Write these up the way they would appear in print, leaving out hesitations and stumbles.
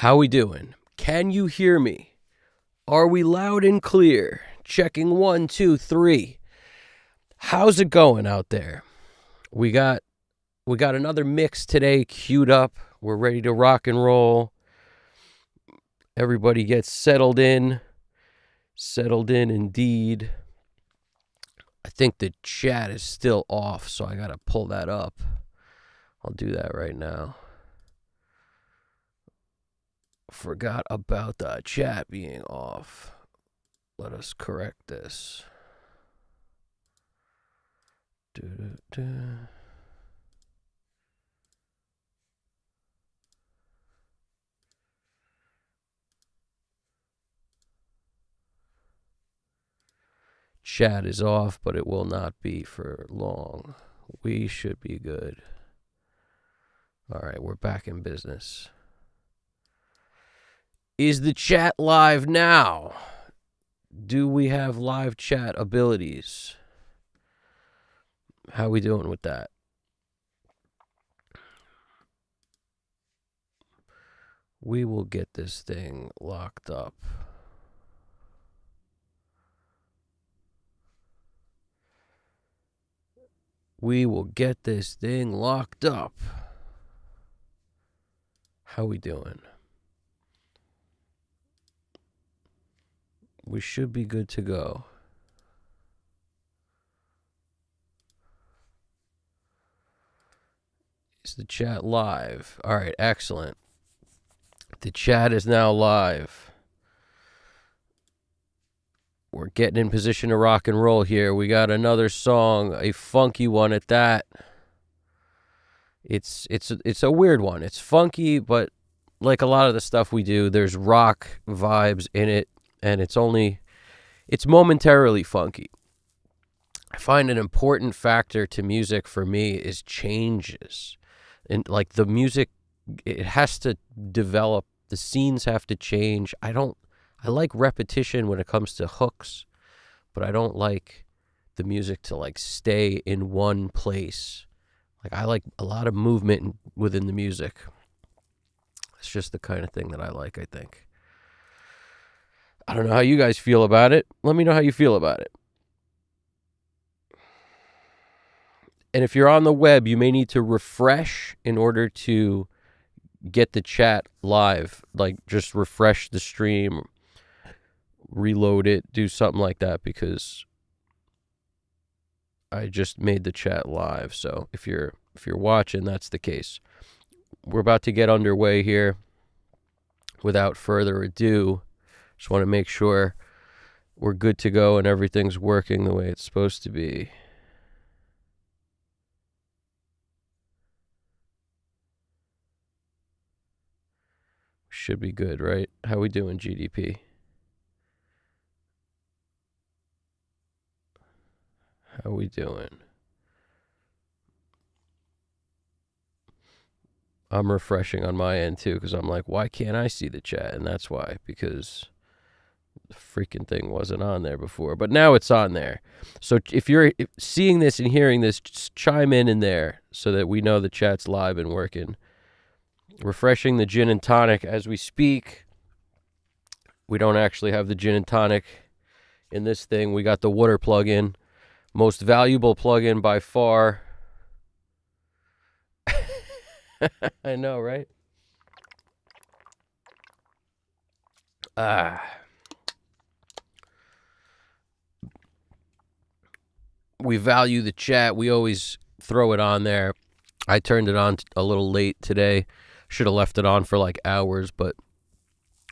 How we doing? Can you hear me? Are we loud and clear? Checking 1, 2, 3. How's it going out there? We got another mix today queued up. We're ready to rock and roll. Everybody gets settled in. Settled in indeed. I think the chat is still off, so I gotta pull that up. I'll do that right now. Forgot about the chat being off. Let us correct this. Chat is off, but it will not be for long. We should be good. All right, we're back in business. Is the chat live now? Do we have live chat abilities? How we doing with that? We will get this thing locked up. We will get this thing locked up. How we doing? We should be good to go. Is the chat live? All right, excellent. The chat is now live. We're getting in position to rock and roll here. We got another song, a funky one at that. It's a weird one. It's funky, but like a lot of the stuff we do, there's rock vibes in it. And it's momentarily funky. I find an important factor to music for me is changes. And like the music, it has to develop. The scenes have to change. I like repetition when it comes to hooks, but I don't like the music to like stay in one place. Like I like a lot of movement within the music. It's just the kind of thing that I like, I think. I don't know how you guys feel about it. Let me know how you feel about it. And if you're on the web, you may need to refresh in order to get the chat live. Like just refresh the stream, reload it, do something like that because I just made the chat live. So if you're watching, that's the case. We're about to get underway here. Without further ado, just want to make sure we're good to go and everything's working the way it's supposed to be. Should be good, right? How we doing, GDP? How we doing? I'm refreshing on my end too because I'm like, why can't I see the chat? And that's why, because the freaking thing wasn't on there before, but now it's on there. So if you're seeing this and hearing this, just chime in there so that we know the chat's live and working. Refreshing the gin and tonic as we speak. We don't actually have the gin and tonic in this thing. We got the water plug-in. Most valuable plug-in by far. I know, right? We value the chat. We always throw it on there. I turned it on a little late today. Should have left it on for like hours, but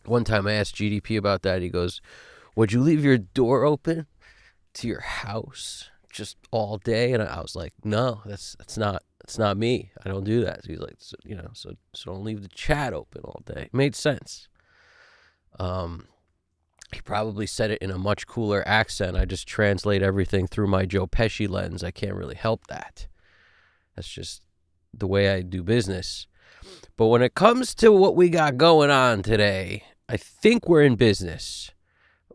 one time I asked GDP about that. He goes, would you leave your door open to your house just all day? And I was like, no, that's not me. I don't do that. So he's like, so don't leave the chat open all day. It made sense. He probably said it in a much cooler accent. I just translate everything through my Joe Pesci lens. I can't really help that. That's just the way I do business. But when it comes to what we got going on today, I think we're in business.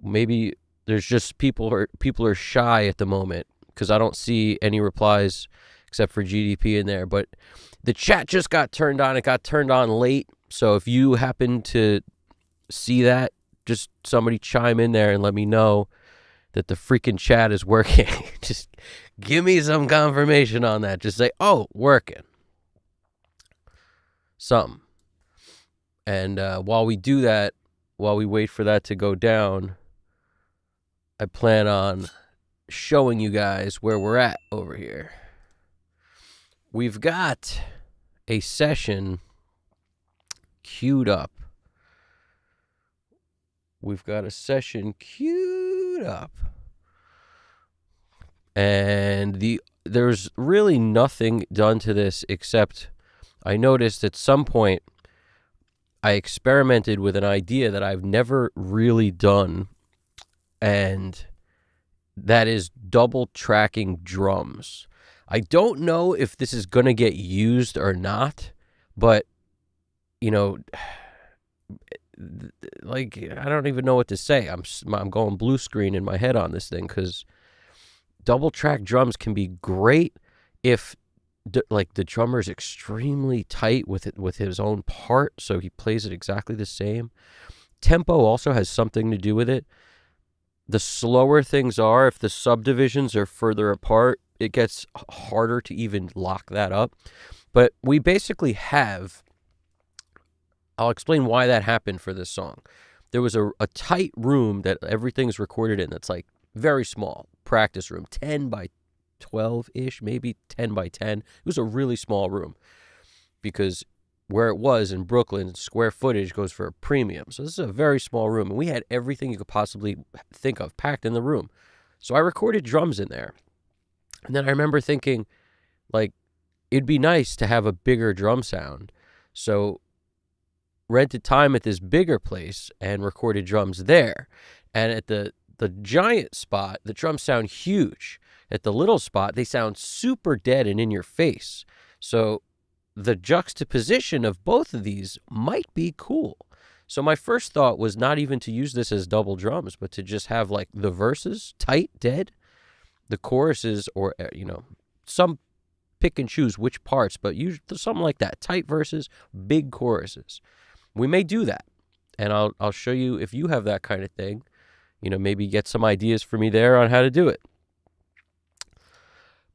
Maybe there's just people are shy at the moment because I don't see any replies except for GDP in there. But the chat just got turned on. It got turned on late. So if you happen to see that, just somebody chime in there and let me know that the freaking chat is working. Just give me some confirmation on that. Just say, oh, working. Something. And while we do that, while we wait for that to go down, I plan on showing you guys where we're at over here. We've got a session queued up. And there's really nothing done to this except I noticed at some point I experimented with an idea that I've never really done, and that is double tracking drums. I don't know if this is going to get used or not, but, you know, like, I don't even know what to say. I'm going blue screen in my head on this thing, because double track drums can be great if the drummer's extremely tight with his own part, so he plays it exactly the same. Tempo also has something to do with it. The slower things are, if the subdivisions are further apart, it gets harder to even lock that up. But we basically have, I'll explain why that happened for this song. There was a tight room that everything's recorded in that's like very small, practice room, 10 by 12-ish, maybe 10 by 10. It was a really small room because where it was in Brooklyn, square footage goes for a premium. So this is a very small room, and we had everything you could possibly think of packed in the room. So I recorded drums in there. And then I remember thinking, like, it'd be nice to have a bigger drum sound. So rented time at this bigger place and recorded drums there. And at the giant spot, the drums sound huge. At the little spot, they sound super dead and in your face. So the juxtaposition of both of these might be cool. So my first thought was not even to use this as double drums, but to just have like the verses tight, dead, the choruses, or, some pick and choose which parts, but usually something like that, tight verses, big choruses. We may do that, and I'll show you if you have that kind of thing. Maybe get some ideas for me there on how to do it.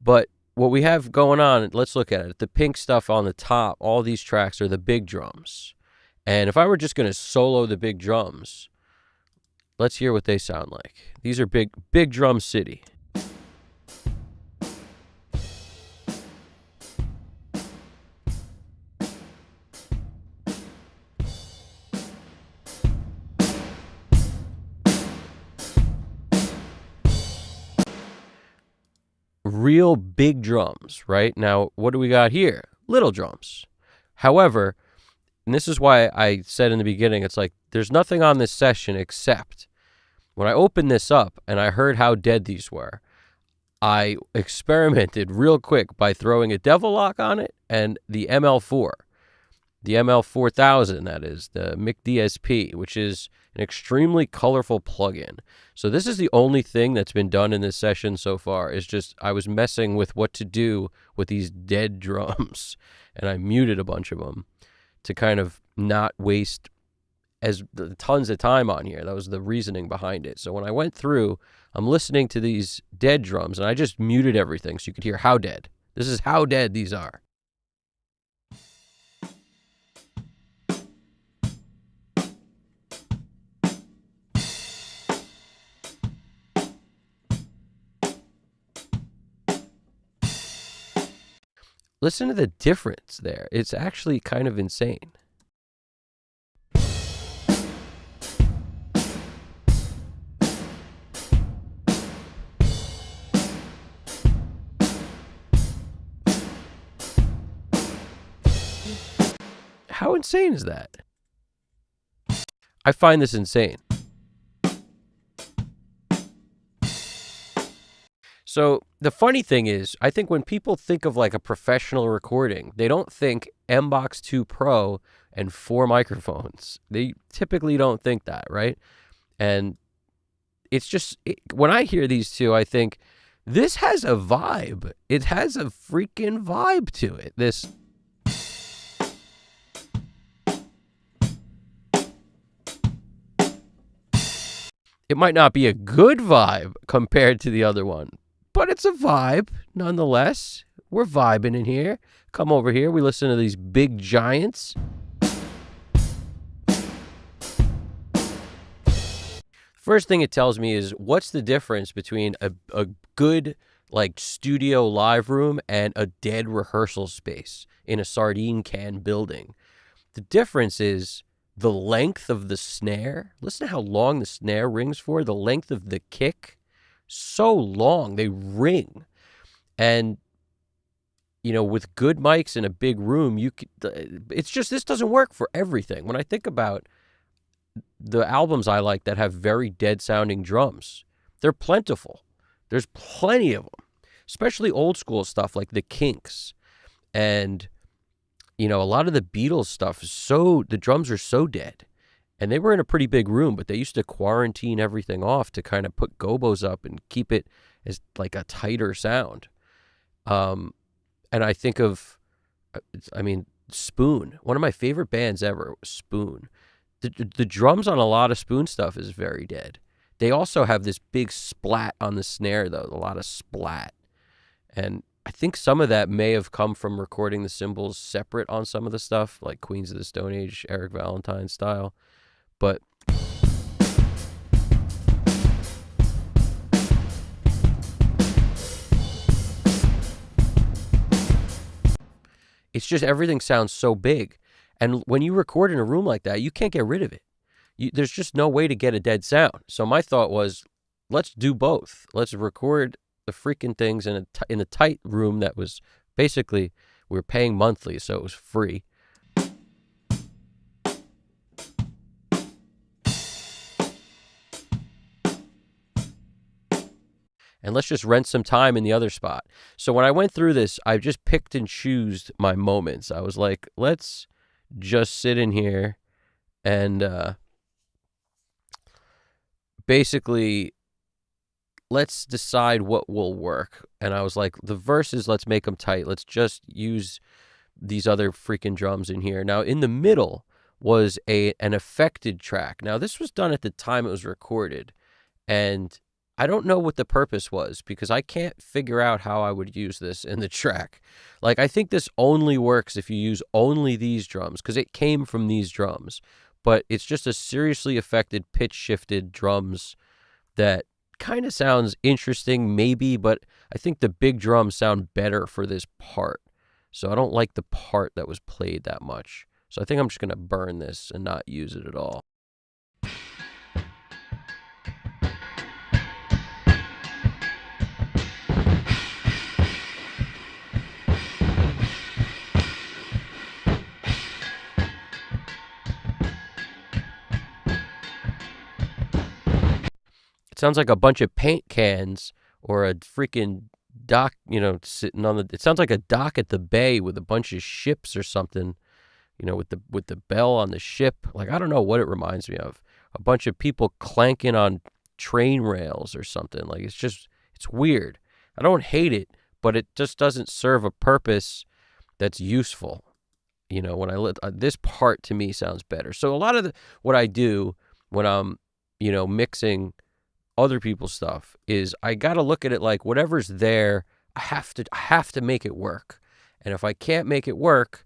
But what we have going on, let's look at it. The pink stuff on the top, all these tracks are the big drums. And if I were just going to solo the big drums, let's hear what they sound like. These are big drum city. Real big drums, right? Now, what do we got here? Little drums. However, and this is why I said in the beginning, it's like there's nothing on this session except when I opened this up and I heard how dead these were, I experimented real quick by throwing a devil lock on it and the ML4. The ML4000, that is, the Mic DSP, which is an extremely colorful plugin. So this is the only thing that's been done in this session so far, is just I was messing with what to do with these dead drums, and I muted a bunch of them to kind of not waste tons of time on here. That was the reasoning behind it. So when I went through, I'm listening to these dead drums, and I just muted everything so you could hear how dead. This is how dead these are. Listen to the difference there. It's actually kind of insane. How insane is that? I find this insane. So the funny thing is, I think when people think of like a professional recording, they don't think MBox 2 Pro and 4 microphones. They typically don't think that, right? And it's just, when I hear these two, I think this has a vibe. It has a freaking vibe to it. It might not be a good vibe compared to the other one, but it's a vibe nonetheless. We're vibing in here. Come over here. We listen to these big giants. First thing it tells me is, what's the difference between a good like studio live room and a dead rehearsal space in a sardine can building? The difference is the length of the snare. Listen to how long the snare rings for. The length of the kick, so long. They ring. And, you know, with good mics in a big room, it's just, this doesn't work for everything. When I think about the albums I like that have very dead sounding drums, they're plentiful. There's plenty of them, especially old school stuff like the Kinks. And, you know, a lot of the Beatles stuff is the drums are so dead. And they were in a pretty big room, but they used to quarantine everything off to kind of put gobos up and keep it as like a tighter sound. And I think of, Spoon. One of my favorite bands ever was Spoon. The drums on a lot of Spoon stuff is very dead. They also have this big splat on the snare, though, a lot of splat. And I think some of that may have come from recording the cymbals separate on some of the stuff, like Queens of the Stone Age, Eric Valentine style. But it's just everything sounds so big. And when you record in a room like that, you can't get rid of it. There's just no way to get a dead sound. So my thought was, let's do both. Let's record the freaking things in a tight room that was basically, we were paying monthly, so it was free. And let's just rent some time in the other spot. So when I went through this, I just picked and chose my moments. I was like, let's just sit in here and basically let's decide what will work. And I was like, the verses, let's make them tight. Let's just use these other freaking drums in here. Now, in the middle was an affected track. Now, this was done at the time it was recorded, and I don't know what the purpose was because I can't figure out how I would use this in the track. Like, I think this only works if you use only these drums because it came from these drums. But it's just a seriously affected, pitch-shifted drums that kind of sounds interesting, maybe, but I think the big drums sound better for this part. So I don't like the part that was played that much. So I think I'm just going to burn this and not use it at all. Sounds like a bunch of paint cans or a freaking dock, sitting on it sounds like a dock at the bay with a bunch of ships or something, with the bell on the ship. Like, I don't know what it reminds me of. A bunch of people clanking on train rails or something. Like, it's weird. I don't hate it, but it just doesn't serve a purpose that's useful. When this part to me sounds better. So a lot of what I do when I'm, mixing other people's stuff is I got to look at it like whatever's there, I have to make it work. And if I can't make it work,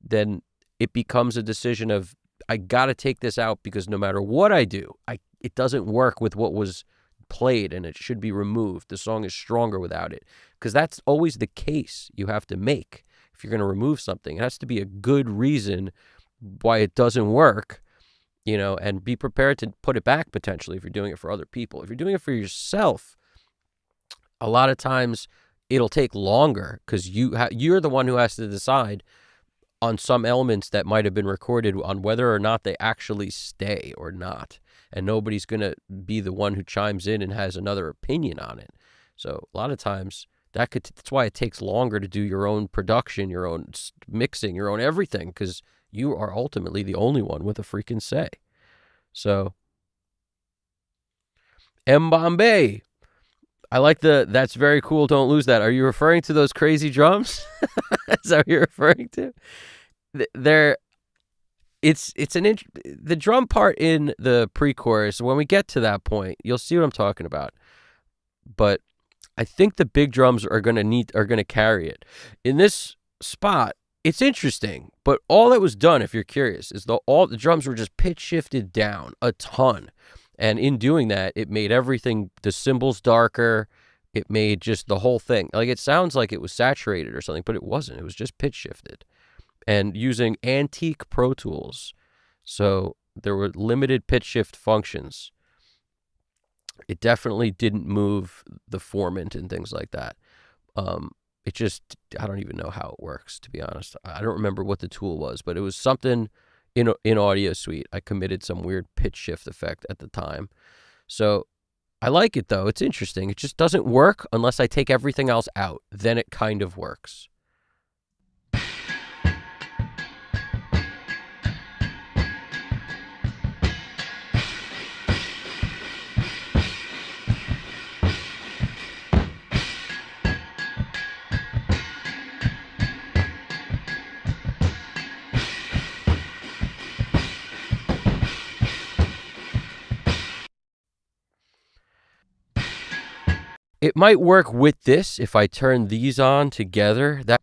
then it becomes a decision of I got to take this out because no matter what I do, it doesn't work with what was played and it should be removed. The song is stronger without it, because that's always the case you have to make. If you're going to remove something, it has to be a good reason why it doesn't work. And be prepared to put it back potentially if you're doing it for other people. If you're doing it for yourself, a lot of times it'll take longer because you're the one who has to decide on some elements that might have been recorded on whether or not they actually stay or not. And nobody's going to be the one who chimes in and has another opinion on it. So a lot of times that's why it takes longer to do your own production, your own mixing, your own everything, because you are ultimately the only one with a freaking say. So, M. Bombay. I like that's very cool, don't lose that. Are you referring to those crazy drums? Is that what you're referring to? the drum part in the pre-chorus. When we get to that point, you'll see what I'm talking about. But I think the big drums are gonna carry it in this spot. It's interesting, but all that was done, if you're curious, is all the drums were just pitch shifted down a ton, and in doing that, it made everything, the cymbals darker. It made just the whole thing, like, it sounds like it was saturated or something, but it wasn't. It was just pitch shifted, and using antique Pro Tools, so there were limited pitch shift functions. It definitely didn't move the formant and things like that. It just, I don't even know how it works, to be honest. I don't remember what the tool was, but it was something in Audio Suite. I committed some weird pitch shift effect at the time. So I like it, though. It's interesting. It just doesn't work unless I take everything else out. Then it kind of works. It might work with this if I turn these on together. That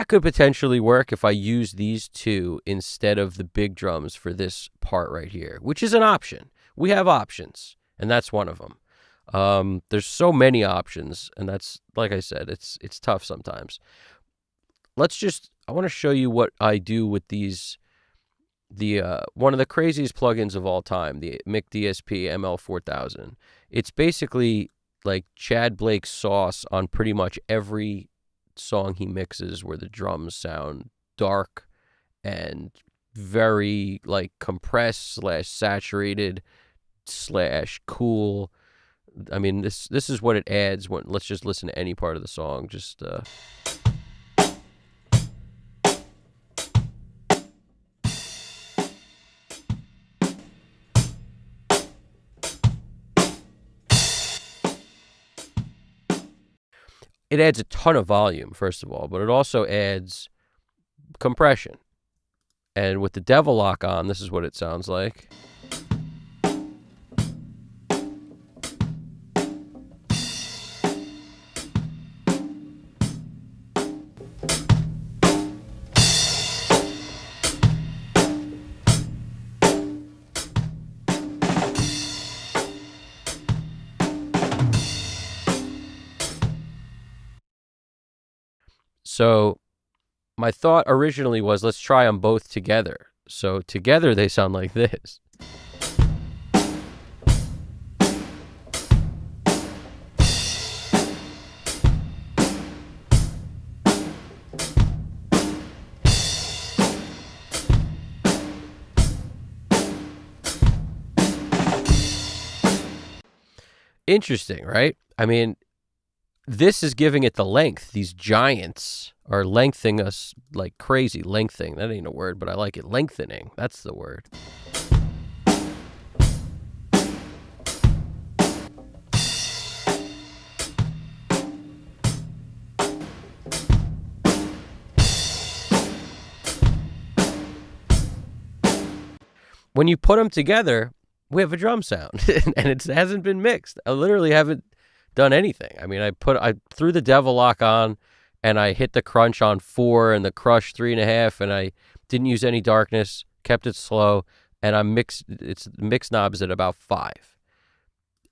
could potentially work if I use these two instead of the big drums for this part right here, which is an option. We have options, and that's one of them. There's so many options, and that's, like I said, it's tough sometimes. I want to show you what I do with these, one of the craziest plugins of all time, the Mic DSP ML4000. It's basically like Chad Blake's sauce on pretty much every song he mixes, where the drums sound dark and very like compressed / saturated / cool. I mean, this is what it adds when, let's just listen to any part of the song. Just it adds a ton of volume, first of all, but it also adds compression. And with the Devil Lock on, this is what it sounds like. So my thought originally was, let's try them both together. So together they sound like this. Interesting, right? I mean, this is giving it the length. These giants are lengthening us like crazy. Lengthening, that ain't a word, but I like it. Lengthening, that's the word. When you put them together, we have a drum sound, and it hasn't been mixed. I literally haven't done anything. I mean, I threw the Devil Lock on, and I hit the crunch on 4 and the crush 3.5, and I didn't use any darkness, kept it slow, and it's mix knobs at about 5.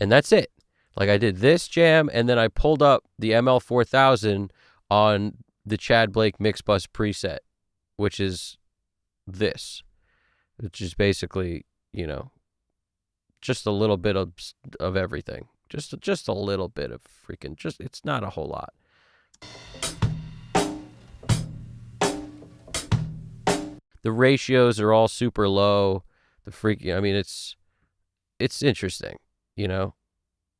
And that's it. Like, I did this jam, and then I pulled up the ML4000 on the Chad Blake Mix Bus preset, which is this, which is basically, you know, just a little bit of everything. Just a little bit of freaking, it's not a whole lot. The ratios are all super low. I mean, it's interesting, you know?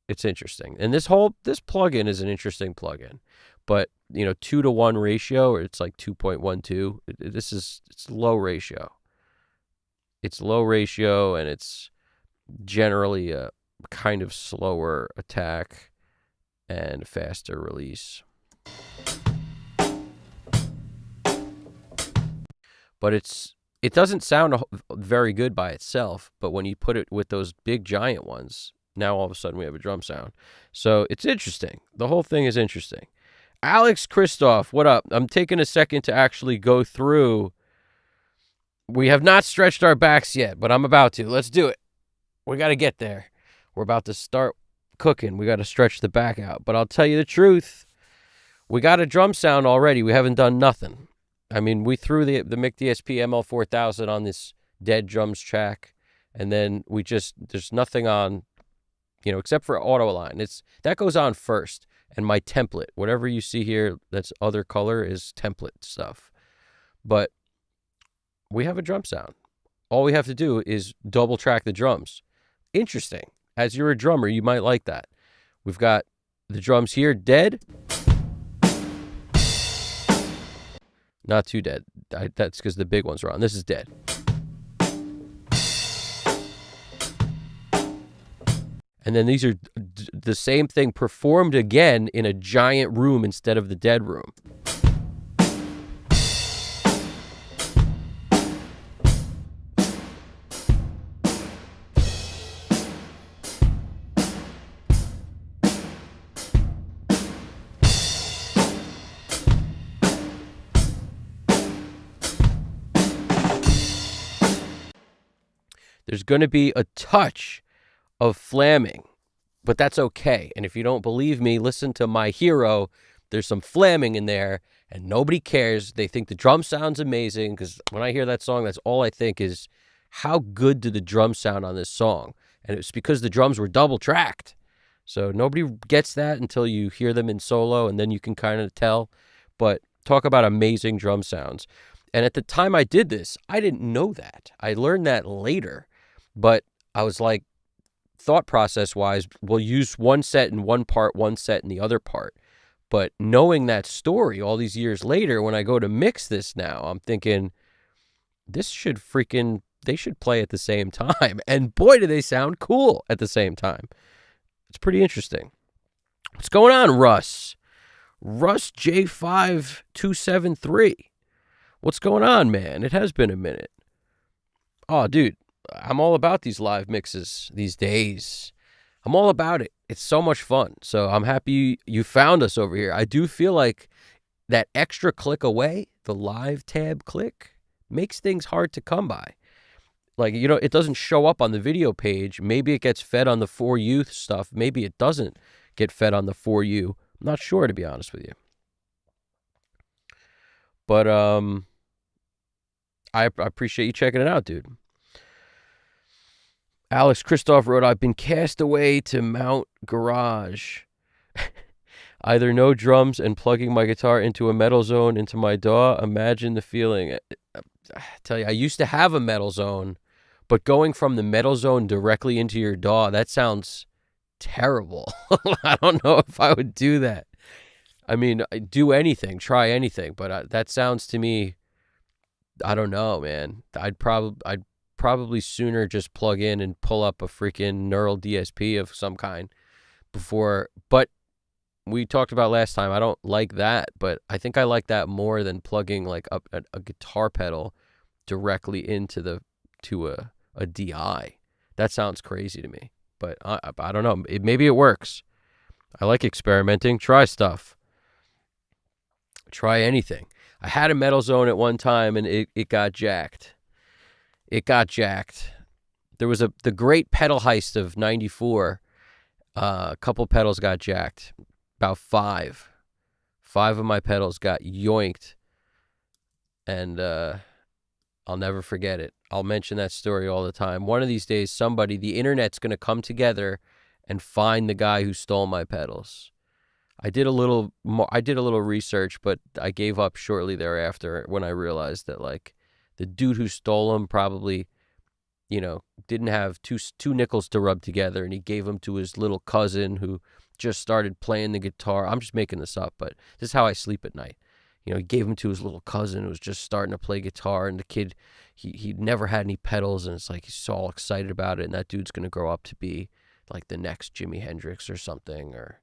It's interesting. And this plugin is an interesting plugin. But 2-to-1 ratio, or it's like 2.12. It's low ratio. It's low ratio, and it's generally a kind of slower attack and faster release. But it doesn't sound very good by itself, but when you put it with those big giant ones, now all of a sudden we have a drum sound. So it's interesting. The whole thing is interesting. Alex Christoph, what up? I'm taking a second to actually go through. We have not stretched our backs yet, but I'm about to. Let's do it. We got to get there. We're about to start cooking. We got to stretch the back out. But I'll tell you the truth. We got a drum sound already. We haven't done nothing. I mean, we threw the Mick DSP ML4000 on this dead drums track, and then there's nothing on, except for auto align. That goes on first, and my template, whatever you see here that's other color, is template stuff. But we have a drum sound. All we have to do is double track the drums. Interesting. As you're a drummer, you might like that. We've got the drums here dead. Not too dead. That's because the big ones are on. This is dead. And then these are the same thing performed again in a giant room instead of the dead room. There's going to be a touch of flamming, but that's okay. And if you don't believe me, listen to My Hero. There's some flamming in there, and nobody cares. They think the drum sound's amazing, because when I hear that song, that's all I think is, how good did the drum sound on this song? And it's because the drums were double tracked. So nobody gets that until you hear them in solo, and then you can kind of tell. But talk about amazing drum sounds. And at the time I did this, I didn't know that. I learned that later. But I was like, thought process wise, we'll use one set in one part, one set in the other part. But knowing that story all these years later, when I go to mix this now, I'm thinking, they should play at the same time. And boy, do they sound cool at the same time. It's pretty interesting. What's going on, Russ? Russ J5273. What's going on, man? It has been a minute. Oh, dude. I'm all about these live mixes these days. I'm all about it. It's so much fun. So I'm happy you found us over here. I do feel like that extra click away, the live tab click, makes things hard to come by. Like, it doesn't show up on the video page. Maybe it gets fed on the For You stuff. Maybe it doesn't get fed on the For You. I'm not sure, to be honest with you. But I appreciate you checking it out, dude. Alex Christoph wrote, I've been cast away to Mount Garage. Either no drums and plugging my guitar into a metal zone into my DAW. Imagine the feeling. I tell you, I used to have a metal zone, but going from the metal zone directly into your DAW, that sounds terrible. I don't know if I would do that. I mean, do anything, try anything, but that sounds to me, I don't know, man. I'd probably sooner just plug in and pull up a freaking neural DSP of some kind before. But we talked about last time, I don't like that, but I think I like that more than plugging like a guitar pedal directly into a DI. That sounds crazy to me, but I don't know. Maybe it works. I like experimenting. Try stuff. Try anything. I had a metal zone at one time, and it got jacked. It got jacked. There was the great pedal heist of 94. A couple pedals got jacked. About five. 5 of my pedals got yoinked. And I'll never forget it. I'll mention that story all the time. One of these days, the internet's going to come together and find the guy who stole my pedals. I did a little research, but I gave up shortly thereafter when I realized that, like, the dude who stole them probably, didn't have two nickels to rub together, and he gave them to his little cousin who just started playing the guitar. I'm just making this up, but this is how I sleep at night. He gave him to his little cousin who was just starting to play guitar, and the kid, he'd never had any pedals, and it's like he's all excited about it, and that dude's going to grow up to be like the next Jimi Hendrix or something, or,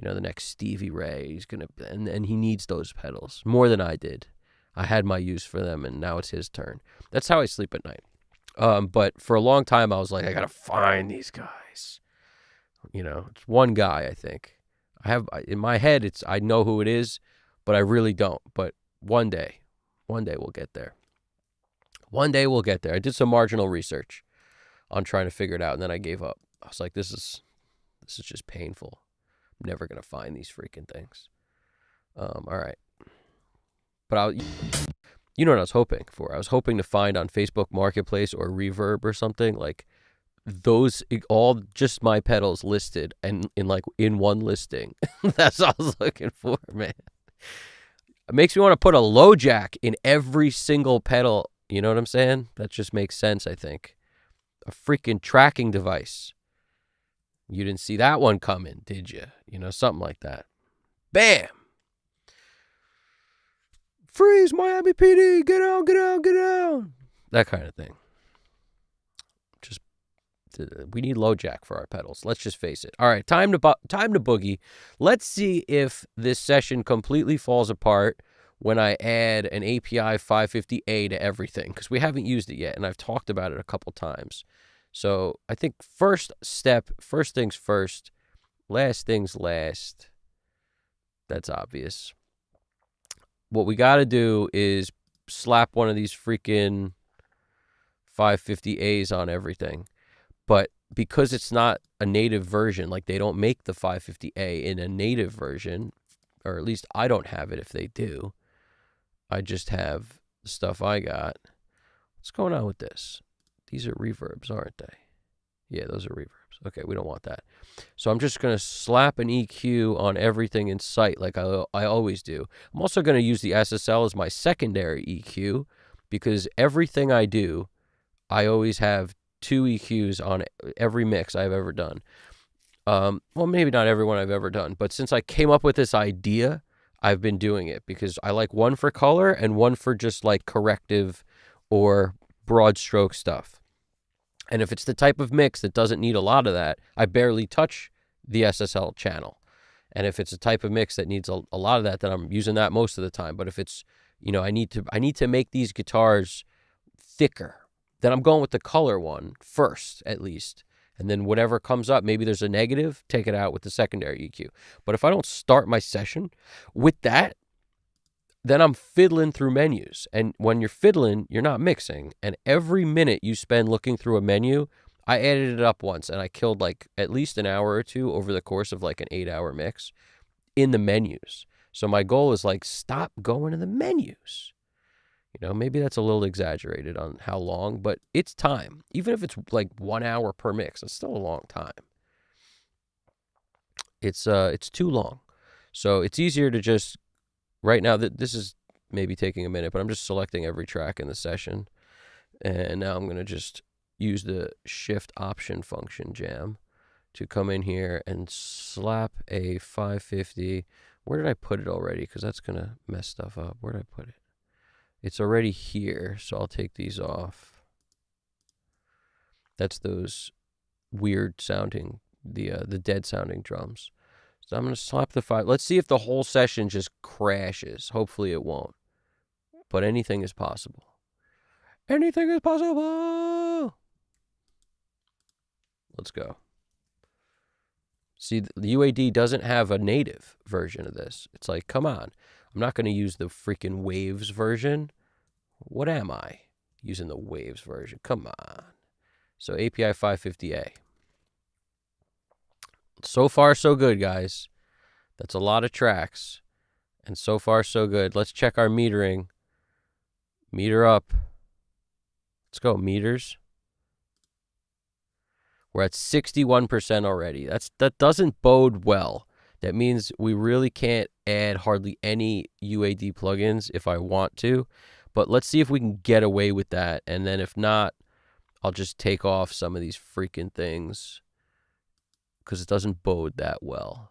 the next Stevie Ray. He's going to, and he needs those pedals more than I did. I had my use for them, and now it's his turn. That's how I sleep at night. But for a long time, I was like, I got to find these guys. It's one guy, I think. I have, in my head, I know who it is, but I really don't. But one day we'll get there. One day we'll get there. I did some marginal research on trying to figure it out, and then I gave up. I was like, this is just painful. I'm never going to find these freaking things. All right. But you know what I was hoping for? I was hoping to find on Facebook Marketplace or Reverb or something, like those, all just my pedals listed and in one listing. That's all I was looking for, man. It makes me want to put a low jack in every single pedal. You know what I'm saying? That just makes sense, I think. A freaking tracking device. You didn't see that one coming, did you? Something like that. Bam! Freeze, Miami PD! Get out, get out, get out! That kind of thing. We need low jack for our pedals. Let's just face it. All right, time to boogie. Let's see if this session completely falls apart when I add an API 550A to everything, because we haven't used it yet, and I've talked about it a couple times. So I think first things first, last things last. That's obvious. What we got to do is slap one of these freaking 550As on everything. But because it's not a native version, like they don't make the 550A in a native version, or at least I don't have it if they do. I just have the stuff I got. What's going on with this? These are reverbs, aren't they? Yeah, those are reverbs. Okay, we don't want that. So I'm just going to slap an EQ on everything in sight like I always do. I'm also going to use the SSL as my secondary EQ because everything I do, I always have 2 EQs on every mix I've ever done. Well, maybe not every one I've ever done, but since I came up with this idea, I've been doing it because I like one for color and one for just like corrective or broad stroke stuff. And if it's the type of mix that doesn't need a lot of that, I barely touch the SSL channel. And if it's a type of mix that needs a lot of that, then I'm using that most of the time. But if it's, I need to make these guitars thicker, then I'm going with the color one first, at least. And then whatever comes up, maybe there's a negative, take it out with the secondary EQ. But if I don't start my session with that, then I'm fiddling through menus. And when you're fiddling, you're not mixing. And every minute you spend looking through a menu, I added it up once and I killed like at least an hour or two over the course of like an 8-hour mix in the menus. So my goal is like, stop going to the menus. Maybe that's a little exaggerated on how long, but it's time. Even if it's like 1 hour per mix, it's still a long time. It's too long. So it's easier to just, right now, this is maybe taking a minute, but I'm just selecting every track in the session. And now I'm going to just use the shift option function jam to come in here and slap a 550. Where did I put it already? Because that's going to mess stuff up. Where did I put it? It's already here, so I'll take these off. That's those weird sounding, the dead sounding drums. So I'm going to slap the 5. Let's see if the whole session just crashes. Hopefully it won't. But anything is possible. Anything is possible! Let's go. See, the UAD doesn't have a native version of this. It's like, come on. I'm not going to use the freaking Waves version. What am I? Using the Waves version. Come on. So API 550A. So far, so good, guys. That's a lot of tracks. And so far, so good. Let's check our metering. Meter up. Let's go, meters. We're at 61% already. That doesn't bode well. That means we really can't add hardly any UAD plugins if I want to. But let's see if we can get away with that. And then if not, I'll just take off some of these freaking things because it doesn't bode that well.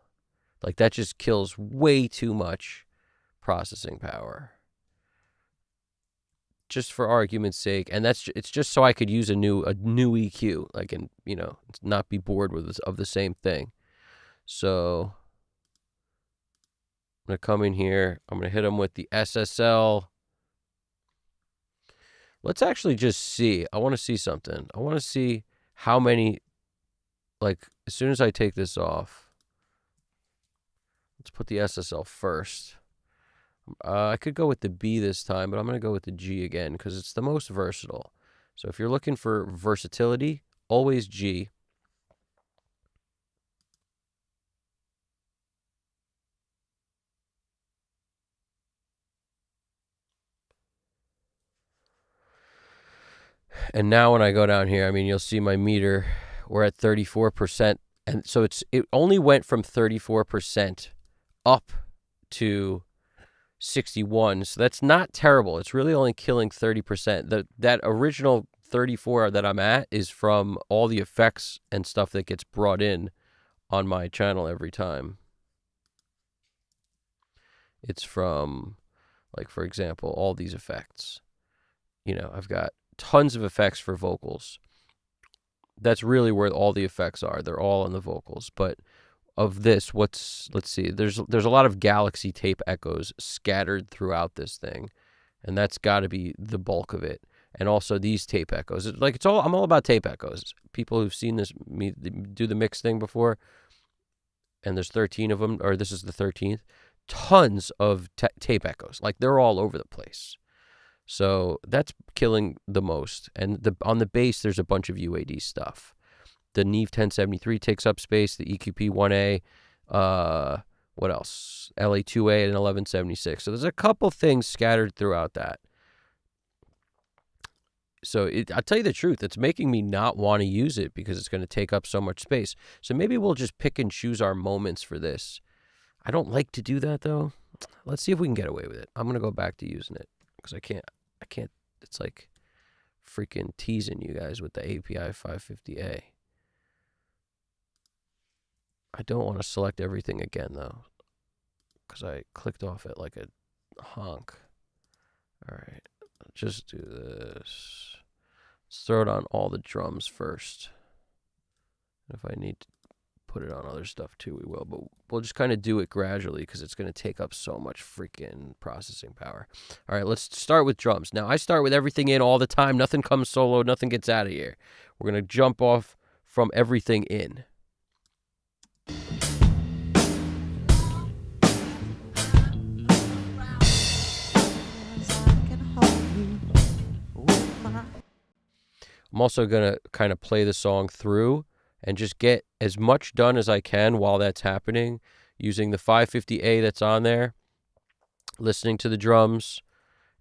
Like, that just kills way too much processing power. Just for argument's sake, and it's just so I could use a new EQ, like, and not be bored of the same thing. So I'm gonna come in here. I'm gonna hit them with the SSL. Let's actually just see. I want to see something. I want to see how many. Like, as soon as I take this off, let's put the SSL first. I could go with the B this time, but I'm going to go with the G again because it's the most versatile. So if you're looking for versatility, always G. And now when I go down here, I mean, you'll see my meter. We're at 34%. And so it only went from 34% up to 61, so that's not terrible. It's really only killing 30%. That original 34 that I'm at is from all the effects and stuff that gets brought in on my channel every time. It's from, like, for example, all these effects. I've got tons of effects for vocals. That's really where all the effects are. They're all on the vocals, but of this, let's see, there's a lot of galaxy tape echoes scattered throughout this thing, and that's got to be the bulk of it. And also these tape echoes. I'm all about tape echoes. People who've seen me do the mix thing before, and there's 13 of them, or this is the 13th, tons of tape echoes. Like, they're all over the place. So that's killing the most. And on the bass, there's a bunch of UAD stuff. The Neve 1073 takes up space, the EQP 1A, what else? LA 2A and 1176. So there's a couple things scattered throughout that. So I'll tell you the truth, it's making me not want to use it because it's going to take up so much space. So maybe we'll just pick and choose our moments for this. I don't like to do that, though. Let's see if we can get away with it. I'm going to go back to using it because I can't. It's like freaking teasing you guys with the API 550A. I don't want to select everything again, though, because I clicked off it like a honk. All right, just do this. Let's throw it on all the drums first. If I need to put it on other stuff too, we will. But we'll just kind of do it gradually because it's going to take up so much freaking processing power. All right, let's start with drums. Now, I start with everything in all the time. Nothing comes solo. Nothing gets out of here. We're going to jump off from everything in. I'm also going to kind of play the song through and just get as much done as I can while that's happening, using the 550A that's on there, listening to the drums.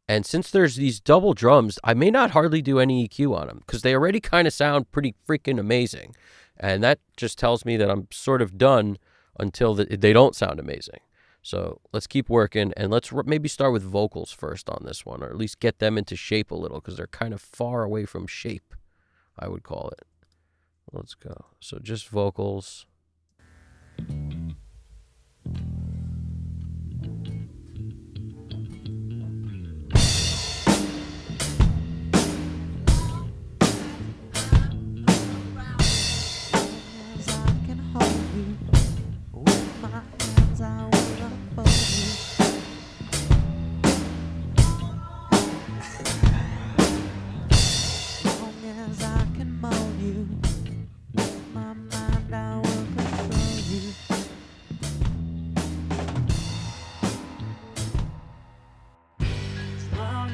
And since there's these double drums, I may not hardly do any EQ on them because they already kind of sound pretty freaking amazing. And that just tells me that I'm sort of done until they don't sound amazing. So let's keep working, and let's maybe start with vocals first on this one, or at least get them into shape a little because they're kind of far away from shape, I would call it. Let's go. So just vocals.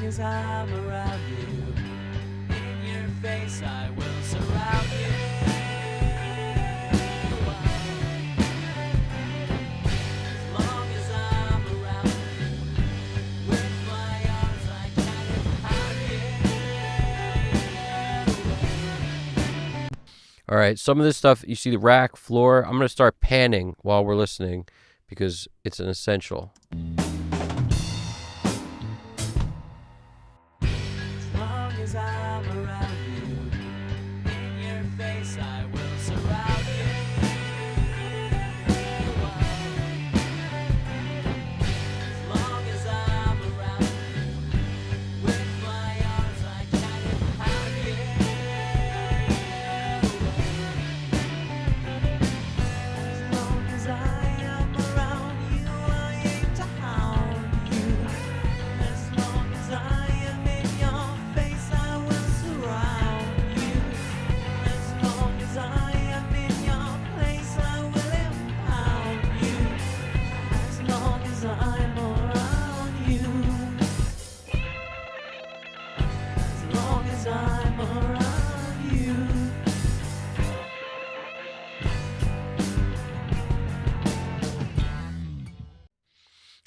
As I'm around you, in your face I will surround you. As long as I'm around you, with my arms I can hug you. All right, some of this stuff, you see the rack, floor. I'm going to start panning while we're listening because it's an essential.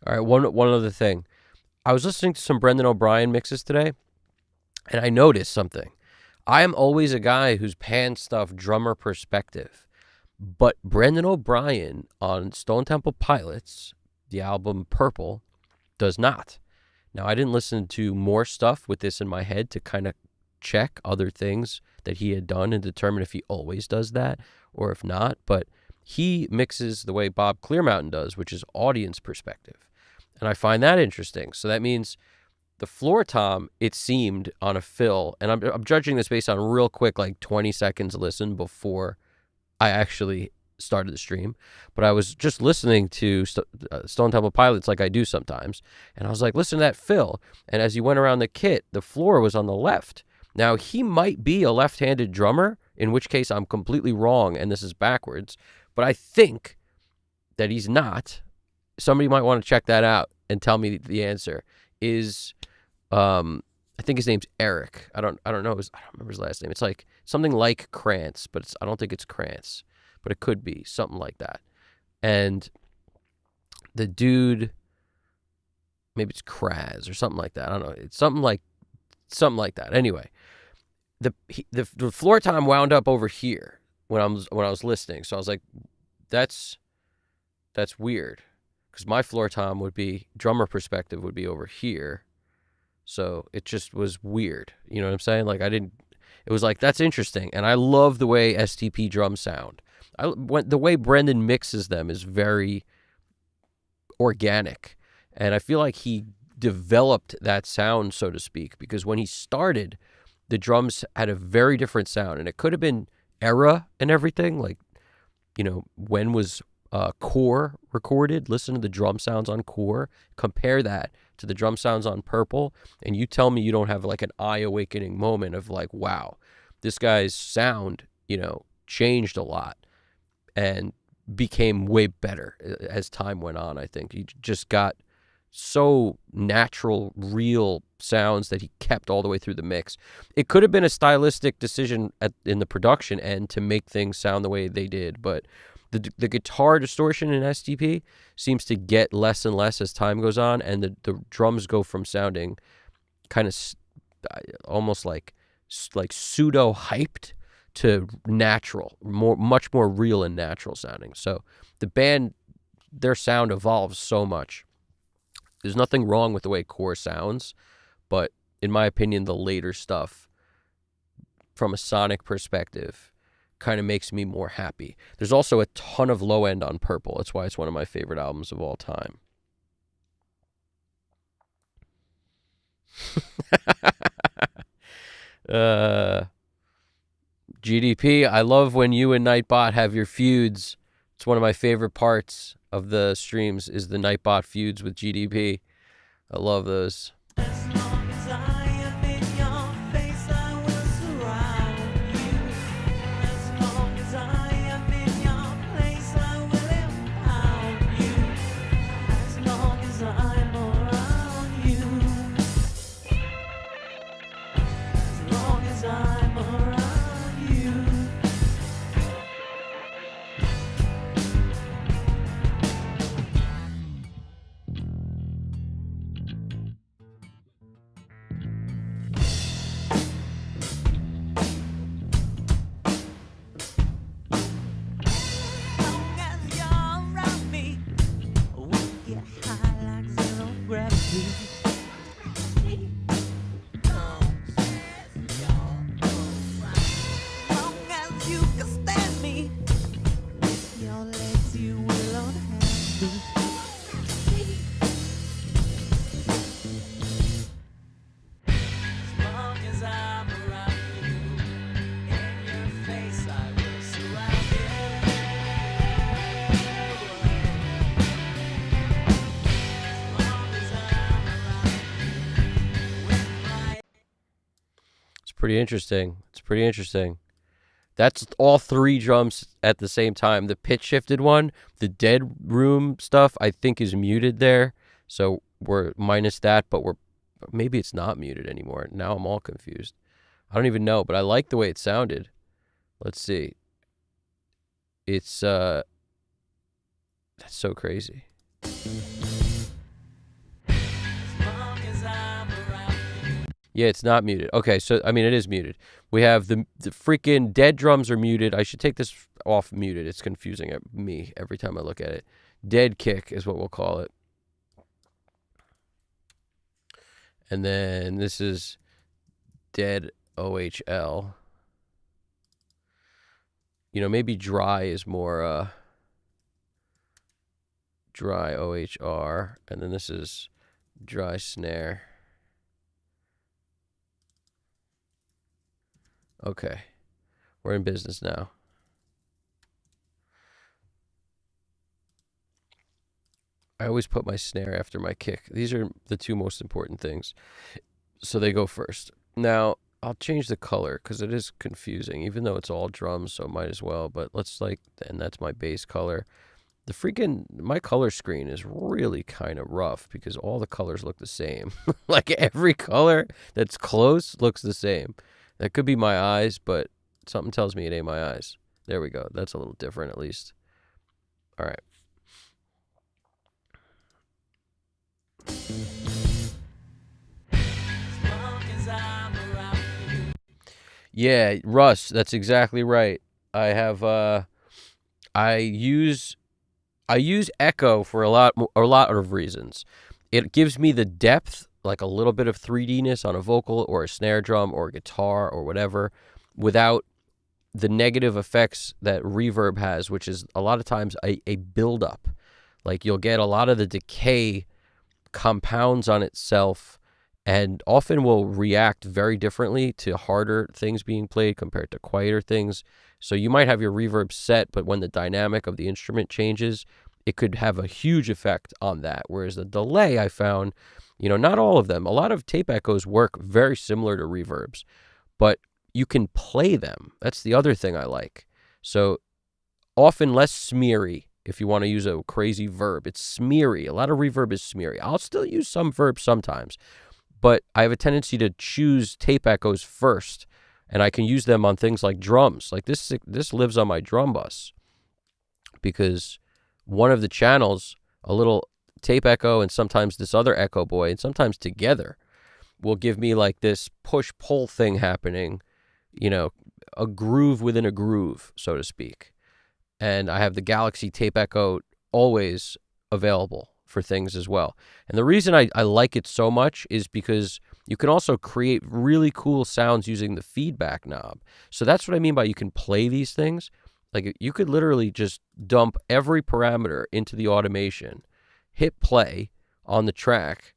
All right, one other thing. I was listening to some Brendan O'Brien mixes today, and I noticed something. I am always a guy who's pan stuff drummer perspective. But Brendan O'Brien on Stone Temple Pilots, the album Purple, does not. Now, I didn't listen to more stuff with this in my head to kind of check other things that he had done and determine if he always does that or if not. But he mixes the way Bob Clearmountain does, which is audience perspective. And I find that interesting. So that means the floor tom, it seemed on a fill, and I'm judging this based on real quick, like 20 seconds listen before I actually started the stream, but I was just listening to Stone Temple Pilots like I do sometimes, and I was like, listen to that fill, and as you went around the kit, the floor was on the left. Now, he might be a left-handed drummer, in which case I'm completely wrong, and this is backwards, but I think that he's not. Somebody might want to check that out and tell me the answer. I think his name's Eric. I don't know. I don't remember his last name. It's like something like Krantz, but I don't think it's Krantz, but it could be something like that. And the dude, maybe it's Kraz or something like that. I don't know. It's something like that. Anyway, the floor time wound up over here when I was listening. So I was like, that's weird, because my floor tom would be, drummer perspective would be over here. So it just was weird. You know what I'm saying? Like it was like, that's interesting. And I love the way STP drums sound. The way Brendan mixes them is very organic. And I feel like he developed that sound, so to speak, because when he started, the drums had a very different sound. And it could have been era and everything. Like, when was Core recorded? Listen to the drum sounds on Core. Compare that to the drum sounds on Purple, and you tell me you don't have like an eye-awakening moment of like, wow, this guy's sound, changed a lot and became way better as time went on. I think he just got so natural, real sounds that he kept all the way through the mix. It could have been a stylistic decision in the production end to make things sound the way they did, but the guitar distortion in STP seems to get less and less as time goes on, and the drums go from sounding kind of almost like pseudo hyped to natural, much more real and natural sounding. So the band, their sound evolves so much. There's nothing wrong with the way Core sounds, but in my opinion, the later stuff, from a sonic perspective, kind of makes me more happy. There's also a ton of low end on Purple. That's why it's one of my favorite albums of all time. GDP, I love when you and Nightbot have your feuds. It's one of my favorite parts of the streams is the Nightbot feuds with GDP. I love those. As long as I am in your face, I will surround you. As long as I am in your place, I will empower you. As long as I'm around you. As long as I'm around you. Long as you're around me, we get high like zero gravity. Long as you can stand me, with your legs you will unhand me. As long as I'm around you, in your face I will surround you. As long as I'm around you, with my It's pretty interesting. That's all three drums at the same time. The pitch shifted one, the dead room stuff, I think is muted there. So we're minus that, but maybe it's not muted anymore. Now I'm all confused. I don't even know, but I like the way it sounded. Let's see. It's that's so crazy. Yeah, it's not muted. Okay, so I mean it is muted. We have the freaking dead drums are muted. I should take this off muted. It's confusing me every time I look at it. Dead kick is what we'll call it. And then this is dead OHL. You know, maybe dry is more dry OHR, and then this is dry snare. Okay, we're in business now. I always put my snare after my kick. These are the two most important things. So they go first. Now, I'll change the color because it is confusing, even though it's all drums, so might as well. But let's and that's my base color. My color screen is really kind of rough because all the colors look the same. Like every color that's close looks the same. That could be my eyes, but something tells me it ain't my eyes. There we go. That's a little different at least. All right. Yeah, Russ, that's exactly right. I have I use echo for a lot of reasons. It gives me the depth, like a little bit of 3Dness on a vocal or a snare drum or a guitar or whatever, without the negative effects that reverb has, which is a lot of times a buildup. Like you'll get a lot of the decay compounds on itself and often will react very differently to harder things being played compared to quieter things. So you might have your reverb set, but when the dynamic of the instrument changes, it could have a huge effect on that. Whereas the delay, I found, not all of them. A lot of tape echoes work very similar to reverbs, but you can play them. That's the other thing I like. So often less smeary, if you want to use a crazy verb. It's smeary. A lot of reverb is smeary. I'll still use some verb sometimes, but I have a tendency to choose tape echoes first, and I can use them on things like drums. Like this lives on my drum bus because one of the channels, a little tape echo and sometimes this other echo boy, and sometimes together, will give me like this push-pull thing happening, a groove within a groove, so to speak. And I have the Galaxy Tape Echo always available for things as well. And the reason I like it so much is because you can also create really cool sounds using the feedback knob. So that's what I mean by you can play these things. Like you could literally just dump every parameter into the automation, hit play on the track,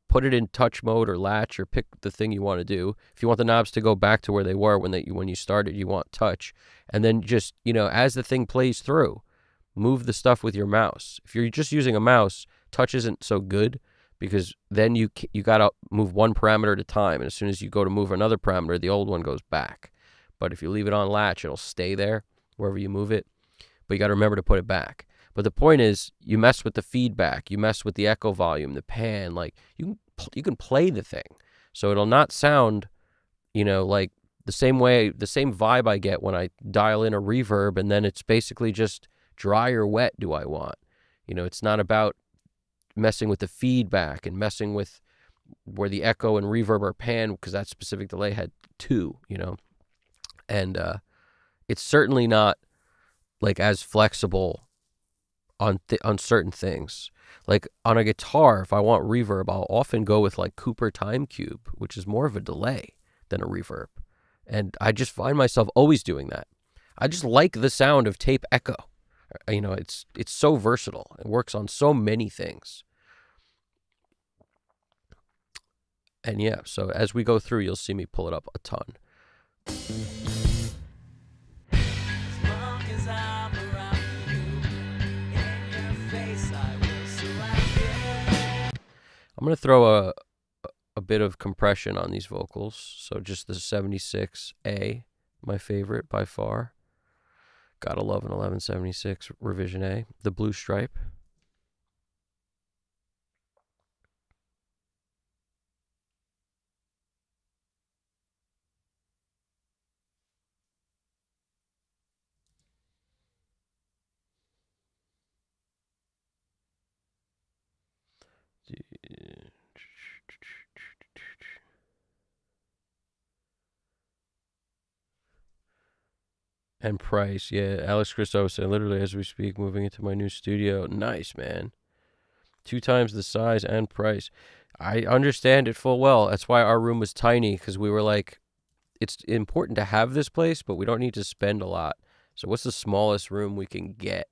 put it in touch mode or latch or pick the thing you want to do. If you want the knobs to go back to where they were when you started, you want touch. And then just, as the thing plays through, move the stuff with your mouse. If you're just using a mouse, touch isn't so good because then you got to move one parameter at a time. And as soon as you go to move another parameter, the old one goes back. But if you leave it on latch, it'll stay there wherever you move it. But you got to remember to put it back. But the point is, you mess with the feedback, you mess with the echo volume, the pan, like you can play the thing. So it'll not sound, like the same vibe I get when I dial in a reverb and then it's basically just dry or wet do I want. It's not about messing with the feedback and messing with where the echo and reverb are pan because that specific delay had two, And it's certainly not like as flexible on certain things. Like on a guitar, if I want reverb, I'll often go with like Cooper Time Cube, which is more of a delay than a reverb. And I just find myself always doing that. I just like the sound of tape echo. It's so versatile. It works on so many things. And yeah, so as we go through, you'll see me pull it up a ton. I'm going to throw a bit of compression on these vocals. So just the 76A, my favorite by far. Gotta love an 1176 revision A. The blue stripe. And price, yeah. Alex Christo said, literally as we speak, moving into my new studio. Nice, man. 2 times the size and price. I understand it full well. That's why our room was tiny, because we were like, it's important to have this place, but we don't need to spend a lot. So what's the smallest room we can get?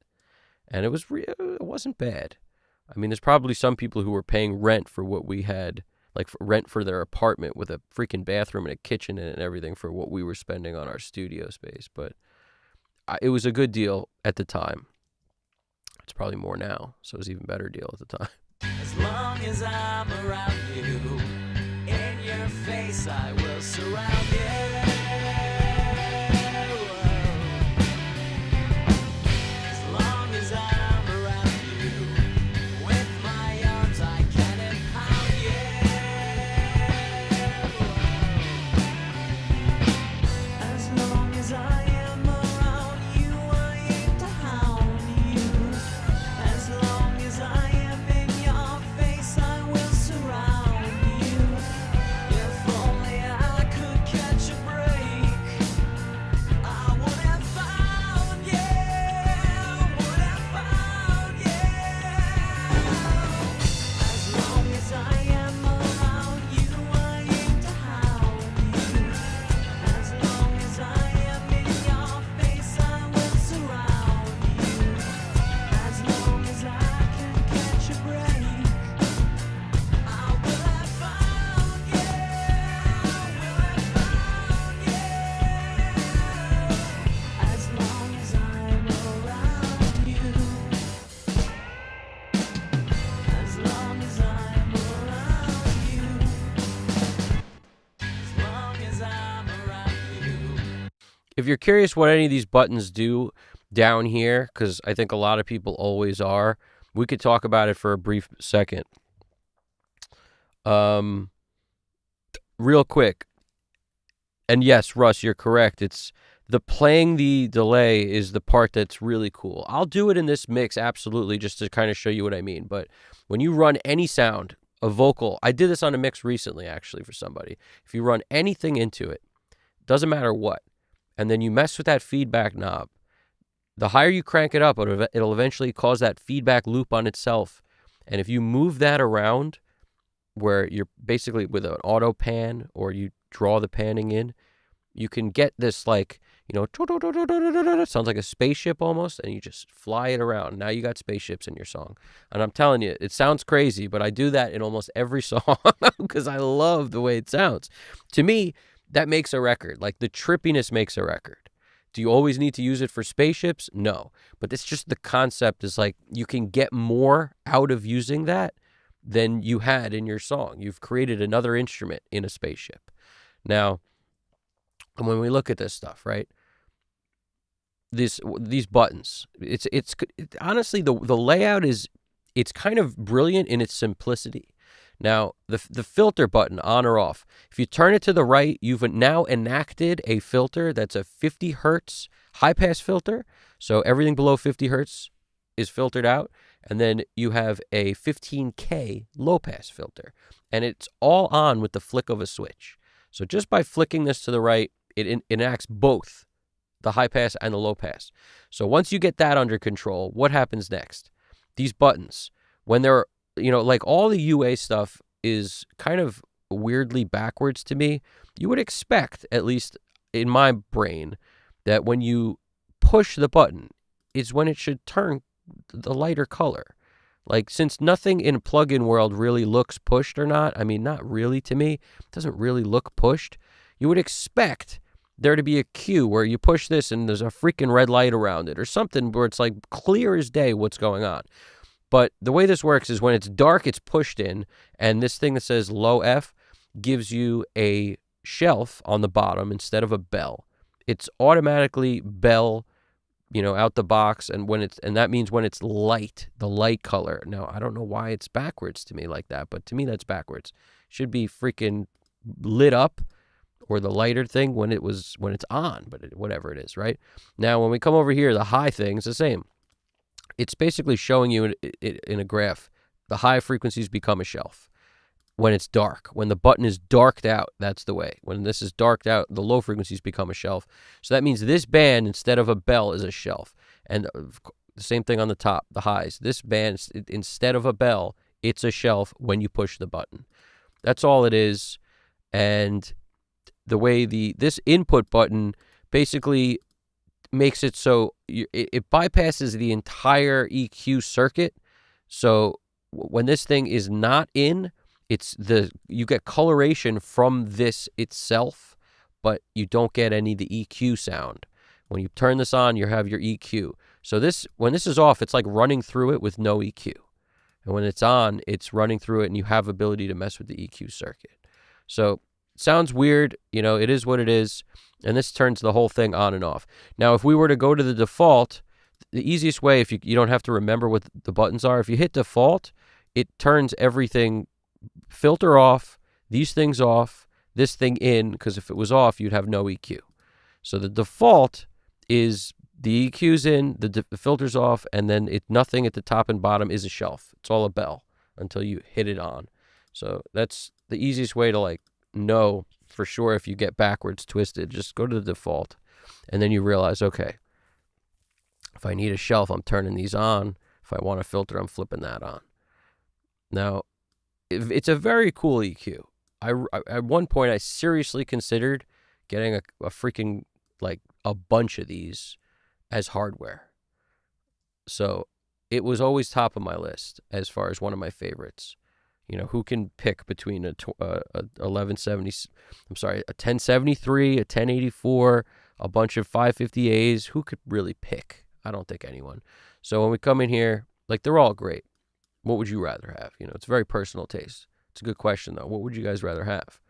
And it wasn't bad. I mean, there's probably some people who were paying rent for what we had, like rent for their apartment with a freaking bathroom and a kitchen in it and everything for what we were spending on our studio space. But it was a good deal at the time. It's probably more now, so it was an even better deal at the time. As long as I'm around you, in your face I will surround you. As long as I'm around you, with my arms I can empower you. As long as I am around you, I aim to hound you. As long as I am in your face, I will surround you. If only I could catch a break, I would have found you. Would have found you. As long as I am around you, I aim to hound you. As long as I am in your face, I will surround you. As long as I can catch a break, I will have found you. Will have found you. As long as I'm around you. As long as I'm around you. As long as I'm around you. If you're curious what any of these buttons do down here, because I think a lot of people always are, we could talk about it for a brief second. Real quick. And yes, Russ, you're correct. It's the playing the delay is the part that's really cool. I'll do it in this mix, absolutely, just to kind of show you what I mean. But when you run any sound, a vocal, I did this on a mix recently, actually, for somebody. If you run anything into it, doesn't matter what, and then you mess with that feedback knob, the higher you crank it up, it'll eventually cause that feedback loop on itself. And if you move that around, where you're basically with an auto pan or you draw the panning in, you can get this like, it sounds like a spaceship almost, and you just fly it around. Now you got spaceships in your song. And I'm telling you, it sounds crazy, but I do that in almost every song because I love the way it sounds. To me, that makes a record. Like the trippiness makes a record. Do you always need to use it for spaceships? No. But it's just the concept is like you can get more out of using that than you had in your song. You've created another instrument in a spaceship. Now, when we look at this stuff, right? These buttons, it's honestly the layout is, it's kind of brilliant in its simplicity. Now, the filter button, on or off, if you turn it to the right, you've now enacted a filter that's a 50 hertz high-pass filter. So everything below 50 hertz is filtered out. And then you have a 15K low-pass filter. And it's all on with the flick of a switch. So just by flicking this to the right, it enacts both the high-pass and the low-pass. So once you get that under control, what happens next? These buttons, when they're, like all the UA stuff is kind of weirdly backwards to me. You would expect, at least in my brain, that when you push the button is when it should turn the lighter color. Like, since nothing in plugin world really looks pushed or not, I mean, not really to me, it doesn't really look pushed. You would expect there to be a cue where you push this and there's a freaking red light around it or something where it's like clear as day what's going on. But the way this works is when it's dark, it's pushed in, and this thing that says low F gives you a shelf on the bottom instead of a bell. It's automatically bell, out the box, and that means when it's light, the light color. Now, I don't know why it's backwards to me like that, but to me that's backwards. It should be freaking lit up, or the lighter thing when it's on, but whatever it is, right? Now, when we come over here, the high thing is the same. It's basically showing you in a graph, the high frequencies become a shelf. when it's dark. When the button is darked out, that's the way. When this is darked out, the low frequencies become a shelf. So that means this band, instead of a bell, is a shelf. And the same thing on the top, the highs. This band, instead of a bell, it's a shelf when you push the button. That's all it is. And the way this input button basically makes it so it bypasses the entire EQ circuit. So when this thing is not in, you get coloration from this itself, but you don't get any of the EQ sound. When you turn this on, you have your EQ. So when this is off, it's like running through it with no EQ. And when it's on, it's running through it, and you have ability to mess with the EQ circuit. So it sounds weird, it is what it is, and this turns the whole thing on and off. Now, if we were to go to the default, the easiest way, if you don't have to remember what the buttons are, if you hit default, it turns everything, filter off, these things off, this thing in, because if it was off, you'd have no EQ. So the default is the EQ's in, the filter's off, and then nothing at the top and bottom is a shelf. It's all a bell until you hit it on. So that's the easiest way to know for sure if you get backwards twisted. Just go to the default, and then you realize, okay, if I need a shelf, I'm turning these on. If I want a filter, I'm flipping that on. Now, it's a very cool EQ. At one point, I seriously considered getting a freaking, a bunch of these as hardware. So it was always top of my list as far as one of my favorites. Who can pick between a 1073, a 1084, a bunch of 550As? Who could really pick? I don't think anyone. So when we come in here, they're all great. What would you rather have? It's very personal taste. It's a good question, though. What would you guys rather have?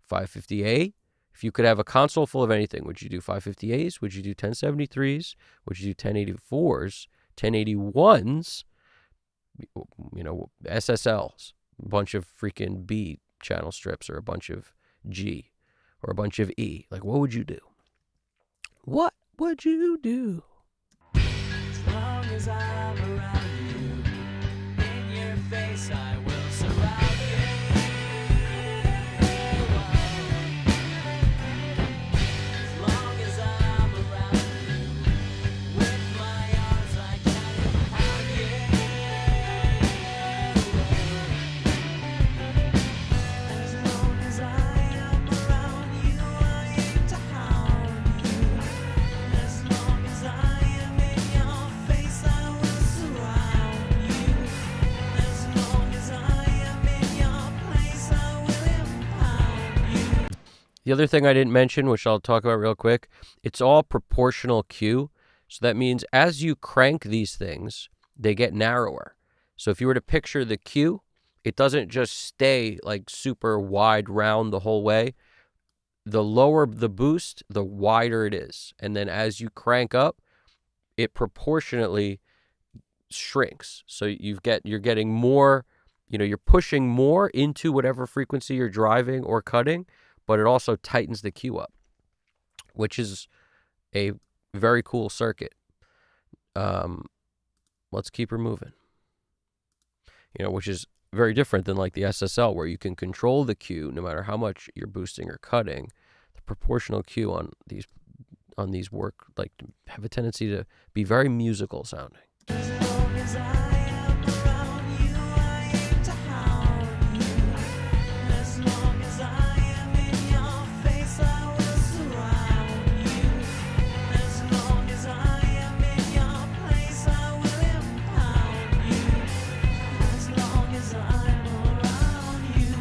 550A? If you could have a console full of anything, would you do 550As? Would you do 1073s? Would you do 1084s? 1081s? SSLs? A bunch of freaking B channel strips, or a bunch of G, or a bunch of E. What would you do? What would you do? As long as I'm around you, in your face I will surround you. As long as I'm around you, with my arms I can empower you. As long as I am around you, I aim to hound you. As long as I am in your face, I will surround you. As long as I am in your place, I will empower you. The other thing I didn't mention, which I'll talk about real quick, it's all proportional Q. So that means as you crank these things, they get narrower. So if you were to picture the Q, it doesn't just stay super wide round the whole way. The lower the boost, the wider it is. And then as you crank up, it proportionately shrinks. So you're getting more, you're pushing more into whatever frequency you're driving or cutting, but it also tightens the Q up, which is a very cool circuit. Let's keep her moving. Which is very different than the SSL, where you can control the Q no matter how much you're boosting or cutting. The proportional Q on these work have a tendency to be very musical sounding. As long as I am around you, I aim to hound you. As long as I am in your face, I will surround you. As long as I am in your place, I will empower you. As long as I'm around you.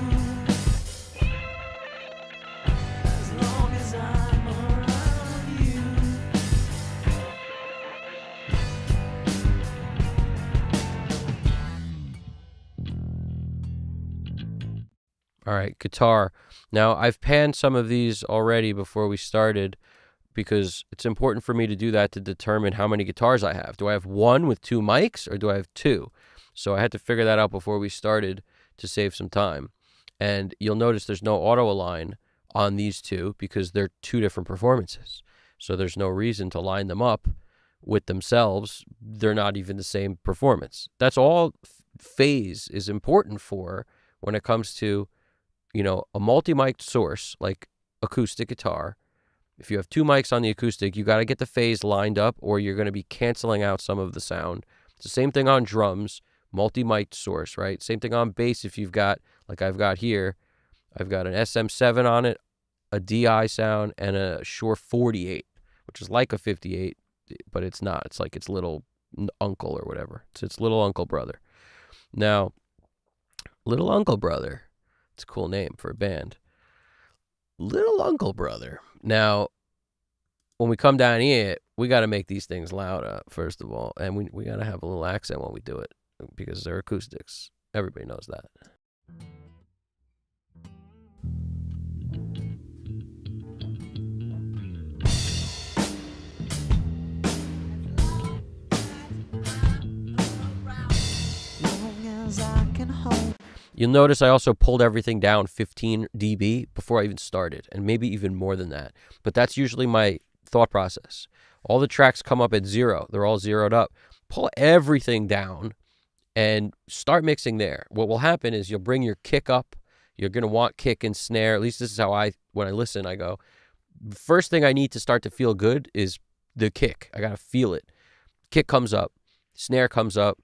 As long as I'm around you. All right, guitar. Now, I've panned some of these already before we started because it's important for me to do that to determine how many guitars I have. Do I have one with two mics, or do I have two? So I had to figure that out before we started to save some time. And you'll notice there's no auto align on these two because they're two different performances. So there's no reason to line them up with themselves. They're not even the same performance. That's all phase is important for when it comes to a multi-mic'd source like acoustic guitar. If you have two mics on the acoustic, you got to get the phase lined up or you're going to be canceling out some of the sound. It's the same thing on drums, multi-mic'd source, right? Same thing on bass if you've got, like I've got here, I've got an SM7 on it, a DI sound, and a Shure 48, which is like a 58, but it's not. It's like its little uncle or whatever. It's its little uncle brother. Now, Little Uncle Brother, it's a cool name for a band. Little Uncle Brother. Now, when we come down here, we got to make these things louder, first of all, and we got to have a little accent when we do it because they're acoustics. Everybody knows that. You'll notice I also pulled everything down 15 dB before I even started, and maybe even more than that. But that's usually my thought process. All the tracks come up at 0. They're all zeroed up. Pull everything down and start mixing there. What will happen is you'll bring your kick up. You're going to want kick and snare. At least this is how when I listen, I go, first thing I need to start to feel good is the kick. I got to feel it. Kick comes up. Snare comes up.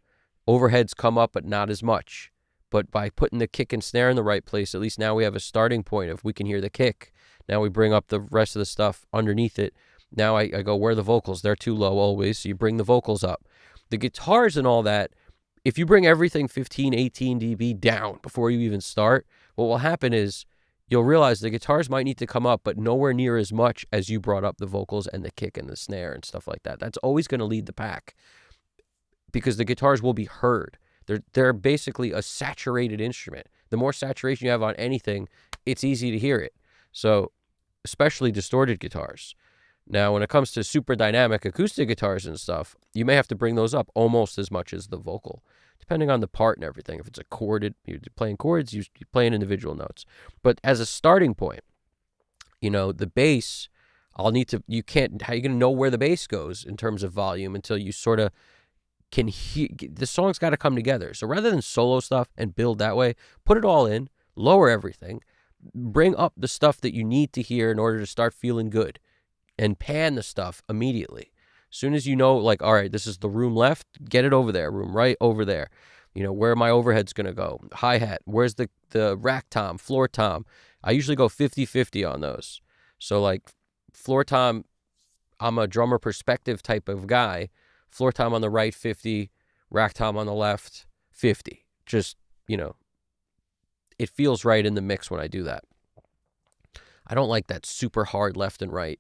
Overheads come up, but not as much. But by putting the kick and snare in the right place, at least now we have a starting point. If we can hear the kick, now we bring up the rest of the stuff underneath it. Now I go, where are the vocals? They're too low always, so you bring the vocals up. The guitars and all that, if you bring everything 15, 18 dB down before you even start, what will happen is you'll realize the guitars might need to come up, but nowhere near as much as you brought up the vocals and the kick and the snare and stuff like that. That's always going to lead the pack because the guitars will be heard. They're basically a saturated instrument. The more saturation you have on anything, it's easy to hear it. So, especially distorted guitars. Now, when it comes to super dynamic acoustic guitars and stuff, you may have to bring those up almost as much as the vocal, depending on the part and everything. If it's a chorded, you're playing chords, you're playing individual notes. But as a starting point, the bass, how are you going to know where the bass goes in terms of volume until you sort of can hear, the song's got to come together. So rather than solo stuff and build that way, put it all in, lower everything, bring up the stuff that you need to hear in order to start feeling good, and pan the stuff immediately. As soon as you know, like, all right, this is the room left, get it over there, room right over there. Where my overhead's going to go, hi-hat, where's the rack tom, floor tom. I usually go 50-50 on those. So like floor tom, I'm a drummer perspective type of guy. Floor tom on the right, 50. Rack tom on the left, 50. Just, it feels right in the mix when I do that. I don't like that super hard left and right.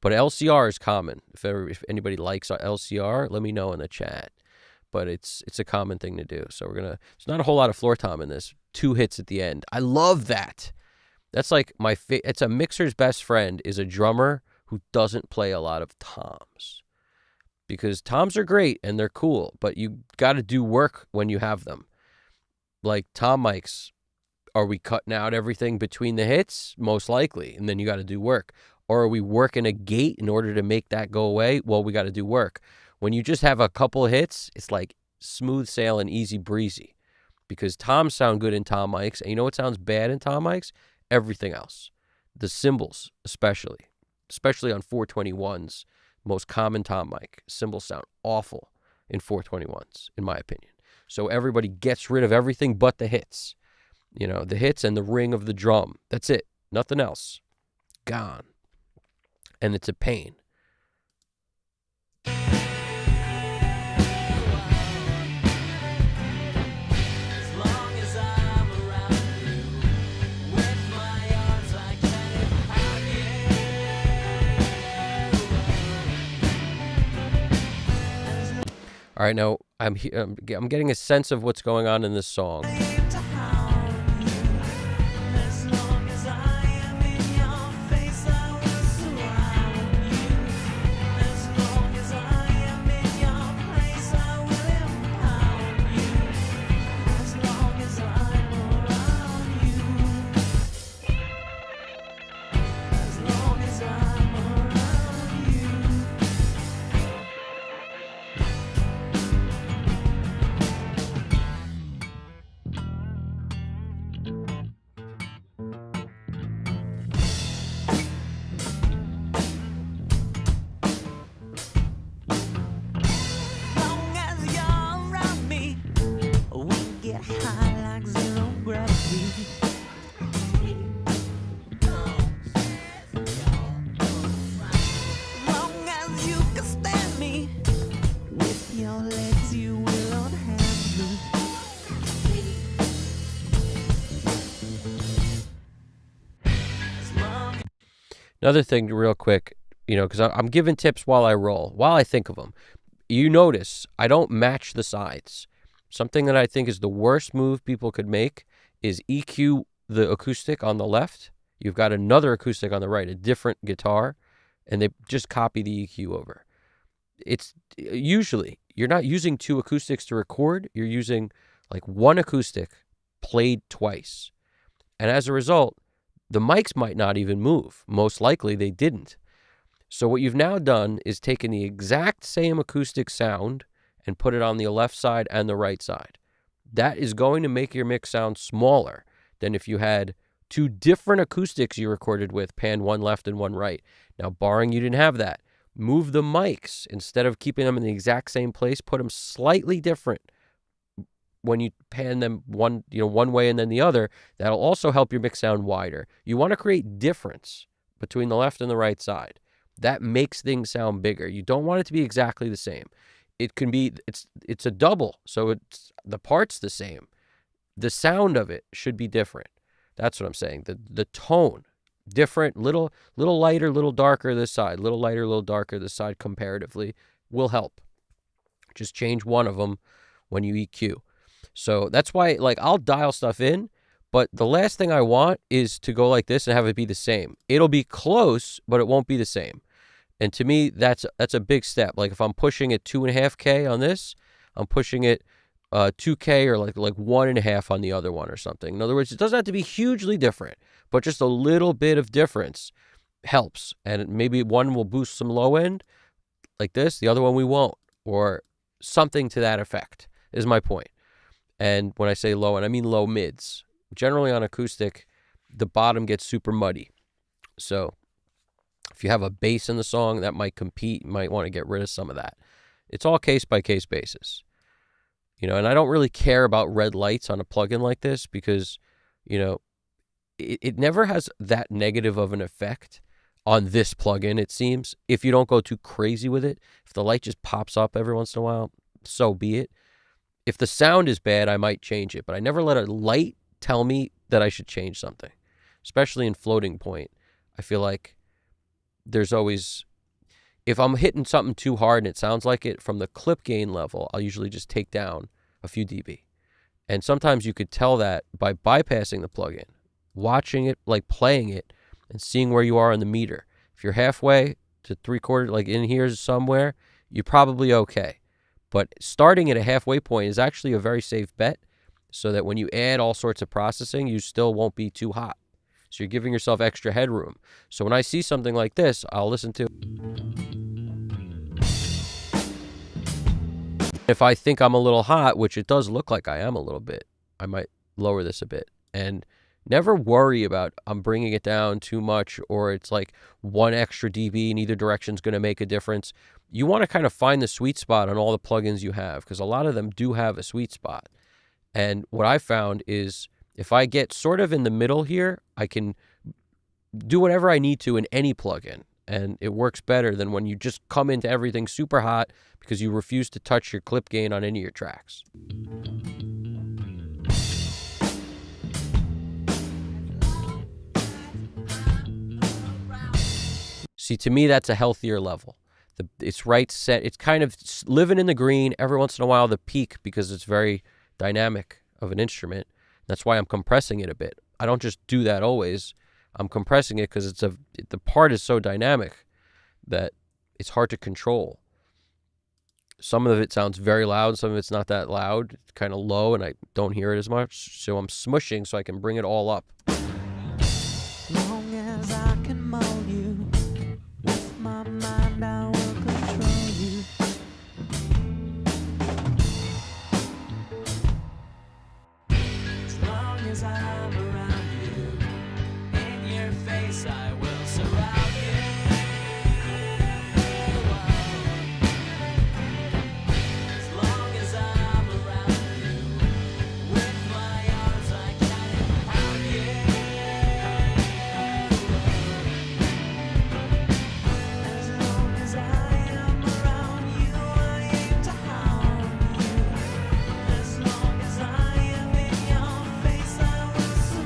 But LCR is common. If anybody likes LCR, let me know in the chat. But it's a common thing to do. So there's not a whole lot of floor tom in this. 2 hits at the end. I love that. That's like it's a mixer's best friend is a drummer who doesn't play a lot of toms. Because toms are great and they're cool, but you got to do work when you have them. Like tom mics, are we cutting out everything between the hits? Most likely, and then you got to do work. Or are we working a gate in order to make that go away? Well, we got to do work. When you just have a couple hits, it's like smooth sailing, easy breezy. Because toms sound good in tom mics, and you know what sounds bad in tom mics? Everything else. The cymbals, especially on 421s. Most common tom mic. Cymbals sound awful in 421s, in my opinion. So everybody gets rid of everything but the hits. The hits and the ring of the drum. That's it. Nothing else. Gone. And it's a pain. All right, now I'm getting a sense of what's going on in this song. Another thing, real quick, because I'm giving tips while I roll, while I think of them. You notice I don't match the sides. Something that I think is the worst move people could make is EQ the acoustic on the left. You've got another acoustic on the right, a different guitar, and they just copy the EQ over. It's usually you're not using two acoustics to record. You're using like one acoustic played twice. And as a result, the mics might not even move. Most likely they didn't. So what you've now done is taken the exact same acoustic sound and put it on the left side and the right side. That is going to make your mix sound smaller than if you had two different acoustics you recorded with, panned one left and one right. Now, barring you didn't have that, move the mics. Instead of keeping them in the exact same place, put them slightly different when you pan them one way and then the other. That'll also help your mix sound wider. You want to create difference between the left and the right side. That makes things sound bigger. You don't want it to be exactly the same. It can be, it's a double, so the part's the same. The sound of it should be different. That's what I'm saying. The tone, different, little lighter, little darker this side, little lighter, little darker this side comparatively will help. Just change one of them when you EQ. So that's why, like, I'll dial stuff in, but the last thing I want is to go like this and have it be the same. It'll be close, but it won't be the same. And to me, that's a big step. Like if I'm pushing it 2.5K on this, I'm pushing it 2K or like 1.5 on the other one or something. In other words, it doesn't have to be hugely different, but just a little bit of difference helps. And maybe one will boost some low end like this, the other one we won't, or something to that effect is my point. And when I say low end, I mean low mids. Generally on acoustic, the bottom gets super muddy. So if you have a bass in the song that might compete, you might want to get rid of some of that. It's all case by case basis. And I don't really care about red lights on a plugin like this because, it never has that negative of an effect on this plugin, it seems. If you don't go too crazy with it, if the light just pops up every once in a while, so be it. If the sound is bad, I might change it, but I never let a light tell me that I should change something, especially in floating point. I feel like there's always, if I'm hitting something too hard and it sounds like it from the clip gain level, I'll usually just take down a few dB. And sometimes you could tell that by bypassing the plugin, watching it, like playing it, and seeing where you are on the meter. If you're halfway to 3/4, like in here somewhere, you're probably okay. But starting at a halfway point is actually a very safe bet, so that when you add all sorts of processing, you still won't be too hot. So you're giving yourself extra headroom. So when I see something like this, I'll listen to. If I think I'm a little hot, which it does look like I am a little bit, I might lower this a bit. And never worry about I'm bringing it down too much or it's like one extra dB in either direction is going to make a difference. You want to kind of find the sweet spot on all the plugins you have because a lot of them do have a sweet spot. And what I found is if I get sort of in the middle here, I can do whatever I need to in any plugin. And it works better than when you just come into everything super hot because you refuse to touch your clip gain on any of your tracks. See, to me, that's a healthier level. It's right set. It's kind of living in the green. Every once in a while, the peak, because it's very dynamic of an instrument. That's why I'm compressing it a bit. I don't just do that always. I'm compressing it because the part is so dynamic that it's hard to control. Some of it sounds very loud. Some of it's not that loud. It's kind of low, and I don't hear it as much. So I'm smushing so I can bring it all up. Long as I can mold you, with my mind I will control you. As long as I'm around you, in your face I will surround you. As long as I'm around you, with my arms I can empower you. As long as I am around you, I aim to harm you. As long as I am in your face, I will surround you.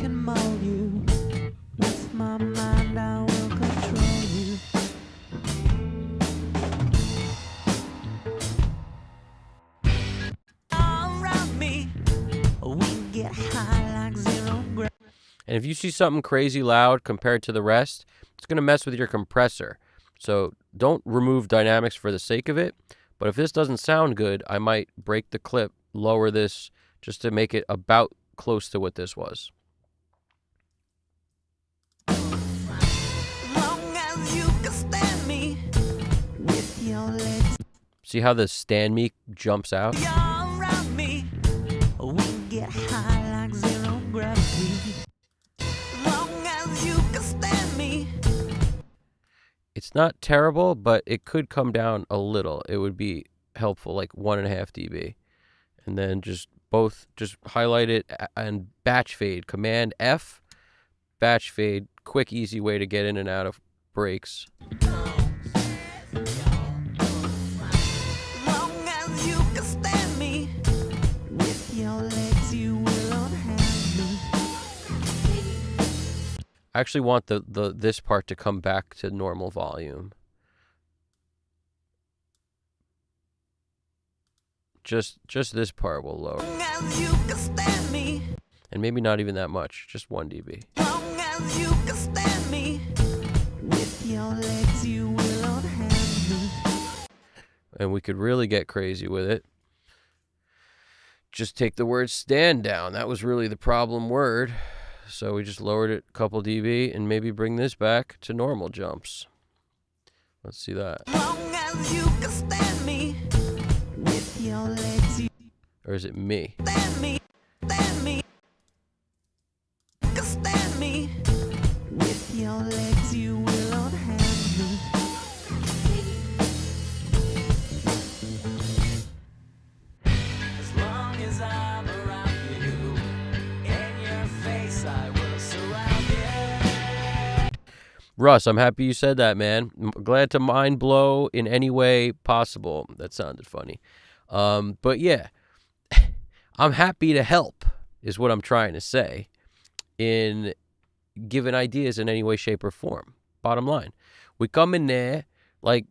can mold you. With my mind I will control you. Around me, we get high like zero gravity. And if you see something crazy loud compared to the rest, it's going to mess with your compressor. So don't remove dynamics for the sake of it. But if this doesn't sound good, I might break the clip, lower this just to make it about close to what this was. Long as you can stand me with your legs. See how the stand me jumps out? You're around me, we get high like zero gravity. Long as you can stand me. It's not terrible, but it could come down a little. It would be helpful, like 1.5 dB. And then just highlight it and batch fade. Command F, batch fade. Quick, easy way to get in and out of breaks. Long as you can stand me with your legs, you will unhand me. I actually want this part to come back to normal volume. Just this part will lower. Long as you can stand me. And maybe not even that much, just 1 dB. Long as you can stand me with your legs, you will unhand me. And we could really get crazy with it. Just take the word stand down. That was really the problem word. So we just lowered it a couple dB and maybe bring this back to normal jumps. Let's see that. Long as you can stand me with your legs, you Or is it me? stand me, stand me. You can stand me with your legs, you will unhand me. As long as I'm around you, in your face I will surround you. Russ, I'm happy you said that, man. I'm glad to mind blow in any way possible. That sounded funny. But yeah, I'm happy to help is what I'm trying to say in giving ideas in any way, shape, or form. Bottom line, we come in there like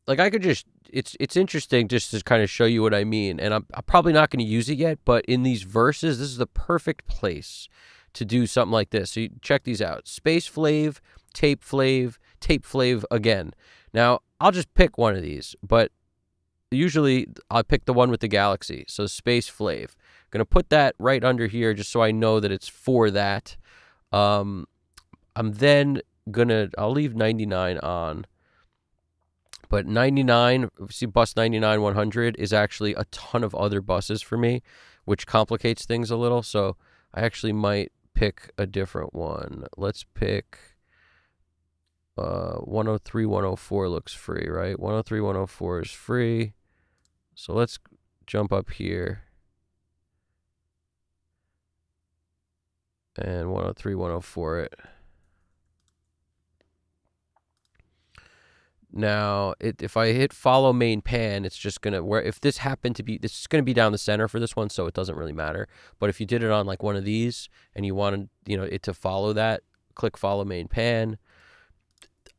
I could just, it's interesting just to kind of show you what I mean. And I'm probably not going to use it yet, but in these verses, this is the perfect place to do something like this. So you check these out. Space Flav, Tape Flav again. Now, I'll just pick one of these, but usually I'll pick the one with the galaxy. So Space Flav. Going to put that right under here just so I know that it's for that. I'm then I'll leave 99 on. But 99, see bus 99 100 is actually a ton of other buses for me, which complicates things a little. So I actually might pick a different one. Let's pick 103 104 looks free, right? 103 104 is free. So let's jump up here. And 103 104 it. Now, if I hit follow main pan, it's just going to, if this happened to be, this is going to be down the center for this one, so it doesn't really matter. But if you did it on like one of these and you wanted, it to follow that, click follow main pan.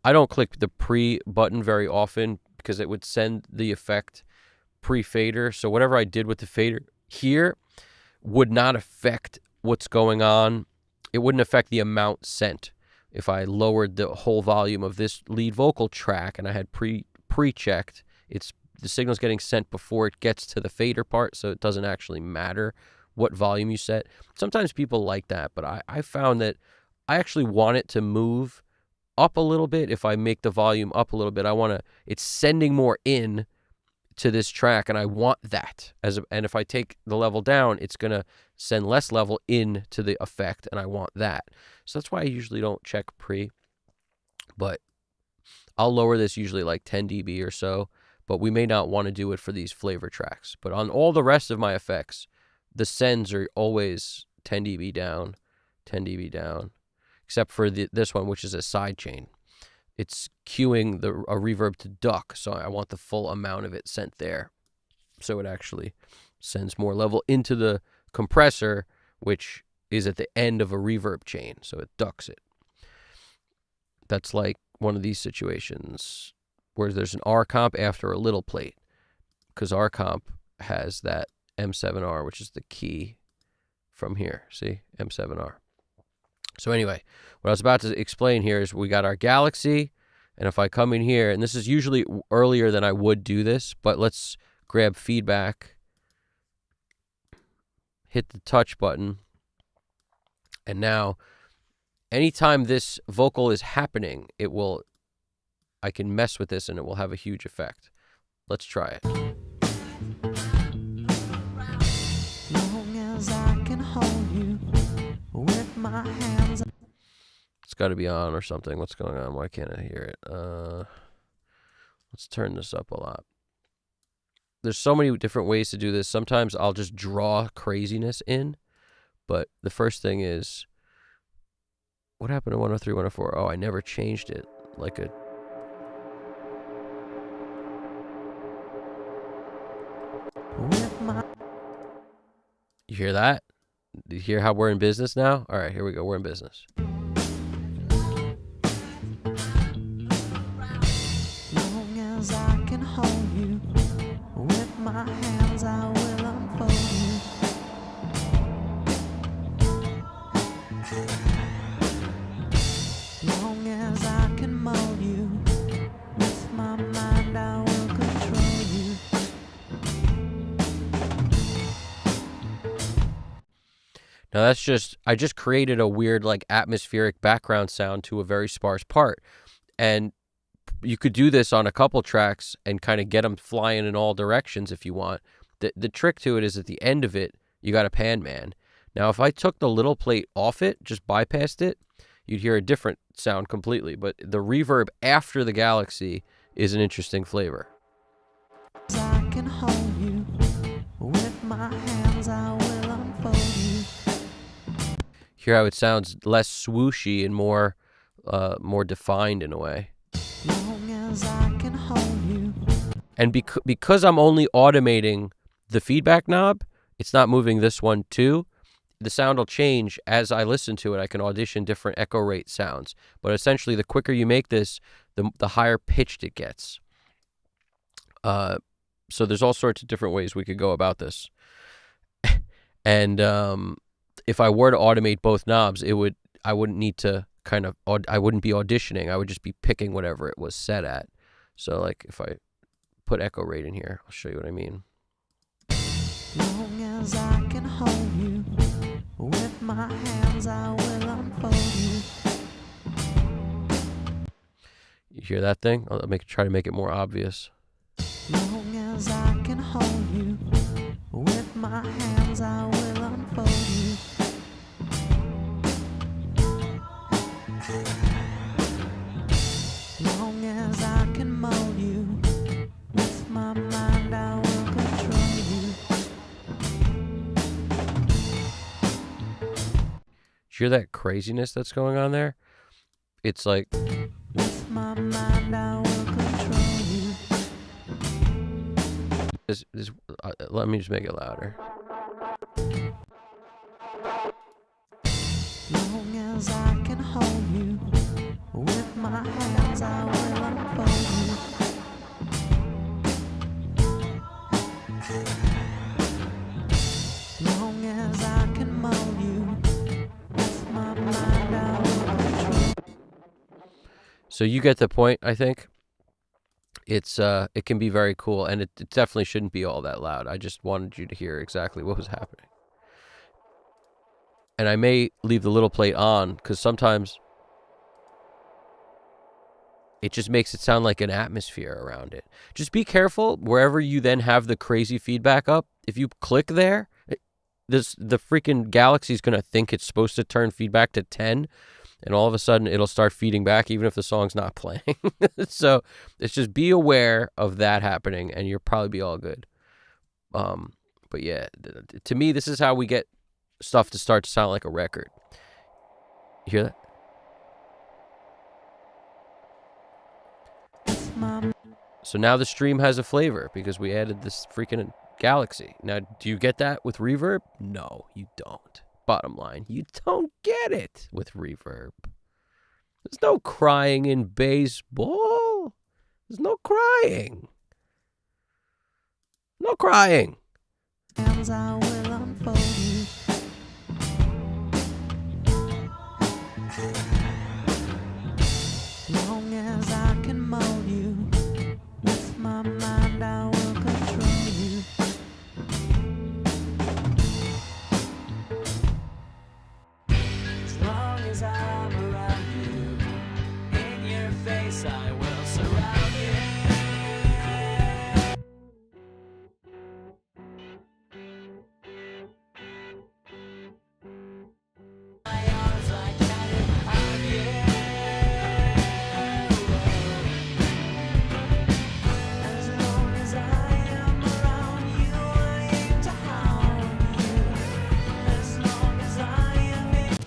I don't click the pre button very often because it would send the effect pre-fader. So whatever I did with the fader here would not affect what's going on. It wouldn't affect the amount sent. If I lowered the whole volume of this lead vocal track and I had pre-checked, the signal's getting sent before it gets to the fader part, so it doesn't actually matter what volume you set. Sometimes people like that, but I found that I actually want it to move up a little bit. If I make the volume up a little bit, it's sending more in to this track, and I want that. And if I take the level down, it's going to send less level in to the effect, and I want that. So that's why I usually don't check pre, but I'll lower this usually like 10 dB or so, but we may not want to do it for these flavor tracks. But on all the rest of my effects, the sends are always 10 dB down, 10 dB down, except for this one, which is a side chain. It's cueing a reverb to duck, so I want the full amount of it sent there. So it actually sends more level into the compressor, which is at the end of a reverb chain, so it ducks it. That's like one of these situations where there's an R comp after a little plate, because R comp has that M7R, which is the key from here. See, M7R. So anyway, what I was about to explain here is we got our Galaxy, and if I come in here, and this is usually earlier than I would do this, but let's grab feedback, hit the touch button, and now anytime this vocal is happening, I can mess with this and it will have a huge effect. Let's try it. Long as I can hold you with my hands. It's got to be on or something. What's going on? Why can't I hear it? Let's turn this up a lot. There's so many different ways to do this. Sometimes I'll just draw craziness in, but the first thing is, what happened to 103, 104? Oh, I never changed it. Like a... With my... You hear that? You hear how we're in business now? All right, here we go. We're in business. Long as I can hold you with my hands, I will unfold you. Long as I can mold you with my mind, I will control you. Now that's just, I just created a weird like atmospheric background sound to a very sparse part. And you could do this on a couple tracks and kind of get them flying in all directions if you want. The trick to it is at the end of it, you got a pan man. Now, if I took the little plate off it, just bypassed it, you'd hear a different sound completely. But the reverb after the Galaxy is an interesting flavor. I can hold you with my hands, I will unfold you. Hear how it sounds less swooshy and more defined in a way. Long as I can hold you. And because I'm only automating the feedback knob, it's not moving this one too. The sound will change as I listen to it. I can audition different echo rate sounds. But essentially, the quicker you make this, the higher pitched it gets. So there's all sorts of different ways we could go about this. And if I were to automate both knobs, I wouldn't need to I wouldn't be auditioning. I would just be picking whatever it was set at. So like if I put echo rate in here, I'll show you what I mean. Long as I can hold you with my hands, I will unfold you. You hear that thing? I'll try to make it more obvious. Long as I can hold you with my hands, I will unfold you. Long as I can mold you with my mind, I will control you. You hear that craziness that's going on there? It's like... With my mind, I will control you. Let me just make it louder. Long as I can hold you with my hands, I will unfold you. Long as I can mold you with my mind, I will control. So you get the point, I think. It can be very cool, and it definitely shouldn't be all that loud. I just wanted you to hear exactly what was happening. And I may leave the little plate on, because sometimes it just makes it sound like an atmosphere around it. Just be careful wherever you then have the crazy feedback up. If you click there, the freaking Galaxy's going to think it's supposed to turn feedback to 10, and all of a sudden it'll start feeding back even if the song's not playing. So it's just be aware of that happening, and you'll probably be all good. But yeah, to me, this is how we get stuff to start to sound like a record. You hear that? So now the stream has a flavor because we added this freaking Galaxy. Now, do you get that with reverb? No, you don't. Bottom line, you don't get it with reverb. There's no crying in baseball. There's no crying. No crying. Hands I will unfold you. Long as I can mold you, with my mind I will control you. As long as I'm around you, in your face I will surround you. My arms I carry on you. As long as I am around you, I aim to harm you. As long as I am in.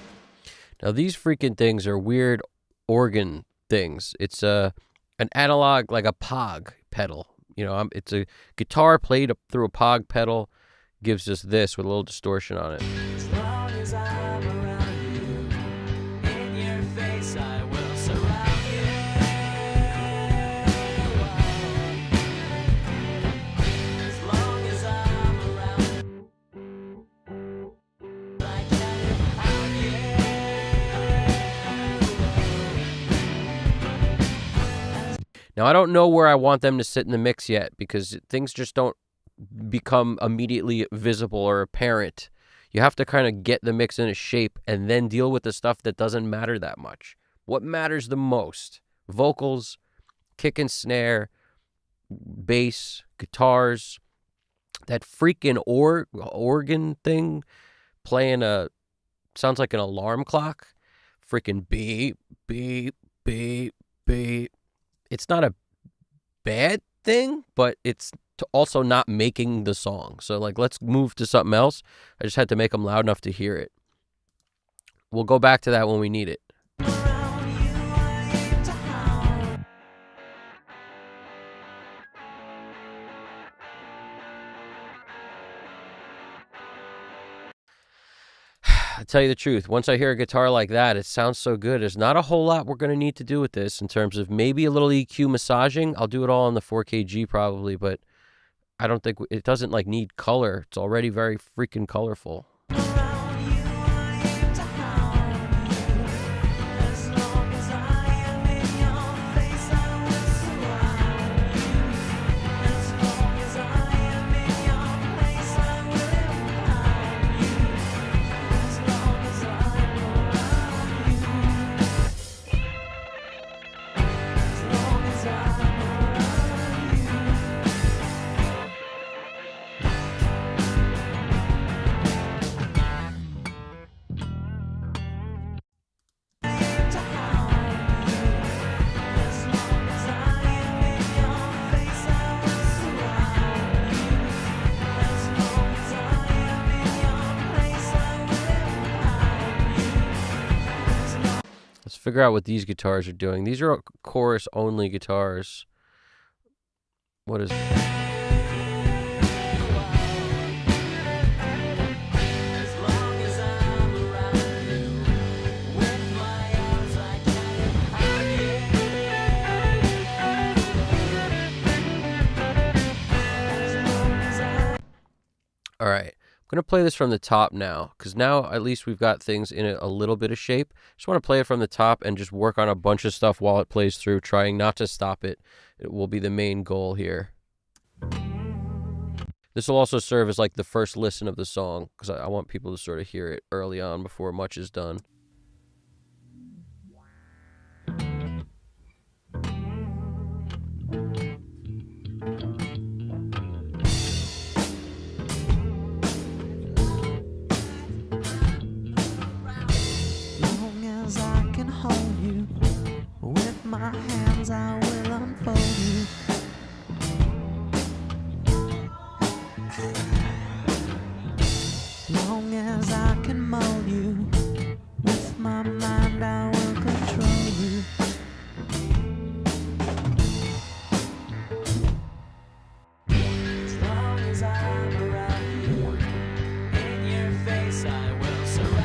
Now these freaking things are weird organ things. It's an analog, like a Pog pedal. You know, it's a guitar played through a Pog pedal, gives us this with a little distortion on it. As long as I'm around you, in your face I will surround you. As long as I'm around, I carry on you. Now I don't know where I want them to sit in the mix yet because things just don't become immediately visible or apparent. You have to kind of get the mix in a shape and then deal with the stuff that doesn't matter that much. What matters the most? Vocals, kick and snare, bass, guitars, that freaking organ thing playing sounds like an alarm clock. Freaking beep, beep, beep, beep. It's not a bad thing, but it's also not making the song. So, like, let's move to something else. I just had to make them loud enough to hear it. We'll go back to that when we need it. Around you, I aim to harm. I tell you the truth, once I hear a guitar like that, it sounds so good. There's not a whole lot we're going to need to do with this in terms of maybe a little EQ massaging. I'll do it all on the 4KG probably, but I don't think it doesn't like need color. It's already very freaking colorful. Around you, I aim to harm you. As long as I am in your face, I will surround you. As long as I am in your place, I will empower you. As long as I'm around you. As long as I'm around you. Aim to harm you. As long as I am in your face, I will surround you. As long as I am in your place, I will empower you. As long Let's figure out what these guitars are doing. These are chorus only guitars. What is... as long as I'm around you, with my arms I carry on you. As long as I All right. I'm going to play this from the top now because now at least we've got things in it a little bit of shape. Just want to play it from the top and just work on a bunch of stuff while it plays through, trying not to stop it. It will be the main goal here. This will also serve as like the first listen of the song because I want people to sort of hear it early on before much is done. long as I can hold you, with my hands I will unfold you. Long as I can mold you, with my mind I will control you. As long as I'm around you, in your face I will surround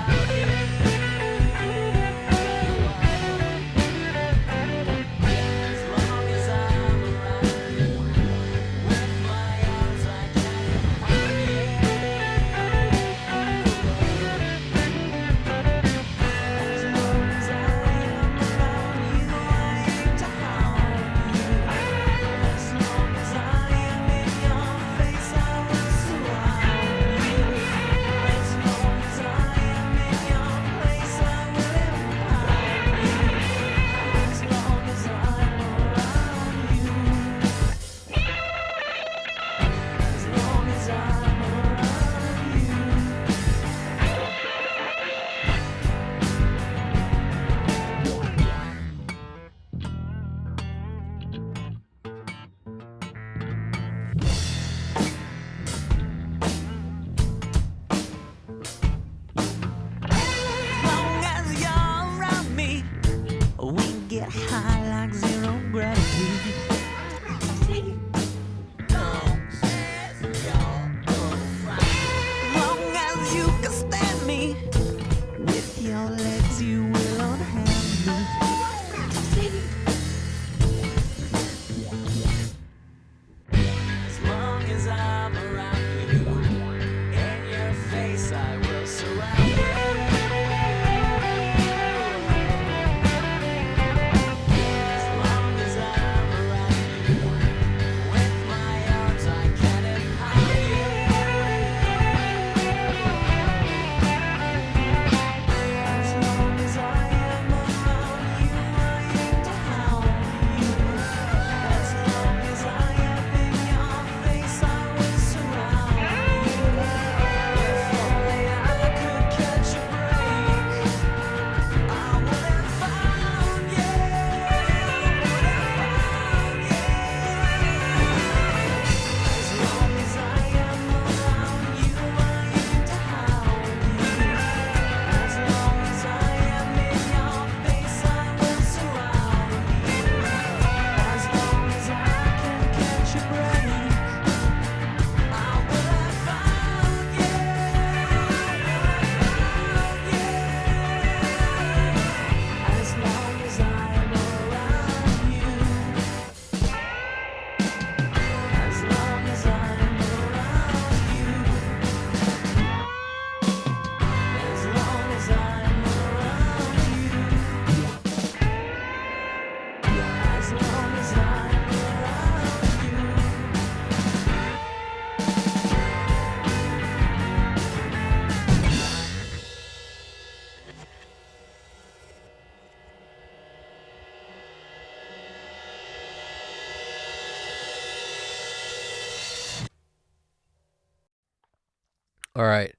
All right.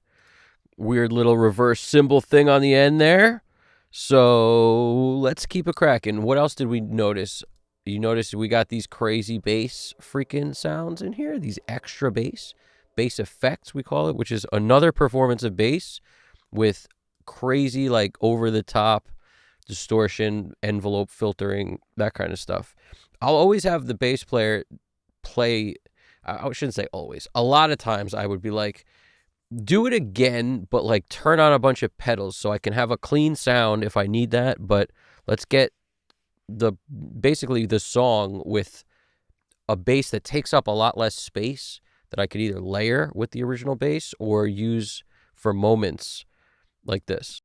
Weird little reverse cymbal thing on the end there. So let's keep it cracking. What else did we notice? You noticed we got these crazy bass freaking sounds in here, these extra bass effects, we call it, which is another performance of bass with crazy, like, over the top distortion, envelope filtering, that kind of stuff. I'll always have the bass player play. I shouldn't say always. A lot of times I would be like, do it again, but like turn on a bunch of pedals so I can have a clean sound if I need that. But let's get basically the song with a bass that takes up a lot less space that I could either layer with the original bass or use for moments like this.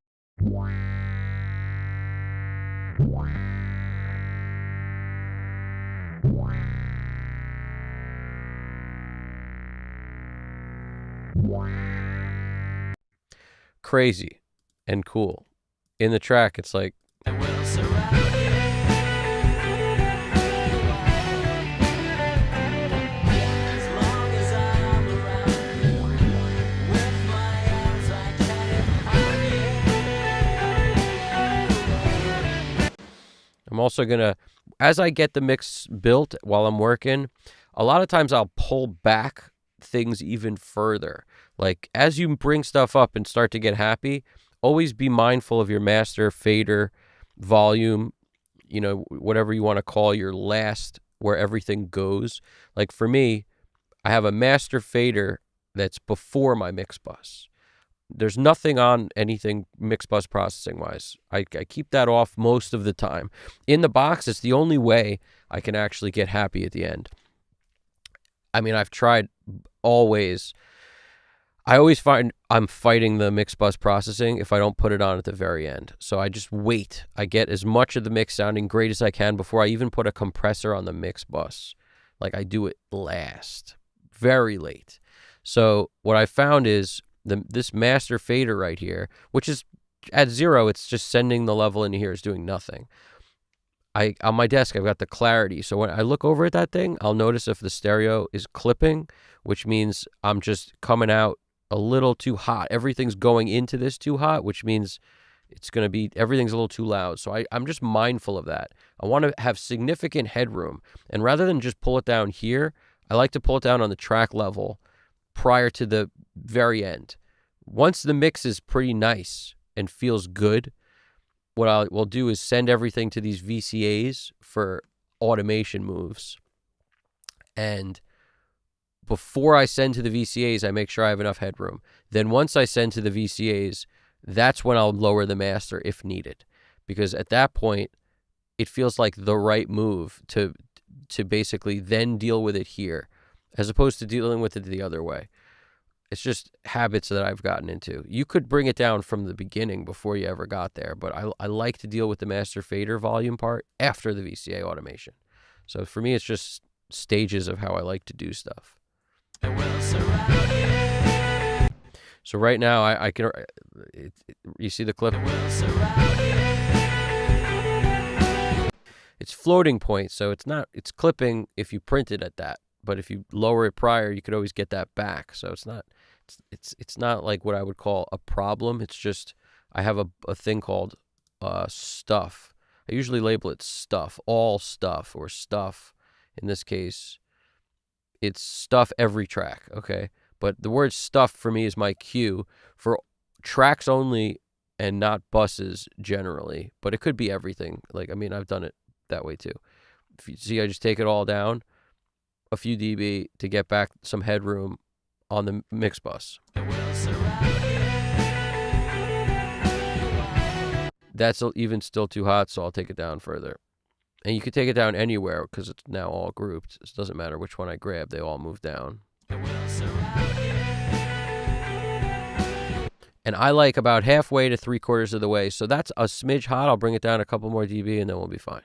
Crazy and cool. In the track, it's like, I'm also going to, as I get the mix built while I'm working, a lot of times I'll pull back things even further. Like, as you bring stuff up and start to get happy, always be mindful of your master, fader, volume, whatever you want to call your last, where everything goes. Like for me, I have a master fader that's before my mix bus. There's nothing on anything mix bus processing wise. I keep that off most of the time. In the box, it's the only way I can actually get happy at the end. I mean, I've tried always. I always find I'm fighting the mix bus processing if I don't put it on at the very end. So I just wait. I get as much of the mix sounding great as I can before I even put a compressor on the mix bus. Like, I do it last, very late. So what I found is this master fader right here, which is at 0, it's just sending the level into here, is doing nothing. On my desk, I've got the clarity. So when I look over at that thing, I'll notice if the stereo is clipping, which means I'm just coming out a little too hot. Everything's going into this too hot, which means everything's a little too loud. So I'm just mindful of that. I want to have significant headroom. And rather than just pull it down here, I like to pull it down on the track level prior to the very end. Once the mix is pretty nice and feels good, what I will do is send everything to these VCAs for automation moves. And before I send to the VCAs, I make sure I have enough headroom. Then once I send to the VCAs, that's when I'll lower the master if needed. Because at that point, it feels like the right move to basically then deal with it here, as opposed to dealing with it the other way. It's just habits that I've gotten into. You could bring it down from the beginning before you ever got there, but I like to deal with the master fader volume part after the VCA automation. So for me, it's just stages of how I like to do stuff. So right now, I can. You see the clip? It's floating point, so it's clipping if you print it at that. But if you lower it prior, you could always get that back. So it's not like what I would call a problem. It's just I have a thing called stuff. I usually label it stuff, all stuff, or stuff. In this case, it's stuff every track, okay? But the word stuff for me is my cue for tracks only and not buses generally. But it could be everything. Like, I mean, I've done it that way too. If you see, I just take it all down a few dB to get back some headroom on the mix bus. That's even still too hot, so I'll take it down further. And you can take it down anywhere because it's now all grouped. It doesn't matter which one I grab, they all move down. And I like about halfway to 3/4 of the way, so that's a smidge hot. I'll bring it down a couple more dB and then we'll be fine.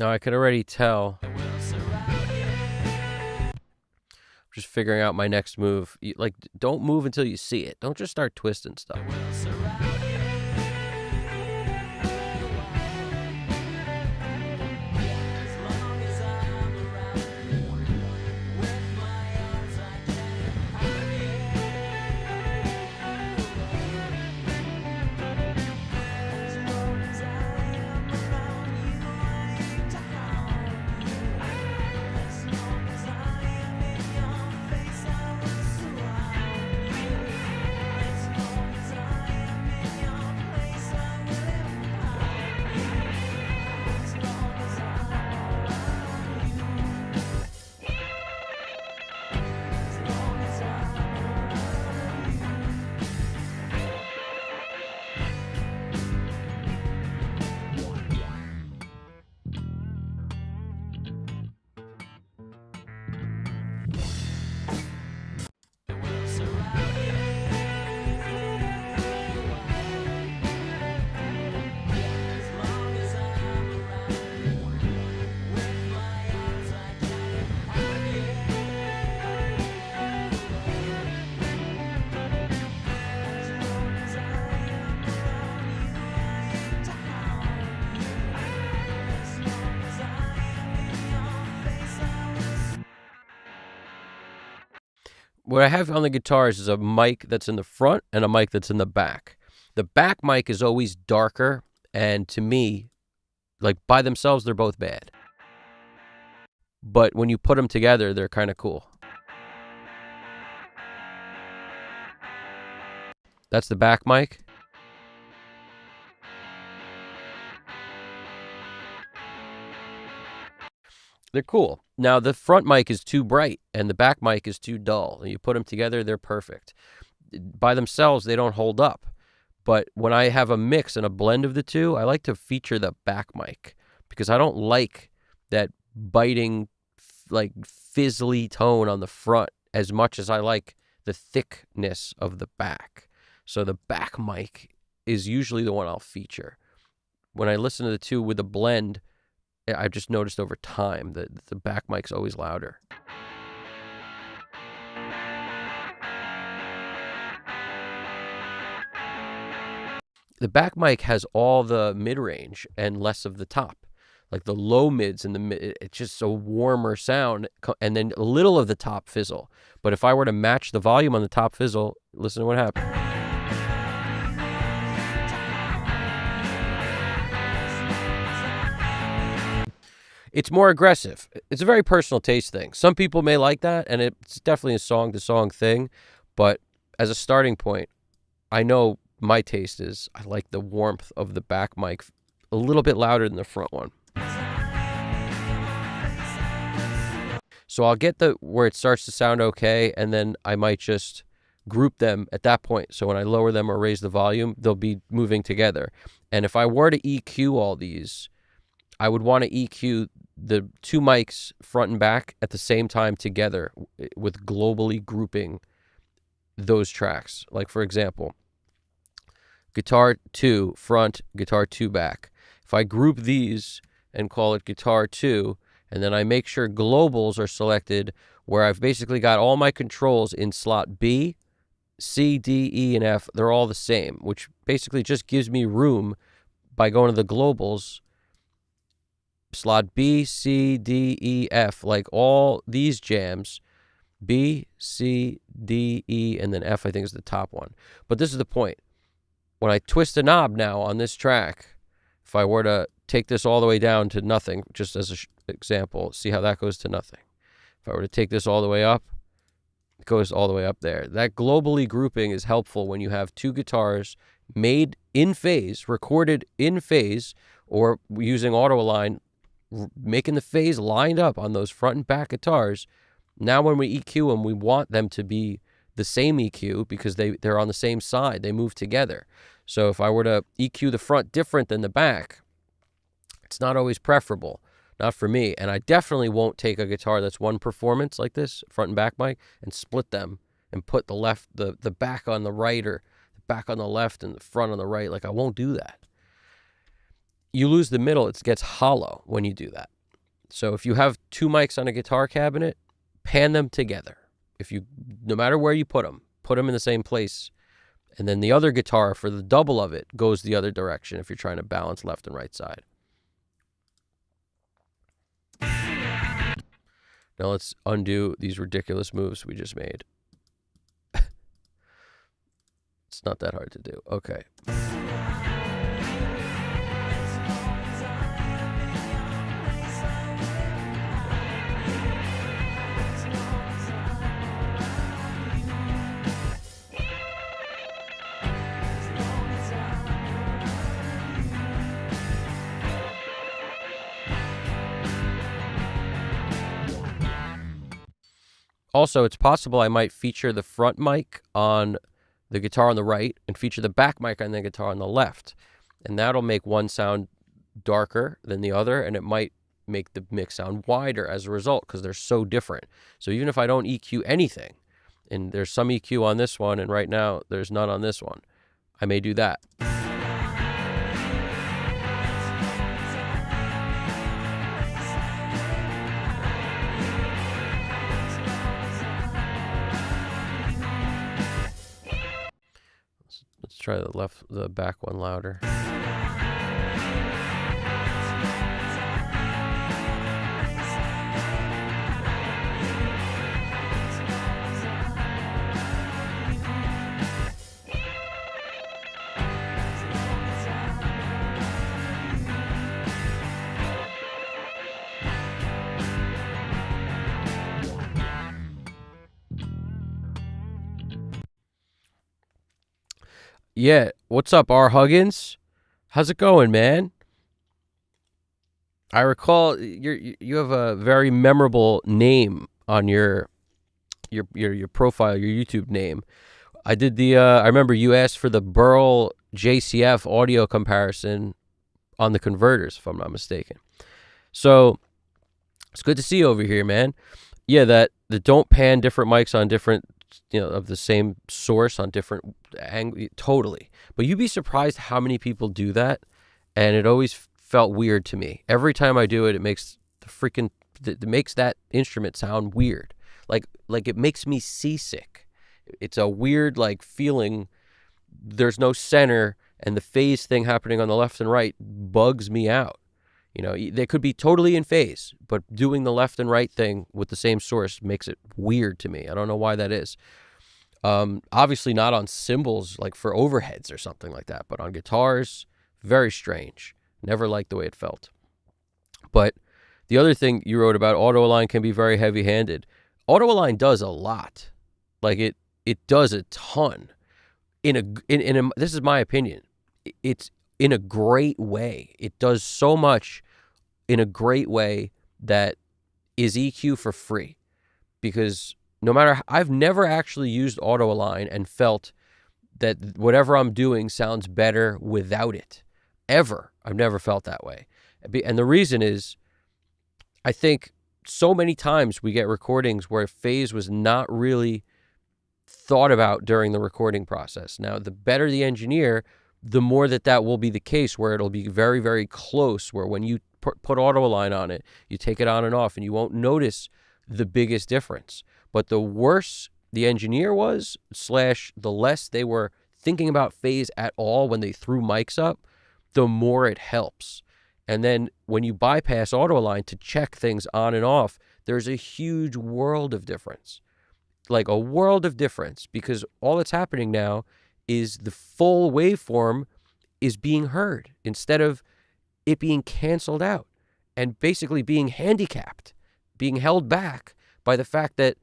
Now I can already tell. Just figuring out my next move. Like, don't move until you see it. Don't just start twisting stuff. What I have on the guitars is a mic that's in the front and a mic that's in the back. The back mic is always darker, and to me, like by themselves, they're both bad. But when you put them together, they're kind of cool. That's the back mic. They're cool. Now, the front mic is too bright and the back mic is too dull. You put them together, they're perfect. By themselves, they don't hold up. But when I have a mix and a blend of the two, I like to feature the back mic because I don't like that biting, like fizzly tone on the front as much as I like the thickness of the back. So the back mic is usually the one I'll feature. When I listen to the two with a blend, I've just noticed over time that the back mic's always louder. The back mic has all the mid-range and less of the top. Like the low mids and the mid, it's just a warmer sound, and then a little of the top fizzle. But if I were to match the volume on the top fizzle, listen to what happens. It's more aggressive. It's a very personal taste thing. Some people may like that, and it's definitely a song-to-song thing. But as a starting point, I know my taste is I like the warmth of the back mic a little bit louder than the front one. So I'll get where it starts to sound okay, and then I might just group them at that point. So when I lower them or raise the volume, they'll be moving together. And if I were to EQ all these, I would want to EQ the two mics front and back at the same time together with globally grouping those tracks. Like, for example, guitar 2 front, guitar 2 back. If I group these and call it guitar 2, and then I make sure globals are selected where I've basically got all my controls in slot B, C, D, E, and F. They're all the same, which basically just gives me room by going to the globals. Slot B, C, D, E, F, like all these jams, B, C, D, E, and then F, I think is the top one. But this is the point. When I twist a knob now on this track, if I were to take this all the way down to nothing, just as an example, see how that goes to nothing. If I were to take this all the way up, it goes all the way up there. That globally grouping is helpful when you have two guitars made in phase, recorded in phase, or using auto align, making the phase lined up on those front and back guitars. Now when we EQ them, we want them to be the same EQ because they're on the same side. They move together. So if I were to EQ the front different than the back, it's not always preferable. Not for me. And I definitely won't take a guitar that's one performance like this, front and back mic, and split them and put the back on the right or the back on the left and the front on the right. Like, I won't do that. you lose the middle. It gets hollow when you do that. So if you have two mics on a guitar cabinet, pan them together. No matter where you put them in the same place. And then the other guitar for the double of it goes the other direction if you're trying to balance left and right side. Now let's undo these ridiculous moves we just made. It's not that hard to do. Okay. Also, it's possible I might feature the front mic on the guitar on the right and feature the back mic on the guitar on the left. And that'll make one sound darker than the other, and it might make the mix sound wider as a result because they're so different. So even if I don't EQ anything, and there's some EQ on this one, and right now there's none on this one, I may do that. Let's try the back one louder. Yeah, what's up, R. Huggins? How's it going, man? I recall you have a very memorable name on your profile, your YouTube name. I remember you asked for the Burl JCF audio comparison on the converters, if I'm not mistaken. So it's good to see you over here, man. Yeah, that the don't pan different mics on different, of the same source on different angle, totally. But you'd be surprised how many people do that, and it always felt weird to me. Every time I do it, it makes it makes that instrument sound weird. Like it makes me seasick. It's a weird feeling. There's no center, and the phase thing happening on the left and right bugs me out. They could be totally in phase, but doing the left and right thing with the same source makes it weird to me. I don't know why that is. Obviously not on cymbals, like for overheads or something like that, but on guitars, very strange. Never liked the way it felt. But the other thing you wrote about, auto-align can be very heavy-handed. Auto-align does a lot. It does a ton. This is my opinion. It's in a great way. It does so much in a great way that is EQ for free. Because I've never actually used auto-align and felt that whatever I'm doing sounds better without it. Ever. I've never felt that way. And the reason is, I think so many times we get recordings where phase was not really thought about during the recording process. Now, the better the engineer, the more that will be the case, where it'll be very, very close, where when you put auto-align on it, you take it on and off, and you won't notice the biggest difference. But the worse the engineer was, / the less they were thinking about phase at all when they threw mics up, the more it helps. And then when you bypass auto-align to check things on and off, there's a huge world of difference. Like a world of difference, because all that's happening now is the full waveform is being heard instead of it being canceled out and basically being handicapped, being held back by the fact that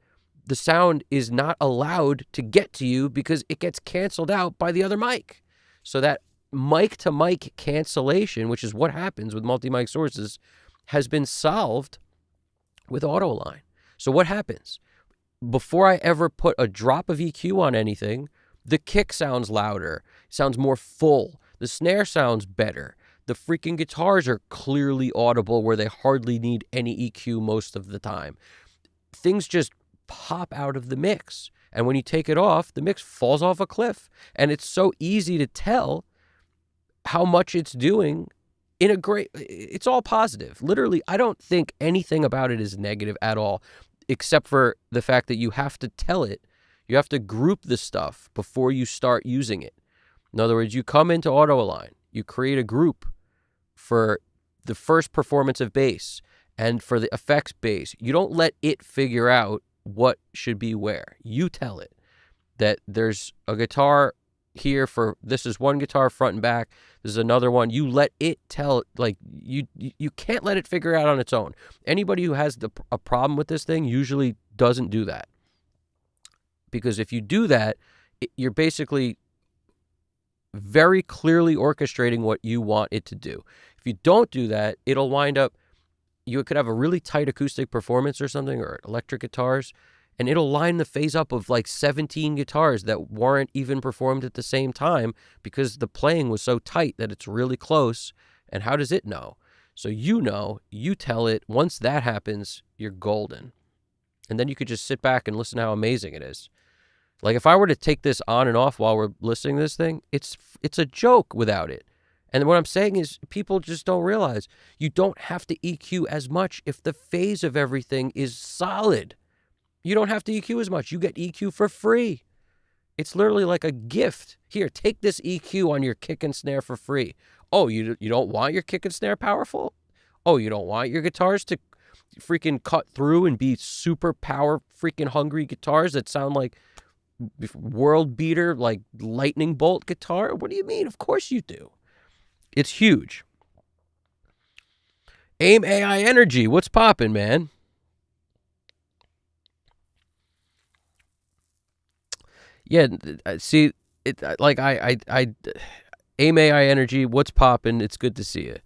the sound is not allowed to get to you because it gets canceled out by the other mic. So that mic to mic cancellation, which is what happens with multi-mic sources, has been solved with auto-align. So what happens? Before I ever put a drop of EQ on anything, the kick sounds louder, sounds more full. The snare sounds better. The freaking guitars are clearly audible where they hardly need any EQ most of the time. Things just pop out of the mix. And when you take it off, the mix falls off a cliff. And it's so easy to tell how much it's doing in a great, it's all positive. Literally, I don't think anything about it is negative at all, except for the fact that you have to tell it. You have to group the stuff before you start using it. In other words, you come into auto align, you create a group for the first performance of bass and for the effects bass. You don't let it figure out what should be where. You tell it that there's a guitar here for, this is one guitar front and back, this is another one. You let it tell, like, you can't let it figure out on its own. Anybody who has a problem with this thing usually doesn't do that, because if you do that, you're basically very clearly orchestrating what you want it to do. If you don't do that, it'll wind up, you could have a really tight acoustic performance or something, or electric guitars, and it'll line the phase up of like 17 guitars that weren't even performed at the same time because the playing was so tight that it's really close. And how does it know? So you know, you tell it. Once that happens, you're golden. And then you could just sit back and listen to how amazing it is. Like if I were to take this on and off while we're listening to this thing, it's a joke without it. And what I'm saying is people just don't realize you don't have to EQ as much if the phase of everything is solid. You don't have to EQ as much. You get EQ for free. It's literally like a gift. Here, take this EQ on your kick and snare for free. Oh, you don't want your kick and snare powerful? Oh, you don't want your guitars to freaking cut through and be super power freaking hungry guitars that sound like world beater, like lightning bolt guitar? What do you mean? Of course you do. It's huge. AIM AI Energy, what's poppin', man? Yeah, see, it like I AIM AI Energy, what's poppin'? It's good to see you.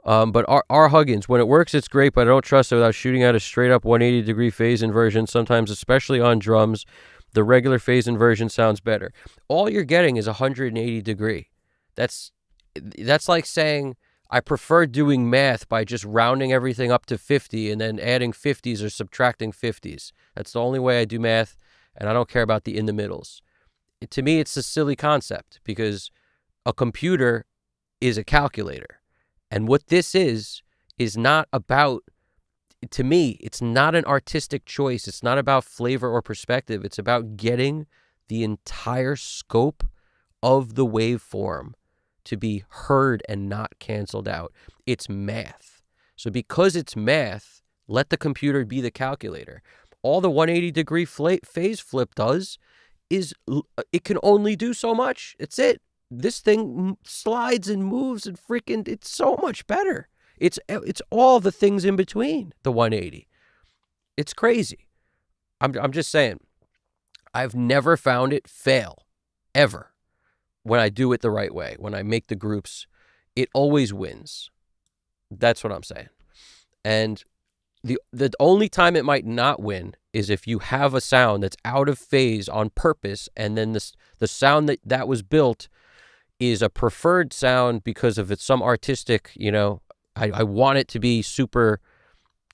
But our Huggins, when it works, it's great, but I don't trust it without shooting out a straight up 180-degree phase inversion. Sometimes, especially on drums, the regular phase inversion sounds better. All you're getting is 180-degree. That's like saying I prefer doing math by just rounding everything up to 50 and then adding 50s or subtracting 50s. That's the only way I do math, and I don't care about the in the middles. To me, it's a silly concept because a computer is a calculator. And what this is not about, to me, it's not an artistic choice. It's not about flavor or perspective. It's about getting the entire scope of the waveform to be heard and not canceled out. It's math. So because it's math, let the computer be the calculator. All the 180-degree phase flip does is it can only do so much. It's it. This thing slides and moves and freaking, it's so much better. It's all the things in between the 180. It's crazy. I'm just saying, I've never found it fail, ever, when I do it the right way. When I make the groups, it always wins. That's what I'm saying. And the only time it might not win is if you have a sound that's out of phase on purpose, and then the sound that was built is a preferred sound because of it's some artistic, I want it to be super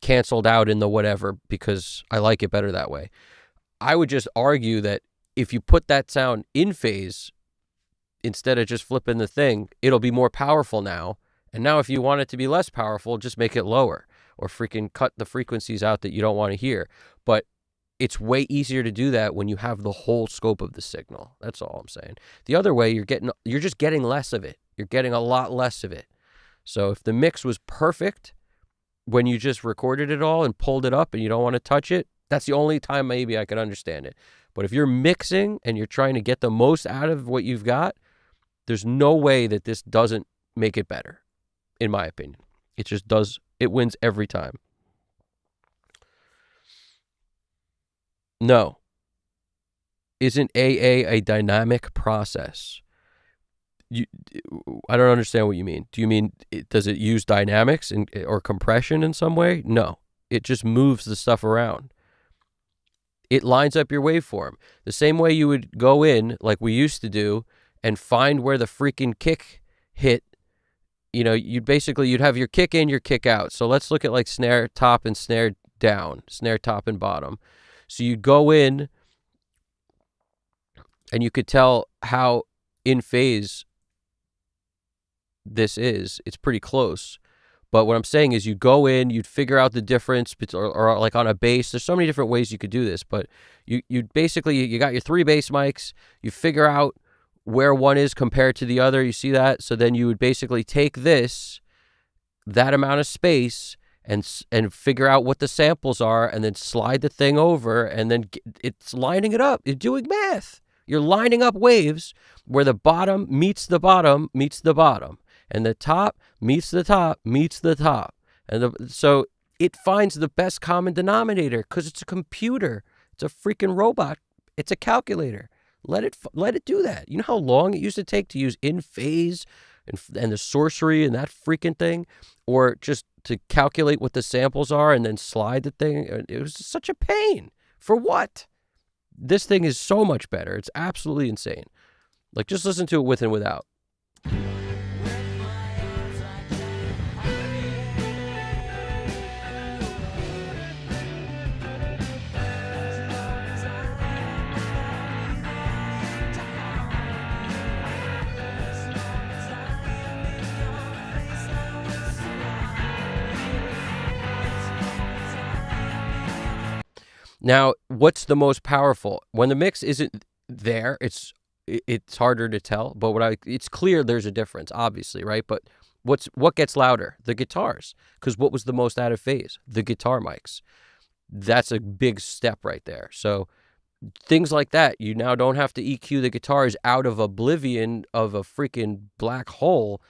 canceled out in the whatever because I like it better that way. I would just argue that if you put that sound in phase instead of just flipping the thing, it'll be more powerful now. And now if you want it to be less powerful, just make it lower or freaking cut the frequencies out that you don't want to hear. But it's way easier to do that when you have the whole scope of the signal. That's all I'm saying. The other way, you're just getting less of it. You're getting a lot less of it. So if the mix was perfect when you just recorded it all and pulled it up and you don't want to touch it, that's the only time maybe I could understand it. But if you're mixing and you're trying to get the most out of what you've got, there's no way that this doesn't make it better, in my opinion. It just does. It wins every time. No. Isn't AA a dynamic process? I don't understand what you mean. Do you mean, does it use dynamics or compression in some way? No. It just moves the stuff around. It lines up your waveform. The same way you would go in, like we used to do, and find where the freaking kick hit. You'd have your kick in, your kick out. So let's look at like snare top and snare down, snare top and bottom. So you'd go in and you could tell how in phase this is. It's pretty close. But what I'm saying is you go in, you'd figure out the difference, or like on a bass. There's so many different ways you could do this, but you basically, you got your 3 bass mics, you figure out where one is compared to the other. You see that? So then you would basically take that amount of space and figure out what the samples are, and then slide the thing over, and then it's lining it up. You're doing math. You're lining up waves where the bottom meets the bottom meets the bottom, and the top meets the top meets the top. And so it finds the best common denominator because it's a computer. It's a freaking robot. It's a calculator. Let it do that. You know how long it used to take to use in phase and the sorcery and that freaking thing, or just to calculate what the samples are and then slide the thing. It was such a pain. For what? This thing is so much better. It's absolutely insane. Like, just listen to it with and without. Now, what's the most powerful? When the mix isn't there, it's harder to tell. But it's clear there's a difference, obviously, right? But what gets louder? The guitars. Because what was the most out of phase? The guitar mics. That's a big step right there. So things like that, you now don't have to EQ the guitars out of oblivion of a freaking black hole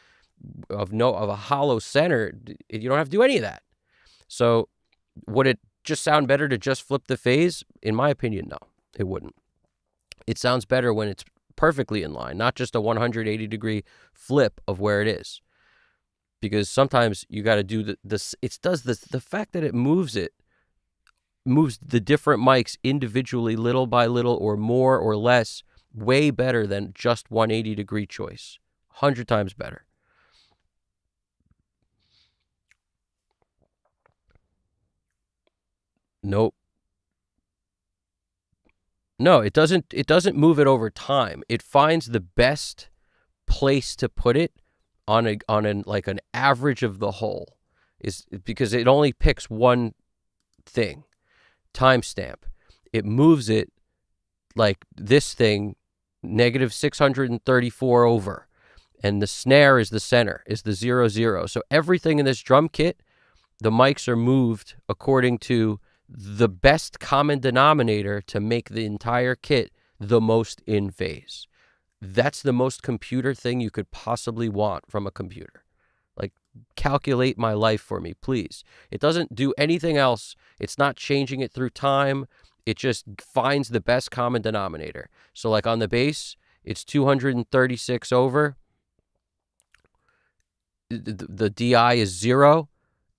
of a hollow center. You don't have to do any of that. So would it just sound better to just flip the phase? In my opinion, no, it wouldn't. It sounds better when it's perfectly in line, not just a 180-degree flip of where it is. Because sometimes you got to do the fact that it moves the different mics individually, little by little, or more or less, way better than just 180-degree choice. 100 times better. Nope. No, it doesn't move it over time. It finds the best place to put it on an average of the whole, is because it only picks one thing. Timestamp. It moves it like this thing negative 634 over, and the snare is the center, is the 0 0. So everything in this drum kit, the mics are moved according to the best common denominator to make the entire kit the most in phase. That's the most computer thing you could possibly want from a computer. Like, calculate my life for me, please. It doesn't do anything else. It's not changing it through time. It just finds the best common denominator. So like on the bass, it's 236 over. The DI is 0,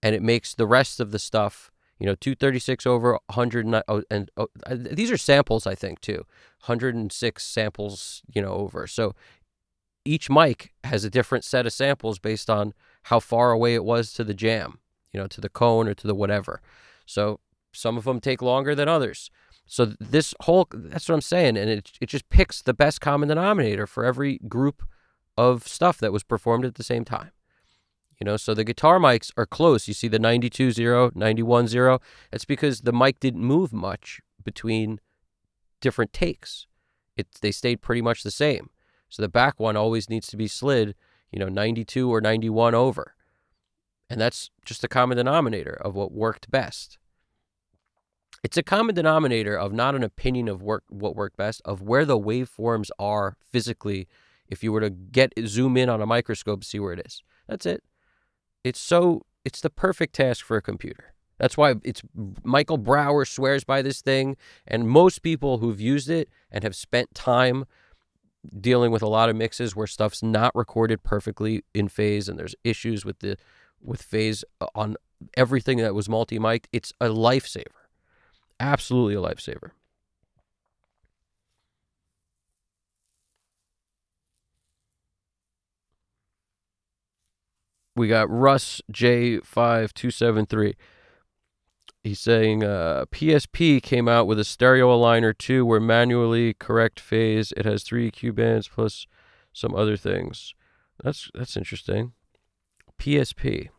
and it makes the rest of the stuff, 236 over 100, and these are samples, I think, too. 106 samples, over. So each mic has a different set of samples based on how far away it was to the jam, to the cone or to the whatever. So some of them take longer than others. So that's what I'm saying. And it just picks the best common denominator for every group of stuff that was performed at the same time. So the guitar mics are close. You see the 92-0, 91-0. That's because the mic didn't move much between different takes. They stayed pretty much the same. So the back one always needs to be slid, 92 or 91 over. And that's just a common denominator of what worked best. It's a common denominator of not an opinion of what worked best, of where the waveforms are physically. If you were to zoom in on a microscope, see where it is. That's it. It's the perfect task for a computer. That's why Michael Brower swears by this thing, and most people who've used it and have spent time dealing with a lot of mixes where stuff's not recorded perfectly in phase, and there's issues with phase on everything that was multi-mic'd. It's a lifesaver. Absolutely a lifesaver. We got Russ J5273. He's saying PSP came out with a stereo aligner too, where manually correct phase. It has 3 EQ bands plus some other things. That's interesting. PSP.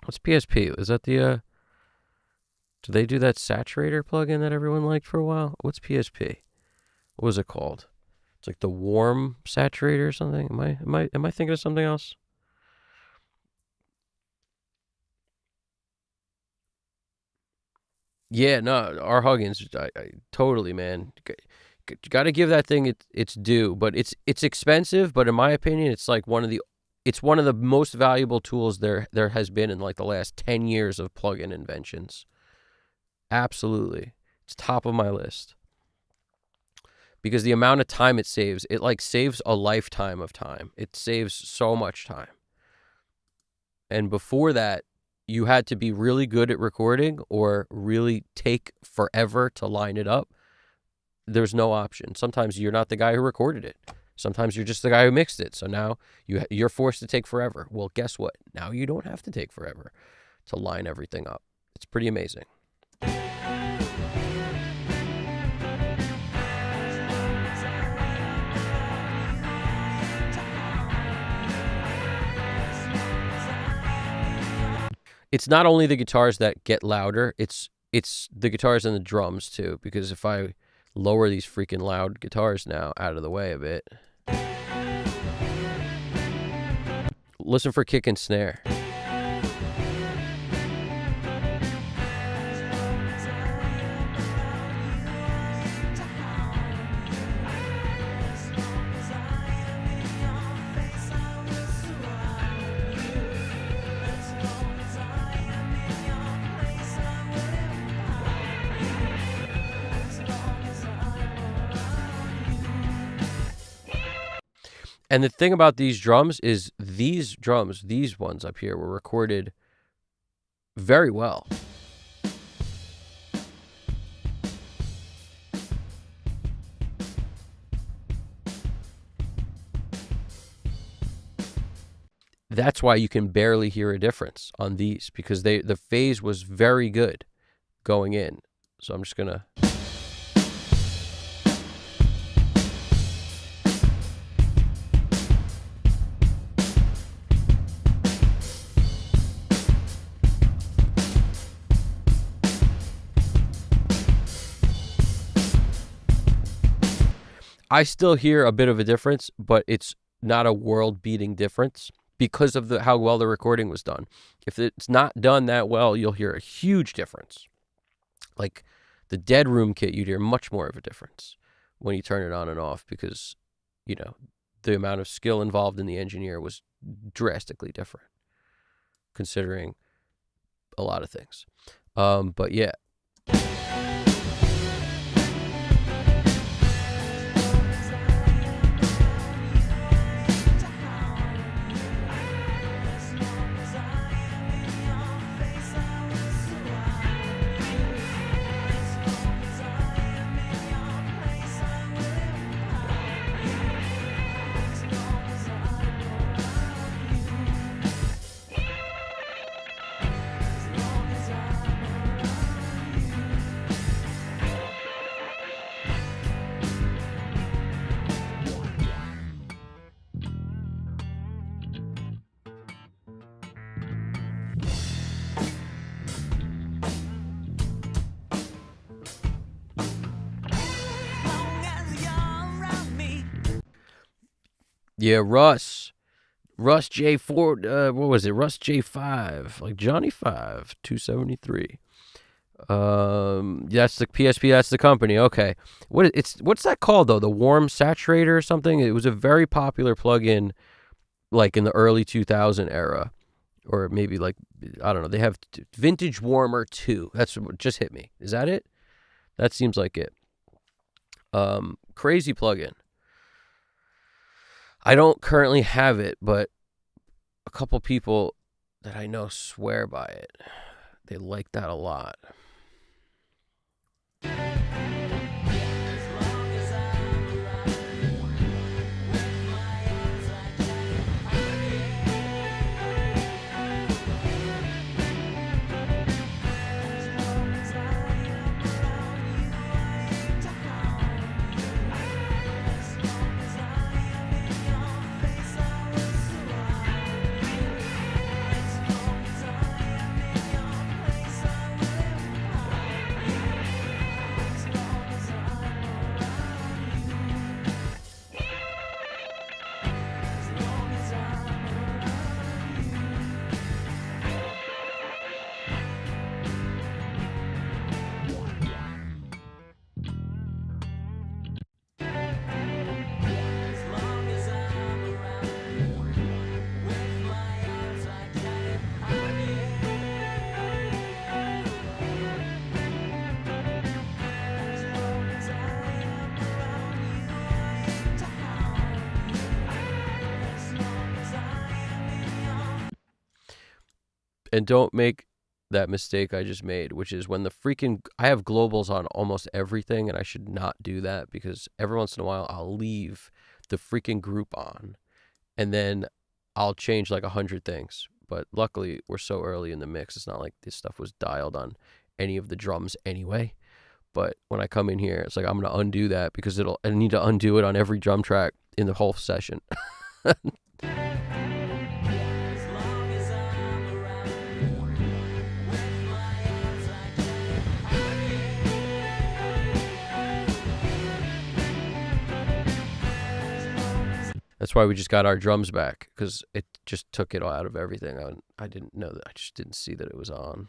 What's PSP? Is that the do they do that saturator plugin that everyone liked for a while? What's PSP? What was it called? It's like the warm saturator or something. Am I thinking of something else? Yeah, no, R. Huggins, I totally, man. Got to give that thing its due, but it's expensive. But in my opinion, it's like one of the most valuable tools there has been in like the last 10 years of plugin inventions. Absolutely, it's top of my list because the amount of time it like saves a lifetime of time. It saves so much time. And before that, you had to be really good at recording or really take forever to line it up. There's no option. Sometimes you're not the guy who recorded it. Sometimes you're just the guy who mixed it. So now you're forced to take forever. Well, guess what? Now you don't have to take forever to line everything up. It's pretty amazing. It's not only the guitars that get louder, it's the guitars and the drums too, because if I lower these freaking loud guitars now out of the way a bit. Listen for kick and snare. And the thing about these drums is these ones up here, were recorded very well. That's why you can barely hear a difference on these, because the phase was very good going in. So I'm just going to... I still hear a bit of a difference, but it's not a world-beating difference because of how well the recording was done. If it's not done that well, you'll hear a huge difference. Like the Dead Room kit, you'd hear much more of a difference when you turn it on and off because, you know, the amount of skill involved in the engineer was drastically different, considering a lot of things. But yeah. Yeah, Russ J4, what was it? Russ J5, like Johnny 5, 273. That's the PSP, that's the company. Okay. What's that called though? The warm saturator or something? It was a very popular plugin like in the early 2000 era, or maybe like, I don't know. They have Vintage Warmer 2. That's what just hit me. Is that it? That seems like it. Crazy plugin. I don't currently have it, but a couple people that I know swear by it. They like that a lot. And don't make that mistake I just made, which is when I have globals on almost everything, and I should not do that because every once in a while I'll leave the freaking group on, and then I'll change like 100 things. But luckily, we're so early in the mix, it's not like this stuff was dialed on any of the drums anyway. But when I come in here, it's like I'm gonna undo that because I need to undo it on every drum track in the whole session. That's why we just got our drums back, because it just took it all out of everything. I didn't know that. I just didn't see that it was on.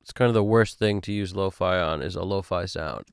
It's kind of the worst thing to use lo-fi on, is a lo-fi sound.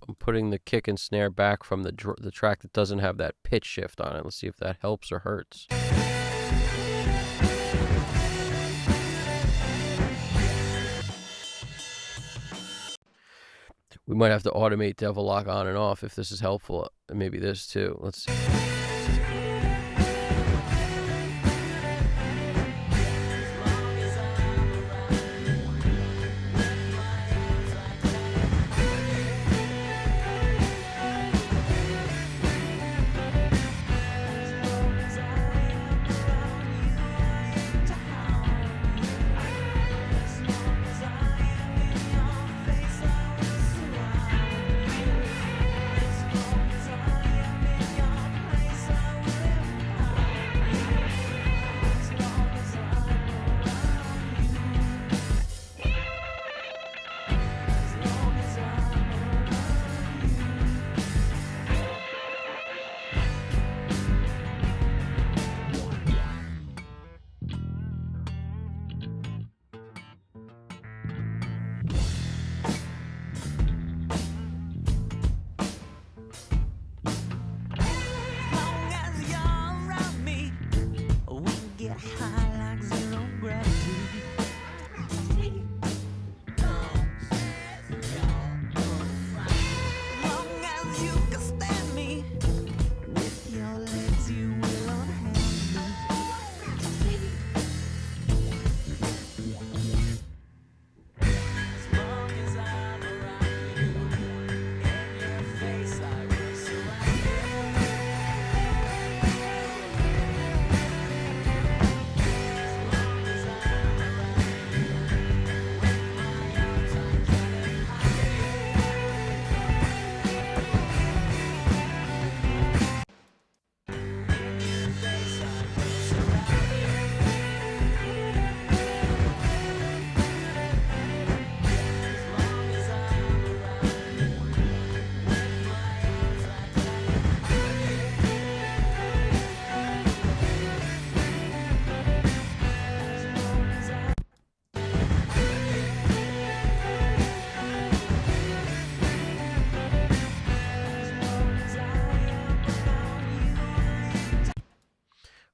I'm putting the kick and snare back from the track that doesn't have that pitch shift on it. Let's see if that helps or hurts. We might have to automate devil lock on and off if this is helpful. And maybe this too. Let's see.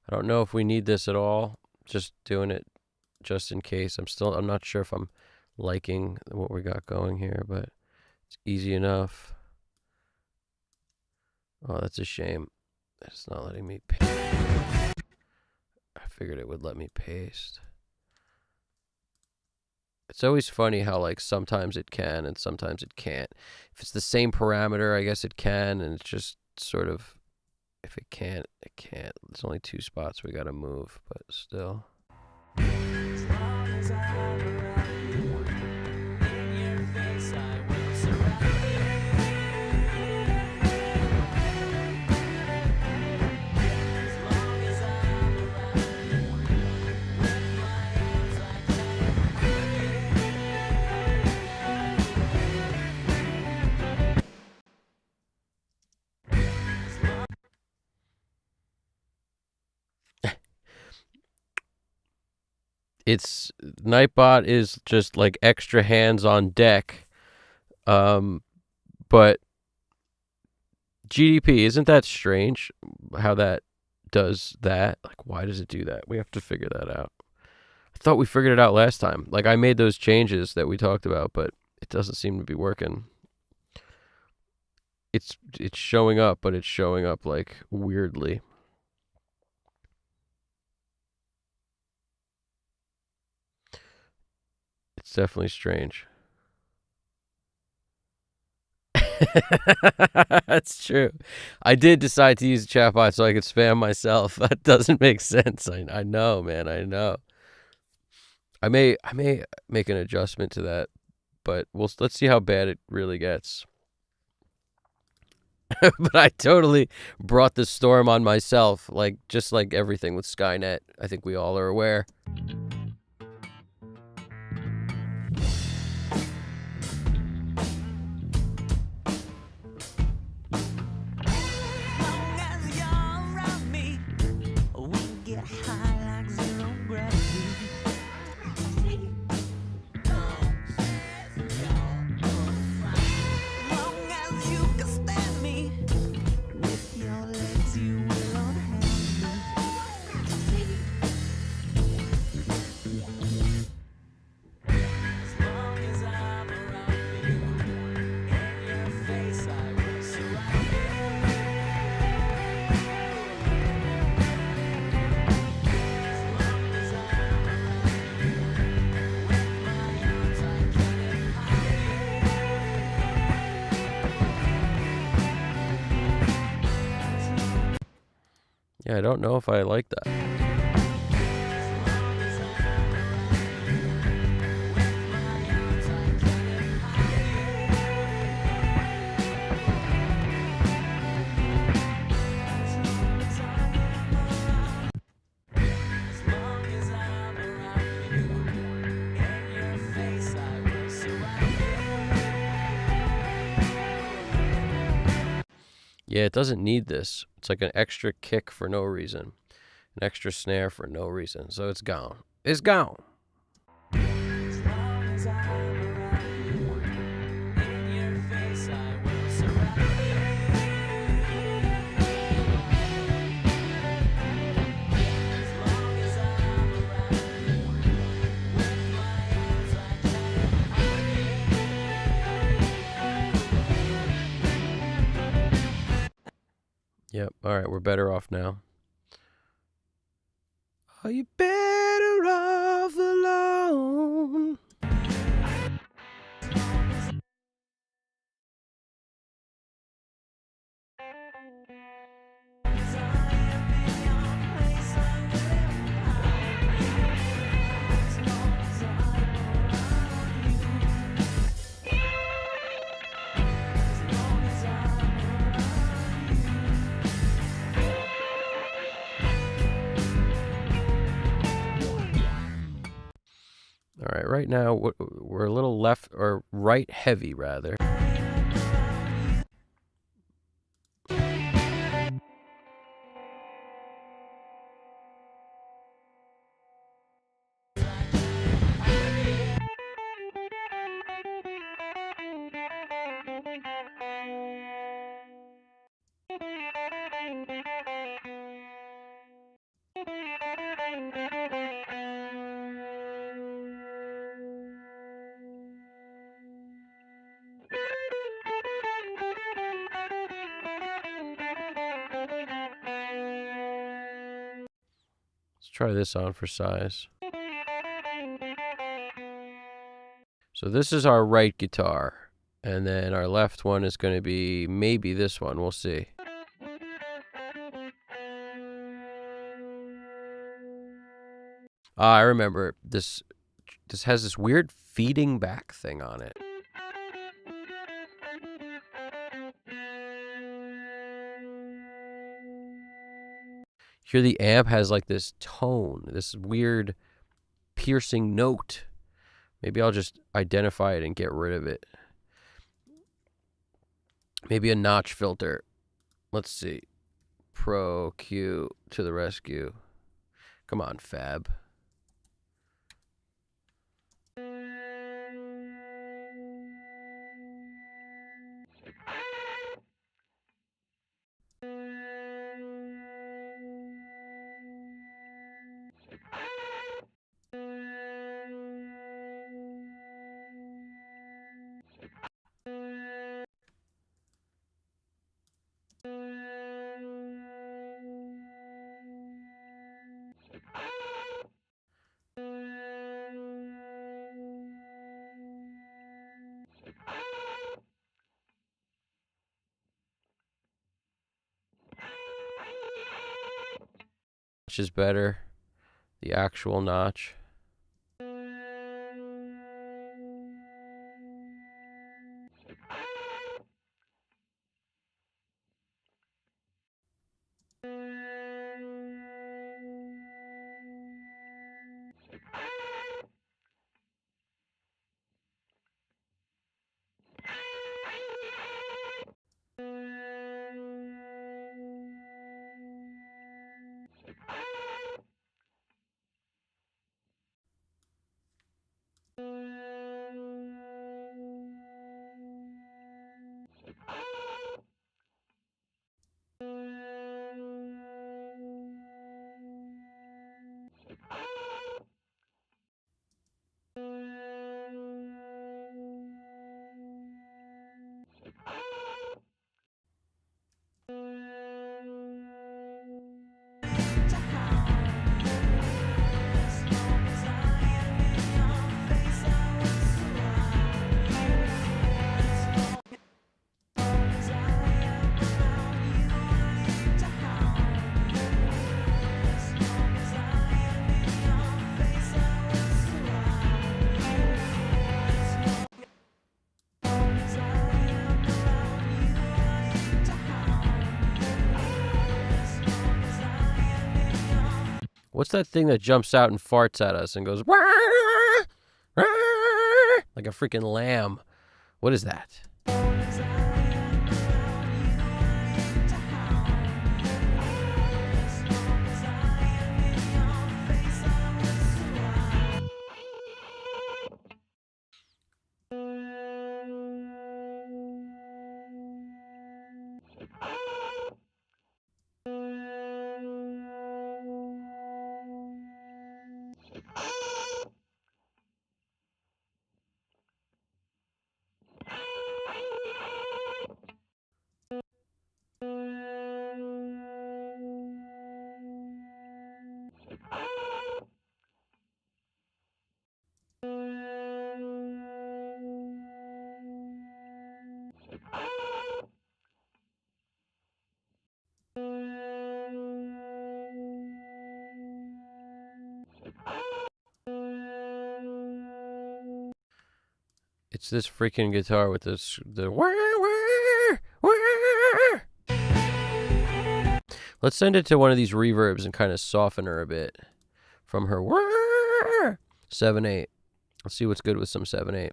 I don't know if we need this at all. Just doing it just in case. I'm not sure if I'm liking what we got going here, but it's easy enough. Oh, that's a shame. It's not letting me paste. I figured it would let me paste. It's always funny how like sometimes it can and sometimes it can't. If it's the same parameter, I guess it can, and it's just sort of, if it can't, it can't. There's only 2 spots we gotta move, but still. As long as I'm around you, in your face I will surround you. As long as I'm around you, with my arms I It's Nightbot is just like extra hands on deck, but GDP, isn't that strange how that does that? Like, why does it do that? We have to figure that out. I thought we figured it out last time. Like, I made those changes that we talked about, but it doesn't seem to be working. It's showing up, but it's showing up like weirdly. It's definitely strange. That's true. I did decide to use a chatbot so I could spam myself. That doesn't make sense. I know, man. I know. I may make an adjustment to that, but let's see how bad it really gets. But I totally brought the storm on myself, like just like everything with Skynet. I think we all are aware. Yeah, I don't know if I like that. Yeah, it doesn't need this. It's like an extra kick for no reason, an extra snare for no reason. So it's gone. It's gone. Yep. All right, we're better off now. Are you better off alone? All right, right now we're a little left or right heavy, rather. Let's try this on for size. So this is our right guitar, and then our left one is going to be maybe this one. We'll see. I remember this. This has this weird feeding back thing on it. Here the amp has like this tone, this weird piercing note. Maybe I'll just identify it and get rid of it. Maybe a notch filter. Let's see. Pro Q to the rescue. Come on, Fab. Which is better? The actual notch. What's that thing that jumps out and farts at us and goes, "Wah, wah," like a freaking lamb? What is that? It's this freaking guitar with the wah, wah, wah. Let's send it to one of these reverbs and kind of soften her a bit from her wah, 7/8. Let's see what's good with some 7/8.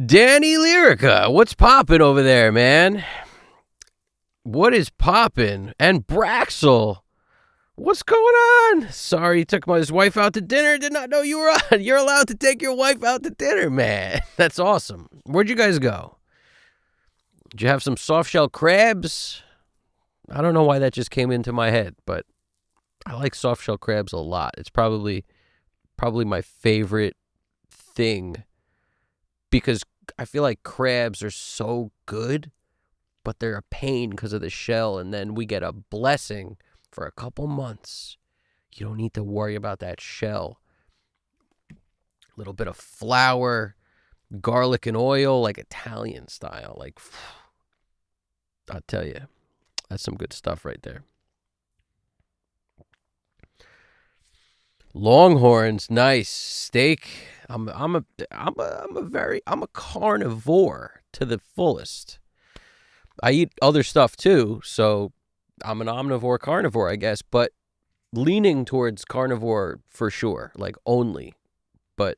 Danny Lyrica, what's poppin' over there, man? What is poppin'? And Braxel, what's going on? Sorry, he took his wife out to dinner. Did not know you were on. You're allowed to take your wife out to dinner, man. That's awesome. Where'd you guys go? Did you have some soft shell crabs? I don't know why that just came into my head, but I like soft shell crabs a lot. It's probably my favorite thing because I feel like crabs are so good, but they're a pain because of the shell, and then we get a blessing for a couple months. You don't need to worry about that shell. A little bit of flour, garlic and oil, like Italian style. Like, I'll tell you, that's some good stuff right there. Longhorns, nice steak. I'm a carnivore to the fullest. I eat other stuff too, so I'm an omnivore carnivore, I guess, but leaning towards carnivore for sure, like only. But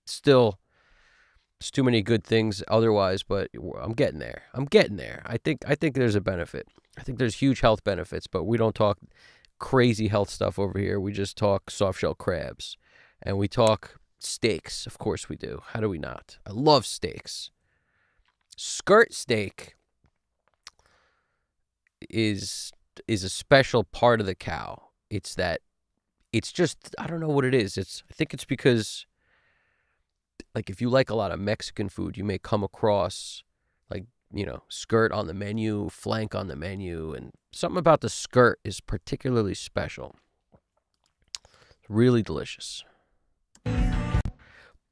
still, it's too many good things otherwise, but I'm getting there. I think there's a benefit. I think there's huge health benefits, but we don't talk crazy health stuff over here. We just talk soft shell crabs, and we talk steaks. Of course we do. How do we not? I love steaks. Skirt steak is a special part of the cow. It's just, I don't know what it is. I think it's because, like, if you like a lot of Mexican food, you may come across, like, skirt on the menu, flank on the menu, and something about the skirt is particularly special. It's really delicious.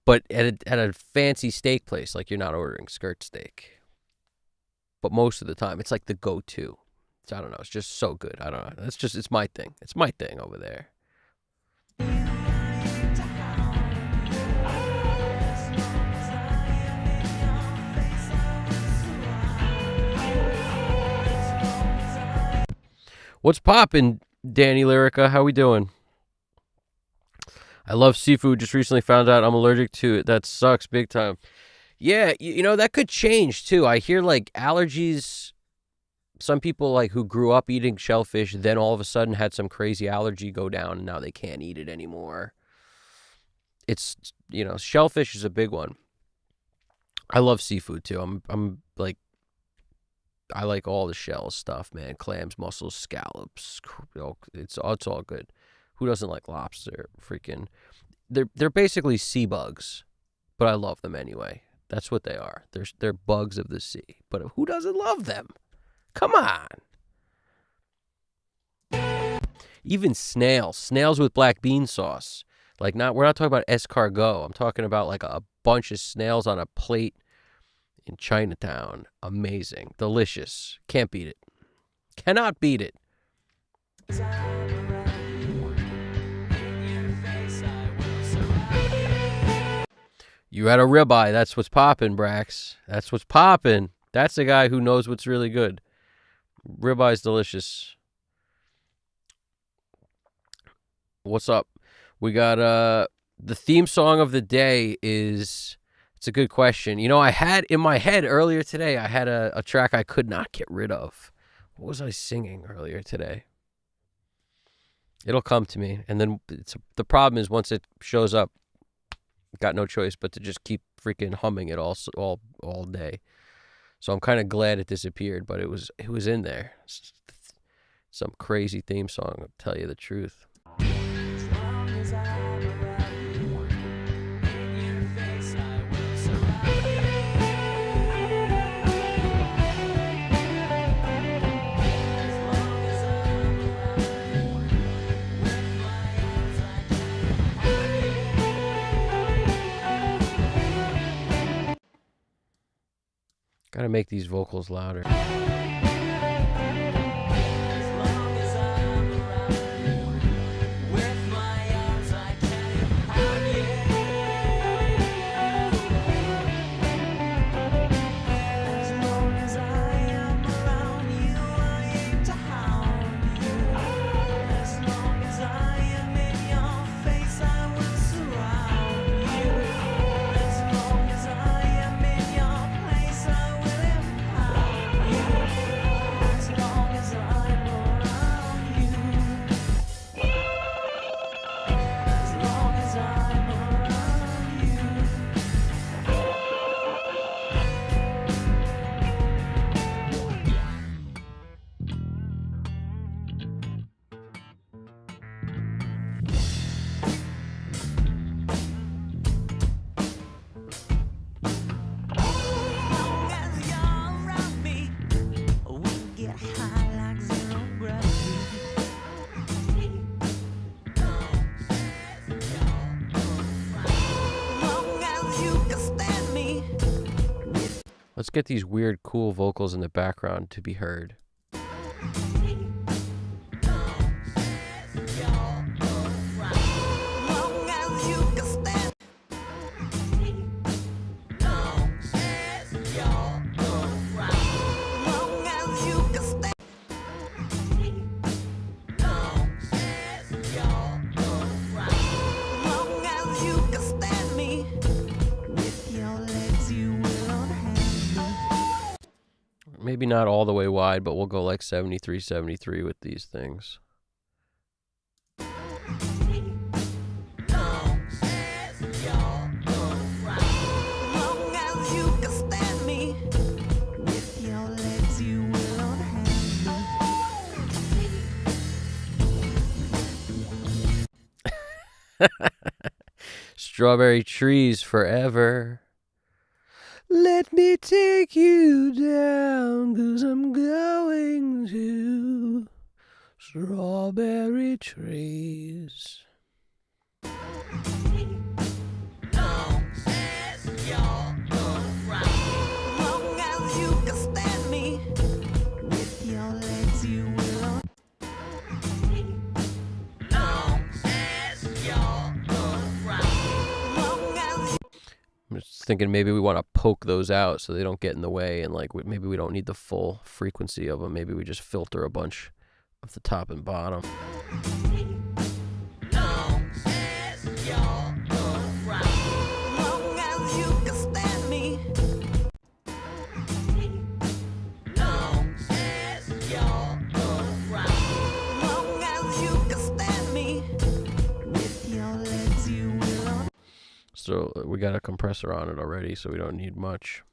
But at a fancy steak place, like, you're not ordering skirt steak. But most of the time, it's like the go-to. So I don't know. It's just so good. I don't know. It's my thing. It's my thing over there. What's poppin', Danny Lyrica? How we doing? I love seafood. Just recently found out I'm allergic to it. That sucks big time. Yeah, you know, that could change too. I hear like allergies. Some people like who grew up eating shellfish, then all of a sudden had some crazy allergy go down, and now they can't eat it anymore. It's, you know, shellfish is a big one. I love seafood too. I'm like, I like all the shell stuff, man. Clams, mussels, scallops. It's all good. Who doesn't like lobster? Freaking, they're basically sea bugs, but I love them anyway. That's what they are. They're bugs of the sea. But who doesn't love them? Come on. Even snails with black bean sauce. Like, we're not talking about escargot. I'm talking about like a bunch of snails on a plate in Chinatown. Amazing. Delicious. Can't beat it. Cannot beat it. You had a ribeye. That's what's poppin', Brax. That's what's poppin'. That's the guy who knows what's really good. Ribeye's delicious. What's up? We got the theme song of the day is, it's a good question. You know, I had in my head earlier today, I had a track I could not get rid of. What was I singing earlier today? It'll come to me. And then the problem is once it shows up, got no choice but to just keep freaking humming it all day. So I'm kind of glad it disappeared, but it was in there. Some crazy theme song, I'll tell you the truth. Gotta make these vocals louder. Let's get these weird, cool vocals in the background to be heard. Maybe not all the way wide, but we'll go like 73, 73 with these things. Strawberry trees forever. Let me take you down, 'cause I'm going to strawberry trees. thinking maybe we want to poke those out so they don't get in the way, and like maybe we don't need the full frequency of them. Maybe we just filter a bunch of the top and bottom. So we got a compressor on it already, so we don't need much.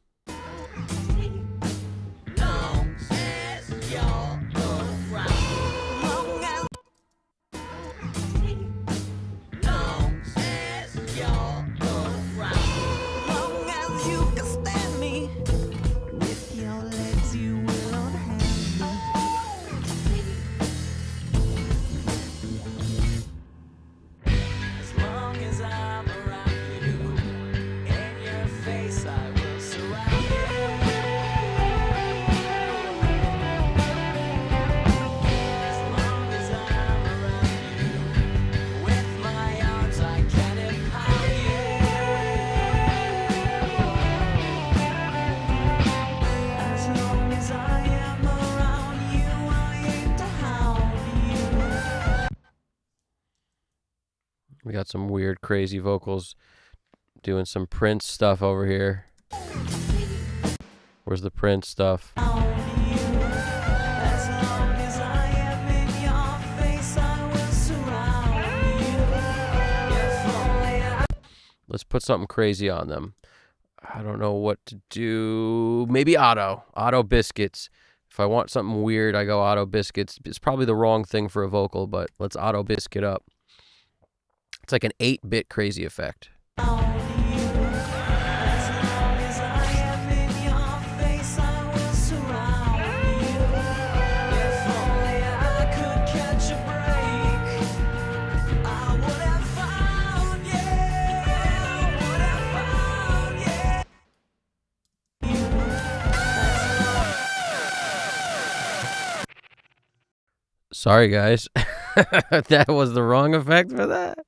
We got some weird, crazy vocals doing some Prince stuff over here. Where's the Prince stuff? Let's put something crazy on them. I don't know what to do. Maybe Auto Biscuits. If I want something weird, I go Auto Biscuits. It's probably the wrong thing for a vocal, but let's Auto Biscuit up. It's like an 8-bit crazy effect. Sorry, guys. That was the wrong effect for that.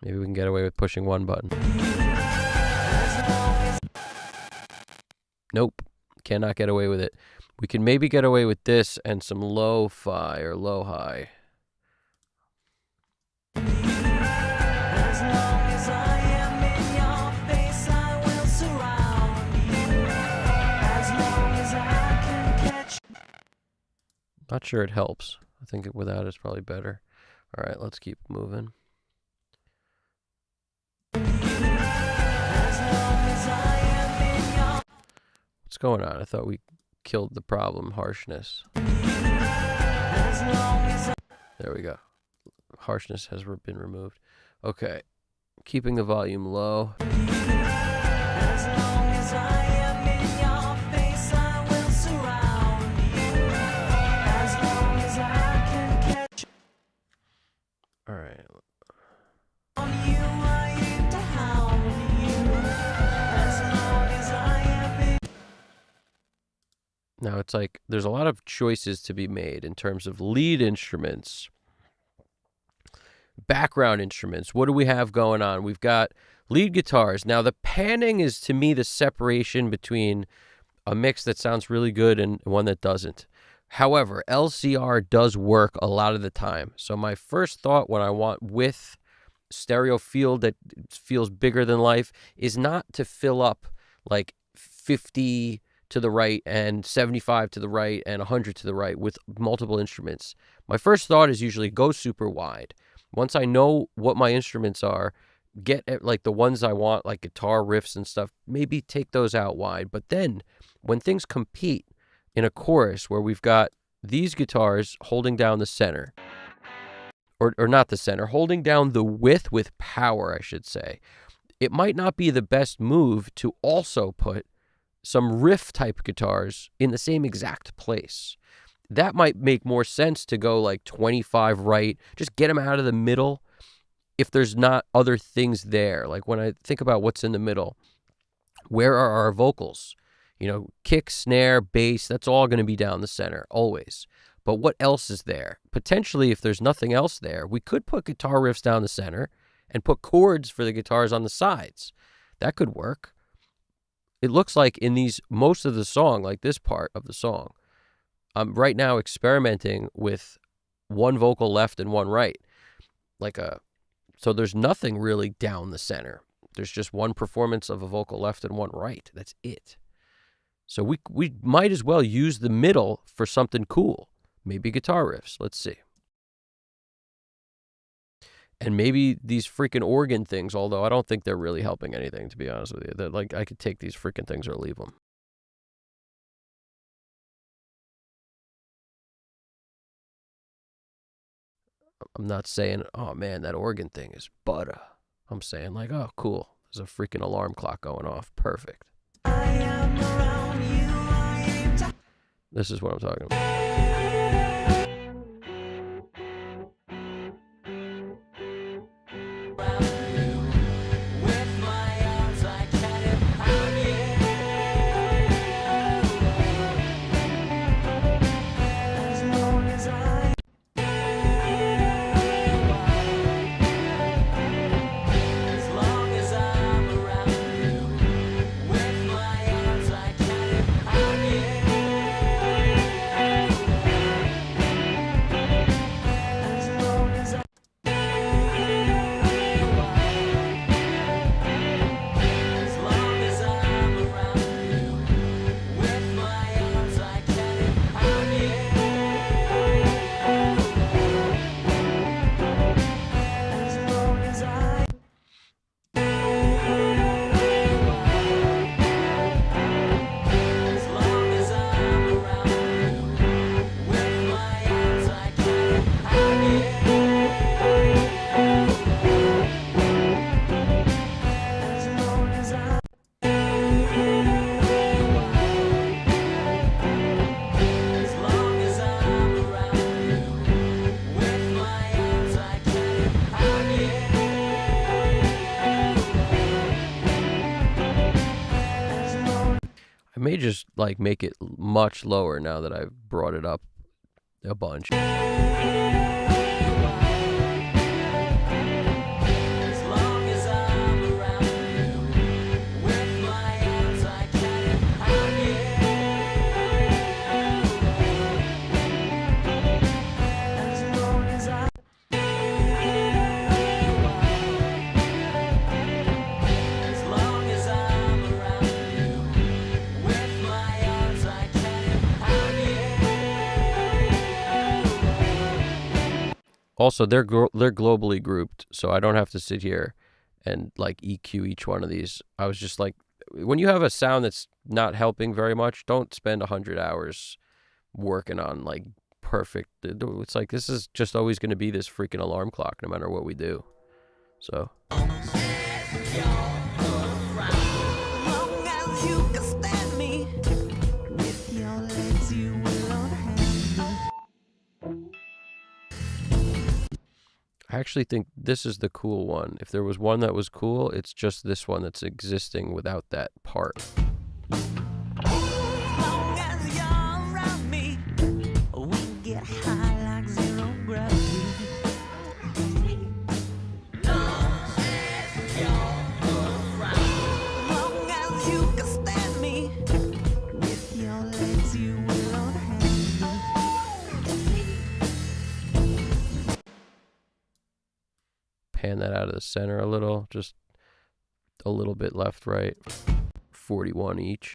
Maybe we can get away with pushing one button. Nope. Cannot get away with it. We can maybe get away with this and some lo-fi or lo-hi. Not sure it helps. I think without it's probably better. All right, let's keep moving. What's going on? I thought we killed the problem, harshness. There we go. Harshness has been removed. Okay. Keeping the volume low. All right. Now it's like there's a lot of choices to be made in terms of lead instruments, background instruments. What do we have going on? We've got lead guitars. Now the panning is to me the separation between a mix that sounds really good and one that doesn't. However, LCR does work a lot of the time. So my first thought when I want with stereo field that feels bigger than life is not to fill up like 50 to the right and 75 to the right and 100 to the right with multiple instruments. My first thought is usually go super wide. Once I know what my instruments are, get like the ones I want, like guitar riffs and stuff, maybe take those out wide. But then when things compete in a chorus where we've got these guitars holding down the center, or not the center, holding down the width with power, I should say. it might not be the best move to also put some riff type guitars in the same exact place. That might make more sense to go like 25 right, just get them out of the middle if there's not other things there. Like when I think about what's in the middle, where are our vocals? You know, kick, snare, bass, that's all going to be down the center, always. But what else is there? Potentially, if there's nothing else there, we could put guitar riffs down the center and put chords for the guitars on the sides. That could work. It looks like in these, most of the song, like this part of the song, I'm right now experimenting with one vocal left and one right. So there's nothing really down the center. There's just one performance of a vocal left and one right. That's it. So we might as well use the middle for something cool. Maybe guitar riffs. Let's see. And maybe these freaking organ things, although I don't think they're really helping anything, to be honest with you. They're like, I could take these freaking things or leave them. I'm not saying, oh man, that organ thing is butter. I'm saying like, oh cool, there's a freaking alarm clock going off. Perfect. This is what I'm talking about. I may just like make it much lower now that I've brought it up a bunch. Also, they're globally grouped, so I don't have to sit here and like EQ each one of these. I was just like, when you have a sound that's not helping very much, don't spend 100 hours working on like perfect. It's like this is just always going to be this freaking alarm clock no matter what we do. So. I actually think this is the cool one. If there was one that was cool, it's just this one that's existing without that part. Pan that out of the center a little, just a little bit left, right. 41 each.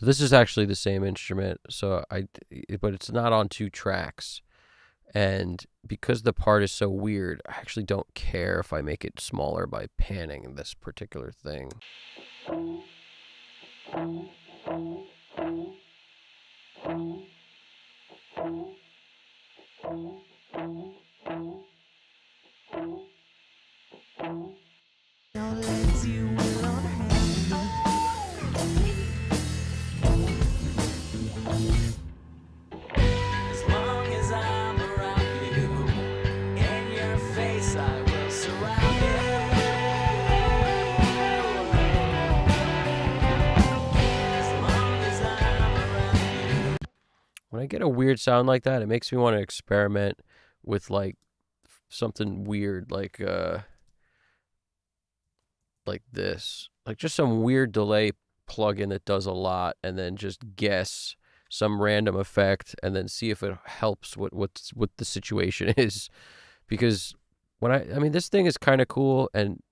So this is actually the same instrument. But it's not on two tracks. And because the part is so weird, I actually don't care if I make it smaller by panning this particular thing. When I get a weird sound like that, it makes me want to experiment with like something weird like this. Like just some weird delay plugin that does a lot and then just guess some random effect and then see if it helps what the situation is. Because when I mean this thing is kind of cool, and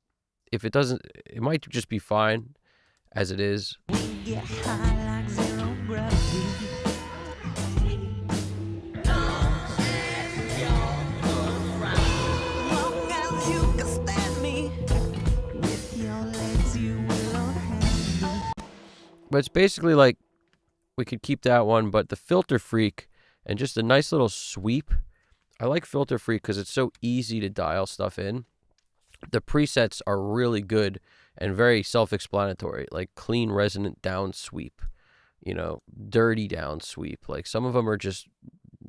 if it doesn't, it might just be fine as it is. Get high like zero gravity. Long as you can stand me, with your legs you will unhand me. But it's basically like we could keep that one, but the Filter Freak and just a nice little sweep. I like Filter Freak because it's so easy to dial stuff in. The presets are really good and very self-explanatory, like clean resonant down sweep, dirty down sweep. Like some of them are just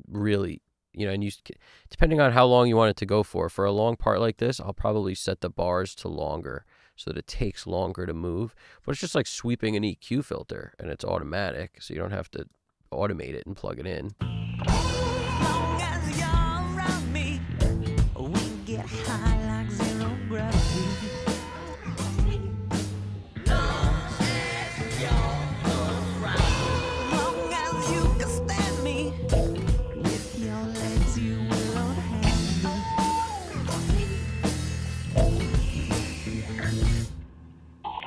really, and depending on how long you want it to go for a long part like this, I'll probably set the bars to longer so that it takes longer to move. But it's just like sweeping an EQ filter, and it's automatic, so you don't have to automate it and plug it in. Long as you're around me, we get high like zero gravity. Long as you can stand me, with your legs you will unhand me.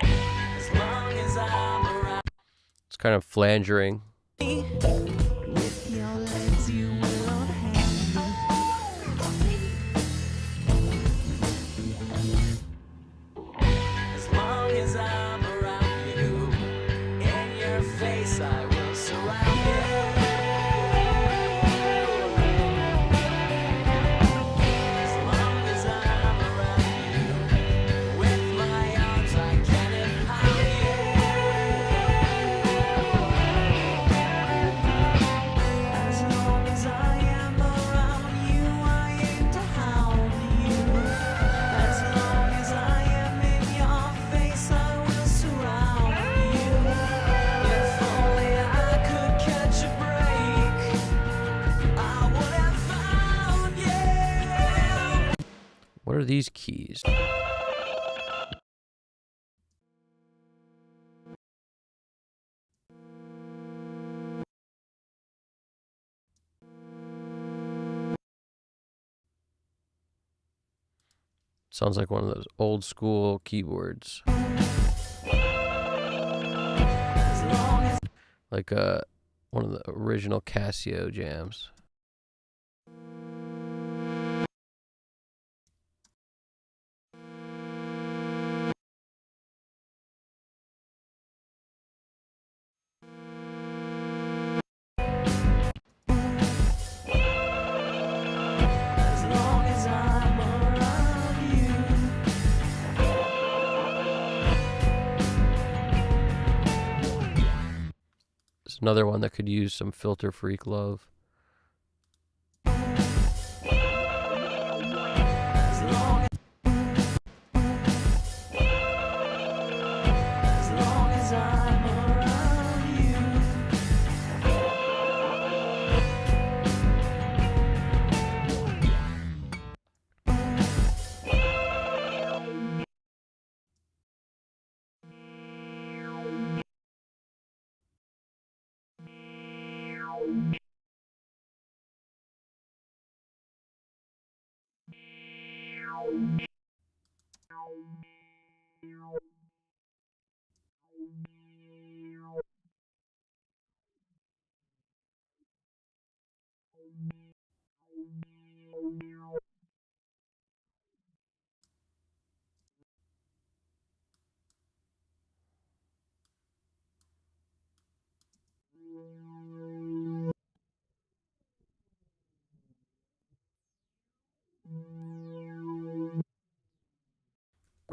As long as I'm around It's kind of flangering. me, with your legs you will unhand me. As long as I'm around you, in your face I will surround you. As long as I'm around you, with my arms I can empower you. As long as I am around you, I aim to hound you. As long as I am in your face, I will surround you. If only I could catch a break, I would have found you. What are these keys? Sounds like one of those old school keyboards. As long as Like one of the original Casio jams. as long as I'm around you. It's another one that could use some Filter Freak love. As long as I'm around you.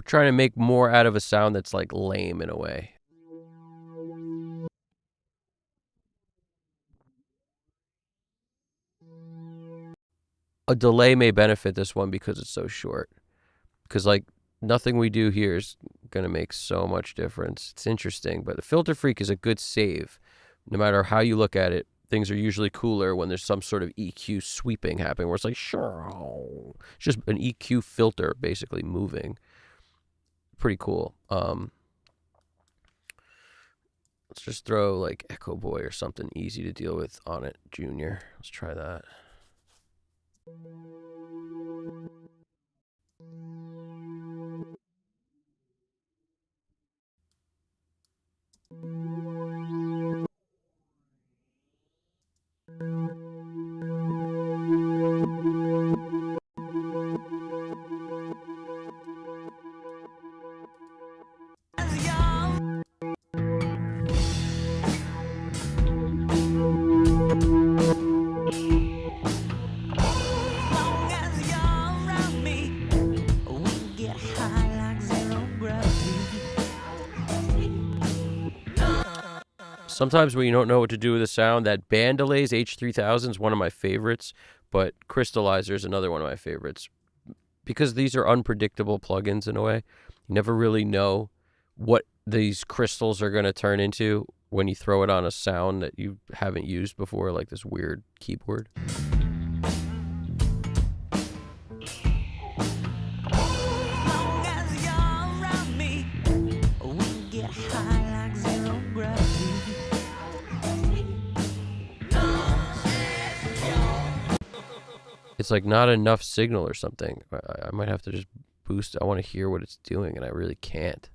trying to make more out of a sound that's like lame in a way. A delay may benefit this one because it's so short. Because like nothing we do here is gonna make so much difference. It's interesting, but the Filter Freak is a good save. No matter how you look at it, things are usually cooler when there's some sort of EQ sweeping happening where it's like, sure. It's just an EQ filter basically moving. Pretty cool. Let's just throw like Echo Boy or something easy to deal with on it, Junior. Let's try that. Sometimes when you don't know what to do with a sound, that band delays H3000 is one of my favorites, but Crystallizer is another one of my favorites because these are unpredictable plugins in a way. You never really know what these crystals are going to turn into when you throw it on a sound that you haven't used before, like this weird keyboard. It's like not enough signal or something. I might have to just boost. I want to hear what it's doing, and I really can't.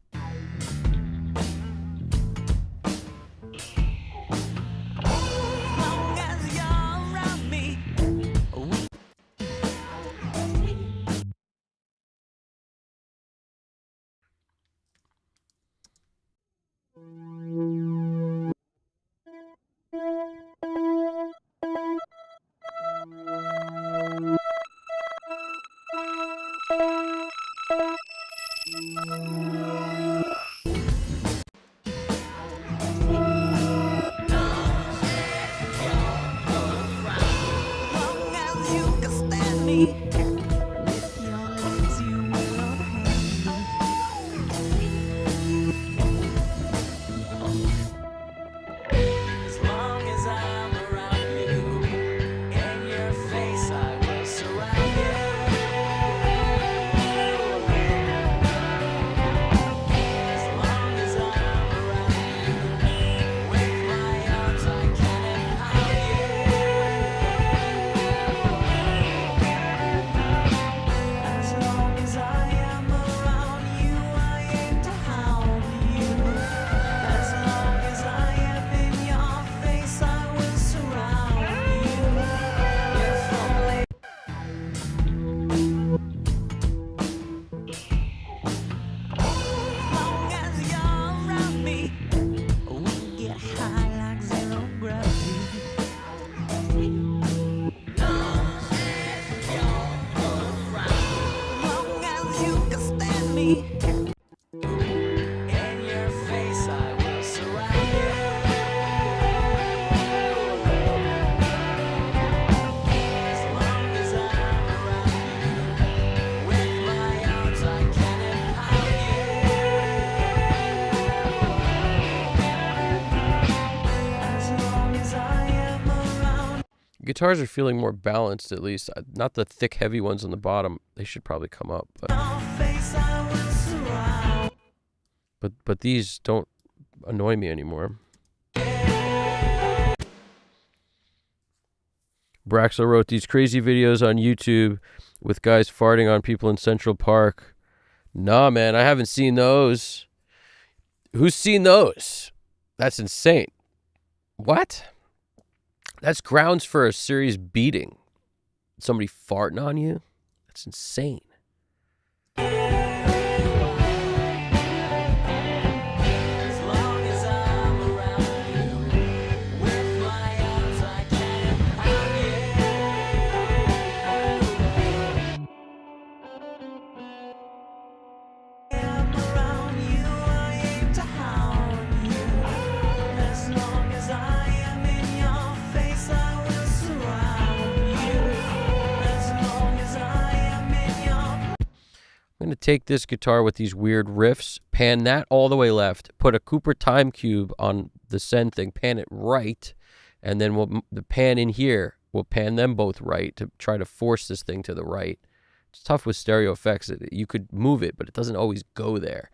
Guitars are feeling more balanced, at least. Not the thick, heavy ones on the bottom. They should probably come up. But these don't annoy me anymore. Braxel wrote these crazy videos on YouTube with guys farting on people in Central Park. Nah, man, I haven't seen those. Who's seen those? That's insane. What? That's grounds for a serious beating. Somebody farting on you? That's insane. take this guitar with these weird riffs, pan that all the way left, put a Cooper time cube on the send thing, pan it right, and then the pan in here, we'll pan them both right to try to force this thing to the right. It's tough with stereo effects. You could move it, but it doesn't always go there.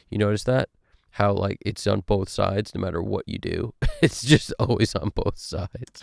You notice that? How, like, it's on both sides no matter what you do. It's just always on both sides.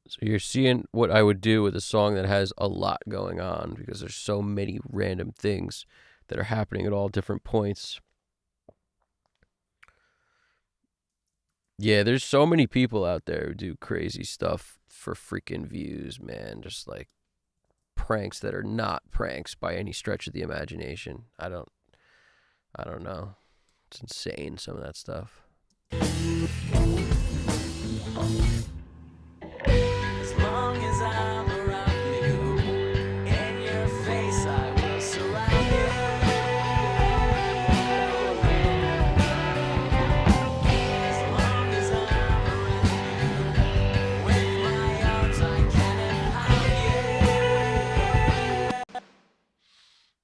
So you're seeing what I would do with a song that has a lot going on, because there's so many random things that are happening at all different points. Yeah, there's so many people out there who do crazy stuff for freaking views, man. Just like pranks that are not pranks by any stretch of the imagination. I don't know. It's insane, some of that stuff. As long as I'm around you, in your face I will surround you. As long as I'm around you, with my arms I can empower you.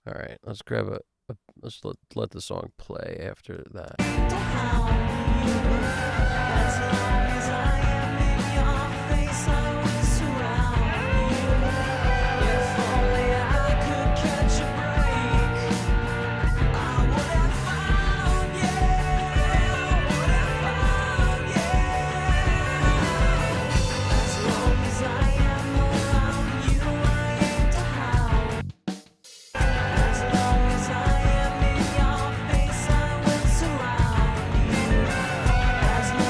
All right, let's grab let's let the song play after that. As long as I am in your face, I will surround you. If only I could catch a break, I would have found you. Would have found you. As long as I am around you, I aim to howl. As long as I am in your face, I will surround you. As long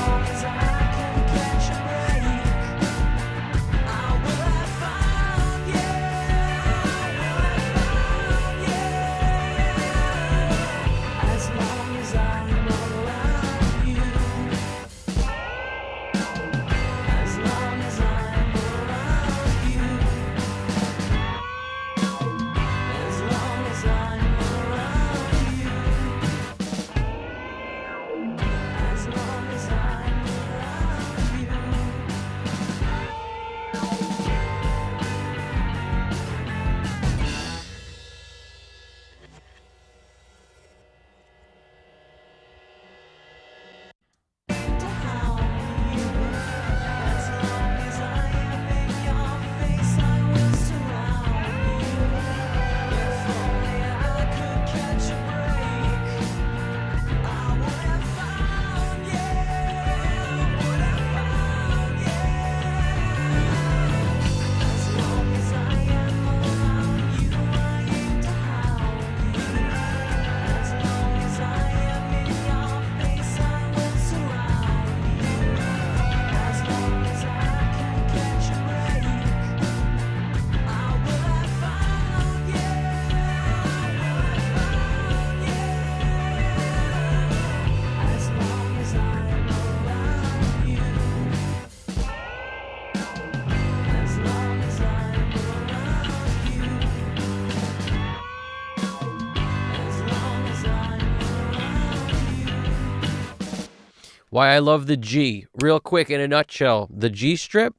Why I love the G. Real quick, in a nutshell, the G strip,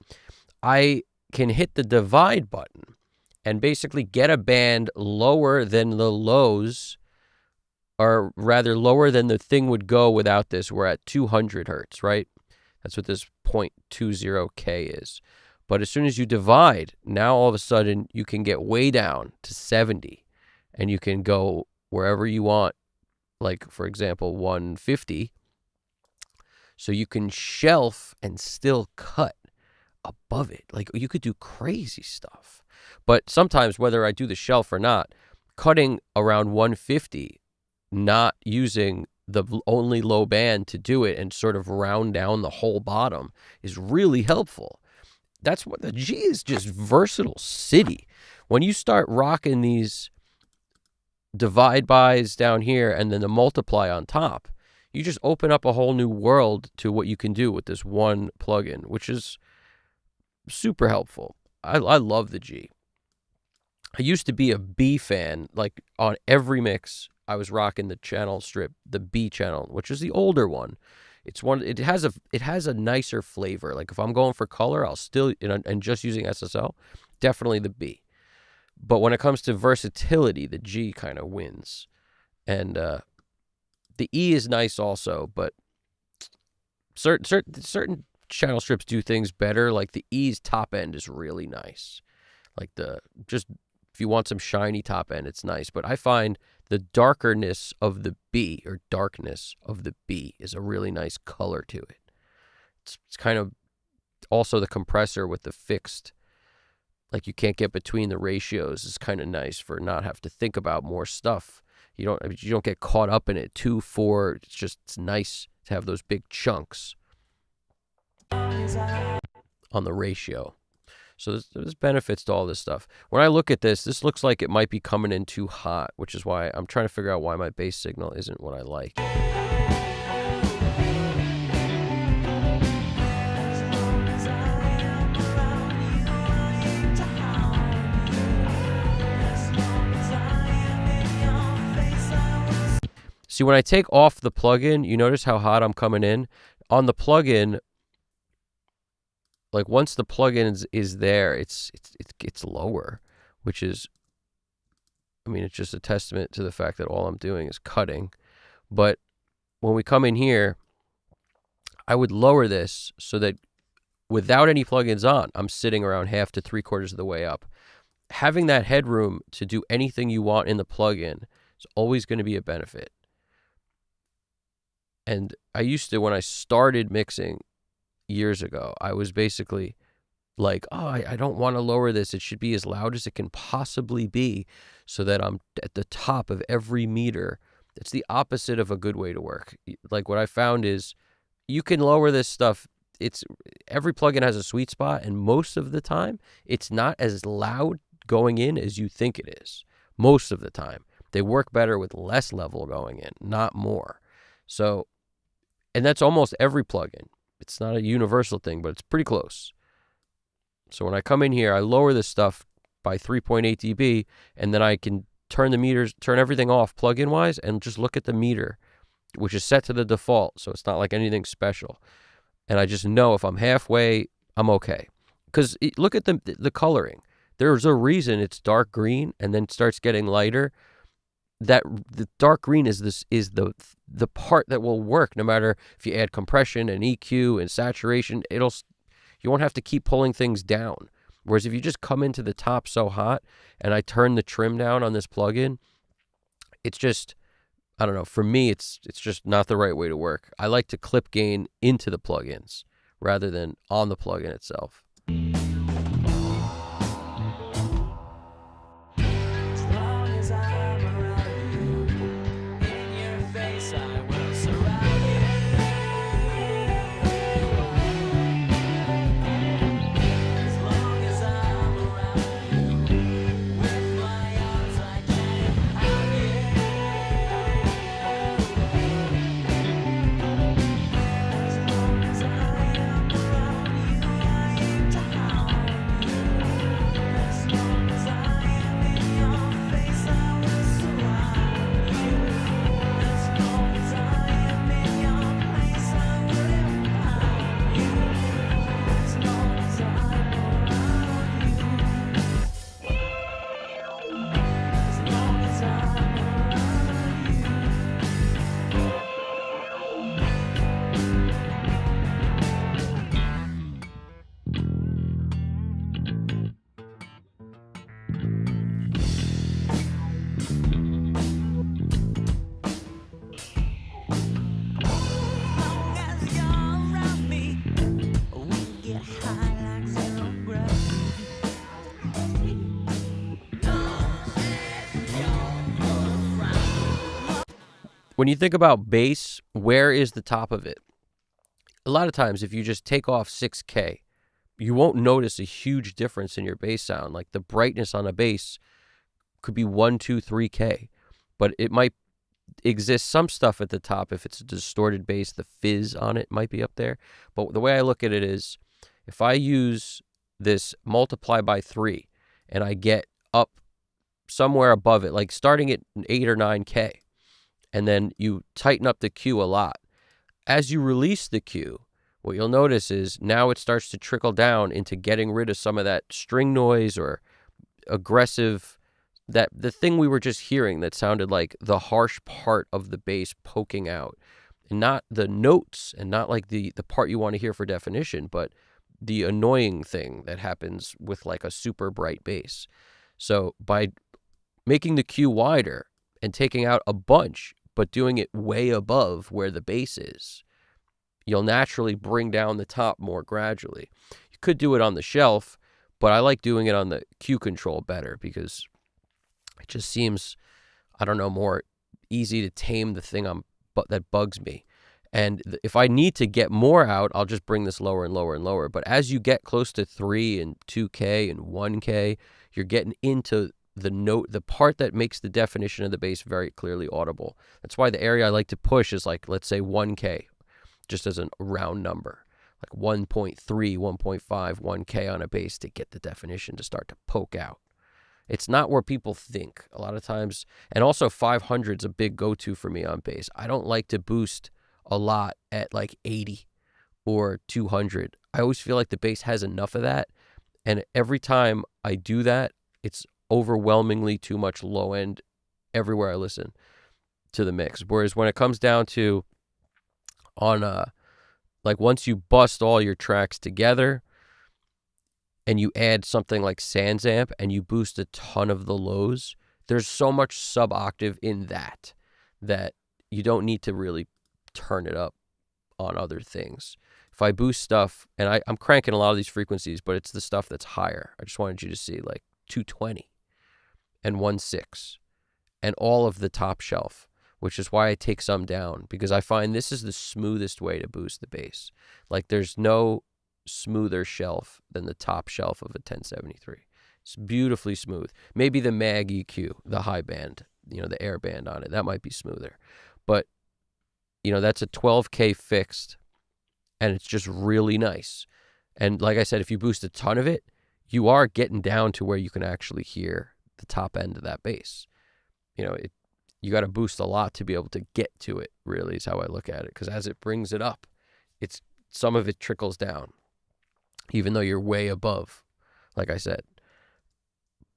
I can hit the divide button and basically get a band lower than the lows, or rather lower than the thing would go without this. We're at 200 hertz, right? That's what this 0.20K is. But as soon as you divide, now all of a sudden you can get way down to 70 and you can go wherever you want, like, for example, 150. So you can shelf and still cut above it. Like, you could do crazy stuff. But sometimes, whether I do the shelf or not, cutting around 150, not using the only low band to do it and sort of round down the whole bottom is really helpful. That's what the G is, just versatile city. When you start rocking these divide bys down here and then the multiply on top, you just open up a whole new world to what you can do with this one plugin, which is super helpful. I love the G. I used to be a B fan. Like, on every mix, I was rocking the channel strip, the B channel, which is the older one. It has a nicer flavor. Like, if I'm going for color, I'll still, and just using SSL, definitely the B. But when it comes to versatility, the G kind of wins. And the E is nice also, but certain channel strips do things better. Like, the E's top end is really nice. Like, if you want some shiny top end, it's nice. But I find the darkness of the B, or darkness of the B, is a really nice color to it. It's kind of also the compressor with the fixed, like, you can't get between the ratios, is kind of nice for not have to think about more stuff. You don't get caught up in it. 2-4, it's nice to have those big chunks on the ratio. So there's benefits to all this stuff. When I look at this looks like it might be coming in too hot, which is why I'm trying to figure out why my bass signal isn't what I like. See, when I take off the plugin, you notice how hot I'm coming in? On the plugin, like, once the plugin is there, it's lower, which is, I mean, it's just a testament to the fact that all I'm doing is cutting. But when we come in here, I would lower this so that without any plugins on, I'm sitting around half to 3/4 of the way up. Having that headroom to do anything you want in the plugin is always going to be a benefit. And I used to, when I started mixing years ago, I was basically like, oh, I don't want to lower this. It should be as loud as it can possibly be so that I'm at the top of every meter. It's the opposite of a good way to work. Like, what I found is you can lower this stuff. Every plugin has a sweet spot, and most of the time, it's not as loud going in as you think it is. Most of the time. They work better with less level going in, not more. So, and that's almost every plugin. It's not a universal thing, but it's pretty close. So when I come in here, I lower this stuff by 3.8 dB, and then I can turn everything off plugin wise, and just look at the meter, which is set to the default. So it's not like anything special. And I just know if I'm halfway, I'm okay. Because look at the coloring. There's a reason it's dark green and then starts getting lighter. That the dark green is the part that will work no matter if you add compression and EQ and saturation. You won't have to keep pulling things down. Whereas if you just come into the top so hot and I turn the trim down on this plugin, it's just, I don't know, for me it's just not the right way to work. I like to clip gain into the plugins rather than on the plugin itself. when you think about bass, where is the top of it? A lot of times, if you just take off 6K, you won't notice a huge difference in your bass sound. Like the brightness on a bass could be 1, 2, 3K, but it might exist some stuff at the top. If it's a distorted bass, the fizz on it might be up there. But the way I look at it is, if I use this multiply by 3 and I get up somewhere above it, like starting at 8 or 9K, and then you tighten up the Q a lot. As you release the Q, what you'll notice is now it starts to trickle down into getting rid of some of that string noise or aggressive, that the thing we were just hearing that sounded like the harsh part of the bass poking out, and not the notes and not like the part you want to hear for definition, but the annoying thing that happens with like a super bright bass. So by making the Q wider and taking out a bunch, but doing it way above where the bass is, you'll naturally bring down the top more gradually. You could do it on the shelf, but I like doing it on the Q control better because it just seems, I don't know, more easy to tame the thing that bugs me. And if I need to get more out, I'll just bring this lower and lower and lower. But as you get close to 3 and 2K and 1K, you're getting into the note, the part that makes the definition of the bass very clearly audible. That's why the area I like to push is like, let's say 1K, just as a round number, like 1.3, 1.5, 1K on a bass to get the definition to start to poke out. It's not where people think a lot of times. And also 500 is a big go-to for me on bass. I don't like to boost a lot at like 80 or 200. I always feel like the bass has enough of that. And every time I do that, it's overwhelmingly too much low end everywhere I listen to the mix. Whereas when it comes down to like once you bust all your tracks together and you add something like Sans Amp and you boost a ton of the lows, there's so much sub octave in that you don't need to really turn it up on other things. If I boost stuff, and I'm cranking a lot of these frequencies, but it's the stuff that's higher. I just wanted you to see like 220 and 1.6 and all of the top shelf, which is why I take some down, because I find this is the smoothest way to boost the bass. Like there's no smoother shelf than the top shelf of a 1073. It's beautifully smooth. Maybe the Mag EQ, the high band, the air band on it, that might be smoother. But, that's a 12K fixed, and it's just really nice. And like I said, if you boost a ton of it, you are getting down to where you can actually hear the top end of that bass. You got to boost a lot to be able to get to it, really, is how I look at it. Because as it brings it up, some of it trickles down, even though you're way above. Like I said,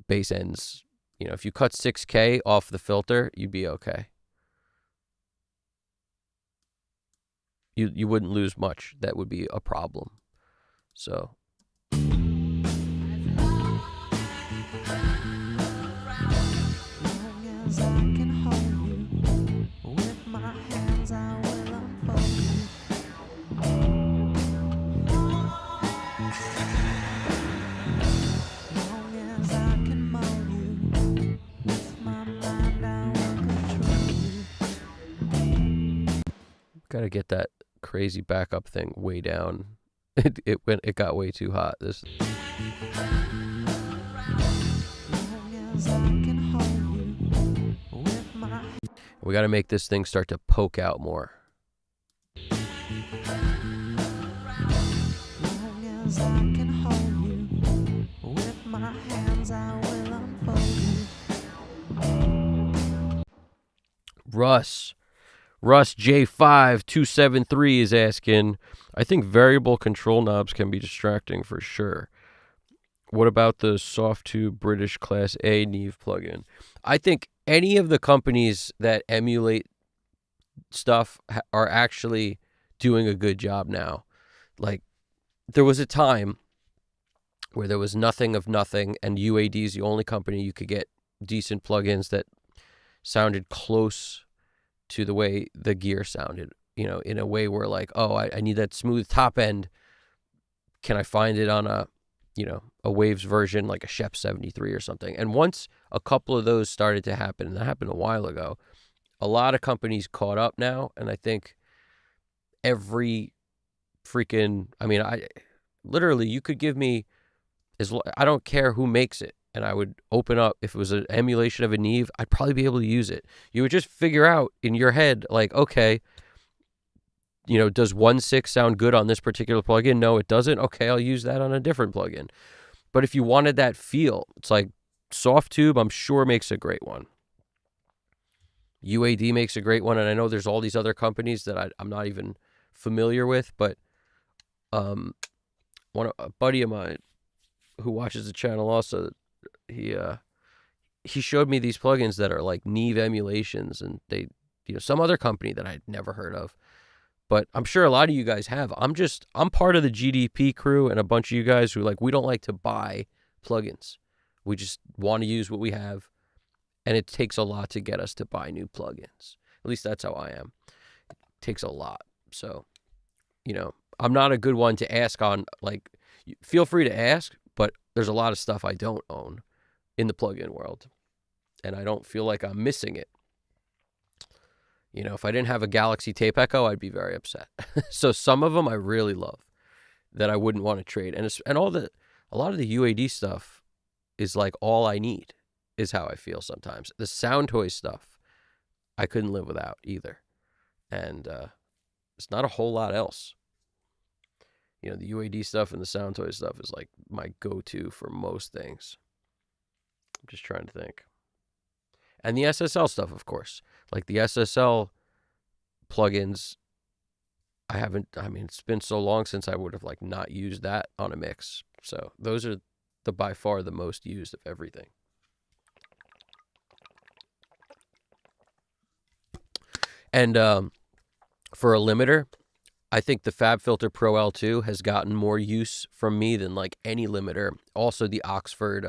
bass ends, if you cut 6K off the filter, you'd be okay. You wouldn't lose much. That would be a problem. So. Got to get that crazy backup thing way down. It got way too hot. We got to make this thing start to poke out more. Russ J5273 is asking, I think variable control knobs can be distracting for sure. What about the Softube British Class A Neve plugin? I think any of the companies that emulate stuff are actually doing a good job now. Like, there was a time where there was nothing of nothing, and UAD is the only company you could get decent plugins that sounded close to the way the gear sounded, in a way where like, oh, I need that smooth top end. Can I find it on a Waves version, like a Shep 73 or something? And once a couple of those started to happen, and that happened a while ago, a lot of companies caught up now, and I think every freaking, I mean, I literally, you could give me, I don't care who makes it, and I would open up, if it was an emulation of a Neve, I'd probably be able to use it. You would just figure out in your head, like, okay, does 1.6 sound good on this particular plugin? No, it doesn't. Okay, I'll use that on a different plugin. But if you wanted that feel, it's like Softtube, I'm sure, makes a great one. UAD makes a great one, and I know there's all these other companies that I'm not even familiar with, but a buddy of mine who watches the channel also, he showed me these plugins that are like Neve emulations, and they, some other company that I'd never heard of. But I'm sure a lot of you guys have. I'm part of the GDP crew and a bunch of you guys who, like, we don't like to buy plugins. We just want to use what we have. And it takes a lot to get us to buy new plugins. At least that's how I am. It takes a lot. So, I'm not a good one to ask on, like, feel free to ask, but there's a lot of stuff I don't own in the plugin world. And I don't feel like I'm missing it. If I didn't have a Galaxy Tape Echo, I'd be very upset. So some of them I really love that I wouldn't want to trade. And a lot of the UAD stuff is like all I need, is how I feel sometimes. The Sound Toy stuff, I couldn't live without either. And it's not a whole lot else. The UAD stuff and the Sound Toy stuff is like my go-to for most things. I'm just trying to think. And the SSL stuff, of course. Like the SSL plugins, it's been so long since I would have like not used that on a mix. So those are by far the most used of everything. And for a limiter, I think the FabFilter Pro L2 has gotten more use from me than like any limiter. Also the Oxford,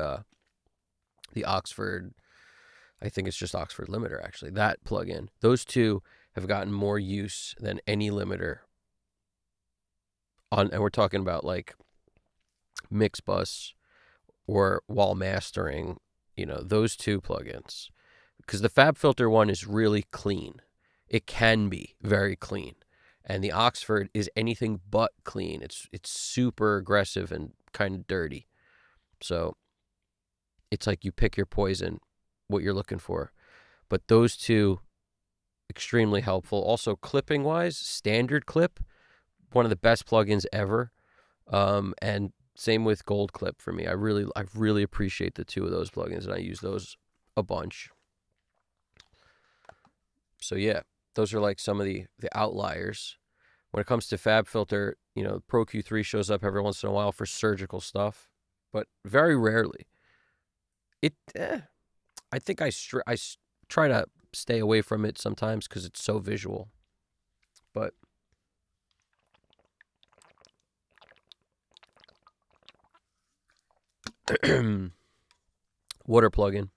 I think it's just Oxford Limiter, actually. That plugin. Those two have gotten more use than any limiter. And we're talking about like mix bus or while mastering, those two plugins. Because the FabFilter one is really clean. It can be very clean. And the Oxford is anything but clean. It's super aggressive and kind of dirty. So it's like you pick your poison, what you're looking for. But those two, extremely helpful. Also, clipping wise, Standard Clip, one of the best plugins ever. And same with Gold Clip for me. I really appreciate the two of those plugins, and I use those a bunch. So yeah, those are like some of the outliers. When it comes to FabFilter, Pro Q3 shows up every once in a while for surgical stuff, but very rarely. I think I try to stay away from it sometimes because it's so visual. But water plugin.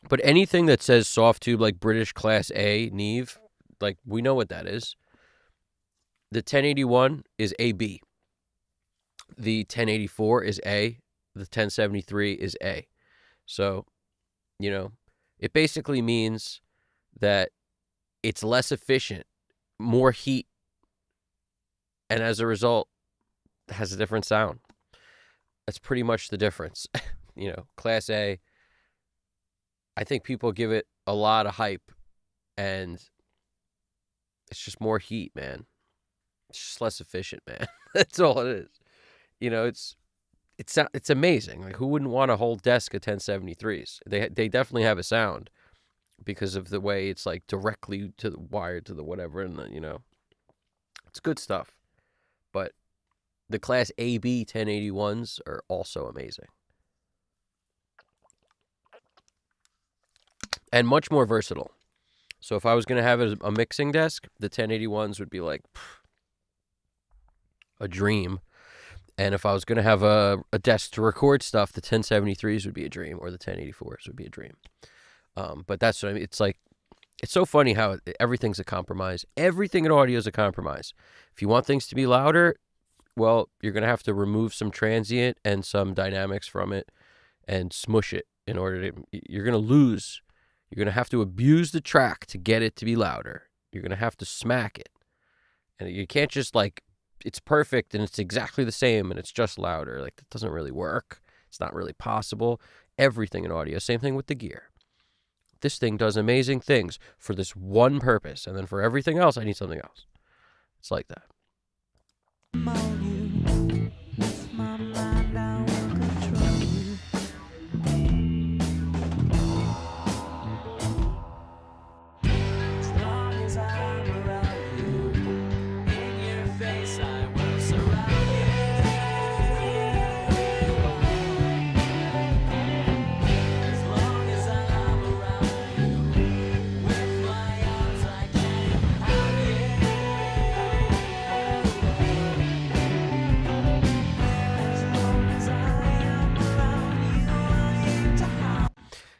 But anything that says Softtube, like British Class A Neve, like we know what that is. The 1081 is AB. The 1084 is A. The 1073 is A. So, it basically means that it's less efficient, more heat, and as a result, has a different sound. That's pretty much the difference. Class A, I think people give it a lot of hype, and it's just more heat, man. It's just less efficient, man. That's all it is. It's amazing. Like, who wouldn't want a whole desk of 1073s? They definitely have a sound because of the way it's like directly to the wired to the whatever, and it's good stuff. But the Class AB 1081s are also amazing and much more versatile. So if I was going to have a mixing desk, the 1081s would be like a dream. And if I was going to have a desk to record stuff, the 1073s would be a dream, or the 1084s would be a dream. But that's what I mean. It's like, it's so funny how everything's a compromise. Everything in audio is a compromise. If you want things to be louder, well, you're going to have to remove some transient and some dynamics from it and smush it in order to, you're going to lose. You're going to have to abuse the track to get it to be louder. You're going to have to smack it. And you can't just like, it's perfect and it's exactly the same and it's just louder. Like, that doesn't really work. It's not really possible. Everything in audio, same thing with the gear. This thing does amazing things for this one purpose, and then for everything else, I need something else. It's like that.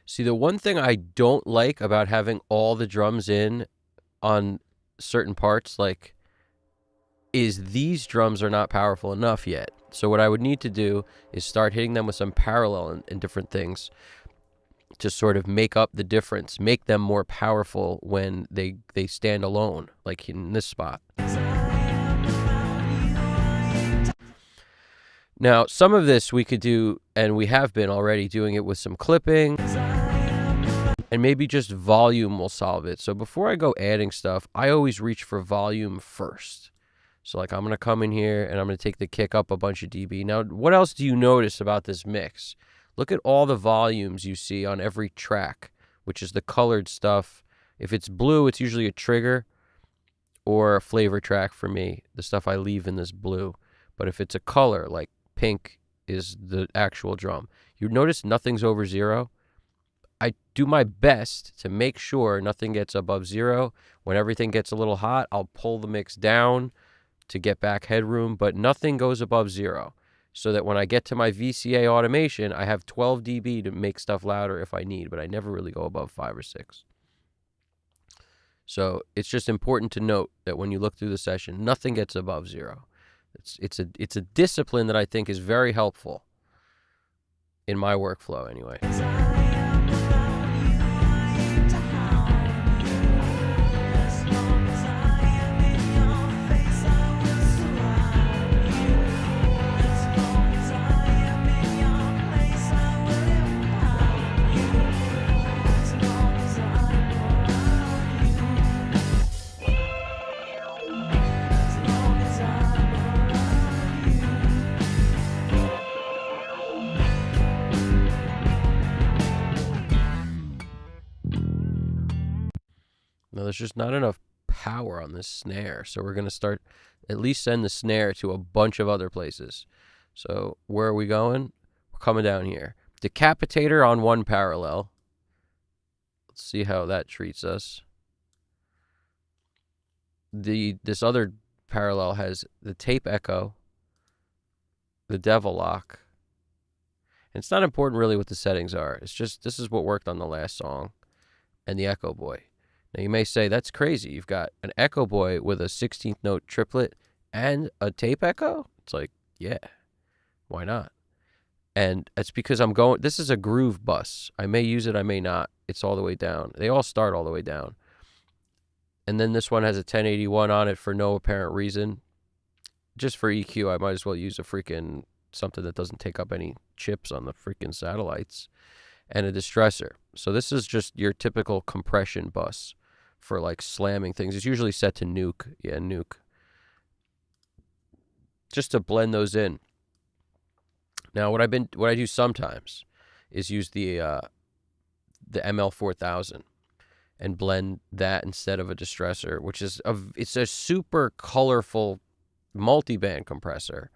See, the one thing I don't like about having all the drums in on certain parts, like, is these drums are not powerful enough yet. So what I would need to do is start hitting them with some parallel and different things to sort of make up the difference, make them more powerful when they stand alone, like in this spot. Now, some of this we could do, and we have been already doing it with some clipping, and maybe just volume will solve it. So before I go adding stuff, I always reach for volume first. So like, I'm going to come in here and I'm going to take the kick up a bunch of dB. Now, what else do you notice about this mix? Look at all the volumes you see on every track, which is the colored stuff. If it's blue, it's usually a trigger or a flavor track for me, the stuff I leave in this blue. But if it's a color, like pink is the actual drum, you notice nothing's over 0. I do my best to make sure nothing gets above 0. When everything gets a little hot, I'll pull the mix down to get back headroom, but nothing goes above 0. So that when I get to my VCA automation, I have 12 dB to make stuff louder if I need, but I never really go above 5 or 6. So it's just important to note that when you look through the session, nothing gets above 0. It's a discipline that I think is very helpful in my workflow anyway. Now, there's just not enough power on this snare, so we're going to start, at least send the snare to a bunch of other places. So where are we going? We're coming down here. Decapitator on one parallel. Let's see how that treats us. This other parallel has the tape echo, the devil lock. And it's not important really what the settings are. It's just, this is what worked on the last song, and the Echo Boy. Now, you may say, that's crazy. You've got an Echo Boy with a 16th note triplet and a tape echo? It's like, yeah, why not? And it's because this is a groove bus. I may use it, I may not. It's all the way down. They all start all the way down. And then this one has a 1081 on it for no apparent reason. Just for EQ, I might as well use a freaking something that doesn't take up any chips on the freaking satellites. And a distressor. So this is just your typical compression bus for like slamming things. It's usually set to nuke. Yeah, nuke. Just to blend those in. Now, what I do sometimes is use the ML4000 and blend that instead of a distressor, which is it's a super colorful multi-band compressor.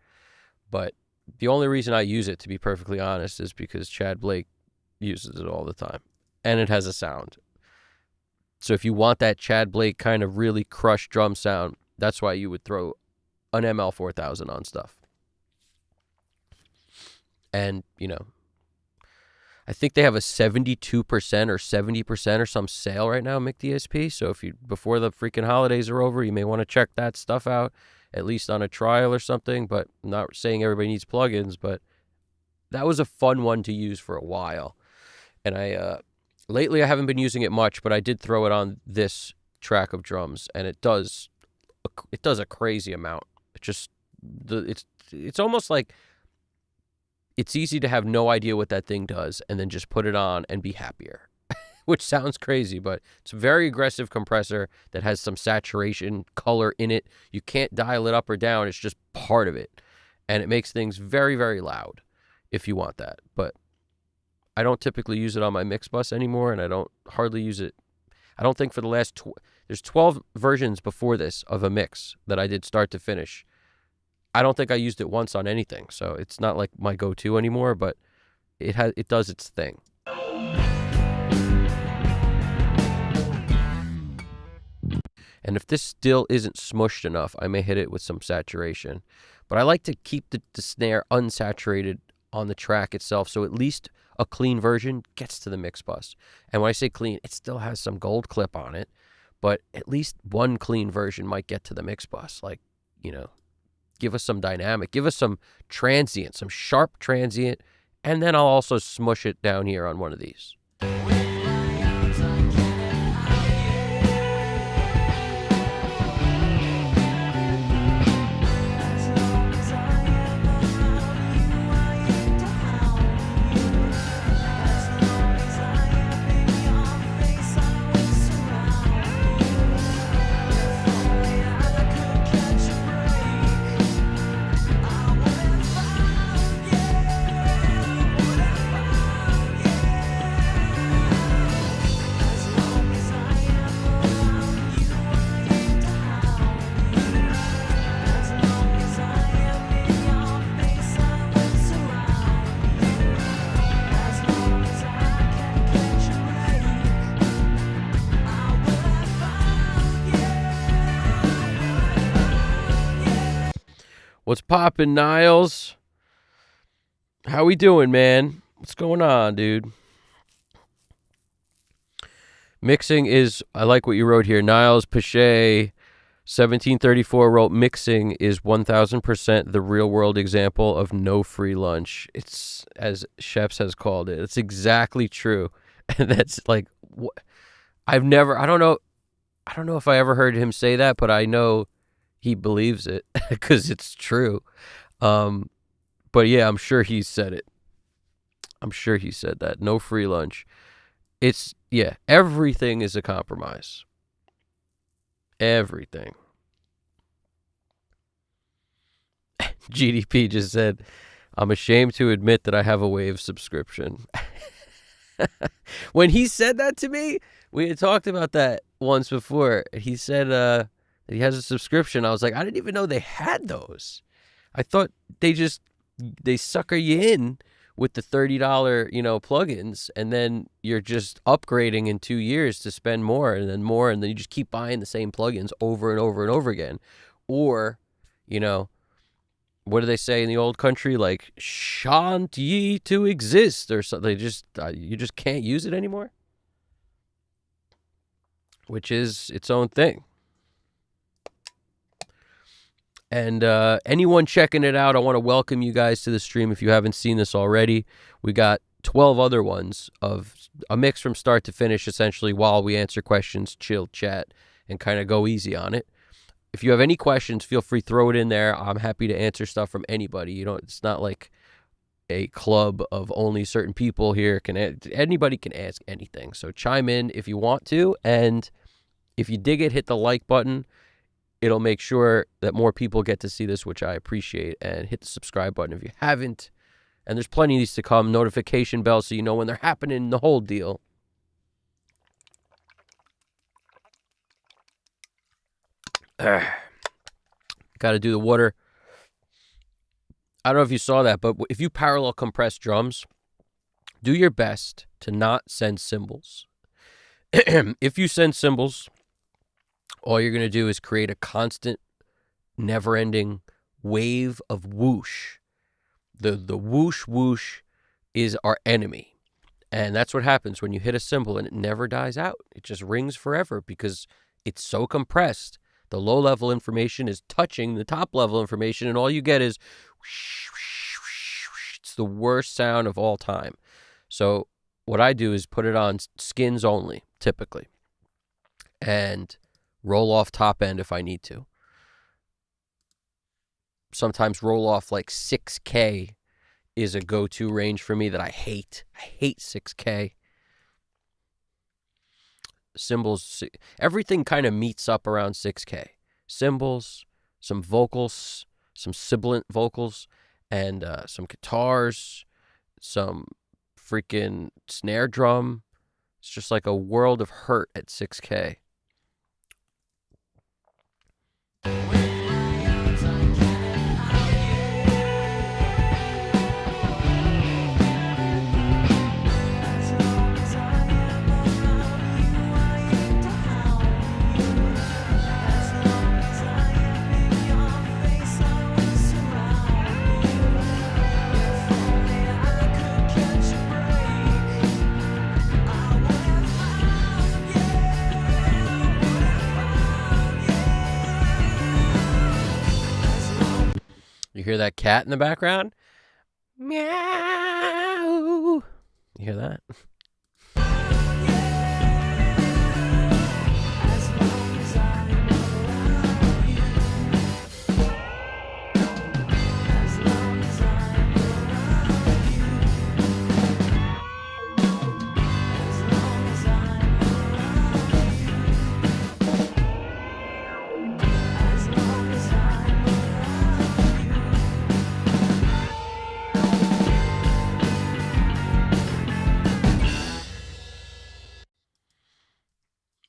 But the only reason I use it, to be perfectly honest, is because Chad Blake uses it all the time, and it has a sound. So if you want that Chad Blake kind of really crushed drum sound, that's why you would throw an ML4000 on stuff. And, you know, I think they have a 72% or 70% or some sale right now, MicDSP. So if you, before the freaking holidays are over, you may want to check that stuff out, at least on a trial or something. But I'm not saying everybody needs plugins, but that was a fun one to use for a while. And lately I haven't been using it much, but I did throw it on this track of drums, and it does a crazy amount. It just it's almost like it's easy to have no idea what that thing does and then just put it on and be happier. Which sounds crazy, but it's a very aggressive compressor that has some saturation color in it. You can't dial it up or down. It's just part of it. And it makes things very, very loud if you want that. But I don't typically use it on my mix bus anymore, and I don't hardly use it. I don't think for the last there's 12 versions before this of a mix that I did start to finish. I don't think I used it once on anything, so it's not like my go-to anymore, but it does its thing. And if this still isn't smushed enough, I may hit it with some saturation. But I like to keep the snare unsaturated on the track itself, so at least a clean version gets to the mix bus. And when I say clean, it still has some gold clip on it, but at least one clean version might get to the mix bus. Like, give us some dynamic, give us some transient, some sharp transient, and then I'll also smush it down here on one of these. What's poppin', Niles? How we doing, man? What's going on, dude? Mixing is, I like what you wrote here. Niles Pache, 1734 wrote, mixing is 1000% the real world example of no free lunch. It's, as Sheps has called it, it's exactly true. And that's like, I don't know if I ever heard him say that, but I know he believes it because it's true. But yeah, I'm sure he said it. I'm sure he said that. No free lunch. It's, yeah, everything is a compromise. Everything. GDP just said, I'm ashamed to admit that I have a Wave subscription. When he said that to me, we had talked about that once before. He said that he has a subscription. I was like, I didn't even know they had those. I thought they sucker you in with the $30, plugins, and then you're just upgrading in 2 years to spend more, and then you just keep buying the same plugins over and over and over again. Or, what do they say in the old country? Like, shan't ye to exist, or something. You just can't use it anymore, which is its own thing. And anyone checking it out, I want to welcome you guys to the stream. If you haven't seen this already, we got 12 other ones of a mix from start to finish, essentially, while we answer questions, chill, chat, and kind of go easy on it. If you have any questions, feel free, throw it in there. I'm happy to answer stuff from anybody. It's not like a club of only certain people here. Anybody can ask anything. So chime in if you want to. And if you dig it, hit the like button. It'll make sure that more people get to see this, which I appreciate. And hit the subscribe button if you haven't. And there's plenty of these to come. Notification bell so you know when they're happening, the whole deal. Got to do the water. I don't know if you saw that, but if you parallel compress drums, do your best to not send cymbals. If you send cymbals, all you're going to do is create a constant, never-ending wave of whoosh. The whoosh whoosh is our enemy. And that's what happens when you hit a cymbal and it never dies out. It just rings forever because it's so compressed. The low-level information is touching the top-level information, and all you get is whoosh, whoosh, whoosh. It's the worst sound of all time. So what I do is put it on skins only, typically, and roll off top end if I need to. Sometimes roll off like 6K is a go-to range for me that I hate. I hate 6K. Cymbals, everything kind of meets up around 6K. Cymbals, some vocals, some sibilant vocals, and some guitars, some freaking snare drum. It's just like a world of hurt at 6K. You hear that cat in the background? Meow. You hear that?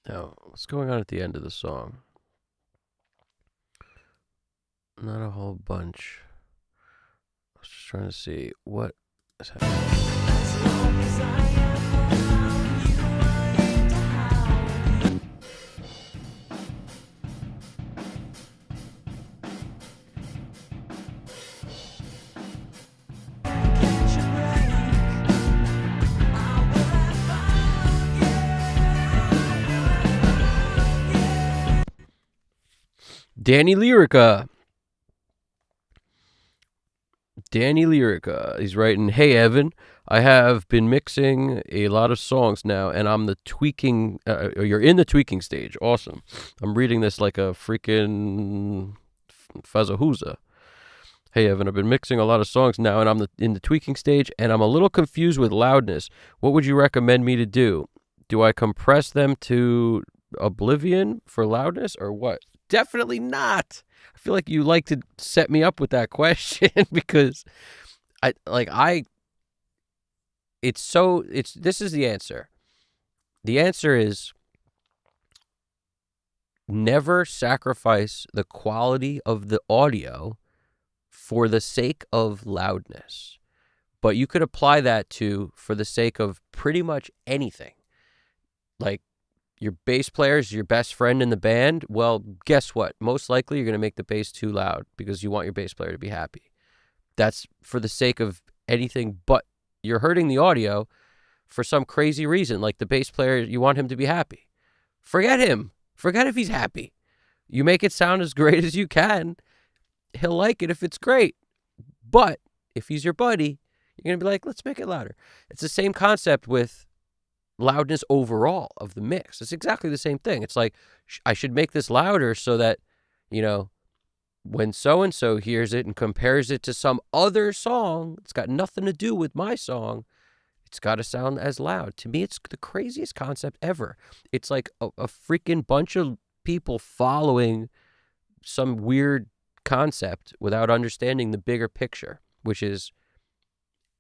Now, what's going on at the end of the song? Not a whole bunch. I was just trying to see what is happening. Danny Lyrica. He's writing, "Hey Evan, I have been mixing a lot of songs now, and I'm the tweaking. You're in the tweaking stage. Awesome. I'm reading this like a freaking fazahooza. Hey Evan, I've been mixing a lot of songs now, and I'm in the tweaking stage, and I'm a little confused with loudness. What would you recommend me to do? Do I compress them to oblivion for loudness, or what?" Definitely not. I feel like you like to set me up with that question because this is the answer. The answer is never sacrifice the quality of the audio for the sake of loudness. But you could apply that to for the sake of pretty much anything. Like, your bass player is your best friend in the band. Well, guess what? Most likely you're going to make the bass too loud because you want your bass player to be happy. That's for the sake of anything, but you're hurting the audio for some crazy reason. Like the bass player, you want him to be happy. Forget him. Forget if he's happy. You make it sound as great as you can. He'll like it if it's great. But if he's your buddy, you're going to be like, let's make it louder. It's the same concept with loudness overall of the mix. It's exactly the same thing. It's like, I should make this louder so that, when so-and-so hears it and compares it to some other song, it's got nothing to do with my song, it's got to sound as loud. To me, it's the craziest concept ever. It's like a freaking bunch of people following some weird concept without understanding the bigger picture, which is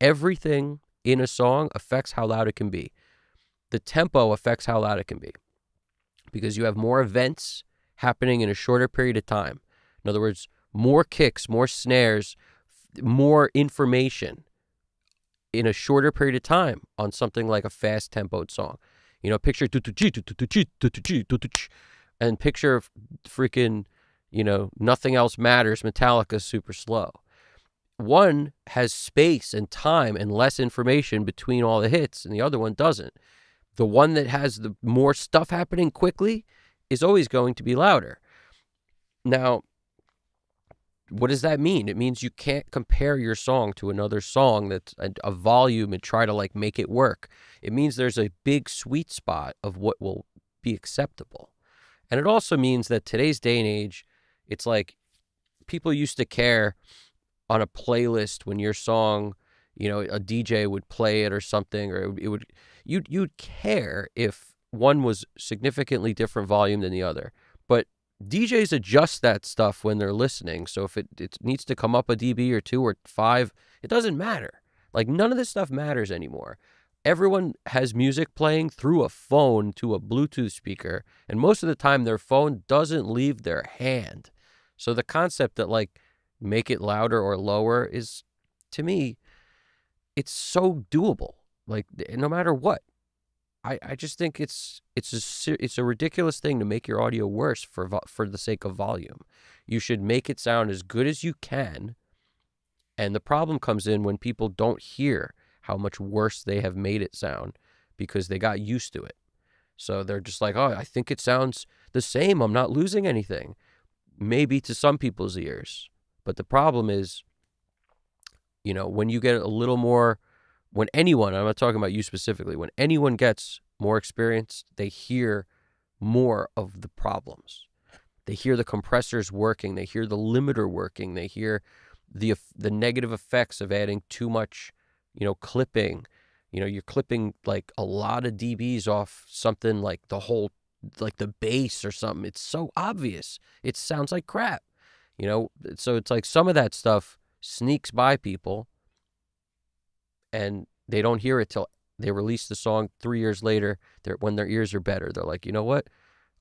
everything in a song affects how loud it can be. The tempo affects how loud it can be because you have more events happening in a shorter period of time. In other words, more kicks, more snares, more information in a shorter period of time on something like a fast tempoed song. Picture and picture freaking, Nothing Else Matters, Metallica super slow. One has space and time and less information between all the hits and the other one doesn't. The one that has the more stuff happening quickly is always going to be louder. Now, what does that mean? It means you can't compare your song to another song that's a volume and try to like make it work. It means there's a big sweet spot of what will be acceptable. And it also means that today's day and age, it's like people used to care on a playlist when your song, a DJ would play it or something, or it would you'd care if one was significantly different volume than the other. But DJs adjust that stuff when they're listening. So if it needs to come up a dB or 2 or 5, it doesn't matter. Like none of this stuff matters anymore. Everyone has music playing through a phone to a Bluetooth speaker, and most of the time their phone doesn't leave their hand. So the concept that like make it louder or lower is, to me, it's so doable. Like no matter what. I just think it's a ridiculous thing to make your audio worse for the sake of volume. You should make it sound as good as you can, and the problem comes in when people don't hear how much worse they have made it sound because they got used to it. So they're just like, oh, I think it sounds the same. I'm not losing anything. Maybe to some people's ears, but the problem is, when you get a little more. When anyone, I'm not talking about you specifically, when anyone gets more experience, they hear more of the problems. They hear the compressors working. They hear the limiter working. They hear the negative effects of adding too much, clipping. You're clipping like a lot of dBs off something like like the bass or something. It's so obvious. It sounds like crap. So it's like some of that stuff sneaks by people, and they don't hear it till they release the song 3 years later. When their ears are better, they're like, you know what?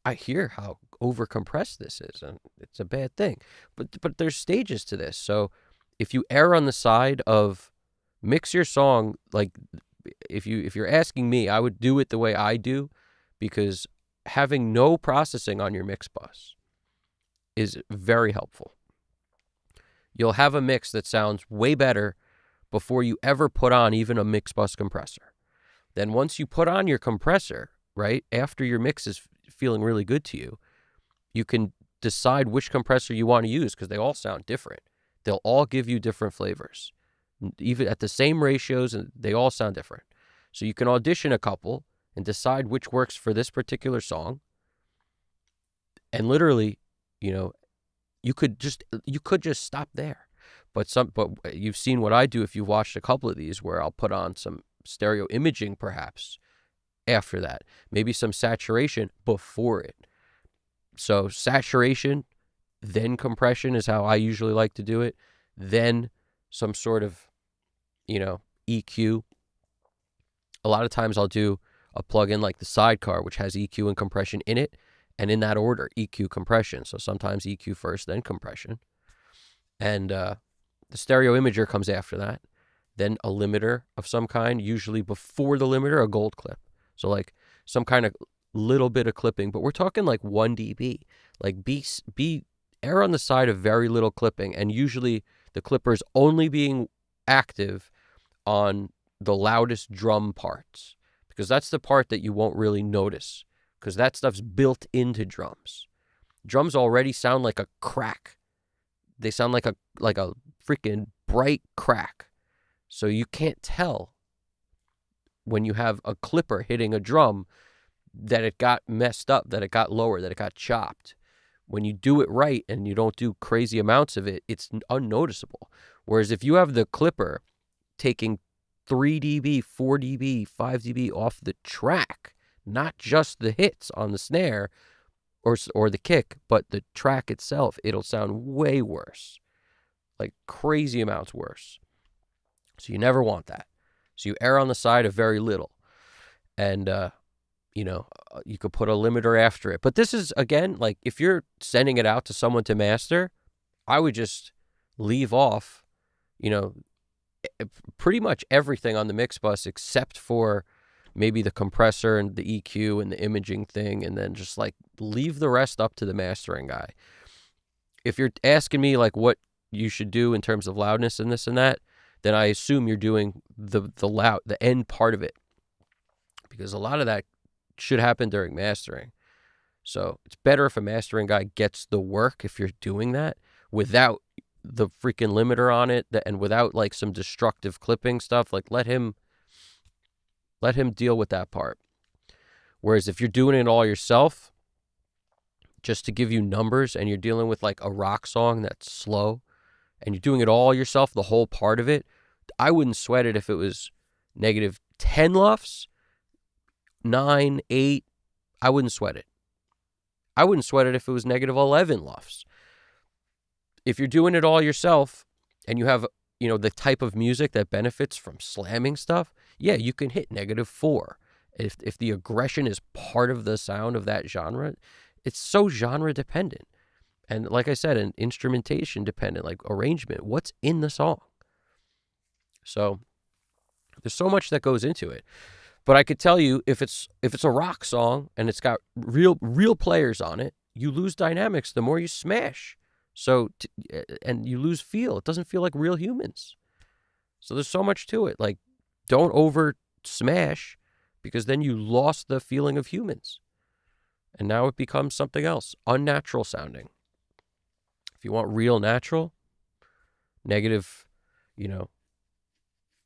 I hear how overcompressed this is, and it's a bad thing. But there's stages to this. So if you err on the side of mix your song, like if you're asking me, I would do it the way I do, because having no processing on your mix bus is very helpful. You'll have a mix that sounds way better before you ever put on even a mix bus compressor. Then once you put on your compressor, right, after your mix is feeling really good to you, you can decide which compressor you want to use because they all sound different. They'll all give you different flavors, even at the same ratios, and they all sound different. So you can audition a couple and decide which works for this particular song. And literally, you could just stop there. But you've seen what I do if you've watched a couple of these, where I'll put on some stereo imaging perhaps after that, maybe some saturation before it. So saturation, then compression is how I usually like to do it. Then some sort of, EQ. A lot of times I'll do a plugin like the Sidecar, which has EQ and compression in it, and in that order, EQ, compression. So sometimes EQ first, then compression. And the stereo imager comes after that. Then a limiter of some kind, usually before the limiter, a gold clip. So like some kind of little bit of clipping, but we're talking like 1 dB. Like be err on the side of very little clipping, and usually the clipper's only being active on the loudest drum parts, because that's the part that you won't really notice, because that stuff's built into drums. Drums already sound like a crack. They sound like a freaking bright crack. So you can't tell when you have a clipper hitting a drum that it got messed up, that it got lower, that it got chopped. When you do it right and you don't do crazy amounts of it, it's unnoticeable. Whereas if you have the clipper taking 3 dB, 4 dB, 5 dB off the track, not just the hits on the snare or the kick, but the track itself, it'll sound way worse. Like crazy amounts worse. So you never want that. So you err on the side of very little. And, you could put a limiter after it. But this is, again, like if you're sending it out to someone to master, I would just leave off, pretty much everything on the mix bus except for maybe the compressor and the EQ and the imaging thing, and then just like leave the rest up to the mastering guy. If you're asking me like what you should do in terms of loudness and this and that, then I assume you're doing the end part of it, because a lot of that should happen during mastering. So it's better if a mastering guy gets the work if you're doing that without the freaking limiter on it, and without like some destructive clipping stuff, like let him deal with that part. Whereas if you're doing it all yourself, just to give you numbers, and you're dealing with like a rock song that's slow, and you're doing it all yourself, the whole part of it, I wouldn't sweat it if it was negative 10 LUFS, 9, 8. I wouldn't sweat it. I wouldn't sweat it if it was negative 11 LUFS. If you're doing it all yourself and you have, the type of music that benefits from slamming stuff, yeah, you can hit negative 4. If the aggression is part of the sound of that genre, it's so genre dependent. And like I said, an instrumentation dependent, like arrangement, what's in the song. So there's so much that goes into it. But I could tell you, if it's a rock song and it's got real players on it, you lose dynamics the more you smash. So and you lose feel. It doesn't feel like real humans. So there's so much to it. Like, don't over smash, because then you lost the feeling of humans. And now it becomes something else, unnatural sounding. If you want real natural, negative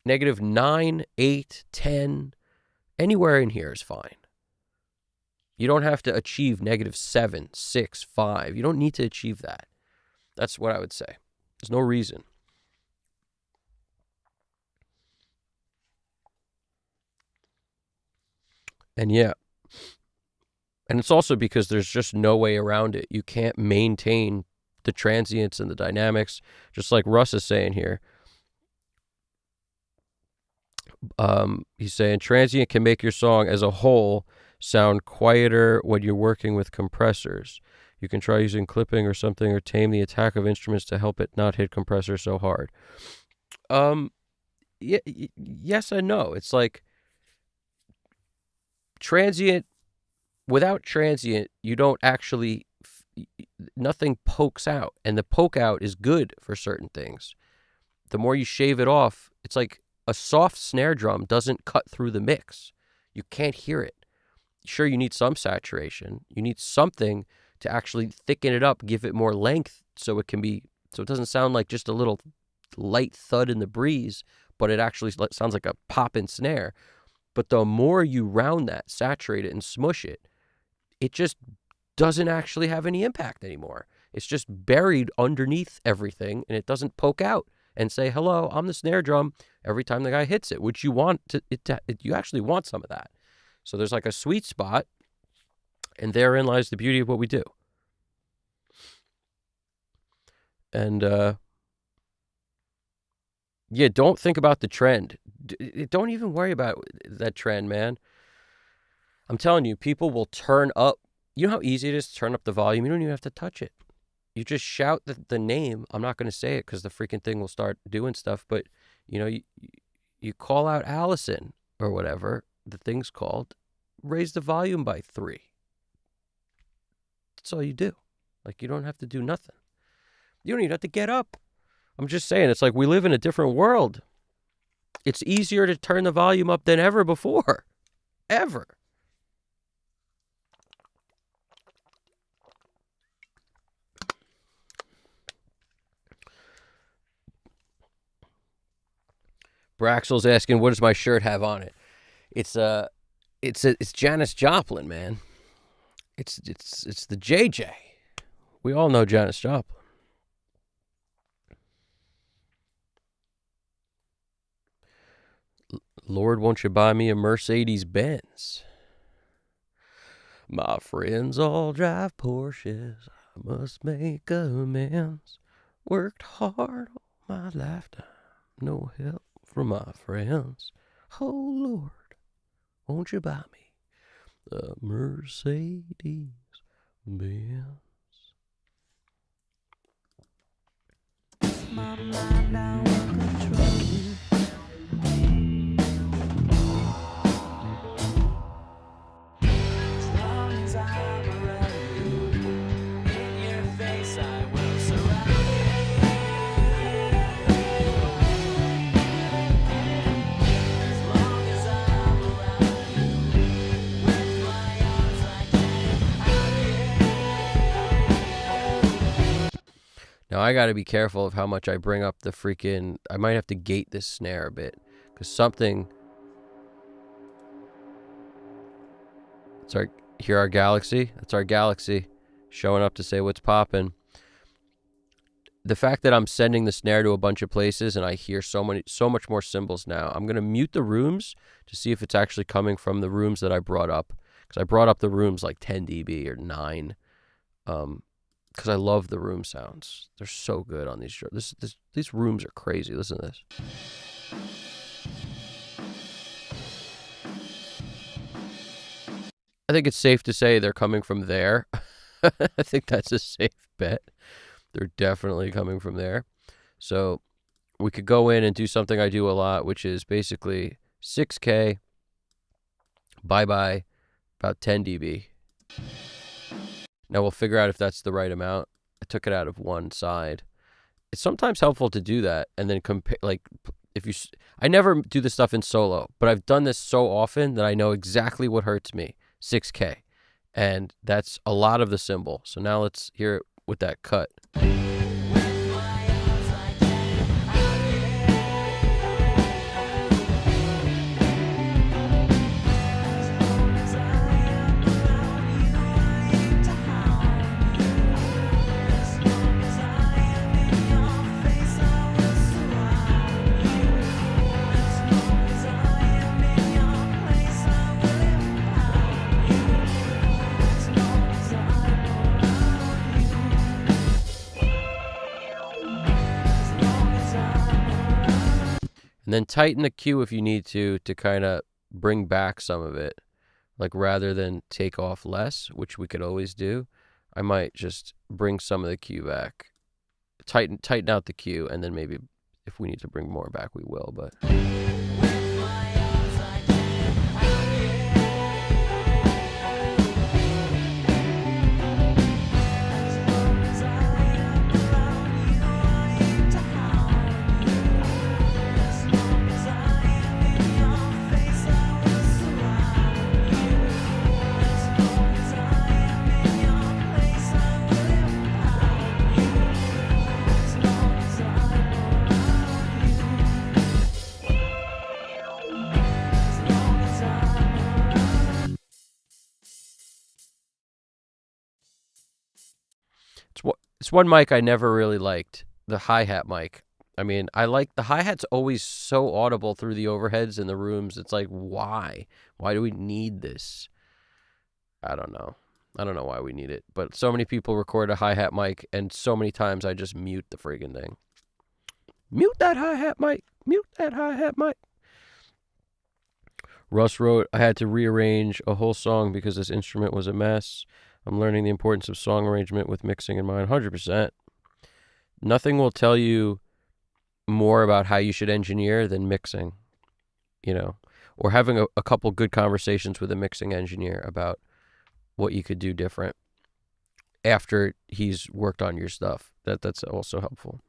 9, 8, 10, anywhere in here is fine. You don't have to achieve negative 7, 6, 5. You don't need to achieve that. That's what I would say. There's no reason. And yeah. And it's also because there's just no way around it. You can't maintain the transients and the dynamics, just like Russ is saying here. He's saying transient can make your song as a whole sound quieter when you're working with compressors. You can try using clipping or something, or tame the attack of instruments to help it not hit compressor so hard. Yes and no. It's like transient. Without transient, you don't actually, nothing pokes out. And the poke out is good for certain things. The more you shave it off, it's like a soft snare drum doesn't cut through the mix. You can't hear it. Sure, you need some saturation. You need something to actually thicken it up, give it more length so it doesn't sound like just a little light thud in the breeze, but it actually sounds like a pop and snare. But the more you round that, saturate it, and smush it, it just doesn't actually have any impact anymore. It's just buried underneath everything, and it doesn't poke out and say, hello, I'm the snare drum, every time the guy hits it, which you want you actually want some of that. So there's like a sweet spot, and therein lies the beauty of what we do. And don't think about the trend. Don't even worry about that trend, man. I'm telling you, people will turn up. You know how easy it is to turn up the volume? You don't even have to touch it. You just shout the name. I'm not going to say it because the freaking thing will start doing stuff. But, you call out Allison or whatever the thing's called. Raise the volume by 3. That's all you do. Like, you don't have to do nothing. You don't even have to get up. I'm just saying, it's like we live in a different world. It's easier to turn the volume up than ever before. Ever. Braxel's asking, what does my shirt have on it? It's Janis Joplin, man. It's the JJ. We all know Janis Joplin. Lord, won't you buy me a Mercedes Benz? My friends all drive Porsches. I must make amends. Worked hard all my lifetime. No help from my friends. Oh, Lord, won't you buy me a Mercedes Benz? My mind now will control you. As long as I'm around you, in your face I will surround you. As long as I'm around you, with my arms I can't hide you. Now I got to be careful of how much I bring up the freaking. I might have to gate this snare a bit because something. It's our here our galaxy. That's our galaxy showing up to say what's poppin'. The fact that I'm sending the snare to a bunch of places and I hear so much more cymbals now. I'm gonna mute the rooms to see if it's actually coming from the rooms that I brought up, because I brought up the rooms like 10 dB or 9. Because I love the room sounds. They're so good on these shows. These rooms are crazy. Listen to this. I think it's safe to say they're coming from there. I think that's a safe bet. They're definitely coming from there. So we could go in and do something I do a lot, which is basically 6K, bye-bye, about 10 dB. Now we'll figure out if that's the right amount. I took it out of one side. It's sometimes helpful to do that and then compare. Like, if you, I never do this stuff in solo, but I've done this so often that I know exactly what hurts me. 6K, and that's a lot of the cymbal. So now let's hear it with that cut. And then tighten the cue if you need to kind of bring back some of it. Like, rather than take off less, which we could always do, I might just bring some of the cue back. Tighten out the cue, and then maybe if we need to bring more back, we will, but... It's one mic I never really liked, the hi-hat mic. I mean, I like the hi-hat's always so audible through the overheads in the rooms. It's like, why? Why do we need this? I don't know. I don't know why we need it. But so many people record a hi-hat mic, and so many times I just mute the friggin' thing. Mute that hi-hat mic. Mute that hi-hat mic. Russ wrote, I had to rearrange a whole song because this instrument was a mess. I'm learning the importance of song arrangement with mixing in mind. 100%. Nothing will tell you more about how you should engineer than mixing, you know, or having a couple good conversations with a mixing engineer about what you could do different after he's worked on your stuff. That's also helpful.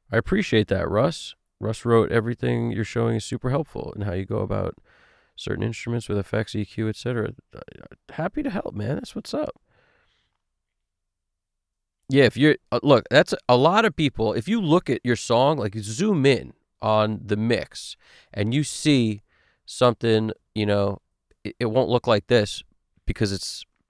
I appreciate that, Russ. Russ wrote, everything you're showing is super helpful in how you go about certain instruments with effects, EQ, etc. Happy to help, man. That's what's up. Yeah, if you're, look, that's a lot of people. If you look at your song, like zoom in on the mix and you see something, you know, it won't look like this because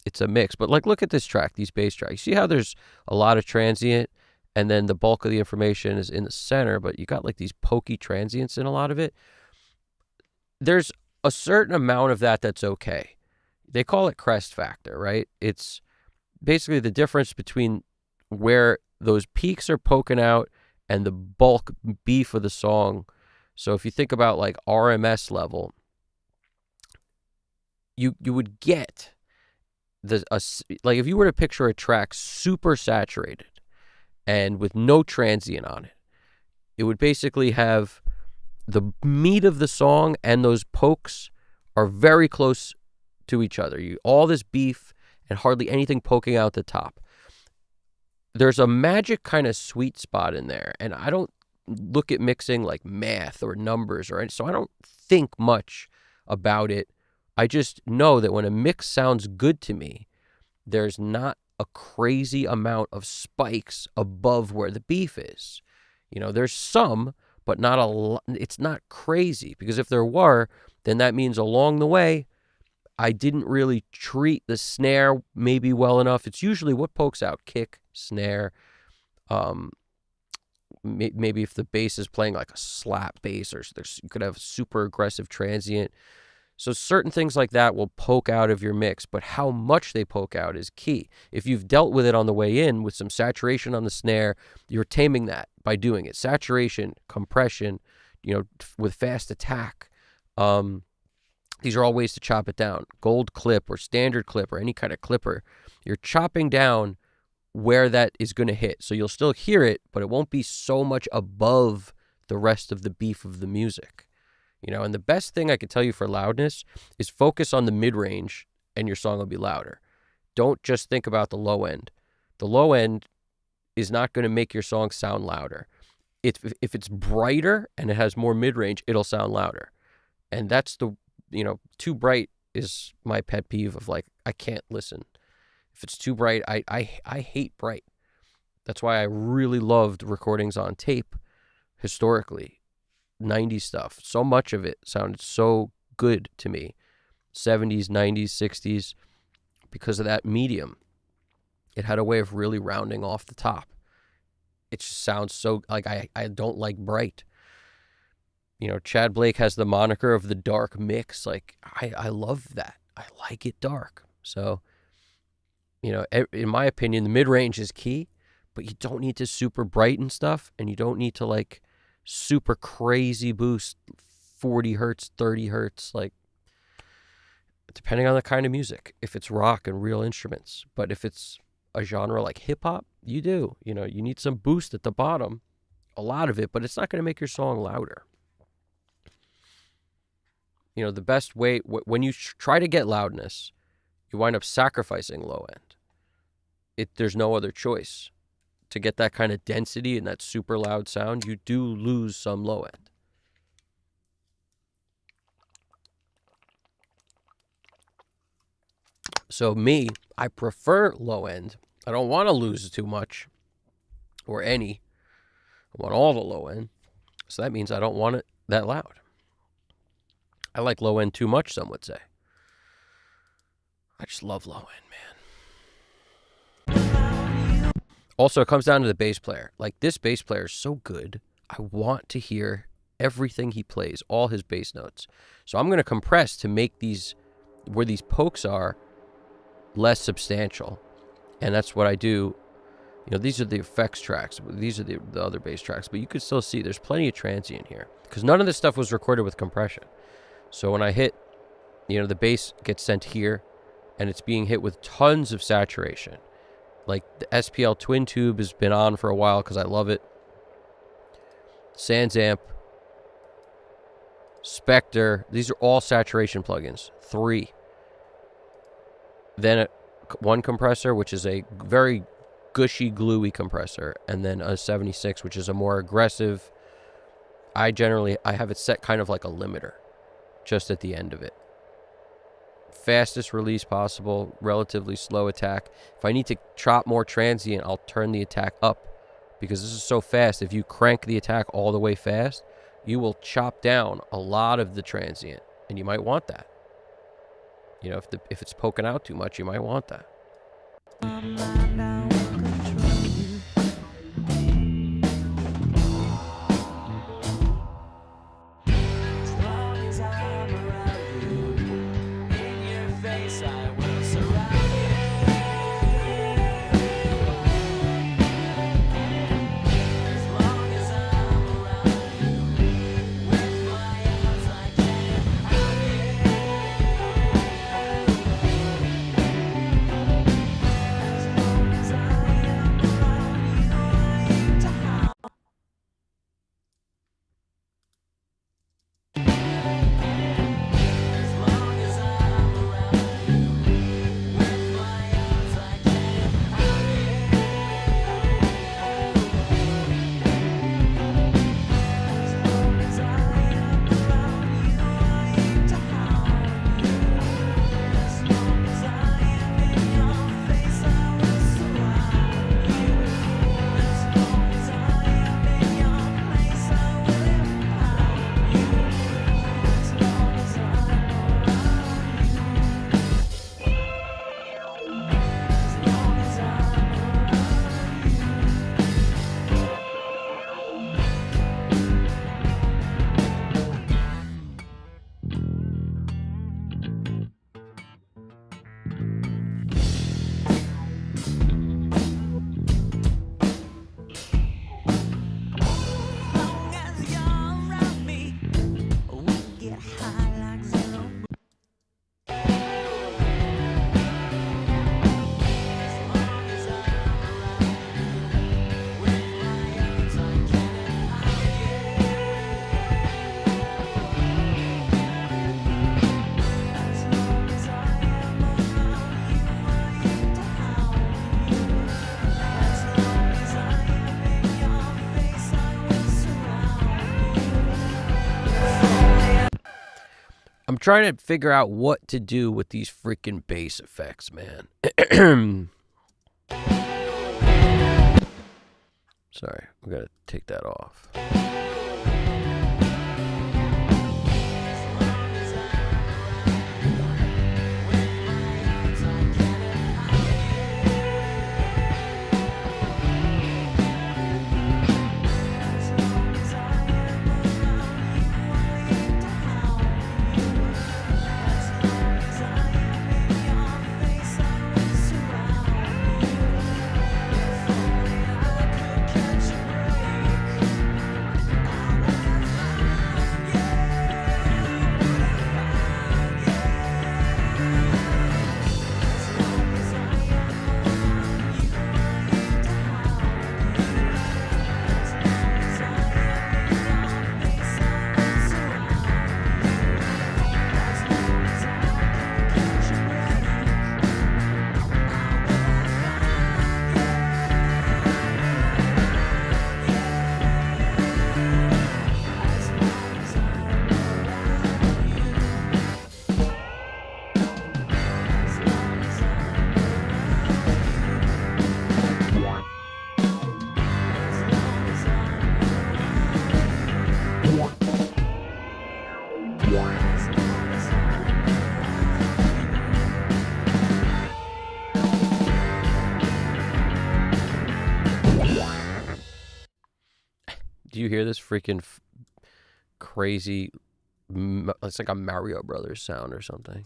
it's a mix. But like, look at this track, these bass tracks. See how there's a lot of transient, and then the bulk of the information is in the center, but you got like these pokey transients in a lot of it. There's a certain amount of that that's okay. They call it crest factor, right? It's basically the difference between where those peaks are poking out and the bulk beef of the song. So if you think about like RMS level, you would get like if you were to picture a track super saturated and with no transient on it, it would basically have the meat of the song and those pokes are very close to each other. All this beef and hardly anything poking out the top. There's a magic kind of sweet spot in there, and I don't look at mixing like math or numbers, or so I don't think much about it I just know that when a mix sounds good to me, there's not a crazy amount of spikes above where the beef is. There's some, but not a lot. It's not crazy, because if there were, then that means along the way, I didn't really treat the snare maybe well enough. It's usually what pokes out: kick, snare. Maybe if the bass is playing like a slap bass, or you could have super aggressive transient. So certain things like that will poke out of your mix, but how much they poke out is key. If you've dealt with it on the way in with some saturation on the snare, you're taming that by doing it. Saturation, compression, with fast attack. These are all ways to chop it down. Gold clip or standard clip or any kind of clipper. You're chopping down where that is going to hit. So you'll still hear it, but it won't be so much above the rest of the beef of the music. And the best thing I could tell you for loudness is focus on the mid-range and your song will be louder. Don't just think about the low end. The low end is not going to make your song sound louder. If it's brighter and it has more mid-range, it'll sound louder. And that's too bright is my pet peeve of like, I can't listen. If it's too bright, I hate bright. That's why I really loved recordings on tape historically. 90s stuff. So much of it sounded so good to me. 70s, 90s, 60s, because of that medium. It had a way of really rounding off the top. It just sounds so, like, I don't like bright. Chad Blake has the moniker of the dark mix. Like, I love that. I like it dark. So, in my opinion, the mid-range is key, but you don't need to super brighten stuff, and you don't need to, like, super crazy boost 40 hertz, 30 hertz, like, depending on the kind of music. If it's rock and real instruments, but if it's a genre like hip-hop, you do. You need some boost at the bottom, a lot of it, but it's not going to make your song louder. The best way, when you try to get loudness, you wind up sacrificing low end. There's no other choice. To get that kind of density and that super loud sound, you do lose some low end. So me, I prefer low end. I don't want to lose too much or any. I want all the low end. So that means I don't want it that loud. I like low end too much, some would say. I just love low end, man. Also, it comes down to the bass player. Like, this bass player is so good. I want to hear everything he plays, all his bass notes. So I'm going to compress to make these, where these pokes are, less substantial. And that's what I do. These are the effects tracks. These are the other bass tracks. But you can still see there's plenty of transient here, because none of this stuff was recorded with compression. So when I hit, the bass gets sent here, and it's being hit with tons of saturation. Like, the SPL Twin Tube has been on for a while because I love it. Sans Amp, Spectre, these are all saturation plugins. 3. Then one compressor, which is a very gushy, gluey compressor, and then a 76, which is a more aggressive. I have it set kind of like a limiter, just at the end of it. Fastest release possible, relatively slow attack. If I need to chop more transient, I'll turn the attack up, because this is so fast. If you crank the attack all the way fast, you will chop down a lot of the transient, and you might want that. If it's poking out too much, you might want that. I'm trying to figure out what to do with these freaking bass effects, man. Sorry, we gotta take that off. Do you hear this freaking crazy? It's like a Mario Brothers sound or something.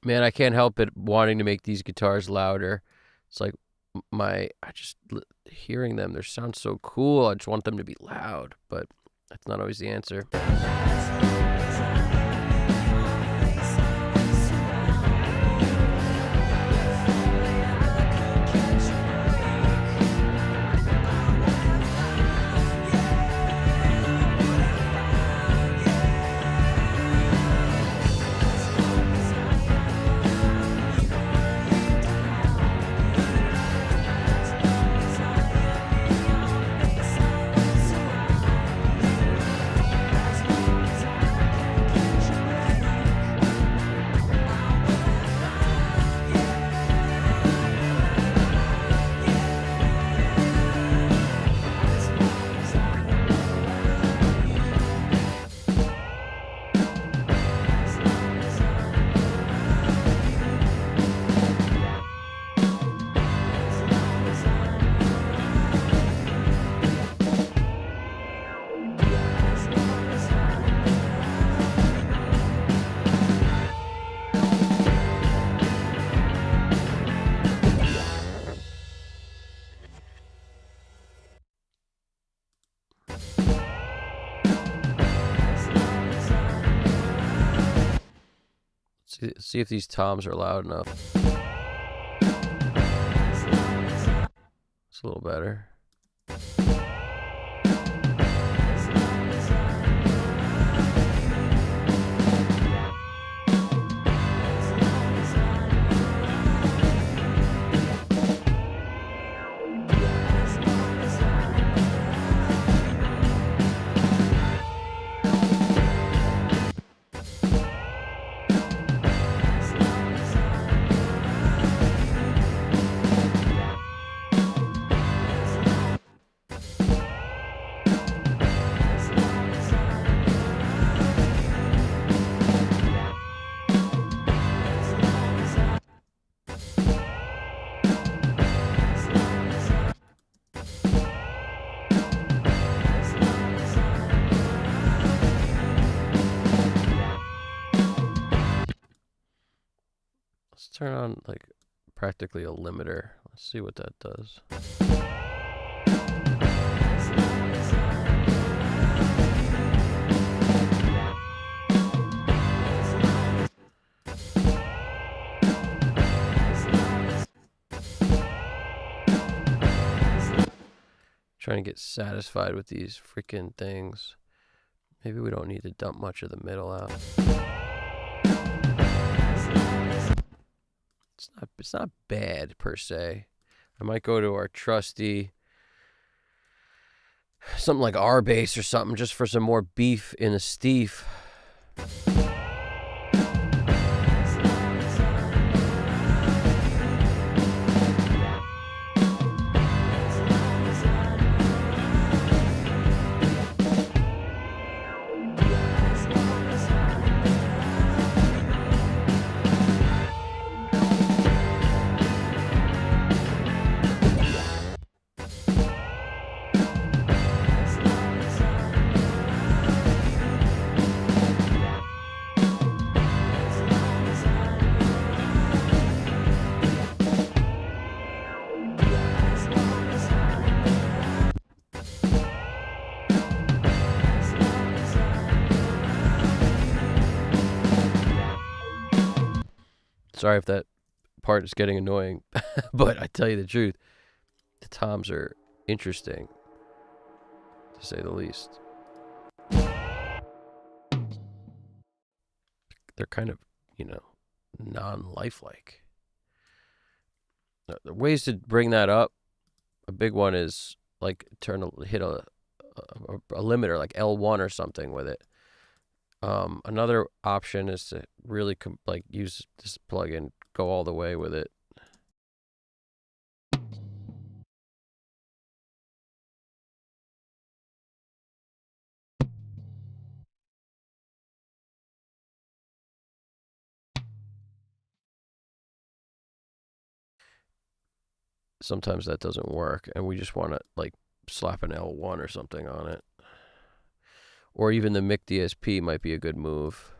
Man, I can't help it wanting to make these guitars louder. It's like hearing them, they sound so cool. I just want them to be loud, but that's not always the answer. See if these toms are loud enough. It's a little better. Let's turn on like practically a limiter. Let's see what that does. Trying to get satisfied with these freaking things. Maybe we don't need to dump much of the middle out. It's not bad per se. I might go to our trusty something like R bass or something just for some more beef in the steef. Sorry if that part is getting annoying, but I tell you the truth, the toms are interesting, to say the least. They're kind of, non-lifelike. The ways to bring that up, a big one is like hit a limiter like L1 or something with it. Another option is to really use this plugin, go all the way with it. Sometimes that doesn't work, and we just want to slap an L1 or something on it. Or even the mic DSP might be a good move.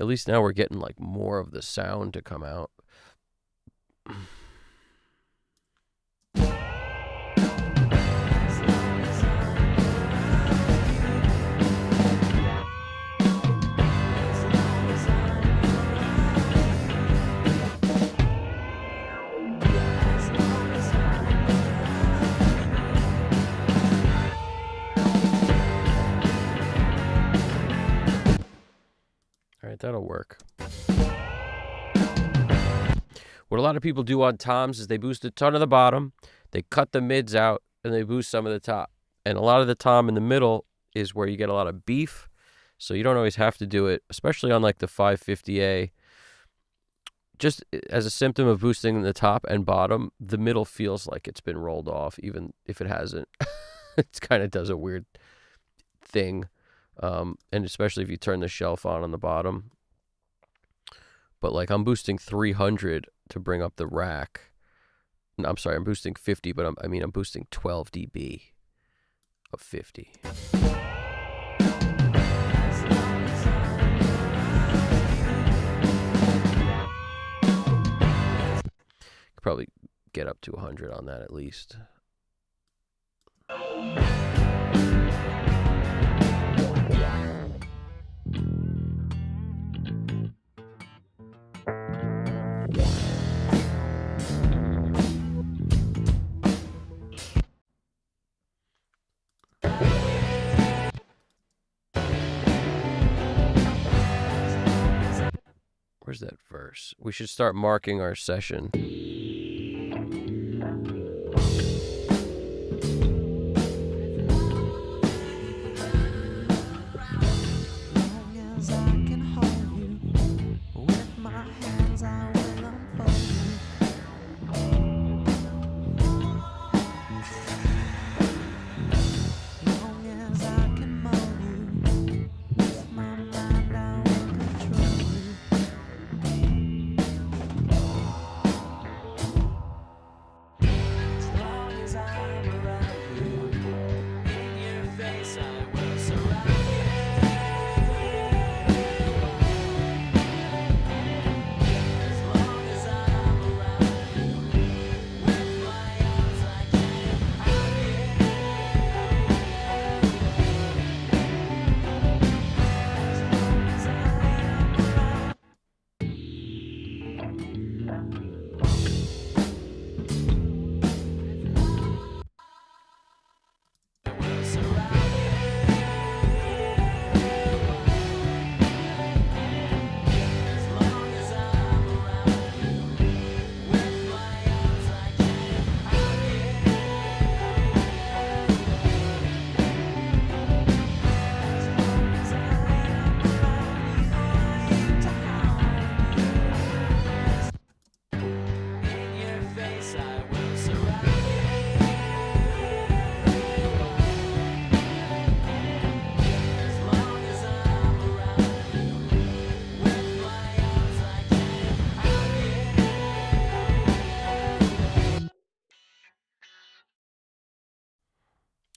At least now we're getting like more of the sound to come out. All right, that'll work. What a lot of people do on toms is they boost a ton of the bottom, they cut the mids out, and they boost some of the top. And a lot of the tom in the middle is where you get a lot of beef, so you don't always have to do it, especially on like the 550A. Just as a symptom of boosting the top and bottom, the middle feels like it's been rolled off, even if it hasn't. It kind of does a weird thing, and especially if you turn the shelf on the bottom. But like I'm boosting 300 to bring up the rack. No, I'm sorry, I'm boosting 50, but I'm boosting 12 dB of 50. Could probably get up to 100 on that at least. Where's that verse? We should start marking our session.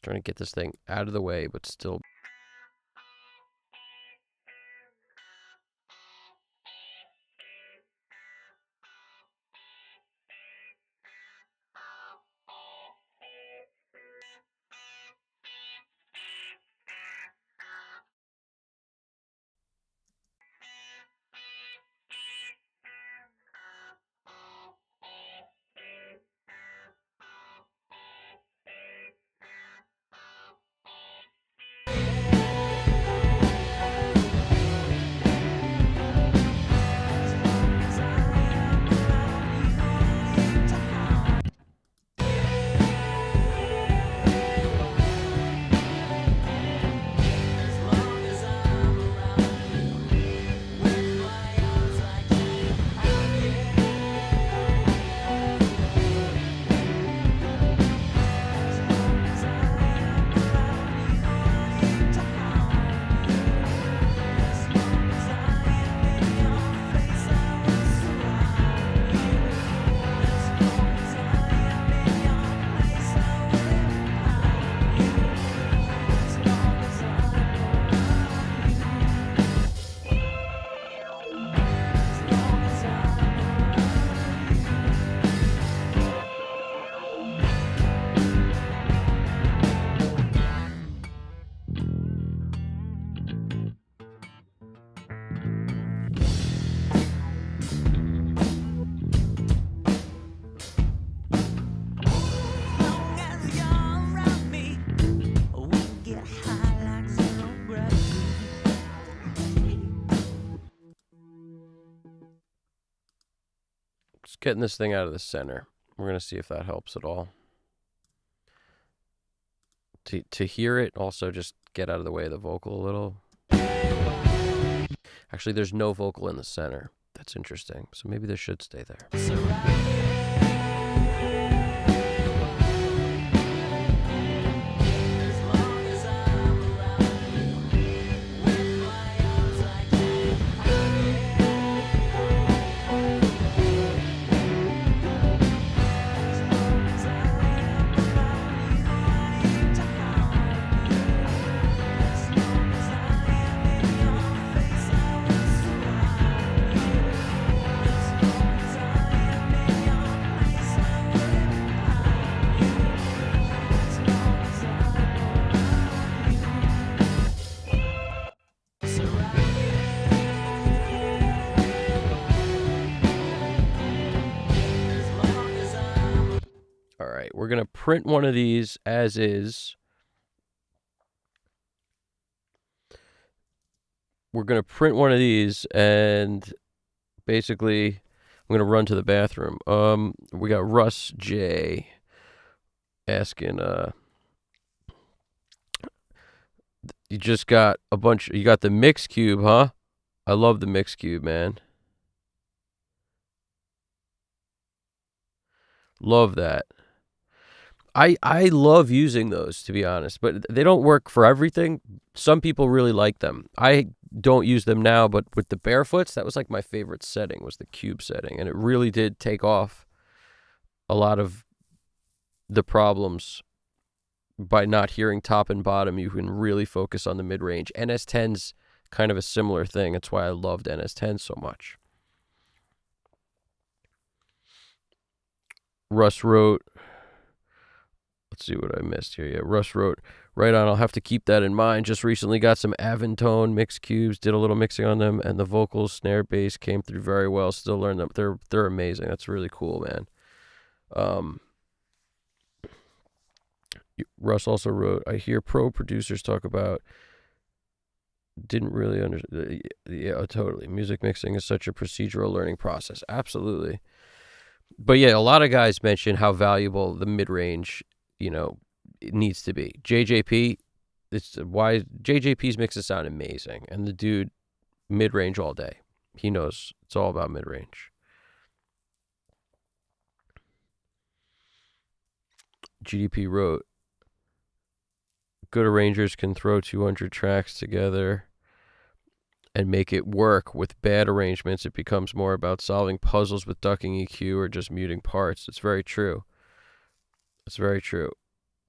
Trying to get this thing out of the way, but still. Just getting this thing out of the center. We're going to see if that helps at all. To hear it, also just get out of the way of the vocal a little. Actually, there's no vocal in the center. That's interesting. So maybe this should stay there. All right, we're going to print one of these as is. We're going to print one of these, and basically I'm going to run to the bathroom. We got Russ J asking, you just got you got the mix cube, huh? I love the mix cube, man. Love that. I love using those, to be honest, but they don't work for everything. Some people really like them. I don't use them now, but with the barefoots, that was like my favorite setting, was the cube setting, and it really did take off a lot of the problems. By not hearing top and bottom, you can really focus on the mid-range. NS10's kind of a similar thing. That's why I loved NS10 so much. Russ wrote, let's see what I missed here. Yeah, Russ wrote, right on, I'll have to keep that in mind. Just recently got some Aventone mix cubes, did a little mixing on them, and the vocals, snare, bass came through very well. Still learned them. They're amazing. That's really cool, man. Russ also wrote, I hear pro producers talk about, didn't really understand. Yeah, totally. Music mixing is such a procedural learning process. Absolutely. But yeah, a lot of guys mention how valuable the mid-range, it needs to be. JJP, it's why JJP's mixes sound amazing. And the dude, mid-range all day. He knows it's all about mid-range. GDP wrote, good arrangers can throw 200 tracks together and make it work. With bad arrangements, it becomes more about solving puzzles with ducking EQ or just muting parts. It's very true. It's very true.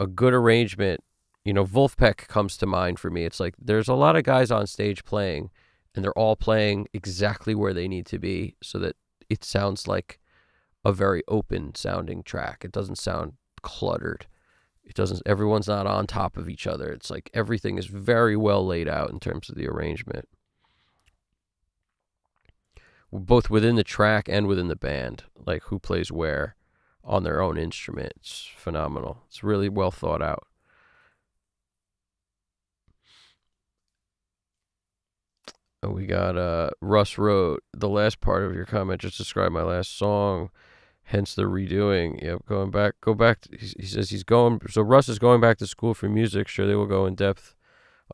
A good arrangement, Wolfpack comes to mind for me. It's like there's a lot of guys on stage playing, and they're all playing exactly where they need to be so that it sounds like a very open sounding track. It doesn't sound cluttered. Everyone's not on top of each other. It's like everything is very well laid out in terms of the arrangement, both within the track and within the band, like who plays where on their own instrument. It's phenomenal. It's really well thought out. We got Russ wrote, the last part of your comment just described my last song, hence the redoing. Yep, go back. He says he's going, so Russ is going back to school for music. Sure, they will go in depth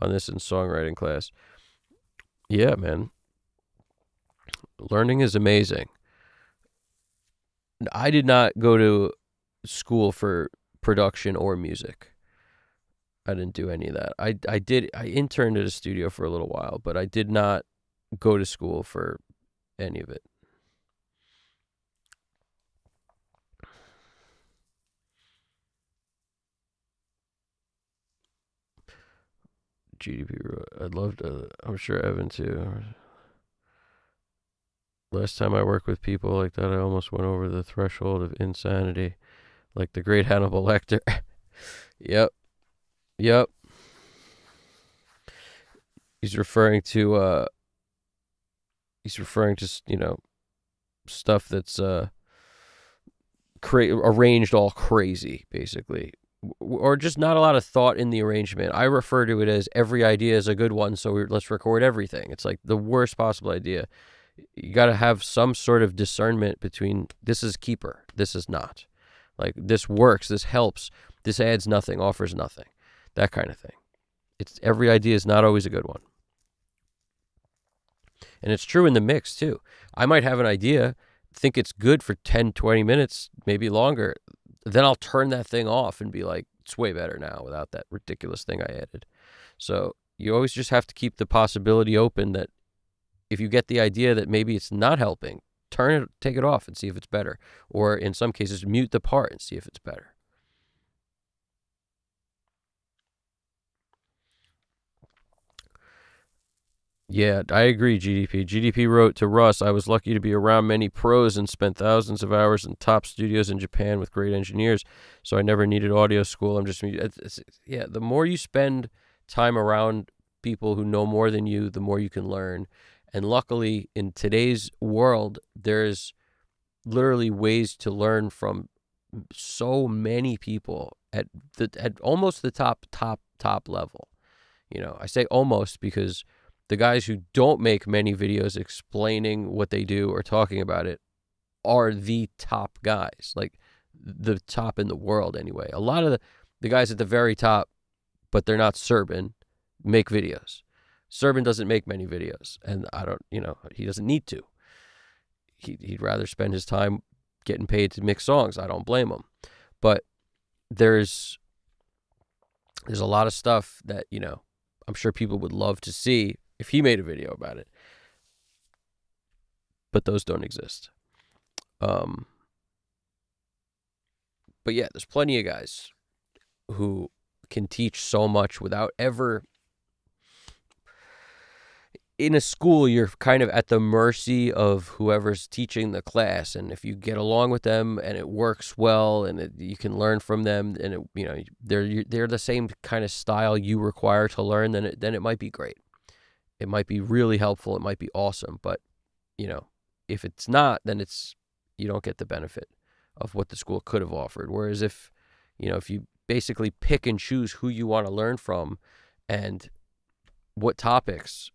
on this in songwriting class. Yeah, man. Learning is amazing. I did not go to school for production or music. I didn't do any of that. I interned at a studio for a little while, but I did not go to school for any of it. GDP, I'd love to, I'm sure Evan too. Last time I worked with people like that, I almost went over the threshold of insanity, like the great Hannibal Lecter. Yep. He's referring to stuff that's arranged all crazy, basically, or just not a lot of thought in the arrangement. I refer to it as every idea is a good one, so let's record everything. It's like the worst possible idea. You got to have some sort of discernment between this is keeper, this is not. Like this works, this helps, this adds nothing, offers nothing. That kind of thing. It's every idea is not always a good one. And it's true in the mix too. I might have an idea, think it's good for 10, 20 minutes, maybe longer. Then I'll turn that thing off and be like, it's way better now without that ridiculous thing I added. So you always just have to keep the possibility open that if you get the idea that maybe it's not helping, take it off and see if it's better. Or in some cases, mute the part and see if it's better. Yeah, I agree, GDP. GDP wrote to Russ, I was lucky to be around many pros and spent thousands of hours in top studios in Japan with great engineers, so I never needed audio school. Yeah, the more you spend time around people who know more than you, the more you can learn. And luckily, in today's world, there's literally ways to learn from so many people at almost the top level. I say almost because the guys who don't make many videos explaining what they do or talking about it are the top guys, like the top in the world anyway. A lot of the guys at the very top, but they're not Serban, make videos. Serban doesn't make many videos, and he doesn't need to. He'd rather spend his time getting paid to mix songs. I don't blame him. But there's a lot of stuff that, I'm sure people would love to see if he made a video about it. But those don't exist. But yeah, there's plenty of guys who can teach so much without ever... In a school, you're kind of at the mercy of whoever's teaching the class, and if you get along with them and it works well, and you can learn from them, and they're the same kind of style you require to learn, then it might be great. It might be really helpful. It might be awesome. But if it's not, then you don't get the benefit of what the school could have offered. Whereas if you basically pick and choose who you want to learn from and what topics.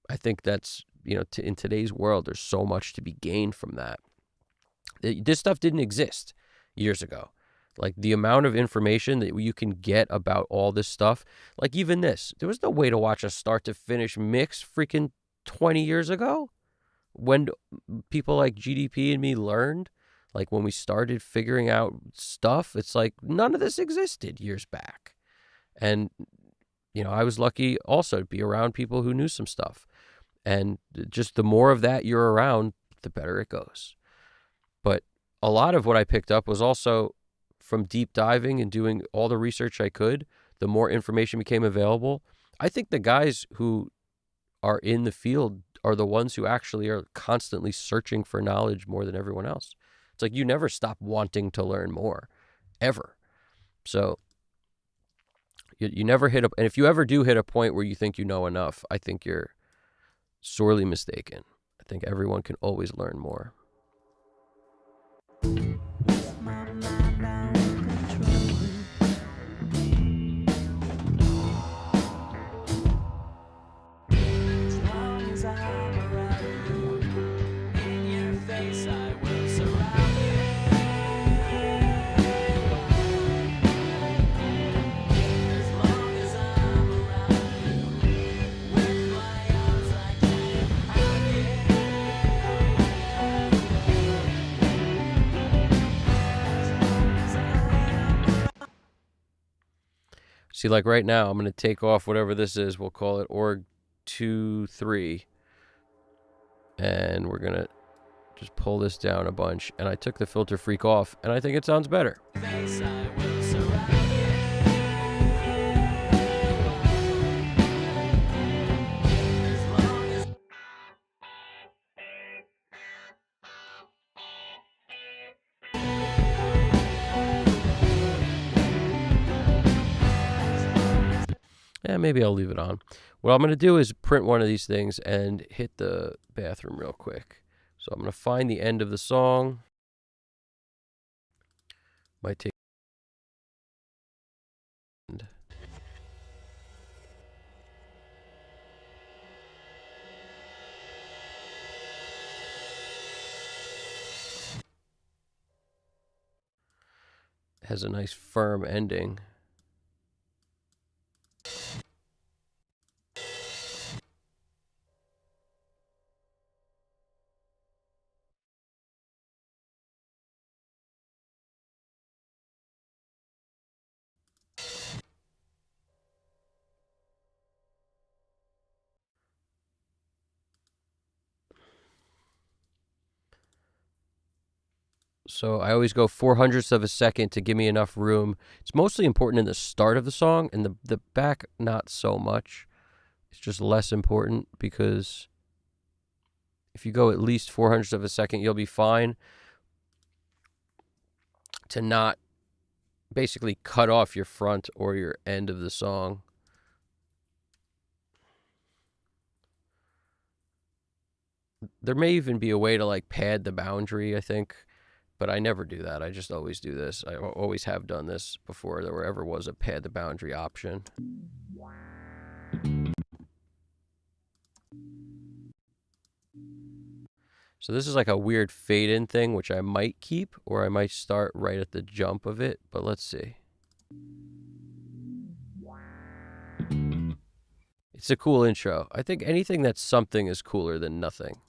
I think that's, in today's world, there's so much to be gained from that. This stuff didn't exist years ago. Like the amount of information that you can get about all this stuff, like even this, there was no way to watch a start to finish mix freaking 20 years ago when people like GDP and me learned, like when we started figuring out stuff, it's like none of this existed years back. And, I was lucky also to be around people who knew some stuff. And just the more of that you're around, the better it goes. But a lot of what I picked up was also from deep diving and doing all the research I could. The more information became available. I think the guys who are in the field are the ones who actually are constantly searching for knowledge more than everyone else. It's like you never stop wanting to learn more, ever. So you never and if you ever do hit a point where you think you know enough, I think you're sorely mistaken. I think everyone can always learn more. See, like right now, I'm going to take off whatever this is. We'll call it org 2-3. And we're going to just pull this down a bunch. And I took the filter freak off, and I think it sounds better. Yeah, maybe I'll leave it on. What I'm going to do is print one of these things and hit the bathroom real quick. So I'm going to find the end of the song. Might take... has a nice firm ending. So I always go 400ths of a second to give me enough room. It's mostly important in the start of the song, and the back not so much. It's just less important because if you go at least 400ths of a second, you'll be fine to not basically cut off your front or your end of the song. There may even be a way to like pad the boundary, I think, but I never do that. I just always do this. I always have done this before there ever was a pad the boundary option. So this is like a weird fade in thing, which I might keep, or I might start right at the jump of it, but let's see. It's a cool intro. I think anything that's something is cooler than nothing.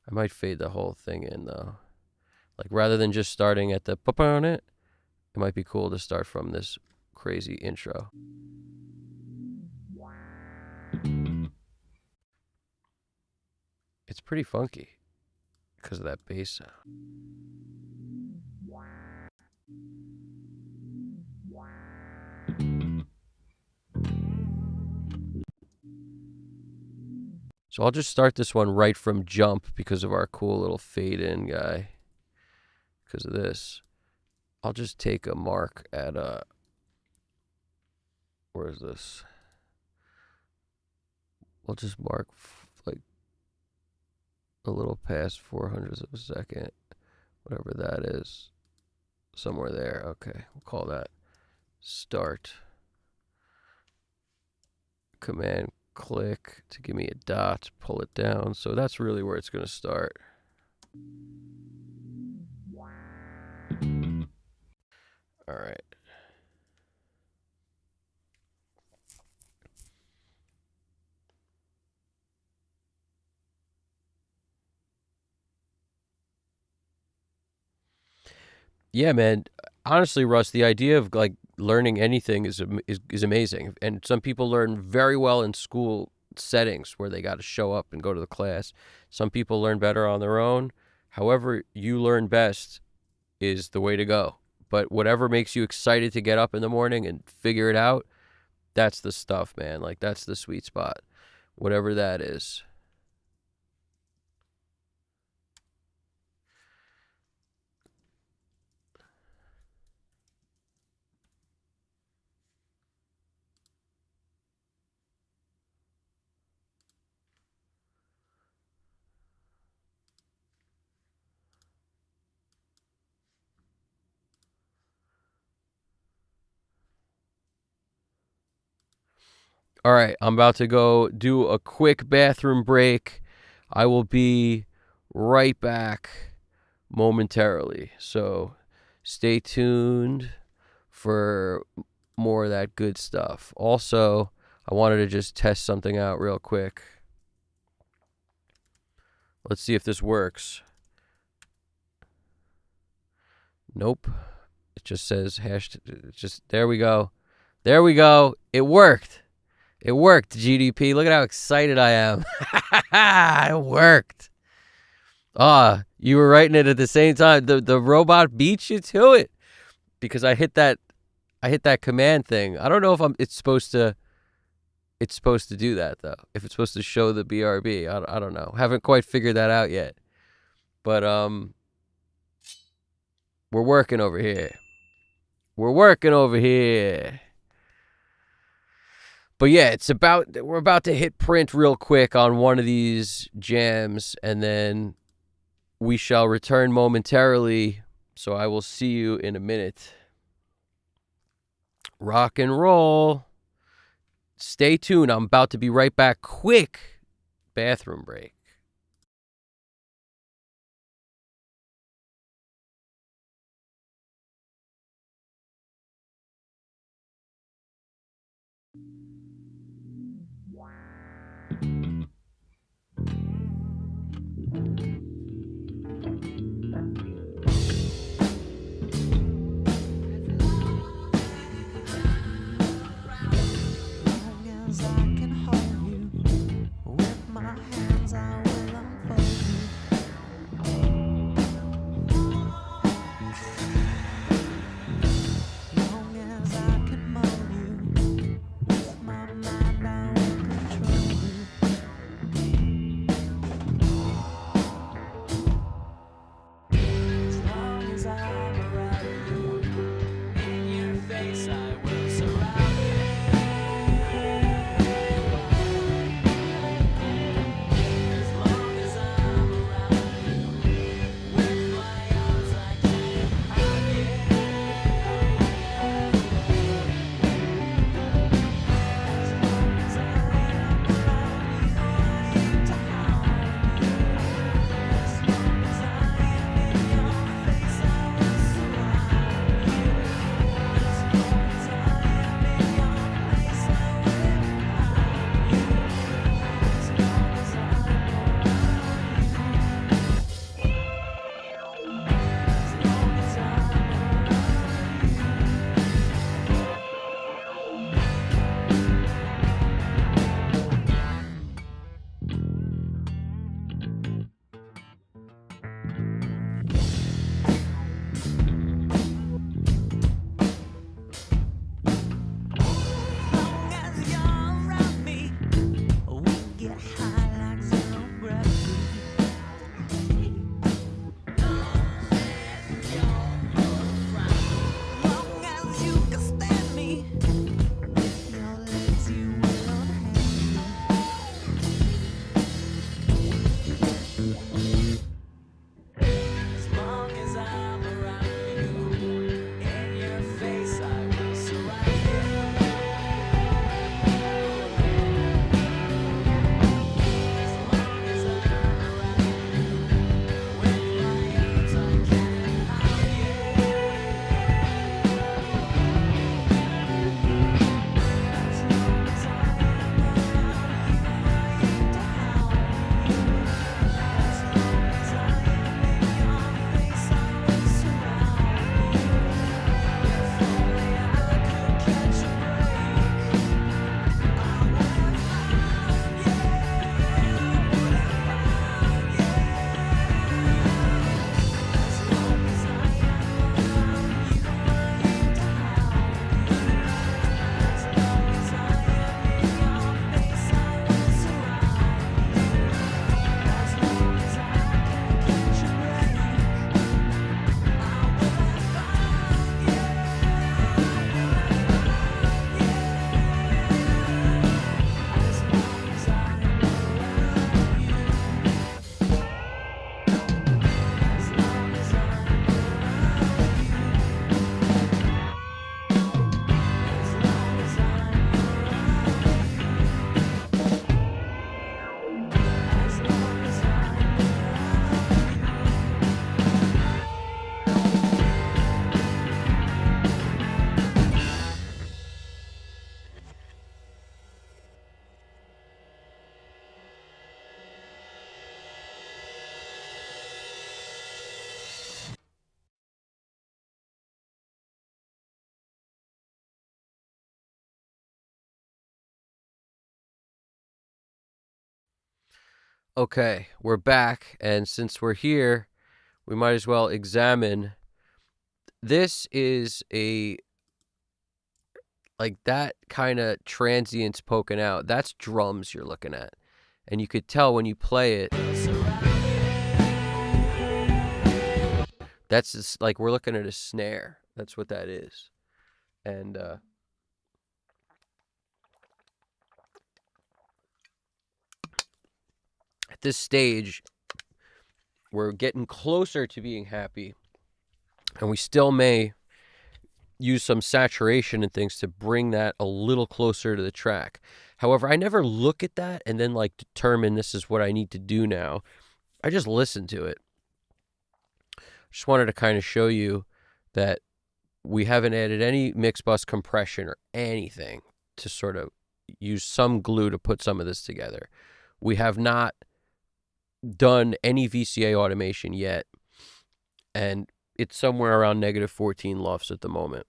I might fade the whole thing in though. Like rather than just starting at the pop on it might be cool to start from this crazy intro. It's pretty funky because of that bass sound. So I'll just start this one right from jump because of our cool little fade in guy. Because of this. I'll just take a mark at where is this? I'll just mark like a little past 400ths of a second, whatever that is. Somewhere there. Okay, we'll call that start. Command click to give me a dot, pull it down. So that's really where it's going to start. All right. Yeah, man. Honestly, Russ, the idea of like learning anything is amazing, and some people learn very well in school settings where they got to show up and go to the class. Some people learn better on their own. However, you learn best is the way to go. But whatever makes you excited to get up in the morning and figure it out, that's the stuff, man. Like that's the sweet spot. Whatever that is. All right, I'm about to go do a quick bathroom break. I will be right back momentarily. So stay tuned for more of that good stuff. Also, I wanted to just test something out real quick. Let's see if this works. Nope. It just says there we go. There we go. It worked. It worked, GDP. Look at how excited I am. It worked. You were writing it at the same time. The robot beat you to it because I hit that command thing. I don't know if it's supposed to do that though. If it's supposed to show the BRB, I don't know. Haven't quite figured that out yet. But we're working over here. But yeah, we're about to hit print real quick on one of these jams, and then we shall return momentarily. So I will see you in a minute. Rock and roll. Stay tuned. I'm about to be right back. Quick bathroom break. Okay, we're back, and since we're here, we might as well examine. This is a like that kind of transients poking out. That's drums you're looking at, and you could tell when you play it. That's just, like we're looking at a snare. That's what that is, and at this stage, we're getting closer to being happy, and we still may use some saturation and things to bring that a little closer to the track. However, I never look at that and then like determine this is what I need to do now. I just listen to it. Just wanted to kind of show you that we haven't added any mix bus compression or anything to sort of use some glue to put some of this together. We have not done any VCA automation yet, and it's somewhere around negative 14 LUFS at the moment.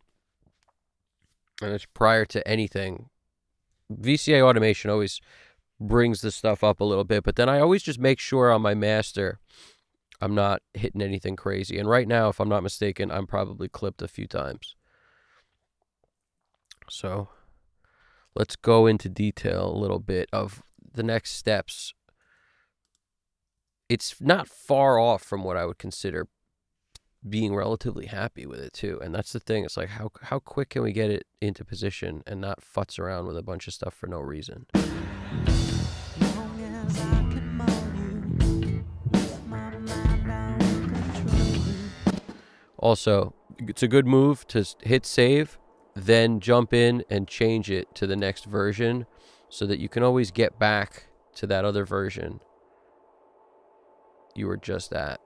And it's prior to anything. VCA automation always brings the stuff up a little bit, but then I always just make sure on my master I'm not hitting anything crazy. And right now, if I'm not mistaken, I'm probably clipped a few times. So let's go into detail a little bit of the next steps. It's not far off from what I would consider being relatively happy with it too. And that's the thing. It's like how quick can we get it into position and not futz around with a bunch of stuff for no reason. Also, it's a good move to hit save, then jump in and change it to the next version so that you can always get back to that other version you were just at.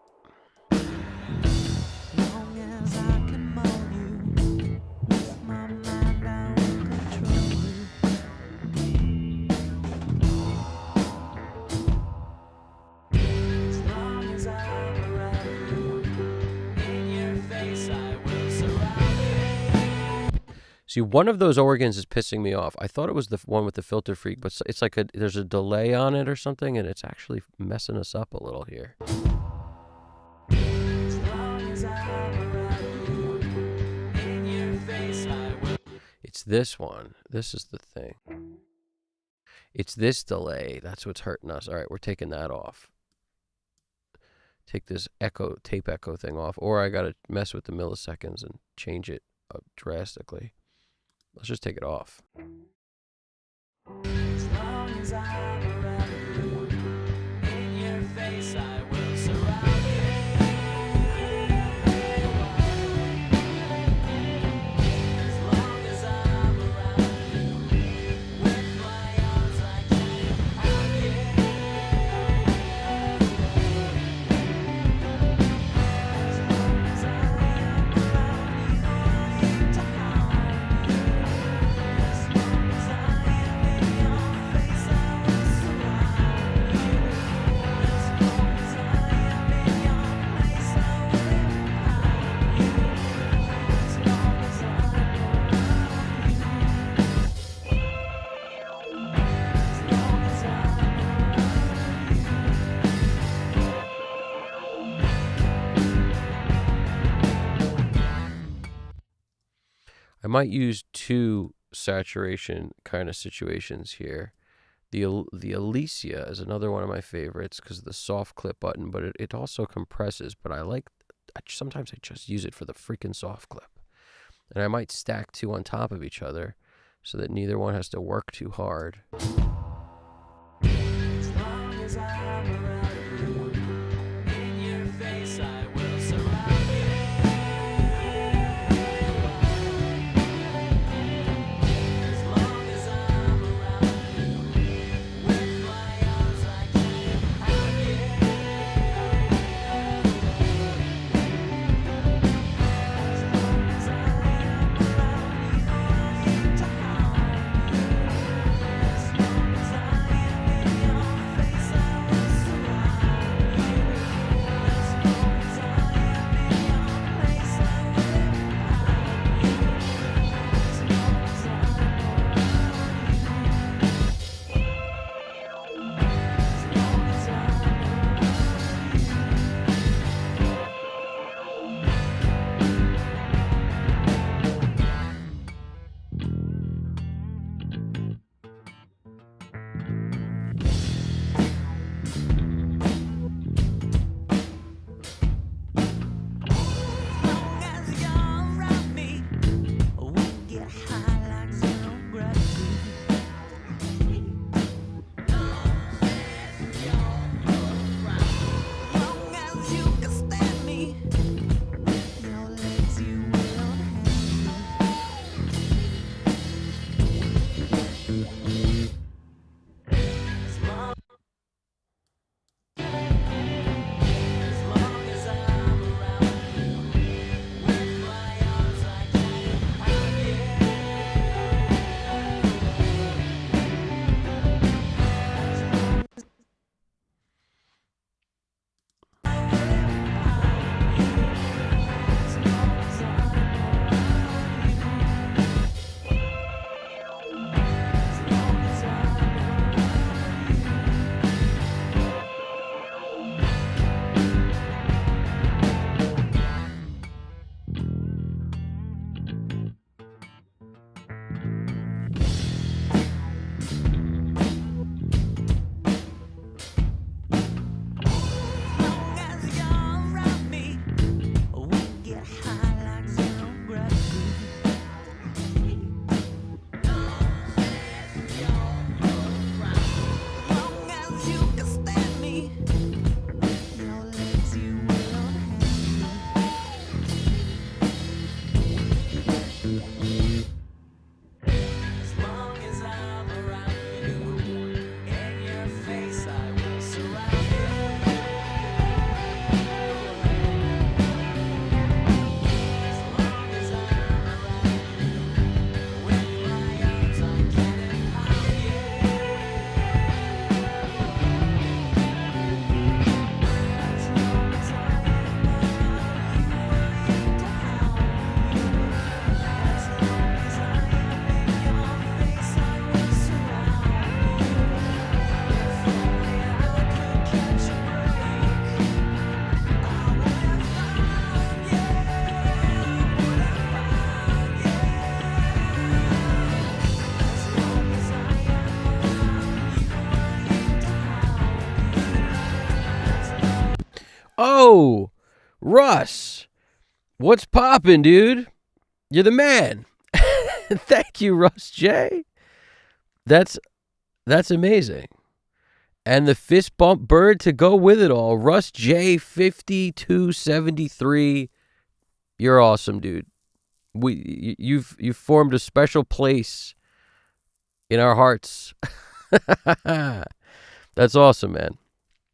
See, one of those organs is pissing me off. I thought it was the one with the filter freak, but it's like there's a delay on it or something, and it's actually messing us up a little here. It's this one. This is the thing. It's this delay. That's what's hurting us. All right, we're taking that off. Take this tape echo thing off, or I got to mess with the milliseconds and change it up drastically. Let's just take it off. As long as I'm around you, in your face I will surround you. As long as I'm around you, with my arms I can hug you. As long as I am around you, I aim to harm you. As long as I am in your face, I will surround you. As long as I am in your place, I will empower you. As long as I'm around you. As long as I'm I might use two saturation kind of situations here. The Alicia is another one of my favorites because of the soft clip button, but it also compresses. But sometimes I just use it for the freaking soft clip. And I might stack two on top of each other so that neither one has to work too hard. As long as I'm around you, in your face I will surround you. As long as I'm around you, with my arms I can hug you. As long as I am around you, I aim to harm you. As long as I am in your face, I will surround you. Oh, Russ, what's poppin', dude? You're the man. Thank you, Russ J. That's amazing. And the fist bump bird to go with it all. Russ J 5273. You're awesome, dude. You've formed a special place in our hearts. That's awesome, man.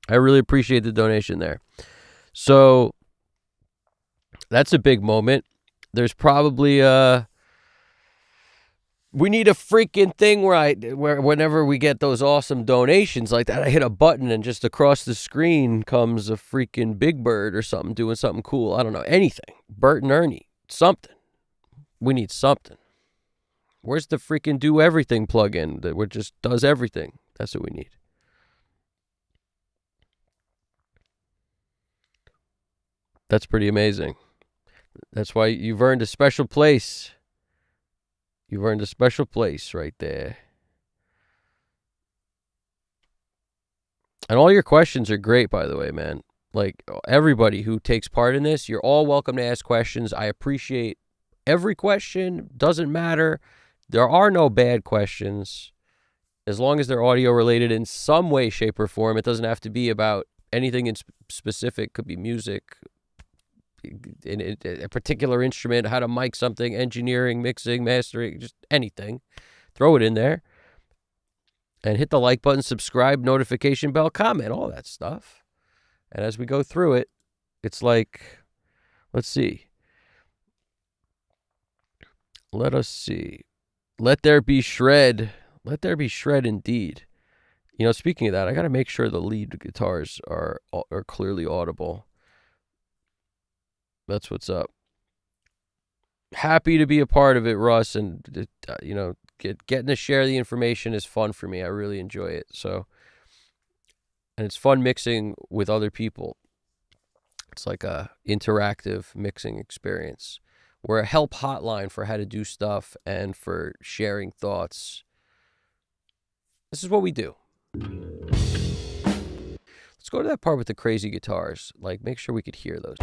I really appreciate the donation there. So that's a big moment. There's probably we need a freaking thing where whenever we get those awesome donations like that, I hit a button and just across the screen comes a freaking Big Bird or something doing something cool. I don't know, anything. Bert and Ernie, something. We need something. Where's the freaking do everything plugin that just does everything? That's what we need. That's pretty amazing. That's why you've earned a special place. You've earned a special place right there. And all your questions are great, by the way, man. Like, everybody who takes part in this, you're all welcome to ask questions. I appreciate every question. Doesn't matter. There are no bad questions. As long as they're audio related in some way, shape, or form. It doesn't have to be about anything in specific. Could be music, in a particular instrument, how to mic something, engineering, mixing, mastering, just anything. Throw it in there. And hit the like button, subscribe, notification bell, comment, all that stuff. And as we go through it, it's like, let's see. Let us see. Let there be shred. Let there be shred indeed. You know, speaking of that, I got to make sure the lead guitars are clearly audible. That's what's up. Happy to be a part of it, Russ, and you know, getting to share the information is fun for me. I really enjoy it. So, and it's fun mixing with other people. It's like a interactive mixing experience. We're a help hotline for how to do stuff and for sharing thoughts. This is what we do. Let's go to that part with the crazy guitars. Like, make sure we could hear those.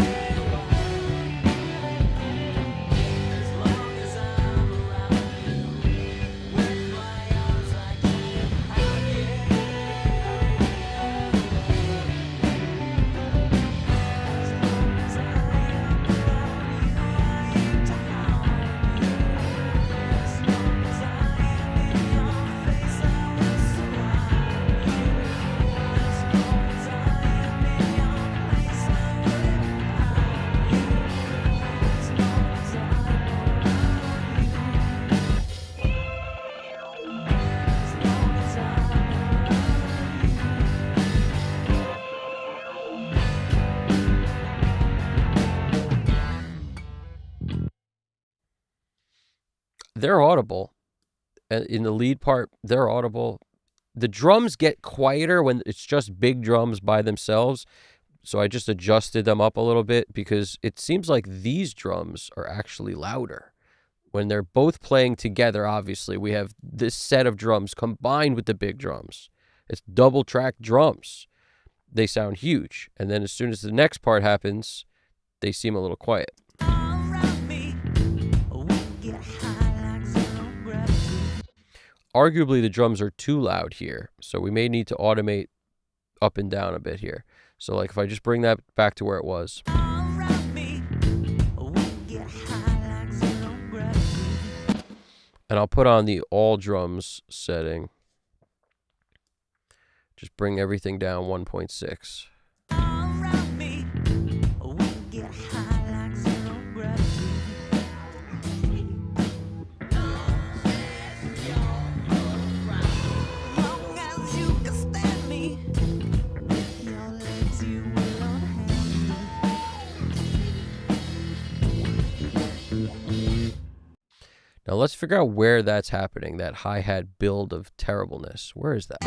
They're audible. In the lead part, they're audible. The drums get quieter when it's just big drums by themselves. So I just adjusted them up a little bit because it seems like these drums are actually louder. When they're both playing together, obviously, we have this set of drums combined with the big drums. It's double track drums. They sound huge. And then as soon as the next part happens, they seem a little quiet. Arguably, the drums are too loud here, so we may need to automate up and down a bit here. So, like, if I just bring that back to where it was. And I'll put on the all drums setting. Just bring everything down 1.6. Now let's figure out where that's happening, that hi-hat build of terribleness. Where is that?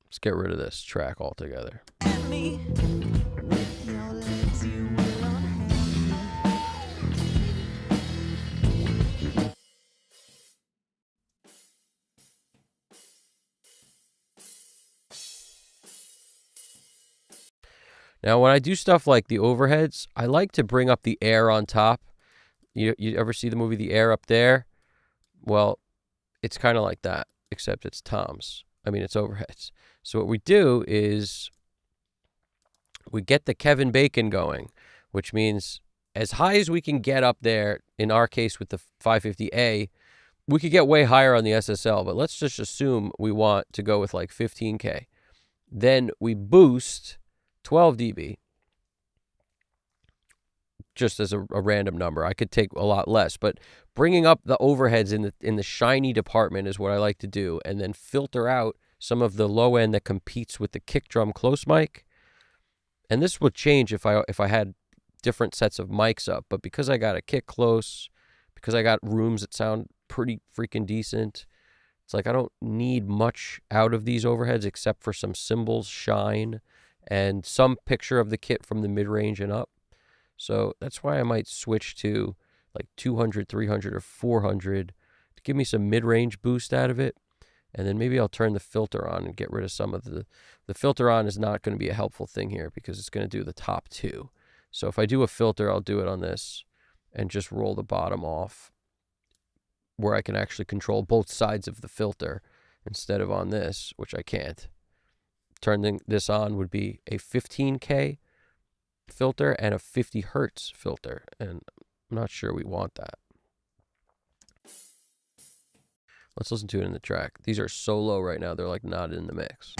Let's get rid of this track altogether. Now, when I do stuff like the overheads, I like to bring up the air on top. You ever see the movie The Air up there? Well, it's kind of like that, except it's toms. I mean, it's overheads. So what we do is we get the Kevin Bacon going, which means as high as we can get up there, in our case with the 550A, we could get way higher on the SSL, but let's just assume we want to go with like 15K. Then we boost 12 dB, just as a random number. I could take a lot less, but bringing up the overheads in the shiny department is what I like to do, and then filter out some of the low end that competes with the kick drum close mic. And this would change if I had different sets of mics up, but because I got a kick close, because I got rooms that sound pretty freaking decent, it's like I don't need much out of these overheads except for some cymbals shine and some picture of the kit from the mid-range and up. So that's why I might switch to like 200, 300, or 400 to give me some mid-range boost out of it. And then maybe I'll turn the filter on and get rid of some of the filter on is not going to be a helpful thing here because it's going to do the top two. So if I do a filter, I'll do it on this and just roll the bottom off where I can actually control both sides of the filter instead of on this, which I can't. Turning this on would be a 15K filter and a 50 hertz filter, and I'm not sure we want that. Let's listen to it in the track. These are so low right now, they're like not in the mix.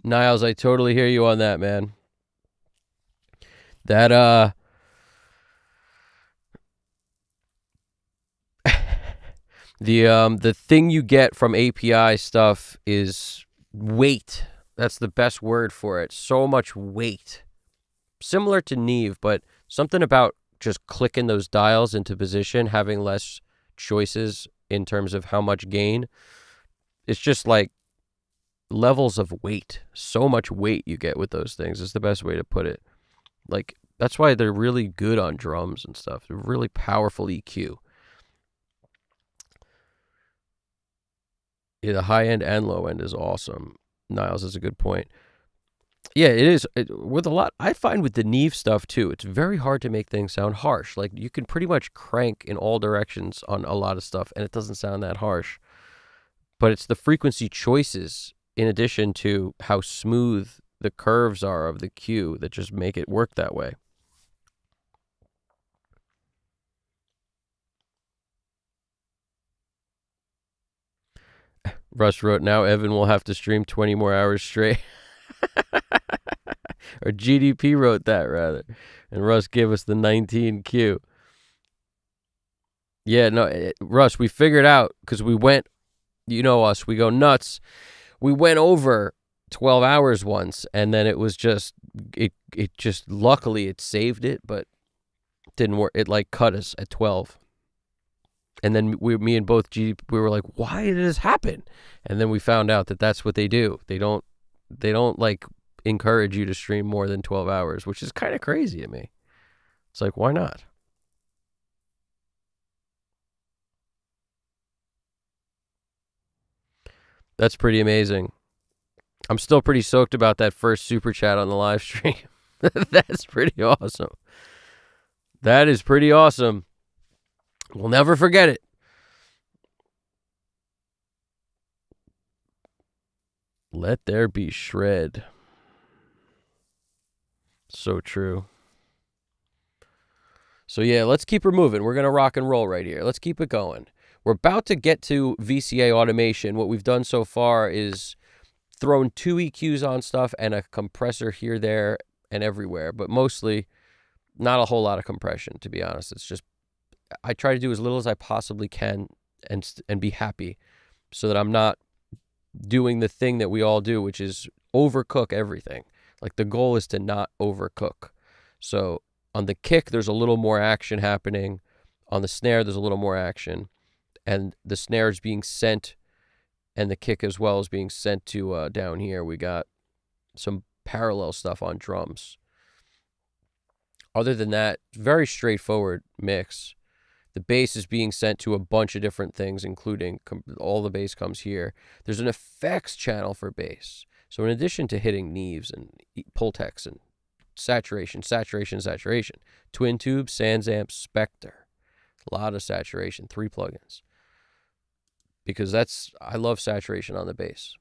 Niles, I totally hear you on that, man. That the thing you get from API stuff is weight. That's the best word for it. So much weight. Similar to Neve, but something about just clicking those dials into position, having less choices in terms of how much gain. It's just like levels of weight. So much weight you get with those things is the best way to put it. Like, that's why they're really good on drums and stuff. They're really powerful EQ. Yeah, the high end and low end is awesome. Niles is a good point. Yeah, it is. With a lot, I find with the Neve stuff too, it's very hard to make things sound harsh. Like, you can pretty much crank in all directions on a lot of stuff and it doesn't sound that harsh. But it's the frequency choices in addition to how smooth the curves are of the cue that just make it work that way. Russ wrote, now Evan will have to stream 20 more hours straight. Or GDP wrote that, rather. And Russ gave us the 19 cue. Yeah, no, Russ, we figured out, because we went, you know us, we go nuts. We went over 12 hours once, and then it was just it just luckily it saved it, but didn't work. It like cut us at 12. And then me and both G, we were like, why did this happen? And then we found out that that's what they do. They don't like encourage you to stream more than 12 hours, which is kind of crazy to me. It's like, why not? That's pretty amazing. I'm still pretty soaked about that first super chat on the live stream. That's pretty awesome. That is pretty awesome. We'll never forget it. Let there be shred. So true. So yeah, let's keep her moving. We're going to rock and roll right here. Let's keep it going. We're about to get to VCA automation. What we've done so far is thrown 2 EQs on stuff and a compressor here, there, and everywhere, but mostly not a whole lot of compression, to be honest. It's just I try to do as little as I possibly can and be happy so that I'm not doing the thing that we all do, which is overcook everything. Like the goal is to not overcook. So on the kick, there's a little more action happening. On the snare, there's a little more action. And the snare is being sent, and the kick as well is being sent to down here. We got some parallel stuff on drums. Other than that, very straightforward mix. The bass is being sent to a bunch of different things, including all the bass comes here. There's an effects channel for bass. So in addition to hitting Neves and Pultecs and saturation, twin tube, Sansamp, Spectre, a lot of saturation, 3 plugins. Because I love saturation on the bass.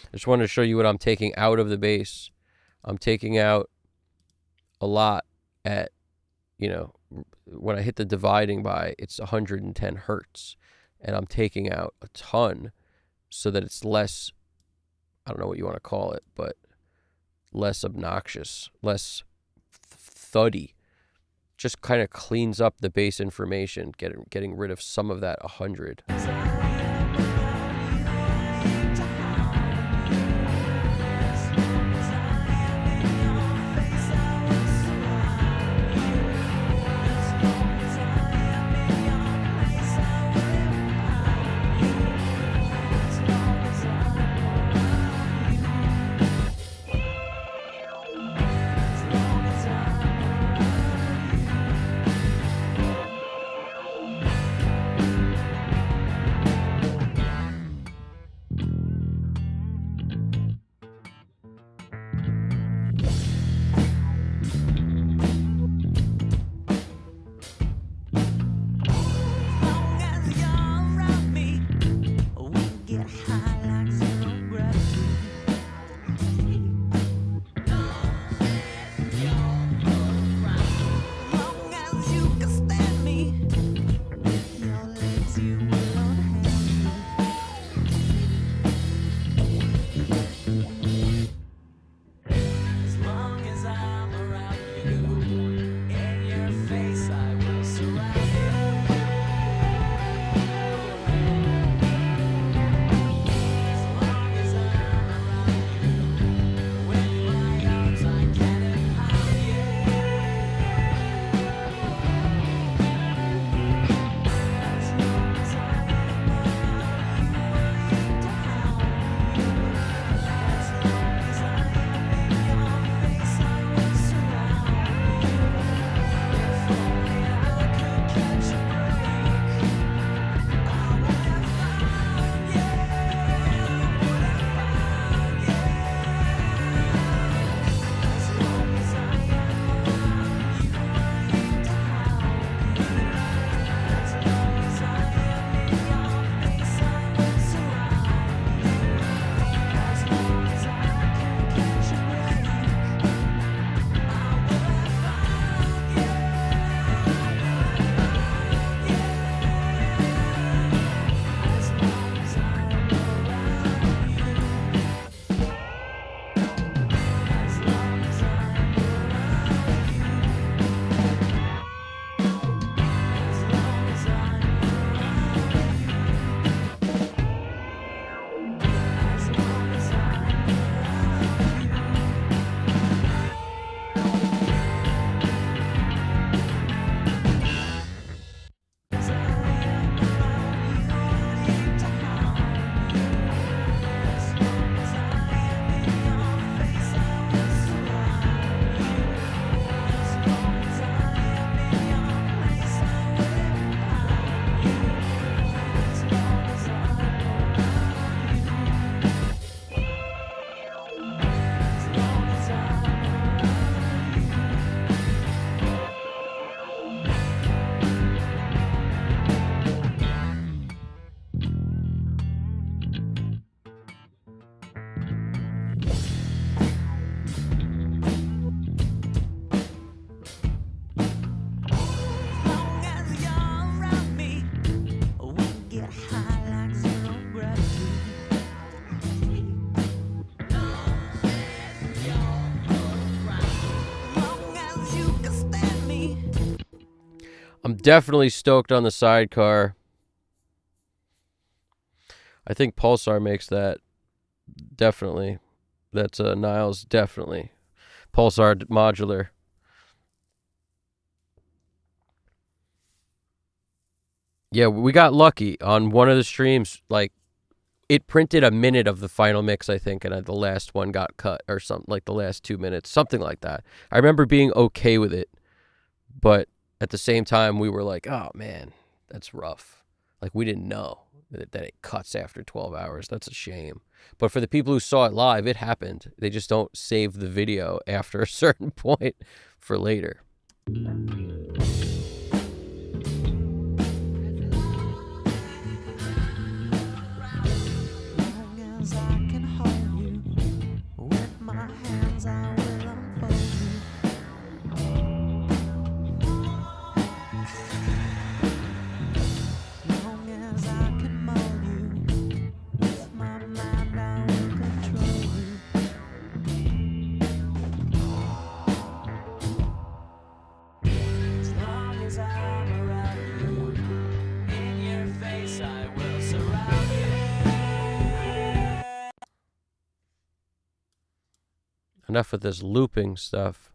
I just wanted to show you what I'm taking out of the bass. I'm taking out a lot at, when I hit the dividing by, it's 110 hertz. And I'm taking out a ton so that it's less, I don't know what you want to call it, but less obnoxious, less thuddy. Just kind of cleans up the bass information, getting rid of some of that 100. I'm definitely stoked on the sidecar. I think Pulsar makes that. Definitely. That's Niles, definitely. Pulsar modular. Yeah, we got lucky on one of the streams. Like, it printed a minute of the final mix, I think, and the last one got cut or something, like the last 2 minutes, something like that. I remember being okay with it, but at the same time, we were like, oh, man, that's rough. Like, we didn't know that it cuts after 12 hours. That's a shame. But for the people who saw it live, it happened. They just don't save the video after a certain point for later. Enough with this looping stuff.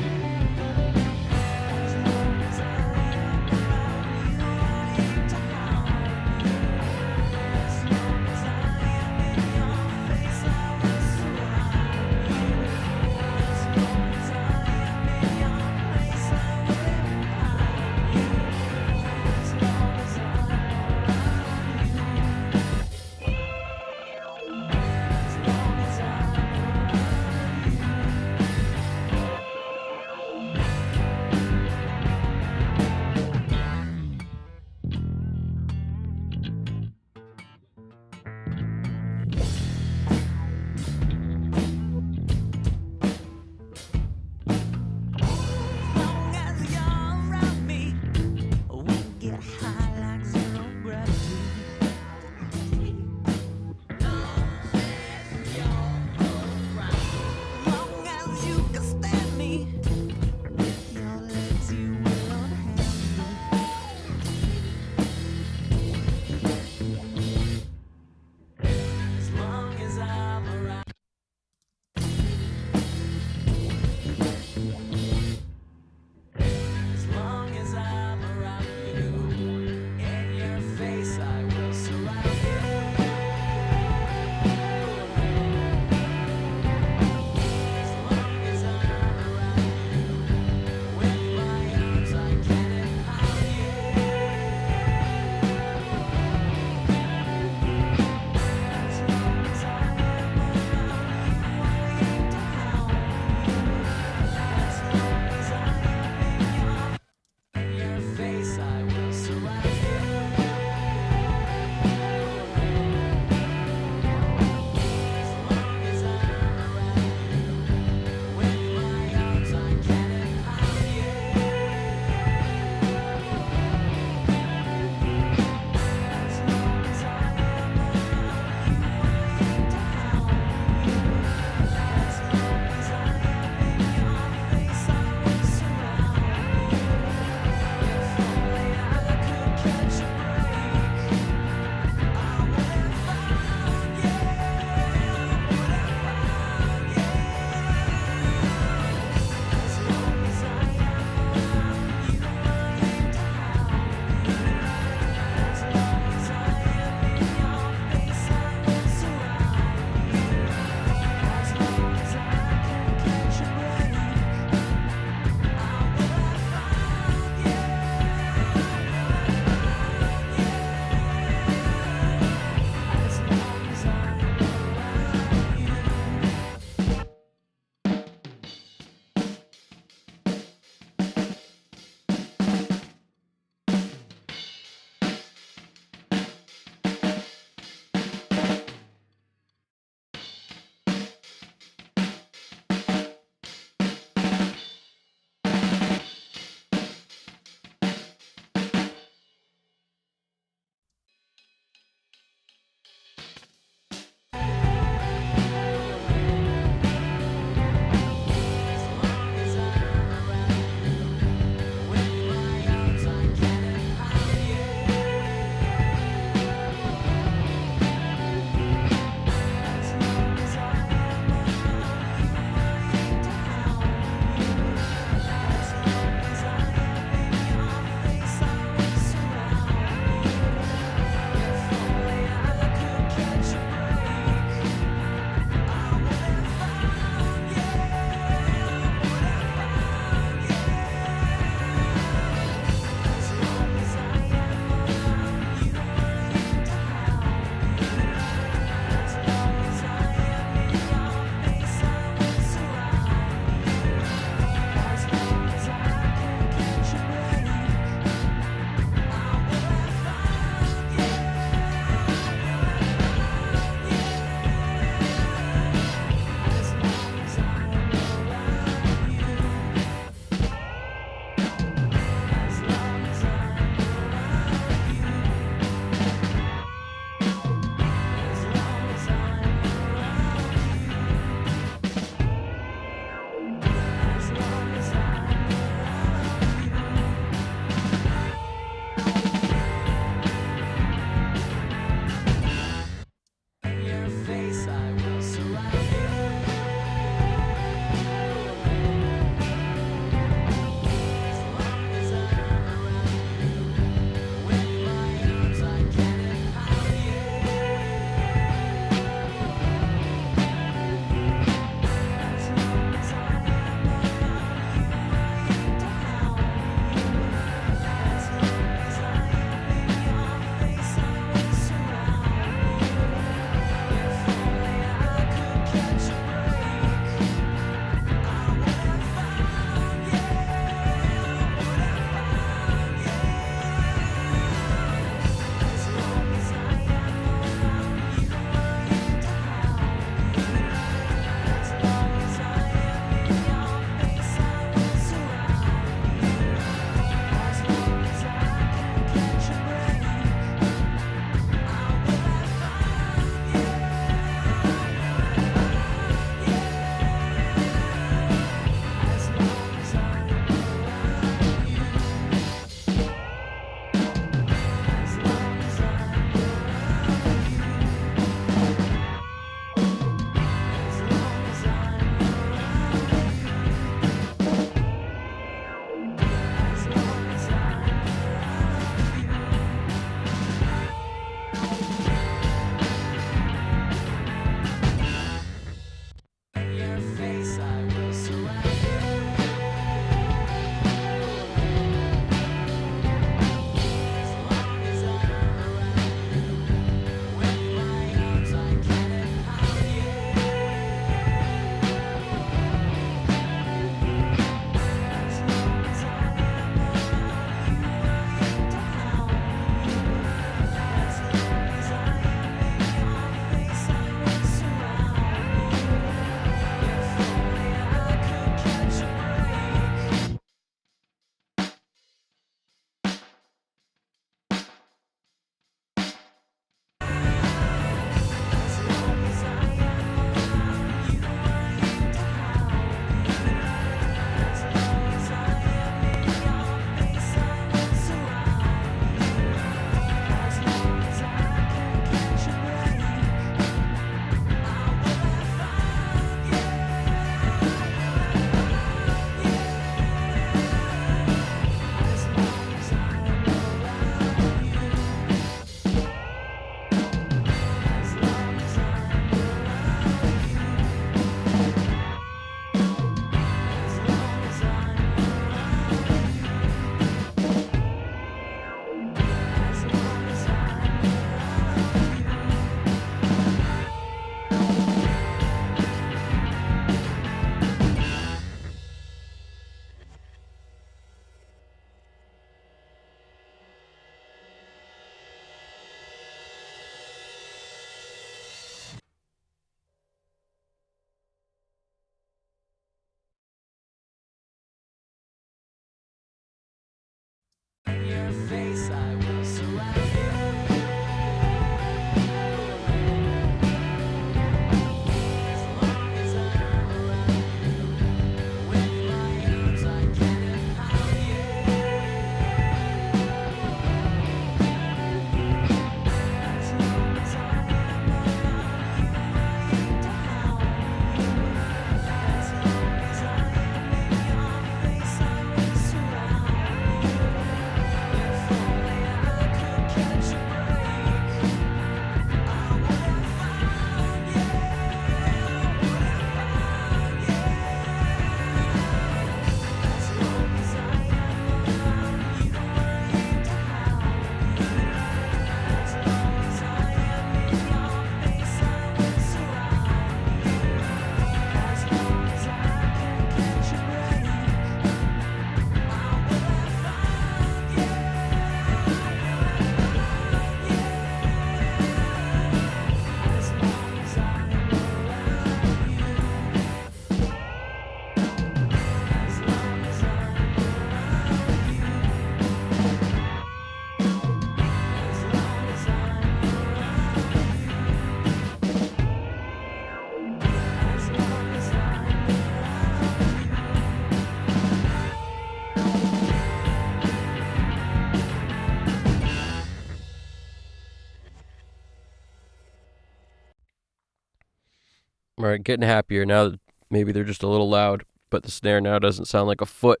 All right, getting happier now. Maybe they're just a little loud, but the snare now doesn't sound like a foot.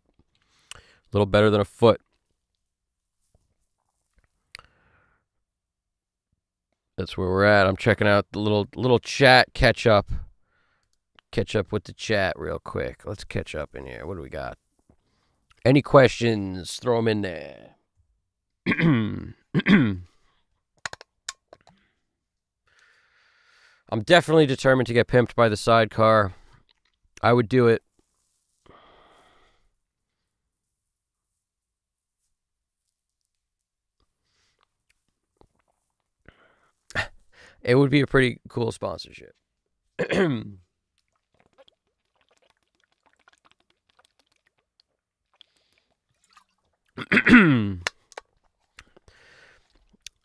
A little better than a foot. That's where we're at. I'm checking out the little chat catch up. Catch up with the chat real quick. Let's catch up in here. What do we got? Any questions? Throw them in there. I'm definitely determined to get pimped by the sidecar. I would do it. It would be a pretty cool sponsorship.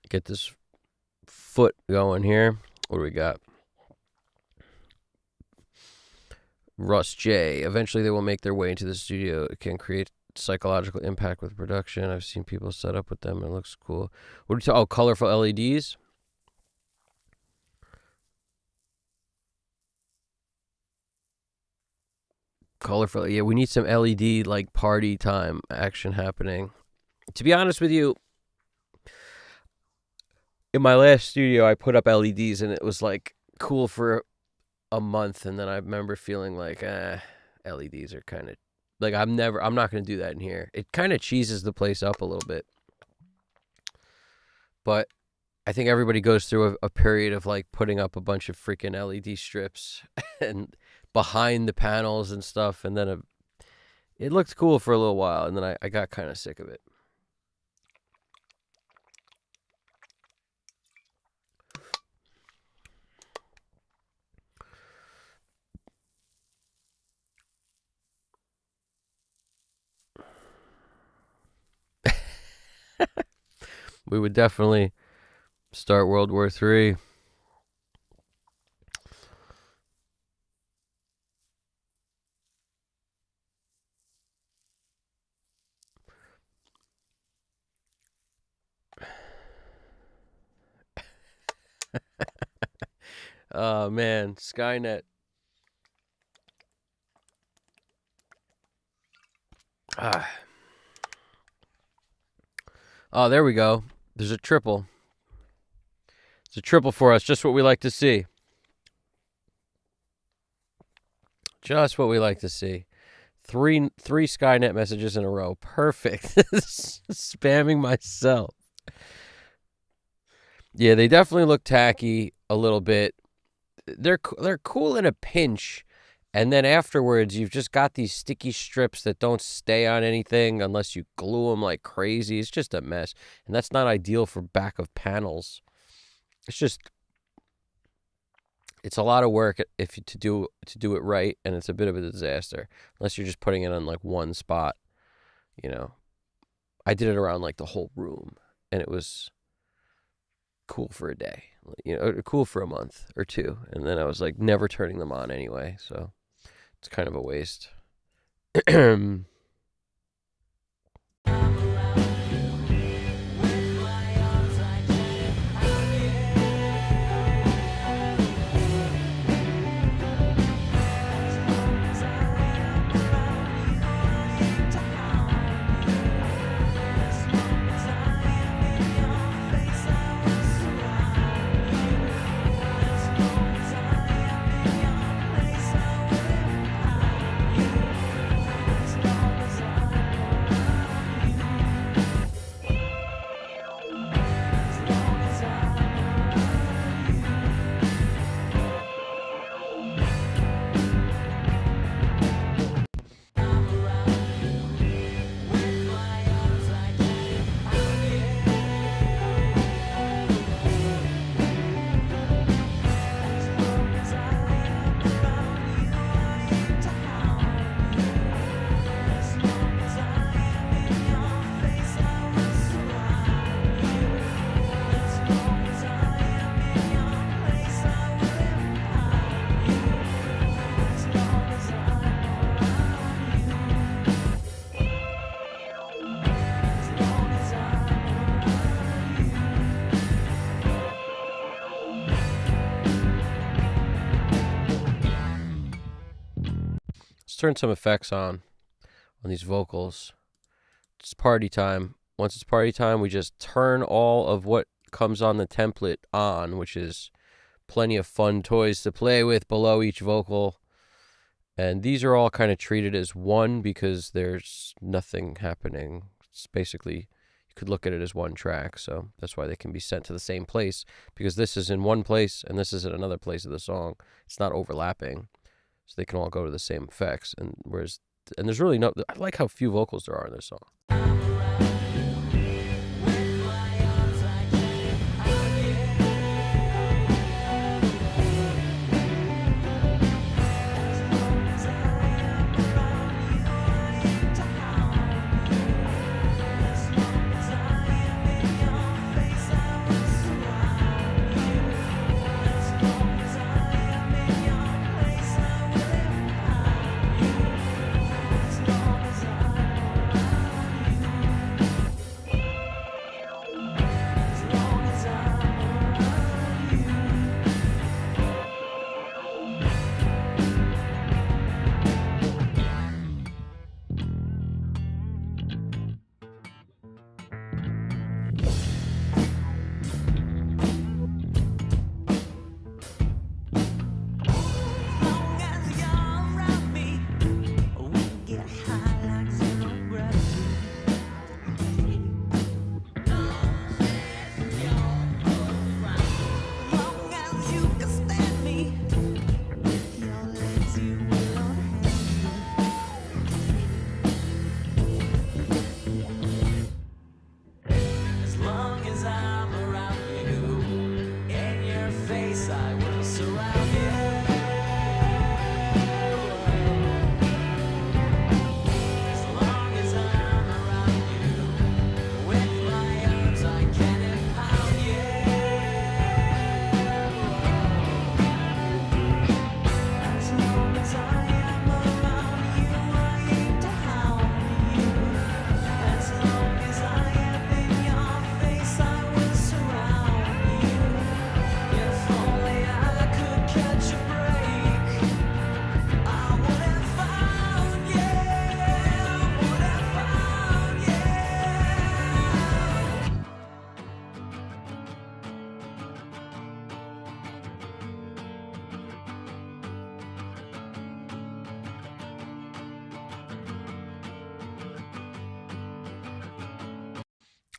Get this foot going here. What do we got? Russ J. Eventually they will make their way into the studio. It can create psychological impact with production. I've seen people set up with them and it looks cool. What are you talking? Oh, colorful LEDs? Colorful. Yeah, we need some LED like party time action happening. To be honest with you, in my last studio I put up LEDs and it was like cool for a month, and then I remember feeling like LEDs are kind of like I'm not going to do that in here. It kind of cheeses the place up a little bit. But I think everybody goes through a period of like putting up a bunch of freaking LED strips and behind the panels and stuff, and then it looked cool for a little while, and then I got kind of sick of it. We would definitely start World War III. Oh, man. Skynet. Oh, there we go. There's a triple. It's a triple for us. Just what we like to see. Just what we like to see. Three Skynet messages in a row. Perfect. Spamming myself. Yeah, they definitely look tacky a little bit. They're cool in a pinch, and then afterwards you've just got these sticky strips that don't stay on anything unless you glue them like crazy. It's just a mess, and that's not ideal for back of panels. It's a lot of work if you to do it right, and it's a bit of a disaster unless you're just putting it on like one spot. You know, I did it around like the whole room, and it was cool for a day, cool for a month or two, and then I was like never turning them on anyway, so it's kind of a waste. turn some effects on these vocals. It's party time. Once it's party time, we just turn all of what comes on the template on, which is plenty of fun toys to play with below each vocal. And these are all kind of treated as one because there's nothing happening. It's basically, you could look at it as one track. So that's why they can be sent to the same place, because this is in one place and this is in another place of the song. It's not overlapping. So they can all go to the same effects. And there's really no, I like how few vocals there are in this song.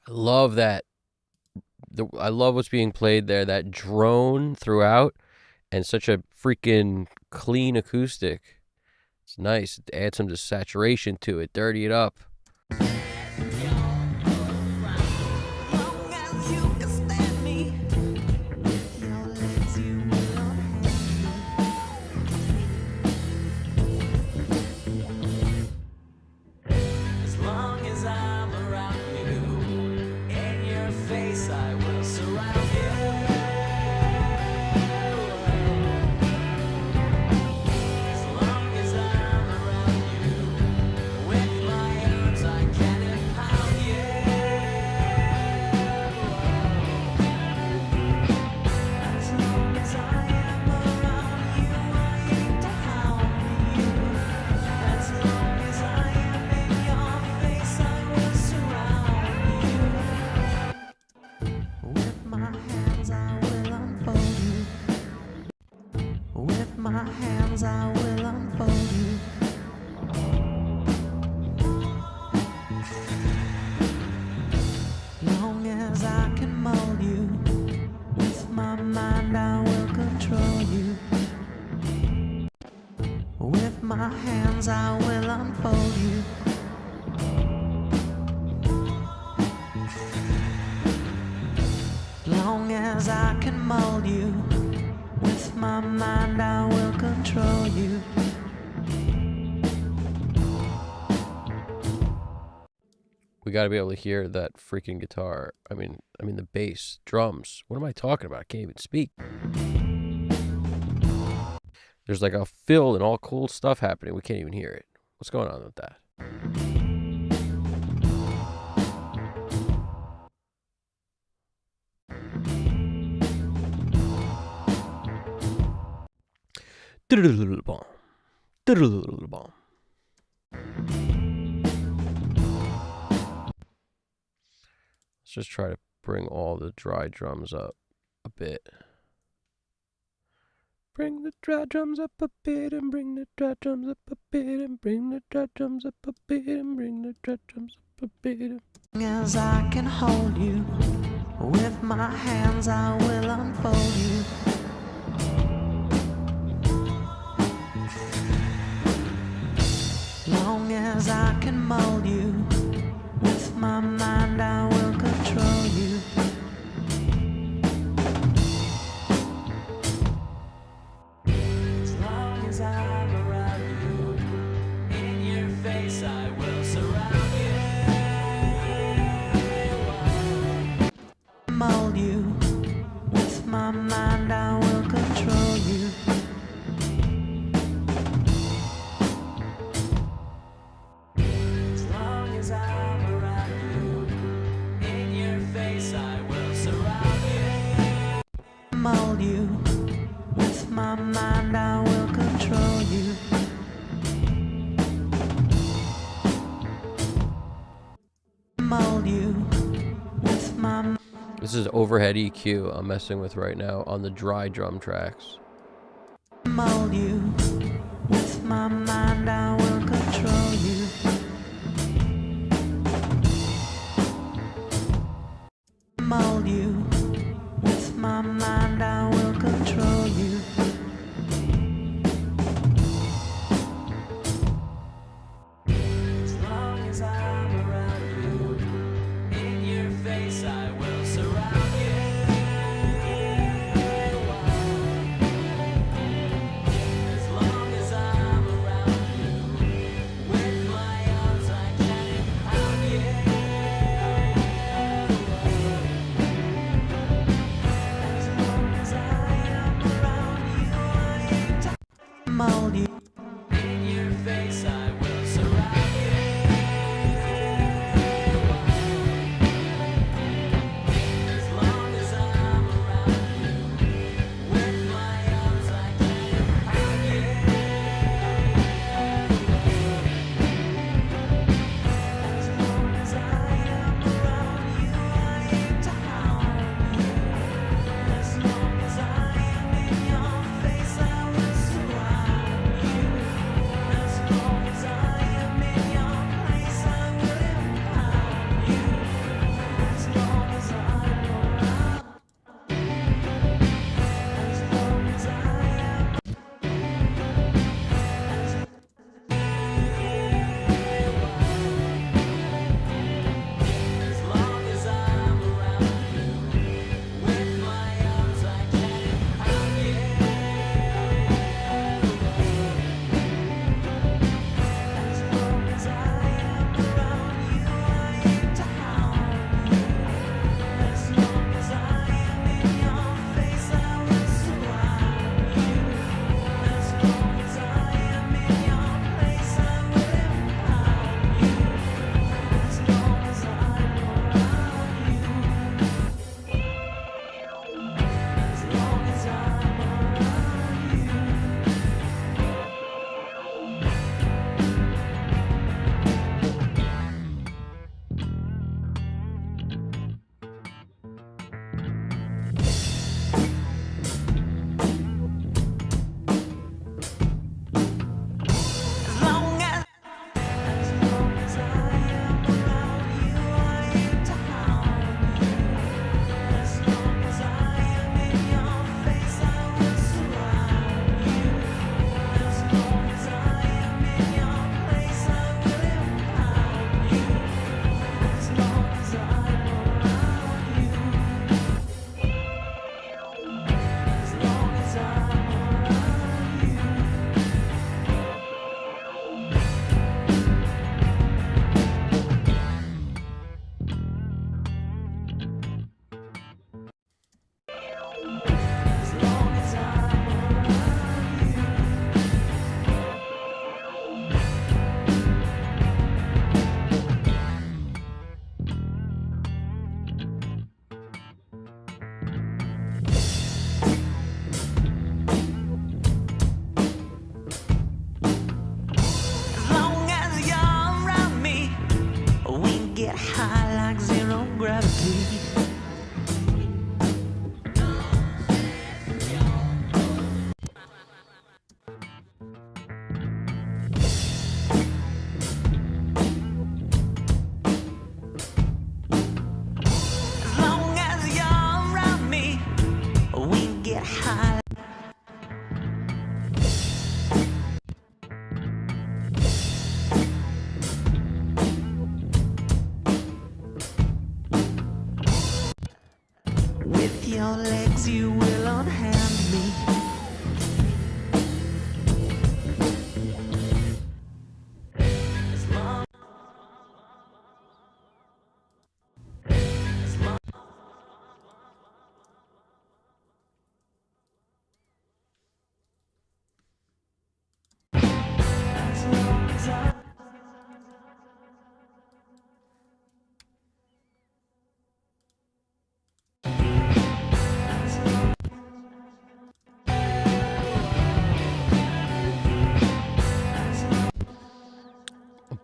I love that. I love what's being played there. That drone throughout, and such a freaking clean acoustic. It's nice. Add some saturation to it. Dirty it up. my hands I will unfold you. Long as I can mold you, with my mind I will control you. We got to be able to hear that freaking guitar. I mean the bass, drums. What am I talking about? I can't even speak. There's like a fill and all cool stuff happening. We can't even hear it. What's going on with that? Bomb. Let's just try to bring all the dry drums up a bit. Bring the dry drums up a bit and bring the dry drums up a bit and bring the dry drums up a bit and bring the dry drums up a bit. As I can hold you, with my hands I will unfold you. Long as I can mold you, with my mind I will control you. As long as I'm around you, in your face I will surround you. Mold you, with my mind I will control you. As long as I'm around you, in your face I will surround you. Mold you, with my mind I will control you. Mold you, with my This is overhead EQ I'm messing with right now on the dry drum tracks. mold you, with my mind I will control you. Mold you, with my mind I will control you. As long as I'm around you, in your face I will surround you. As long as I'm around you, with my arms I can empower you. As long as I am around you, I aim to mold you. In your face I will surround you. As long as I'm around you, with my arms I can empower you. As long as I am around you, I aim to harm you. As long as I am in your face, I will surround you. As long as I am in your place, I will empower you. As long as I'm around, as long as I am, as long as I'm around you, with my arms I can empower you. As long as I am around you, I aim to harm you. As long as I am in your face, I will surround you. As long as I am in your place, I will empower you. As long as I'm around you. As long as I'm around you. As long as I am around you, I aim to harm you. As long as I am in your face, I will surround you. As long as I am in your place, I will empower you. As long as I'm around you. As long as I'm around you. As long as I'm around you. As long as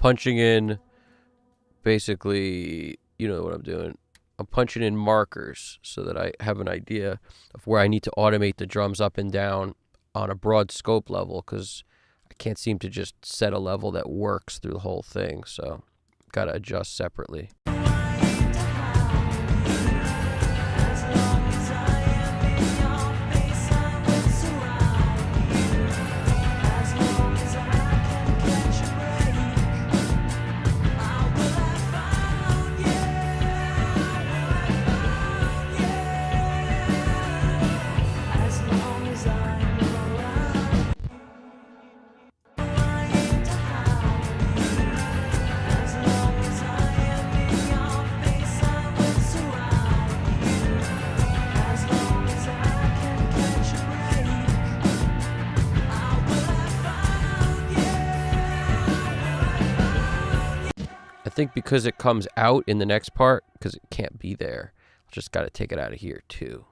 punching in basically, you know what I'm doing. I'm punching in markers so that I have an idea of where I need to automate the drums up and down on a broad scope level, because I can't seem to just set a level that works through the whole thing. So got to adjust separately. I think because it comes out in the next part, because it can't be there, I just got to take it out of here too.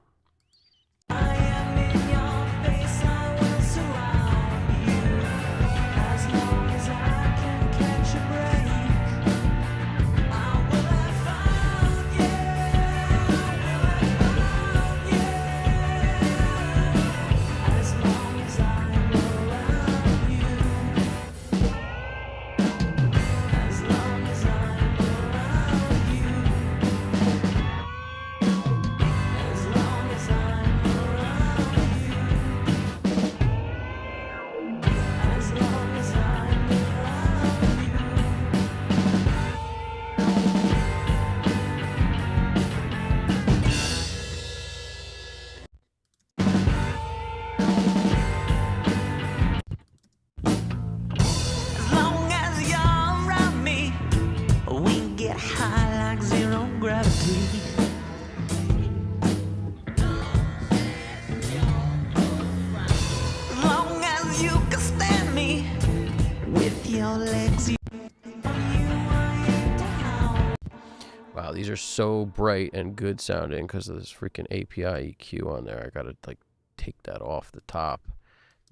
Wow, these are so bright and good sounding because of this freaking API EQ on there. I gotta like take that off the top.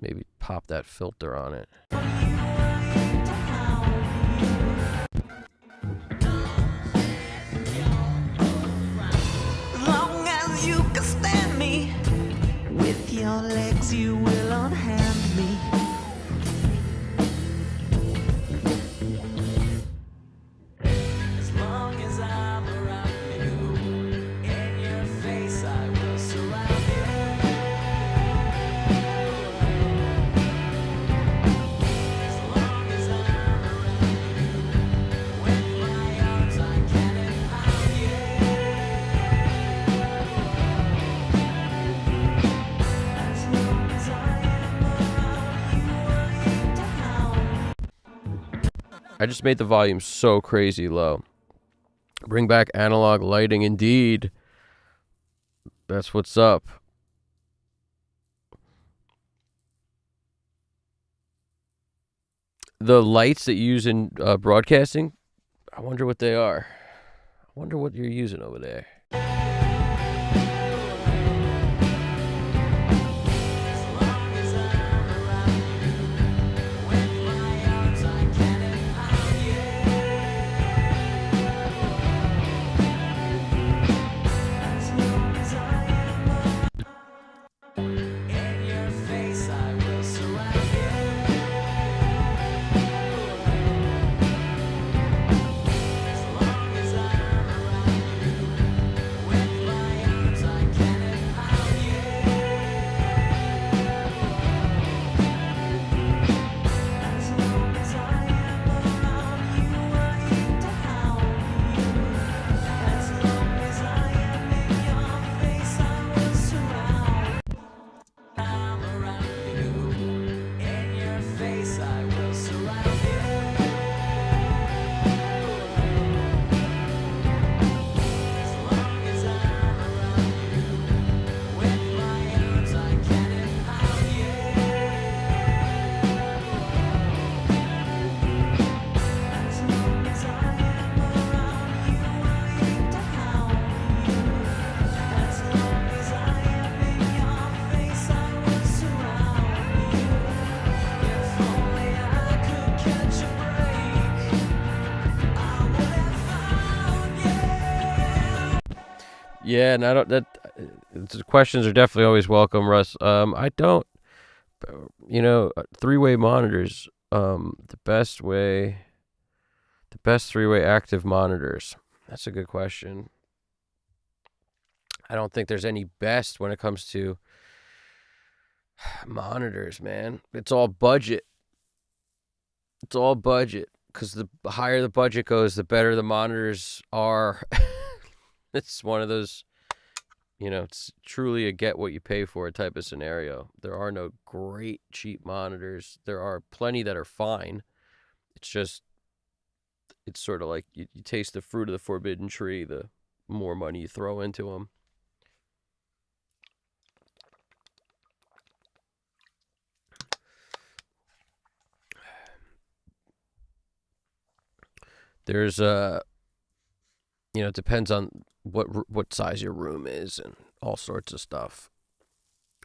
Maybe pop that filter on it. As long as you can stand me, with your legs you will unhand me. As long as I'm around you, in your face I will surround you. As long as I'm around you, with my arms I can empower you. As long as I am around you, I ain't down. I just made the volume so crazy low. Bring back analog lighting, indeed. That's what's up. The lights that you use in broadcasting, I wonder what they are. I wonder what you're using over there. As long as I'm around you, with my arms I can empower you. As long as I am around, in your face I will surround you. As long as I'm around you, Yeah, and I don't. Questions are definitely always welcome, Russ. I don't. Three-way monitors. The best three-way active monitors. That's a good question. I don't think there's any best when it comes to monitors, man. It's all budget. It's all budget. Because the higher the budget goes, the better the monitors are. It's one of those, it's truly a get what you pay for type of scenario. There are no great cheap monitors. There are plenty that are fine. It's sort of like you taste the fruit of the forbidden tree, the more money you throw into them. There's it depends on what size your room is and all sorts of stuff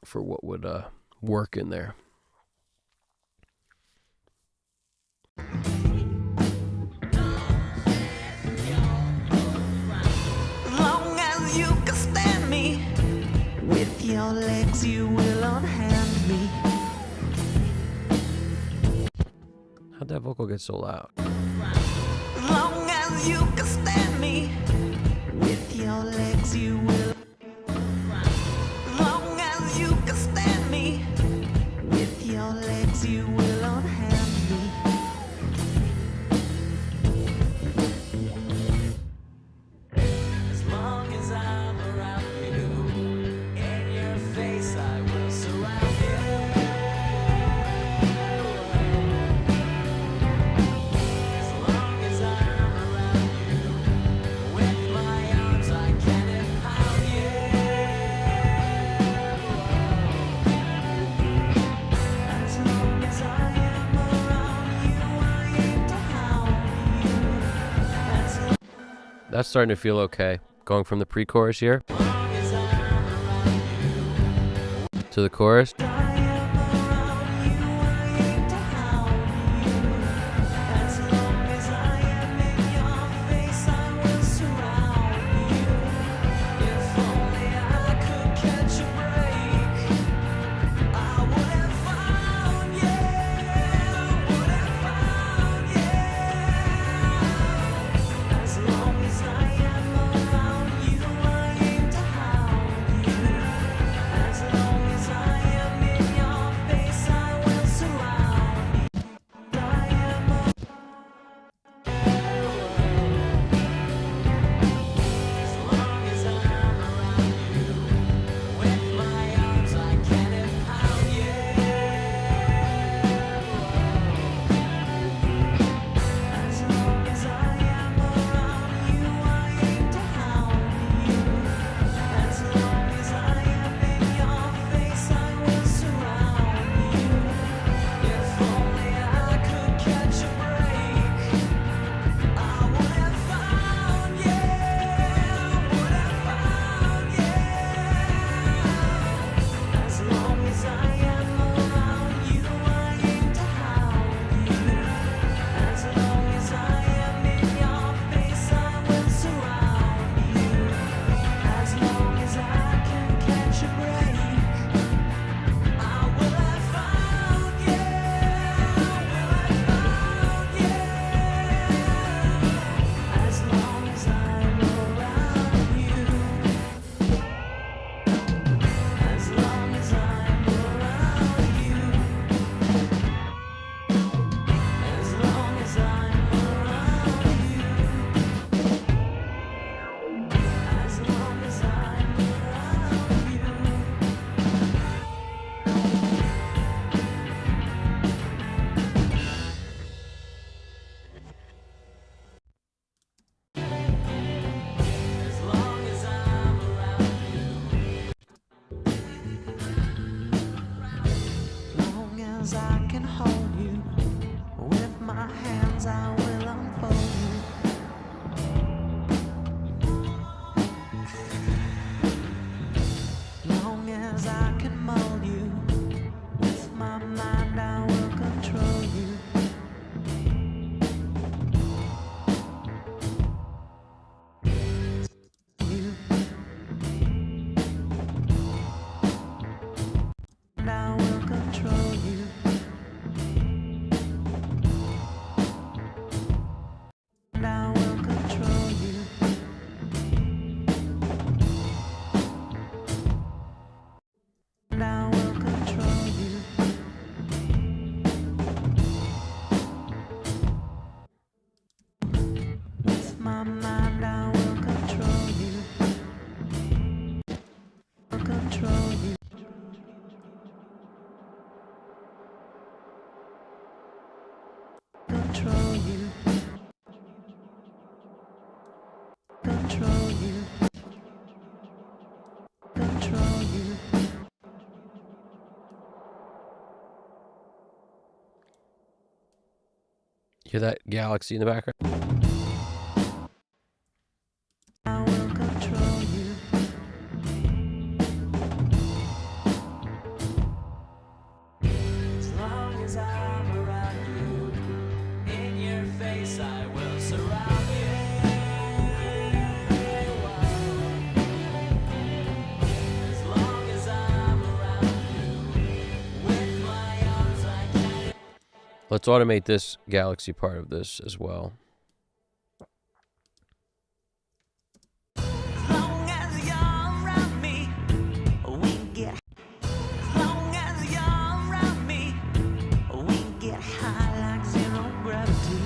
for what would work in there. As long as you can stand me, with your legs you will unhand me. How'd that vocal get so loud? As long as you can stand me, with your legs you will. As long as you can stand me, with your legs you will unhand me. As long as I'm around you, in your face I will surround you. As long as I'm around you, with my arms I can empower you. As long as I am around you, I aim to hound you. As long That's starting to feel okay. Going from the pre-chorus here as I'm around you, to the chorus. I am around you, I aim to hound you. As long as I am in your face, I will surround you. If only I could catch a break, I would have found you, would have found you. As long as I am around you, I aim to hound you. As long as I am in your face, I will surround you. I am as long as I'm around you, with my arms I can empower you. As long as I am around you, I aim to hound you. As long as I am in your face, I will surround you. If only I could catch a break, I would have found you, would have found you. As long as I am around you, I aim to hound you. As long as I am in your face, I will surround you. As long as I can catch a break, I will have found you, will have found you. As long as I'm around you. As long as I'm around you. As long as I'm around you. As long as I'm around you. As long as I'm around you. Long as I can hold you, with my hands I will unfold you. Long as I can mold you, with my mind I will control you. You Hear that galaxy in the background? I will control you. As long as I'm around you, in your face I will surround you. As long as I'm around you, with my arms I can. Let's automate this galaxy part of this as well. As long as you're around me, we get. As long as you're around me, we get high like zero gravity.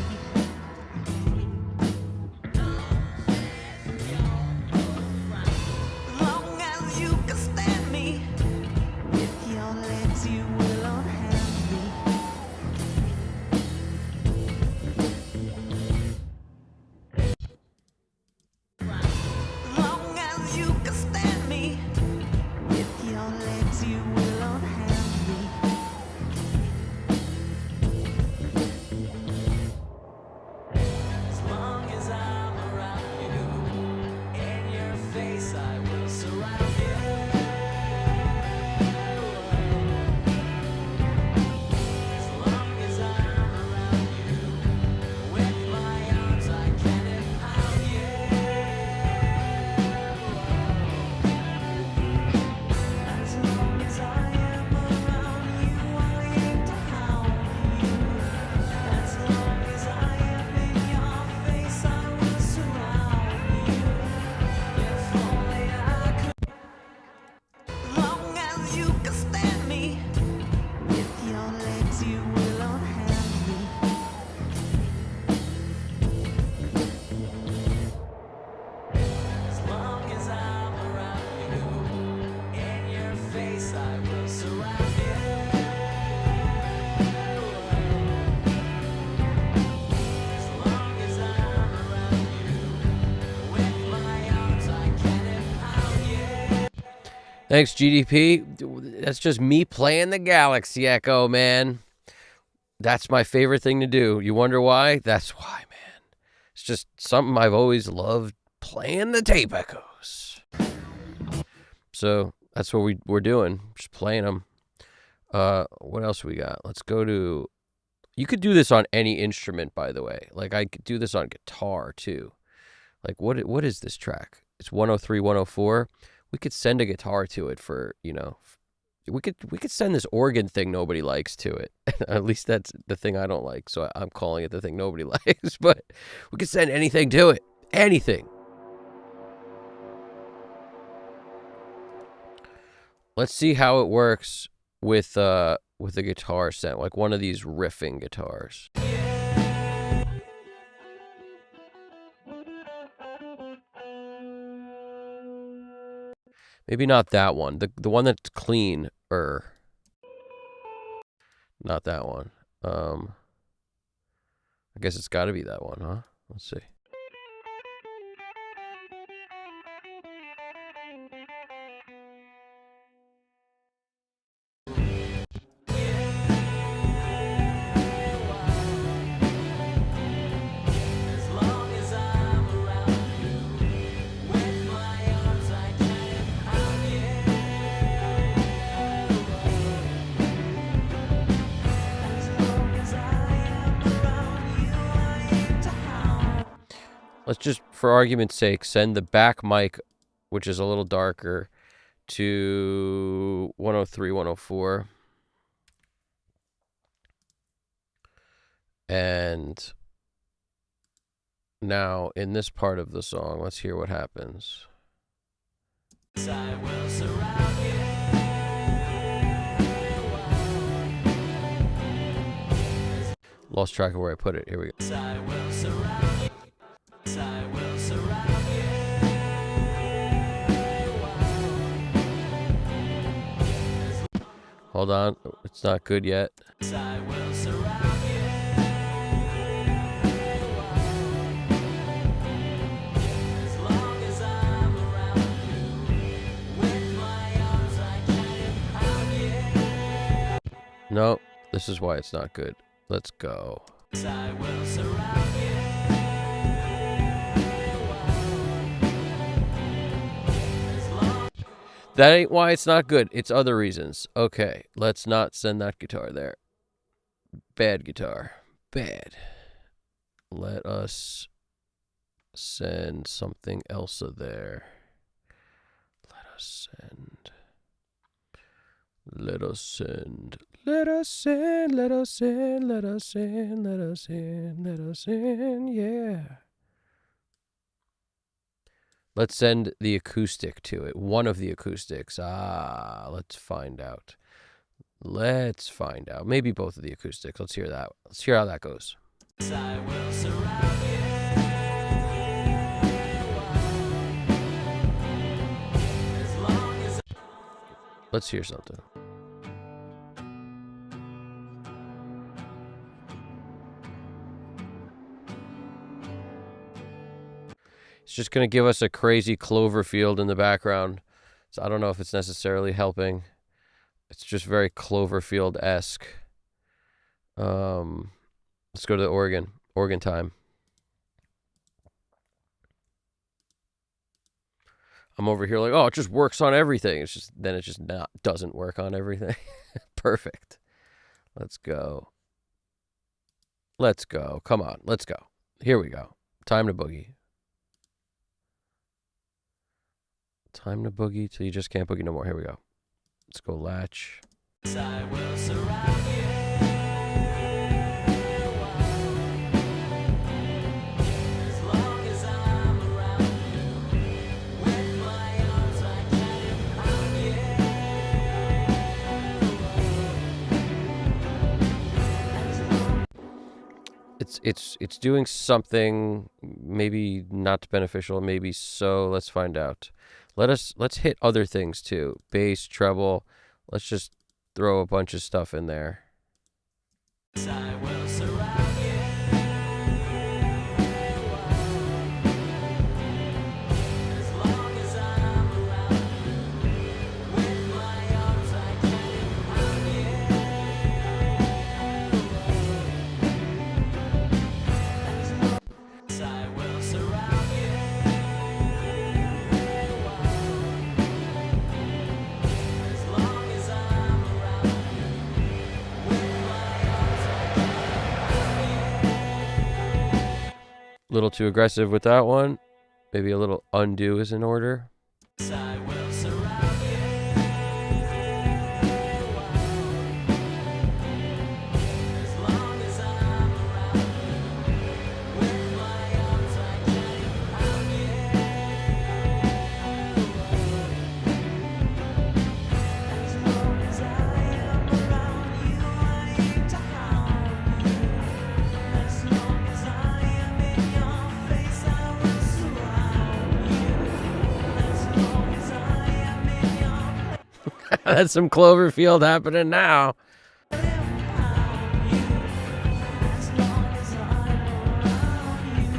As long as you can stand me, with your legs you will unhand me. As long as you can stand me, with your legs you will unhand me. As long as I'm around you, in your face I will surround you. As long as I'm around you, with my arms I can empower you. As long as I am around you, I aim to harm you. As long as I am in your face, I will surround you. If only I could. As long as you can stand me, with your legs you will unhand me. As long as I'm around you, in your face I will surround you. As long as I'm around you, with my arms I can empower you. Thanks, GDP. That's just me playing the Galaxy Echo, man. That's my favorite thing to do. You wonder why? That's why, man. It's just something I've always loved, playing the tape echoes. So that's what we're doing, just playing them. What else we got? Let's go to... You could do this on any instrument, by the way. Like, I could do this on guitar, too. Like, what is this track? It's 103, 104. We could send a guitar to it for, you know... We could send this organ thing nobody likes to it. At least that's the thing I don't like, so I'm calling it the thing nobody likes. But we could send anything to it. Anything. Let's see how it works with a guitar set, like one of these riffing guitars. Maybe not that one. The one that's clean. Not that one. I guess it's got to be that one, huh? Let's see. As long as I'm around you, with my arms I can empower you. As long as I am around you, I aim to harm. Let's just, for argument's sake, send the back mic, which is a little darker, to 103, 104. And now, in this part of the song, let's hear what happens. I will surround you. Lost track of where I put it. Here we go. I will surround you. I will surround you. Hold on. It's not good yet. I will surround you. As long as I'm around you, with my arms I can empower you. No, this is why it's not good. Let's go. I will surround you. As long That ain't why it's not good. It's other reasons. Okay, let's not send that guitar there. Bad guitar. Bad. Let us send something else there. Let us send. Let us send. Let us send. Let us send. Let us send. Let us send. Let us send. Yeah. Let's send the acoustic to it. One of the acoustics. Let's find out. Let's find out. Maybe both of the acoustics. Let's hear that. Let's hear how that goes. I will surround you. As long as Let's hear something. It's just going to give us a crazy Cloverfield in the background. So I don't know if it's necessarily helping. It's just very Cloverfield-esque. Let's go to the organ. Organ time. I'm over here like, oh, it just works on everything. It's just then it just doesn't work on everything. Perfect. Let's go. Let's go. Come on. Let's go. Here we go. Time to boogie. Time to boogie till you just can't boogie no more. Here we go. Let's go latch. I will surround you. As long as I'm around you, with my arms I can It's doing something maybe not beneficial, maybe so. Let's find out. Let's hit other things too. Bass, treble. Let's just throw a bunch of stuff in there. I will surround you. As long as I'm around you, with my arms I can I will surround you. As long as I'm around you, with my arms A little too aggressive with that one. Maybe a little undo is in order. I will surround you. As long as I'm around you, with my arms I can As long as I am around you, I aim to harm you. As long as I am in your face, I will surround you. As long as I am in your That's some Cloverfield happening now. As long as I'm around you. As long as I'm around you.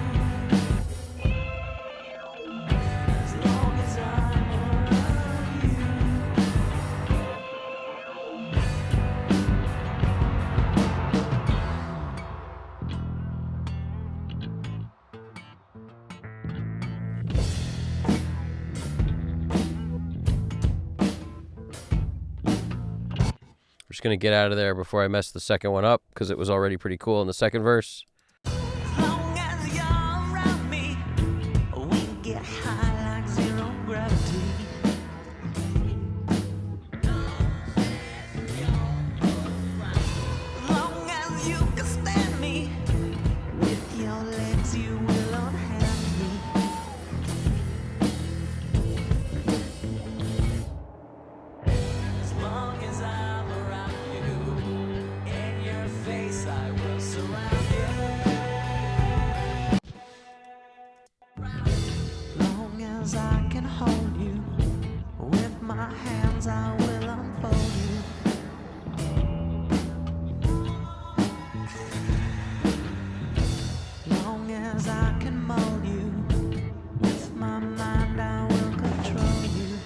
I'm just going to get out of there before I mess the second one up because it was already pretty cool in the second verse. As long as you're around me, we can get high like zero gravity. As long as you can stand me, with your legs you will unhand me. As long as I'm around you, in your face I will surround you. Long as I can hold you, with my hands I will unfold you. Long as I can mold you, with my mind I will control you.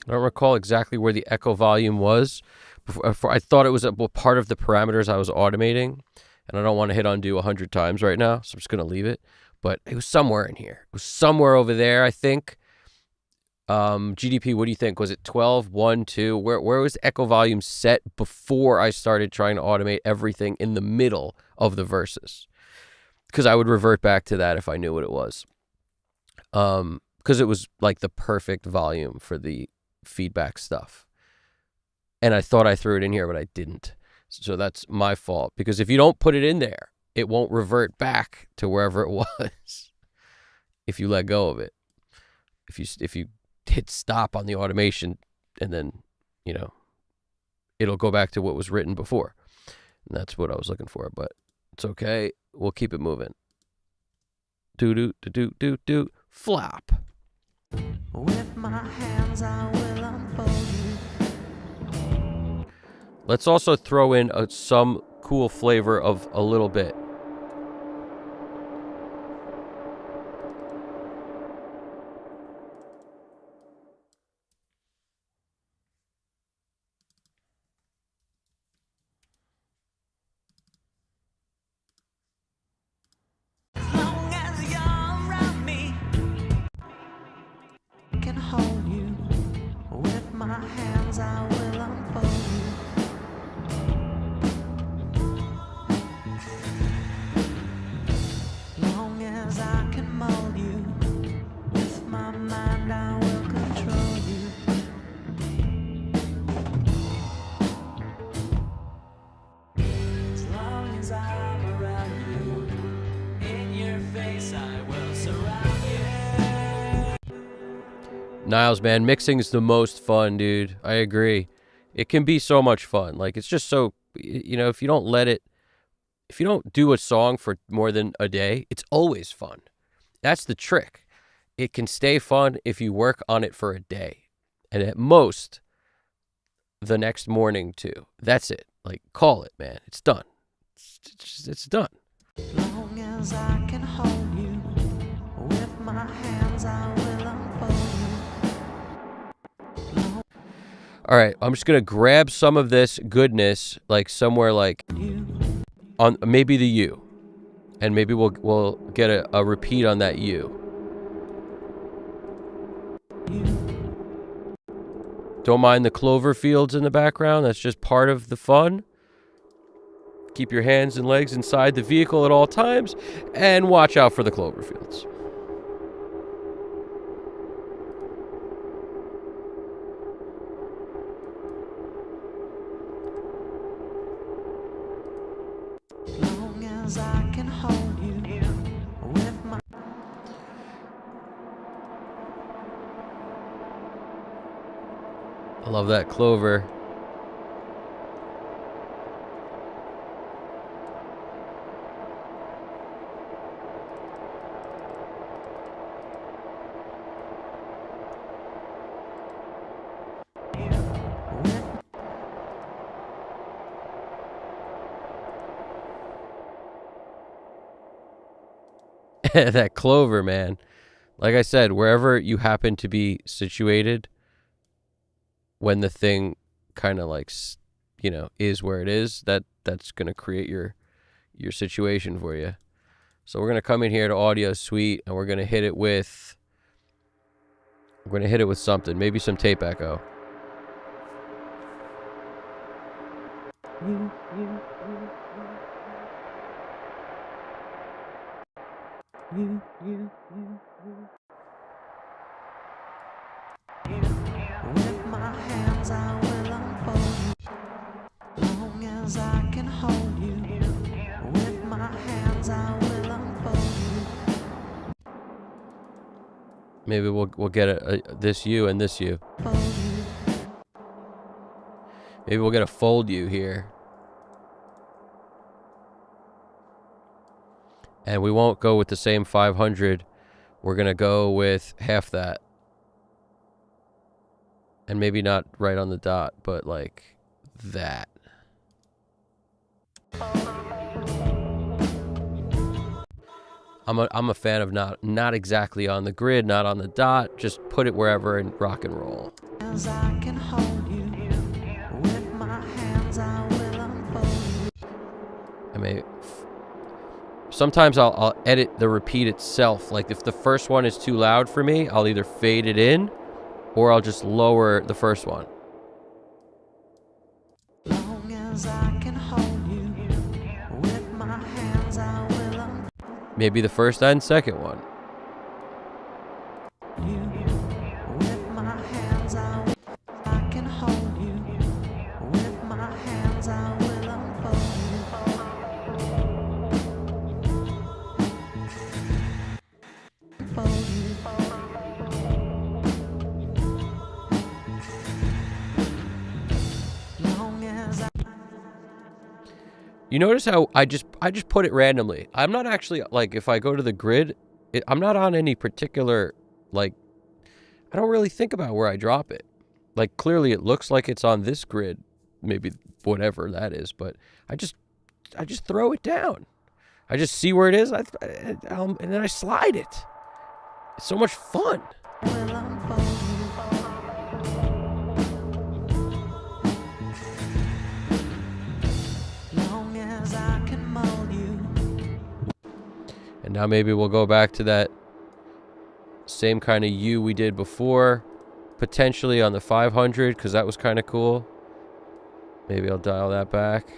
I don't recall exactly where the echo volume was, I thought it was a part of the parameters I was automating, and I don't want to hit undo 100 times right now, so I'm just going to leave it. But it was somewhere in here. It was somewhere over there, I think. GDP, what do you think? Was it 12, 1, 2? Where was echo volume set before I started trying to automate everything in the middle of the verses? Because I would revert back to that if I knew what it was. Because it was like the perfect volume for the feedback stuff. And I thought I threw it in here, but I didn't. So that's my fault. Because if you don't put it in there, it won't revert back to wherever it was if you let go of it. If you hit stop on the automation, and then, you know, it'll go back to what was written before. And that's what I was looking for, but it's okay. We'll keep it moving. Do, flop. With my hands I will unfold you. Let's also throw in some cool flavor of a little bit. As long as you're around me, I can hold you. With my hands I will unfold you. Long as I can mold you. With my mind I will control you. As long as I'm around you, in your face I will surround you. Niles, man, mixing is the most fun, dude. I agree. It can be so much fun. Like, it's just so, you know, if you don't do a song for more than a day, it's always fun. That's the trick. It can stay fun if you work on it for a day. And at most, the next morning, too. That's it. Like, call it, man. It's done. It's done. Long as I can hold you, with my hands I will unfold you. All right, I'm just going to grab some of this goodness, like somewhere like on maybe the U. And maybe we'll get a repeat on that U. Don't mind the clover fields in the background. That's just part of the fun. Keep your hands and legs inside the vehicle at all times, and watch out for the clover fields. Long as I can hold you, with my I love that clover. That clover, man. Like I said, wherever you happen to be situated, when the thing kind of like, you know, is where it is, that's going to create your situation for you. So we're going to come in here to Audio Suite, and we're going to hit it with something, maybe some tape echo. With my hands I will unfold you. Long as I can hold you. With my hands I will unfold you. Maybe we'll get this U and this U. Fold you. Maybe we'll get a fold U here. And we won't go with the same 500. We're going to go with half that. And maybe not right on the dot, but like that. I'm a fan of not exactly on the grid, not on the dot. Just put it wherever and rock and roll. As I can hold you. With my may. Sometimes I'll edit the repeat itself. Like if the first one is too loud for me, I'll either fade it in or I'll just lower the first one. Long as I can hold you with my hands, I will Maybe the first and second one. with my hands, I can hold you with my hands, I will unfold you. Long as You notice how I just put it randomly. I'm not actually, like, if I go to the grid, I'm not on any particular, like, I don't really think about where I drop it. Like, clearly it looks like it's on this grid, maybe whatever that is, but I just throw it down. I just see where it is, and then I slide it. It's so much fun. will unfold you. Long as I can mold you. And now maybe we'll go back to that same kind of U we did before, potentially on the 500, because that was kind of cool. Maybe I'll dial that back.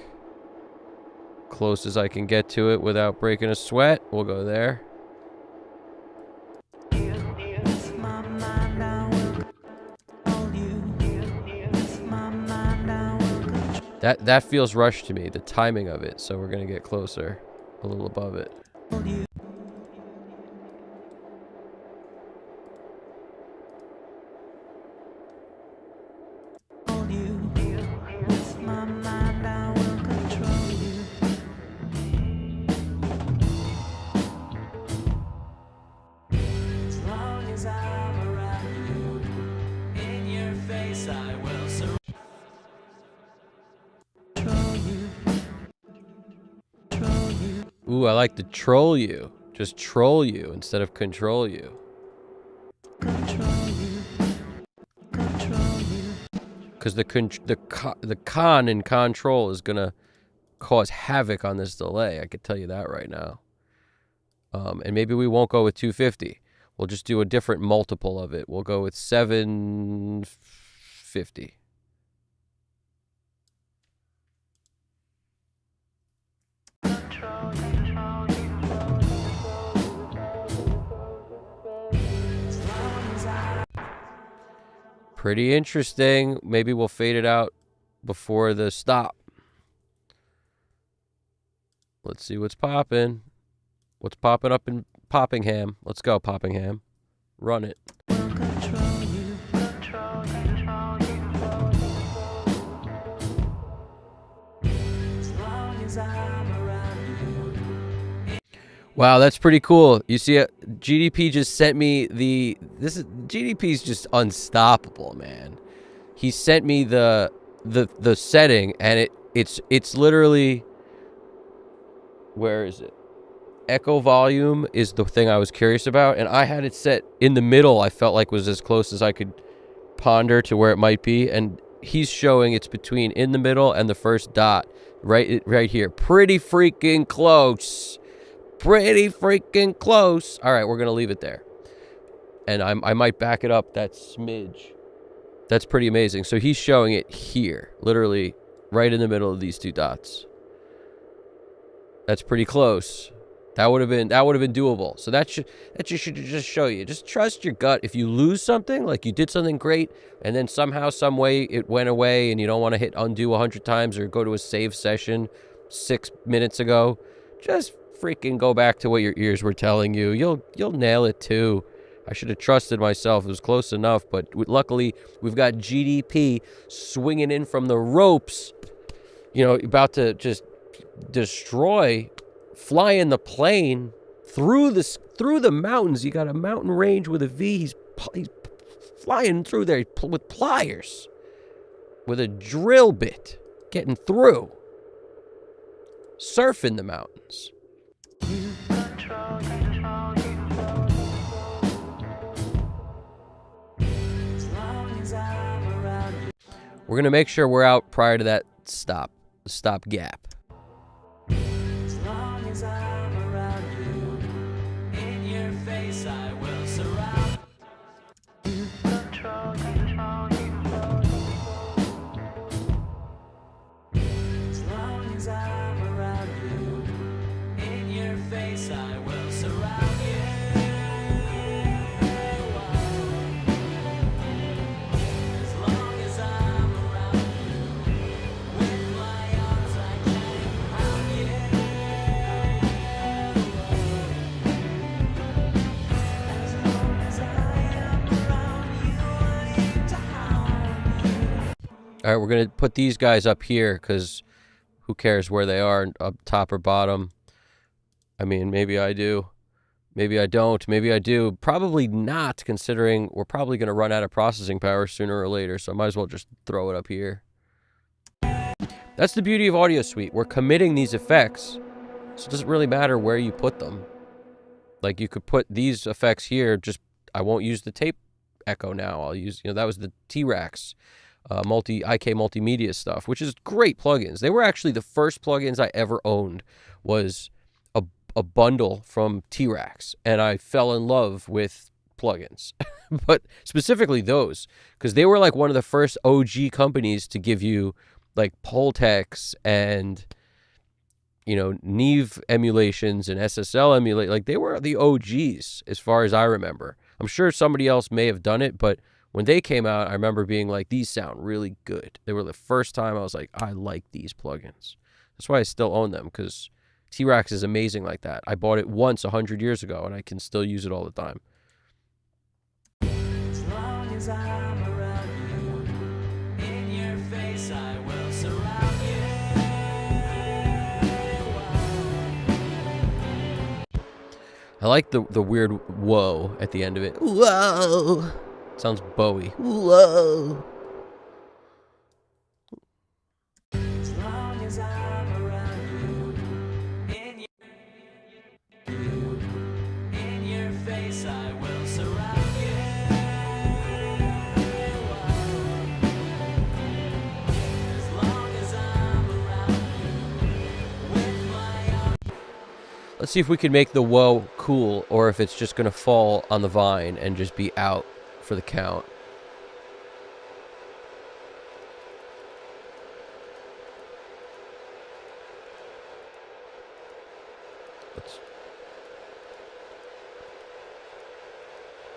Close as I can get to it without breaking a sweat. We'll go there. With my mind, I will hold you. With my mind, I will control That feels rushed to me, the timing of it. So we're gonna get closer, a little above it. you. Hold you. With my mind, I will control you. As long as I'm around you, in your face I will control you. Control you. Ooh, I like to troll you. Just troll you instead of control you. Control you. Control you. Because the con in control is gonna cause havoc on this delay. I could tell you that right now. And maybe we won't go with 250. We'll just do a different multiple of it. We'll go with 750. Pretty interesting. Maybe we'll fade it out before the stop. Let's see what's popping. What's popping up in Poppingham? Let's go, Poppingham. Run it. Control you. Control you. As long as I'm around you. Wow, that's pretty cool. You see, GDP just sent me GDP's just unstoppable, man. He sent me the setting, and it's literally, where is it? Echo volume is the thing I was curious about, and I had it set in the middle. I felt like was as close as I could ponder to where it might be, and he's showing it's between in the middle and the first dot, right here. Pretty freaking close. Pretty freaking close. All right, we're gonna leave it there, and I might back it up that smidge. That's pretty amazing. So he's showing it here, literally right in the middle of these two dots. That's pretty close. That would have been doable. So that should just show you. Just trust your gut. If you lose something, like you did something great, and then somehow, some way it went away, and you don't want to hit undo 100 times or go to a save session 6 minutes ago, just freaking go back to what your ears were telling you. You'll nail it too. I should have trusted myself. It was close enough, but luckily we've got GDP swinging in from the ropes. You know, about to just destroy. Flying the plane through the mountains. You got a mountain range with a V. He's flying through there with pliers, with a drill bit, getting through, surfing the mountains. We're gonna make sure we're out prior to that stop gap. face I will surround. As long as I'm around you, in your face I will surround you. As long as I'm around you, with my arms I can pound you. As long as I am around you, I aim to hound you. All right, we're going to put these guys up here because who cares where they are, up top or bottom. I mean, maybe I do. Maybe I don't. Maybe I do. Probably not, considering we're probably going to run out of processing power sooner or later, so I might as well just throw it up here. That's the beauty of Audio Suite. We're committing these effects, so it doesn't really matter where you put them. Like, you could put these effects here, just, I won't use the tape echo now. I'll use, that was the T-Rax IK multimedia stuff, which is great plugins. They were actually the first plugins I ever owned, was a bundle from T-Rax, and I fell in love with plugins. But specifically those, because they were like one of the first OG companies to give you like Pultex and Neve emulations and SSL emulate. Like, they were the OGs as far as I remember. I'm sure somebody else may have done it, but when they came out, I remember being like, these sound really good. They were the first time I was like, I like these plugins. That's why I still own them, because T-Rax is amazing like that. I bought it once 100 years ago, and I can still use it all the time. As long as I'm around you, in your face I will surround you. I like the weird whoa at the end of it. Whoa. Sounds Bowie. Whoa. As long as I'm around you, in your face I will surround you. As long as I'm around you, with my arms. Let's see if we can make the whoa cool, or if it's just going to fall on the vine and just be out for the count.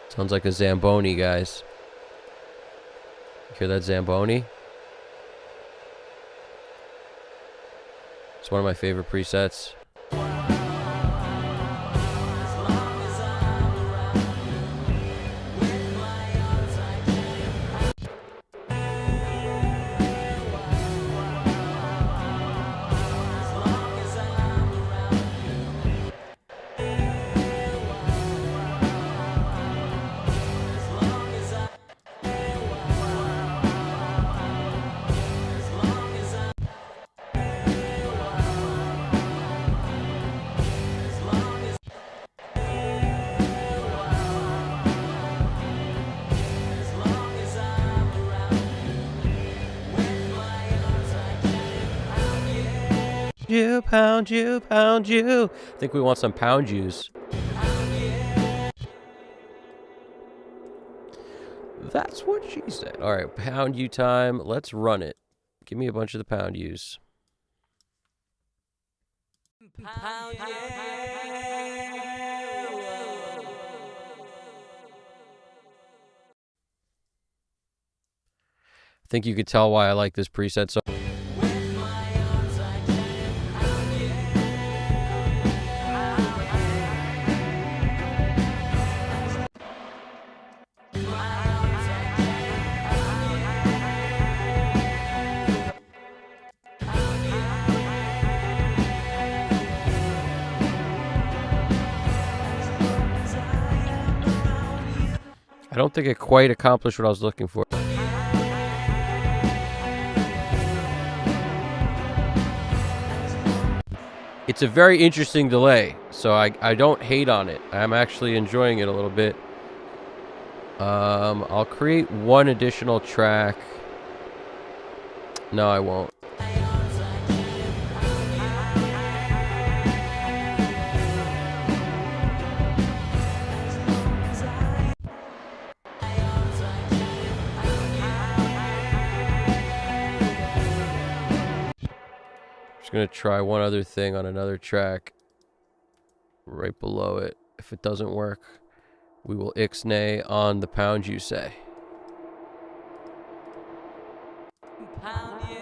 Sounds like a Zamboni, guys. Hear that Zamboni? It's one of my favorite presets. You, pound you, pound you. I think we want some pound yous. That's what she said. All right, pound you time. Let's run it. Give me a bunch of the pound yous. Pound you. I think you could tell why I like this preset so. I don't think it quite accomplished what I was looking for. It's a very interesting delay, so I don't hate on it. I'm actually enjoying it a little bit. I'll create one additional track. No, I won't. Just gonna try one other thing on another track right below it. If it doesn't work, we will ixnay on the pound you say. Pound you.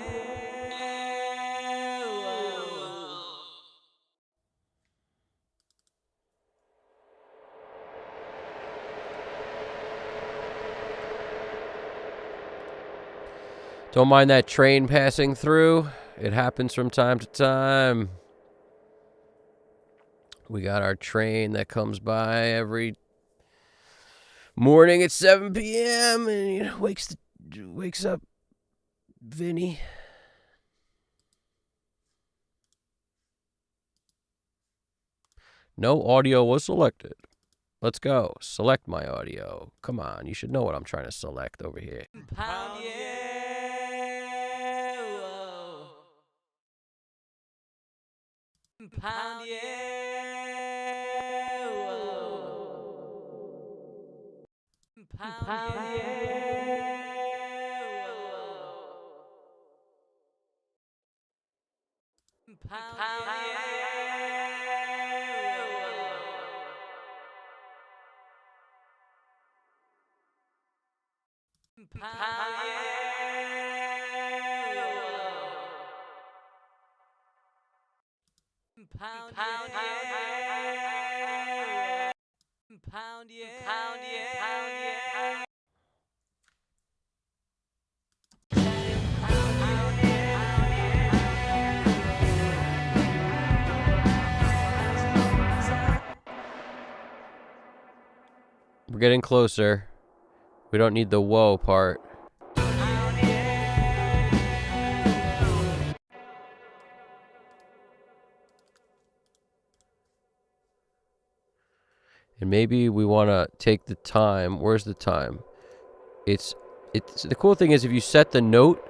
Don't mind that train passing through. It happens from time to time. We got our train that comes by every morning at 7 p.m. and wakes up Vinny. No audio was selected. Let's go. Select my audio. Come on, you should know what I'm trying to select over here. Pound you. Pound you. Pound you. Pound you. Pound you. Pound you. Pound you. Pound you. We're getting closer. We don't need the whoa part. And maybe we want to take the time. Where's the time? It's the cool thing is if you set the note,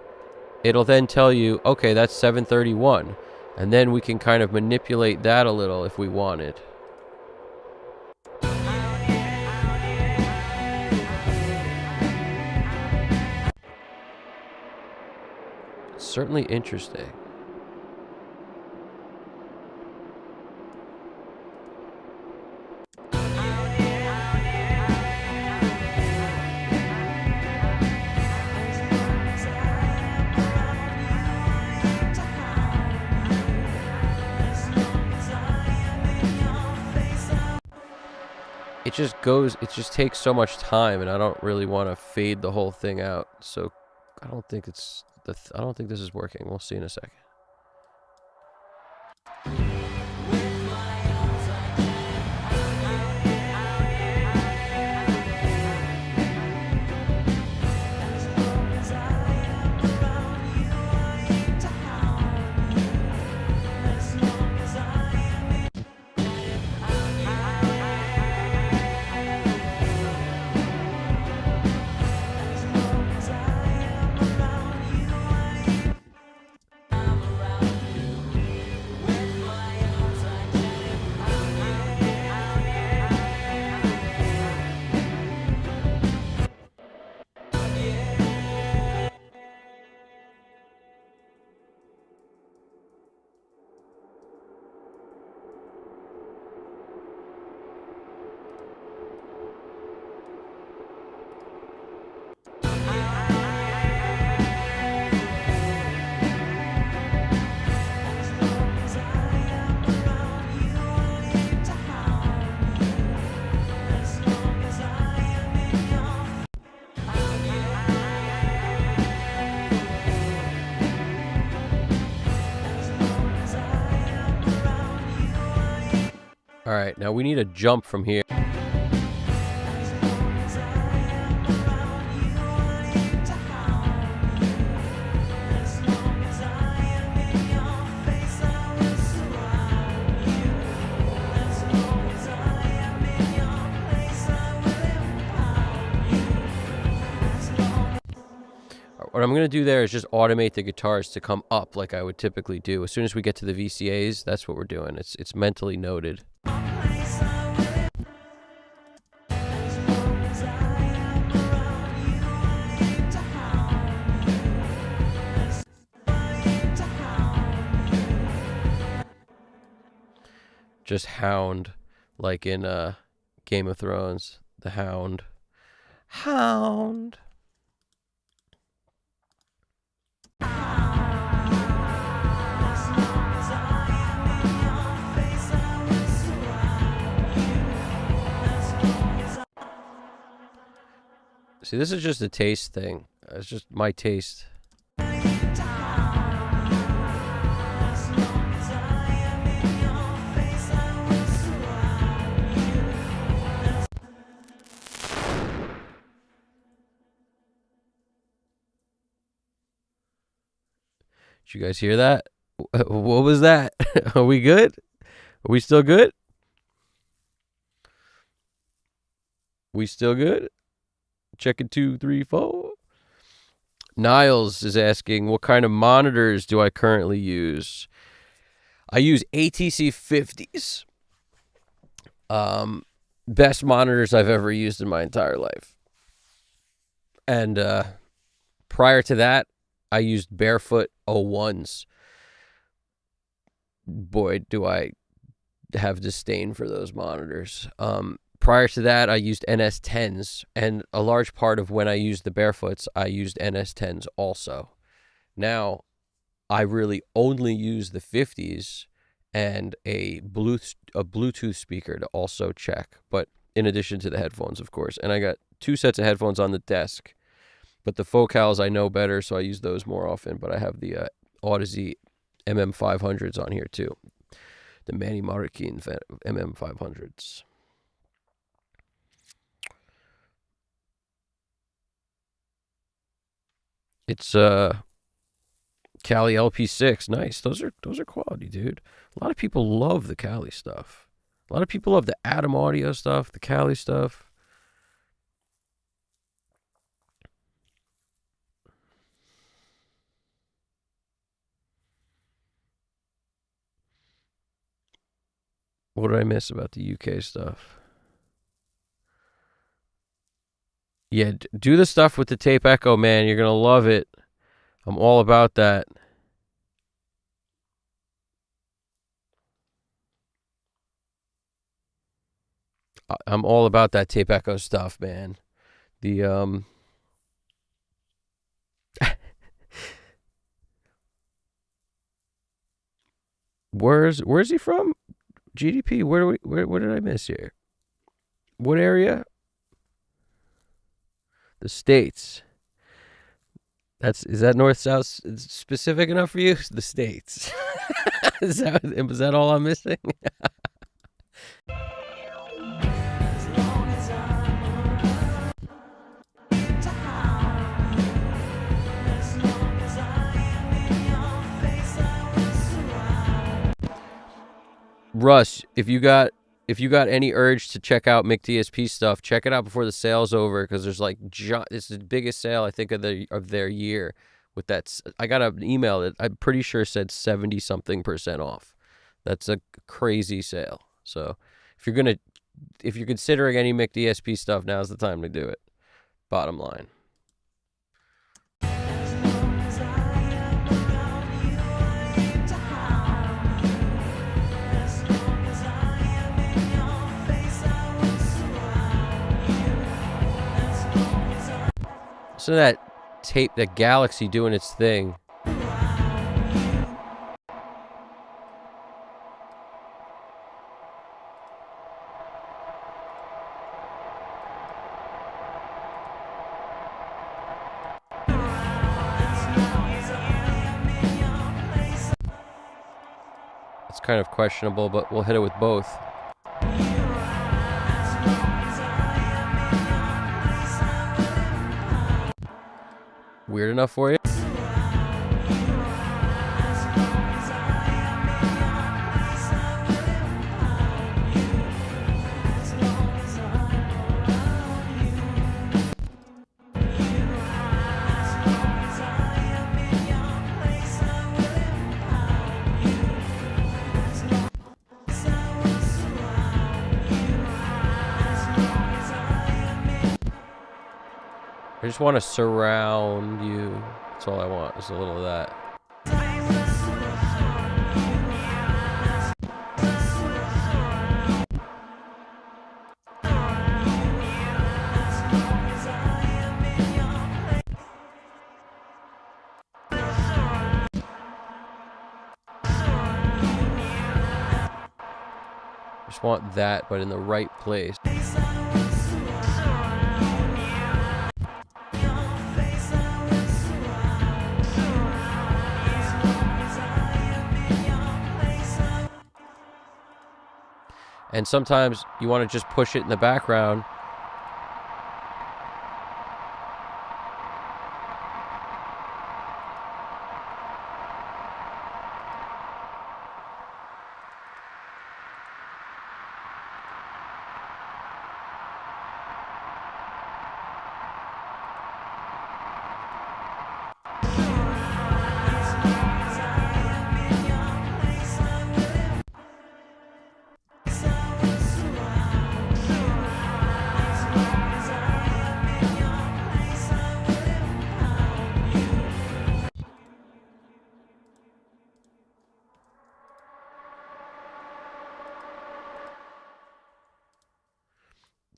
it'll then tell you, okay, that's 7:31. And then we can kind of manipulate that a little if we wanted. It's certainly interesting. It just takes so much time, and I don't really want to fade the whole thing out. So I don't think this is working. We'll see in a second. All right, now we need a jump from here. What I'm going to do there is just automate the guitars to come up like I would typically do. As soon as we get to the VCAs, that's what we're doing. It's mentally noted. just hound, like in Game of Thrones, the hound. Hound. See, this is just a taste thing. It's just my taste. Did you guys hear that? What was that? Are we good? Are we still good? We still good? Checking 2, 3, 4. Niles is asking, what kind of monitors do I currently use? I use ATC 50s. Best monitors I've ever used in my entire life. And prior to that, I used Barefoot 01s. Boy, do I have disdain for those monitors. Prior to that, I used NS10s, and a large part of when I used the Barefoots, I used NS10s also. Now, I really only use the 50s and a Bluetooth speaker to also check, but in addition to the headphones, of course. And I got 2 sets of headphones on the desk, but the Focals I know better, so I use those more often, but I have the Odyssey MM500s on here too. The Manny Marroquin MM500s. It's Kali LP6. Nice. Those are quality, dude. A lot of people love the Kali stuff. A lot of people love the Atom Audio stuff, the Kali stuff. What did I miss about the UK stuff? Yeah, do the stuff with the tape echo, man. You're going to love it. I'm all about that. I'm all about that tape echo stuff, man. The Where's he from? GDP. Where did I miss here? What area? The States. Is that north south specific enough for you? The States. Was that all I'm missing? Russ, if you got any urge to check out McDSP stuff, check it out before the sale's over, because there's like it's the biggest sale I think of their year. With that, I got an email that I'm pretty sure said 70-something% off. That's a crazy sale. So if you're considering any McDSP stuff, now's the time to do it. Bottom line. So that tape, that Galaxy doing its thing. It's kind of questionable, but we'll hit it with both. Weird enough for you? I just want to surround you. That's all I want, is a little of that. just want that, but in the right place. And sometimes you want to just push it in the background.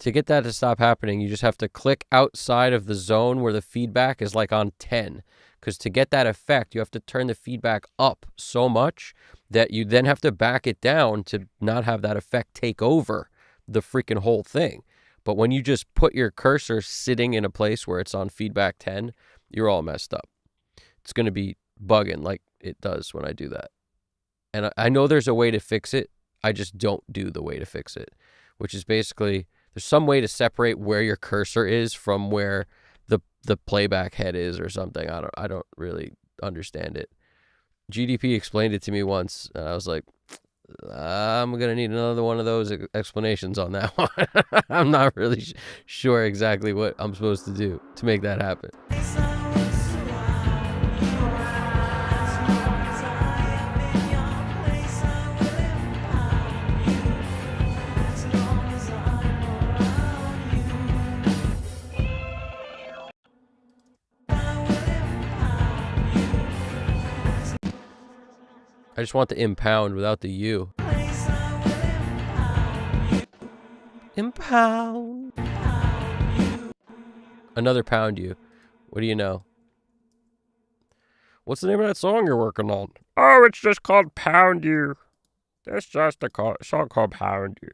To get that to stop happening, you just have to click outside of the zone where the feedback is like on 10. Because to get that effect, you have to turn the feedback up so much that you then have to back it down to not have that effect take over the freaking whole thing. But when you just put your cursor sitting in a place where it's on feedback 10, you're all messed up. It's going to be bugging like it does when I do that. And I know there's a way to fix it. I just don't do the way to fix it, which is basically there's some way to separate where your cursor is from where the playback head is or something. I don't really understand it. GDP explained it to me once, and I was like, I'm going to need another one of those explanations on that one. I'm not really sure exactly what I'm supposed to do to make that happen. I just want the impound without the U. Impound. Another pound you. What do you know? What's the name of that song you're working on? Oh, it's just called Pound You. That's just a song called Pound You.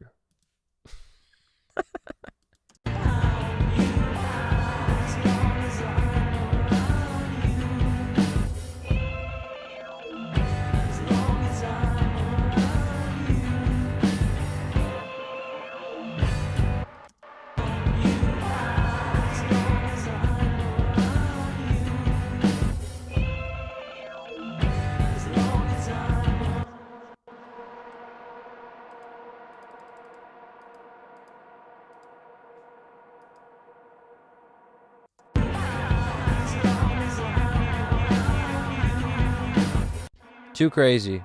Too crazy.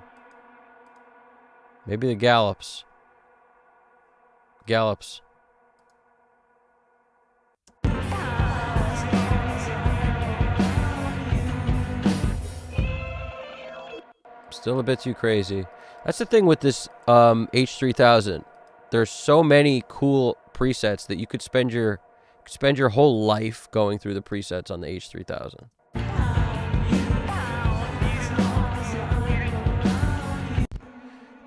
Maybe the gallops. Gallops. Still a bit too crazy. That's the thing with this H3000. There's so many cool presets that you could spend your whole life going through the presets on the H3000.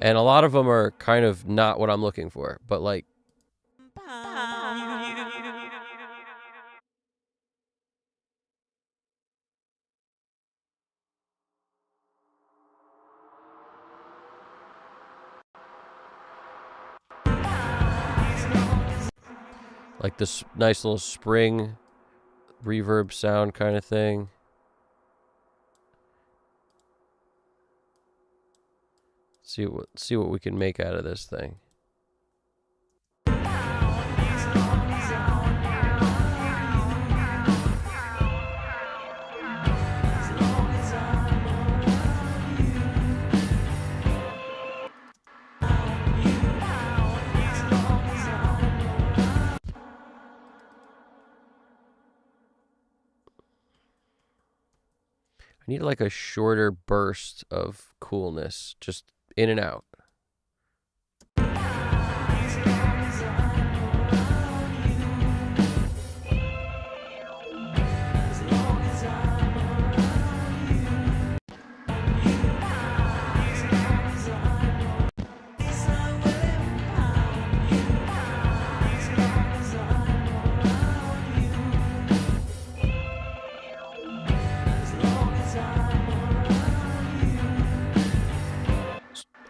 And a lot of them are kind of not what I'm looking for, but like this nice little spring reverb sound kind of thing. See what we can make out of this thing. I need like a shorter burst of coolness, just in and out.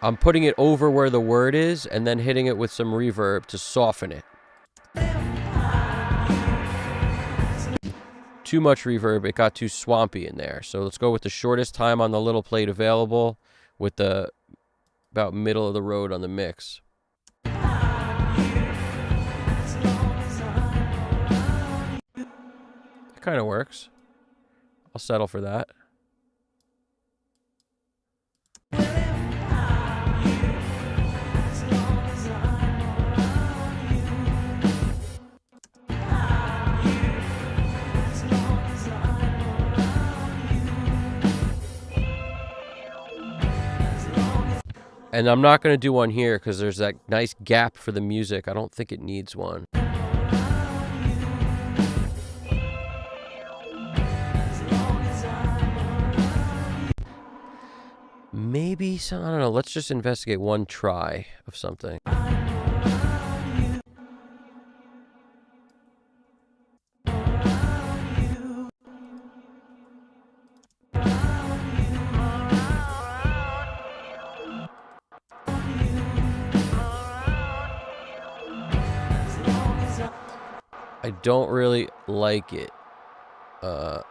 I'm putting it over where the word is and then hitting it with some reverb to soften it. Too much reverb, it got too swampy in there. So let's go with the shortest time on the little plate available with the about middle of the road on the mix. It kind of works. I'll settle for that. And I'm not going to do one here because there's that nice gap for the music. I don't think it needs one. Maybe some, I don't know. Let's just investigate one try of something. I don't really like it.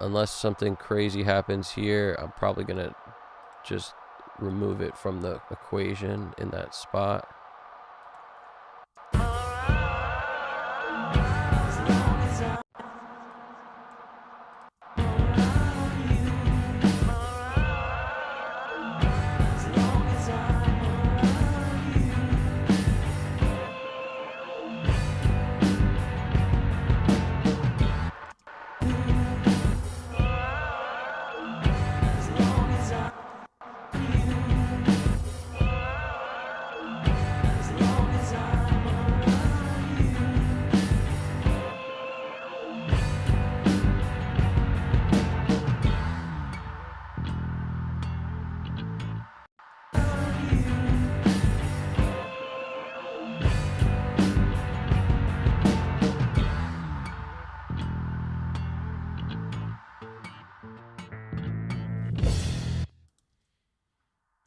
Unless something crazy happens here, I'm probably going to just remove it from the equation in that spot.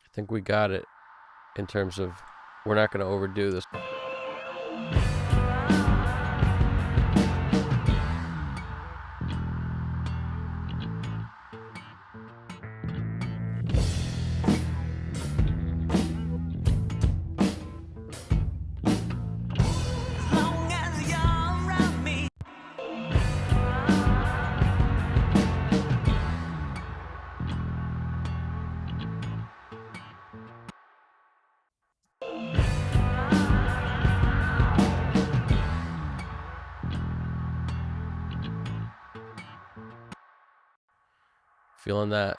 I think we got it in terms of we're not going to overdo this. Feeling that.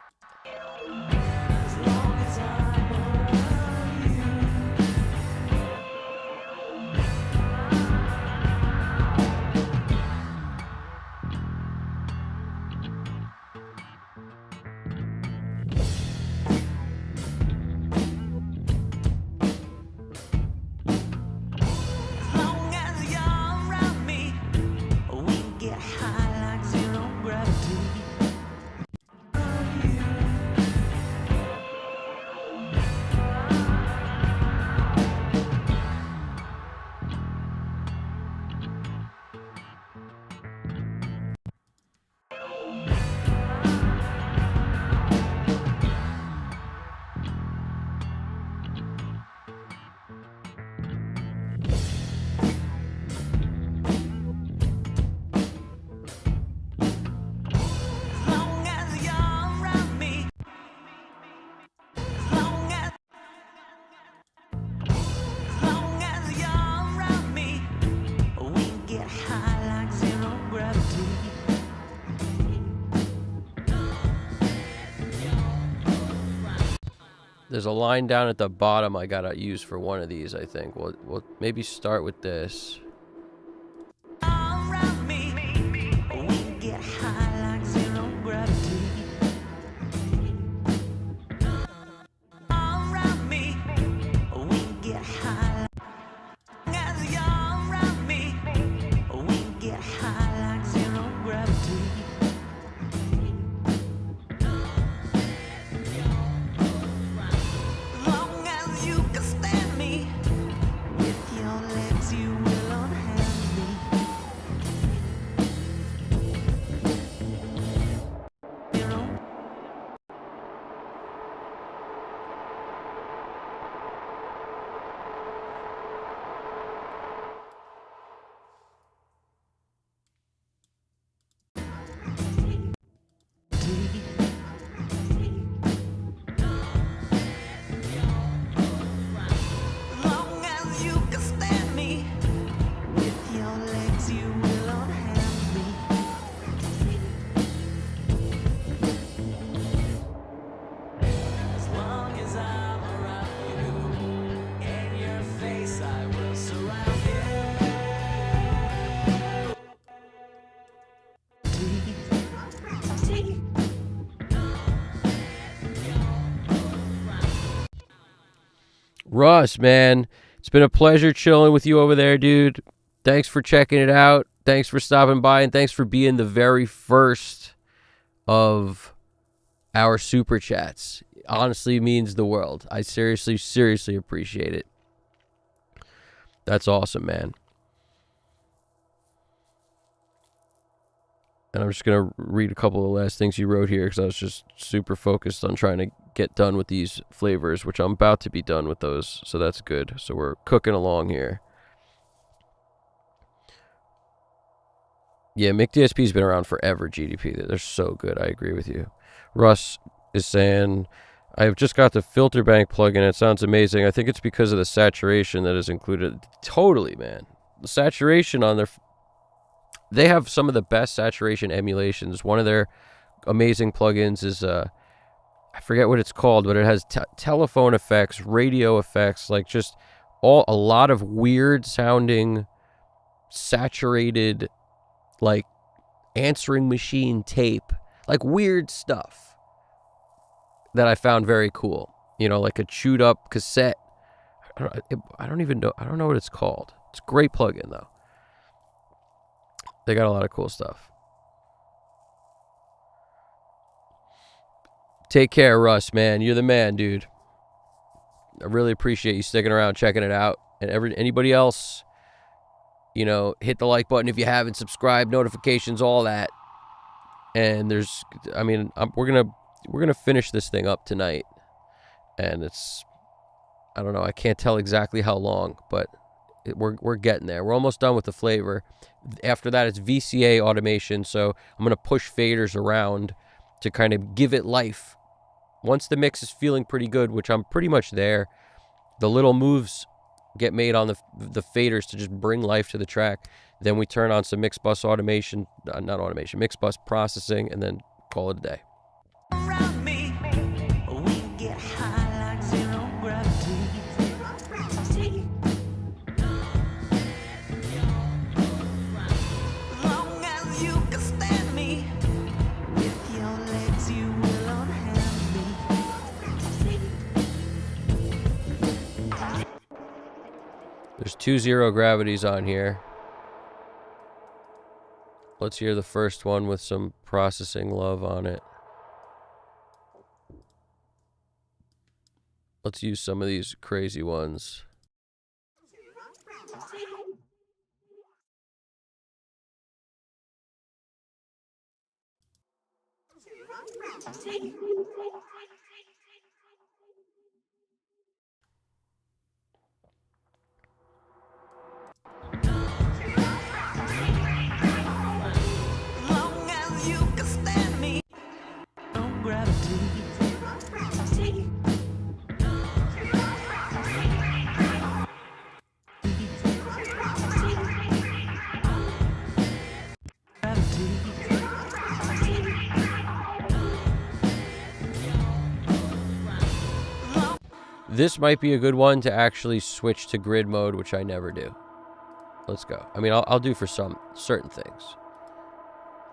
There's a line down at the bottom I gotta use for one of these, I think. We'll maybe start with this. Long as you Russ, man, it's been a pleasure chilling with you over there, dude. Thanks for checking it out. Thanks for stopping by, and thanks for being the very first of our super chats. Honestly means the world. I seriously appreciate it. That's awesome, man. And I'm just going to read a couple of the last things you wrote here because I was just super focused on trying to get done with these flavors, which I'm about to be done with those, so that's good. So we're cooking along here. Yeah, McDSP's been around forever, GDP. They're so good. I agree with you. Russ is saying, I've just got the filter bank plugin. It sounds amazing. I think it's because of the saturation that is included. Totally, man. The saturation on their... They have some of the best saturation emulations. One of their amazing plugins is... I forget what it's called, but it has telephone effects, radio effects, like just a lot of weird sounding, saturated, like answering machine tape, like weird stuff that I found very cool. You know, like a chewed up cassette. I don't even know. I don't know what it's called. It's a great plugin though. They got a lot of cool stuff. Take care, Russ, man. You're the man, dude. I really appreciate you sticking around, checking it out. And anybody else, you know, hit the like button if you haven't, subscribe, notifications, all that. And there's, I mean, we're gonna finish this thing up tonight, and it's, I don't know, I can't tell exactly how long, but we're getting there. We're almost done with the flavor. After that, it's VCA automation, so I'm gonna push faders around to kind of give it life. Once the mix is feeling pretty good, which I'm pretty much there, the little moves get made on the faders to just bring life to the track. Then we turn on some mix bus automation, mix bus processing, and then call it a day. Around me, we get high like zero gravity. Long as you can stand me, with your legs you will unhand me. There's 2 zero gravities on here. Let's hear the first one with some processing love on it. Let's use some of these crazy ones. Long as you can stand me, no gravity. This might be a good one to actually switch to grid mode, which I never do. Let's go. I mean, I'll do for some certain things.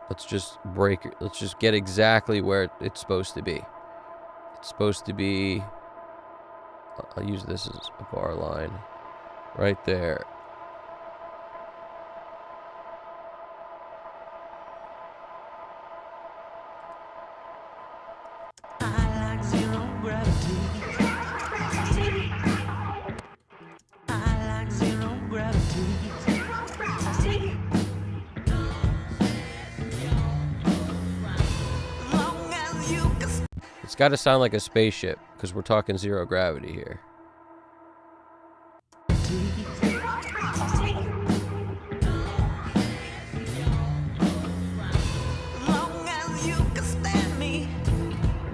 Let's just let's just get exactly where it's supposed to be. It's supposed to be, I'll use this as a bar line right there. I like zero gravity. I like zero gravity. Long as you can It's got to sound like a spaceship because we're talking zero gravity here. Long as you can stand me,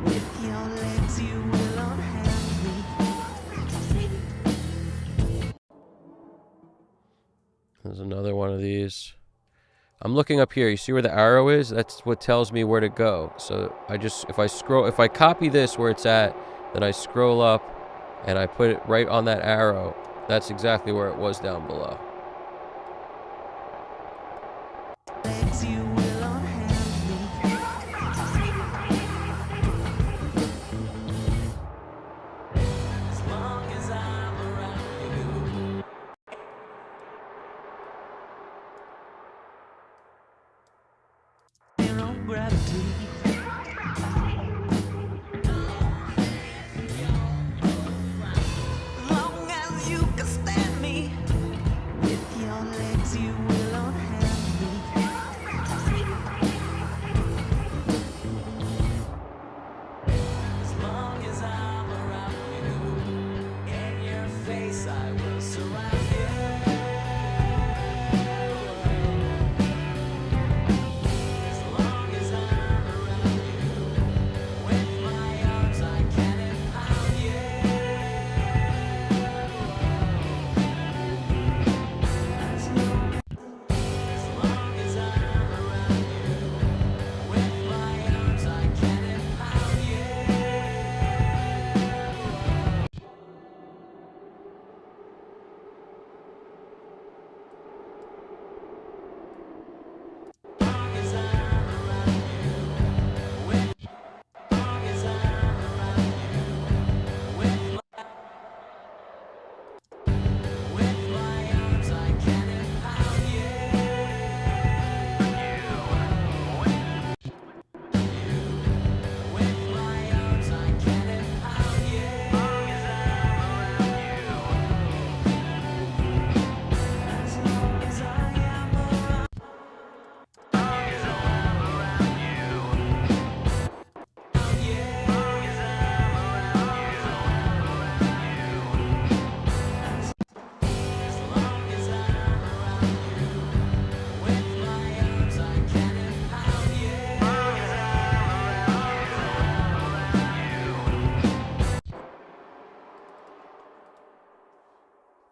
with your legs you will unhand me. There's another one of these. I'm looking up here. You see where the arrow is? That's what tells me where to go. So I just, if I copy this where it's at, then I scroll up and I put it right on that arrow. That's exactly where it was down below. Legs you will unhand me. As long as I'm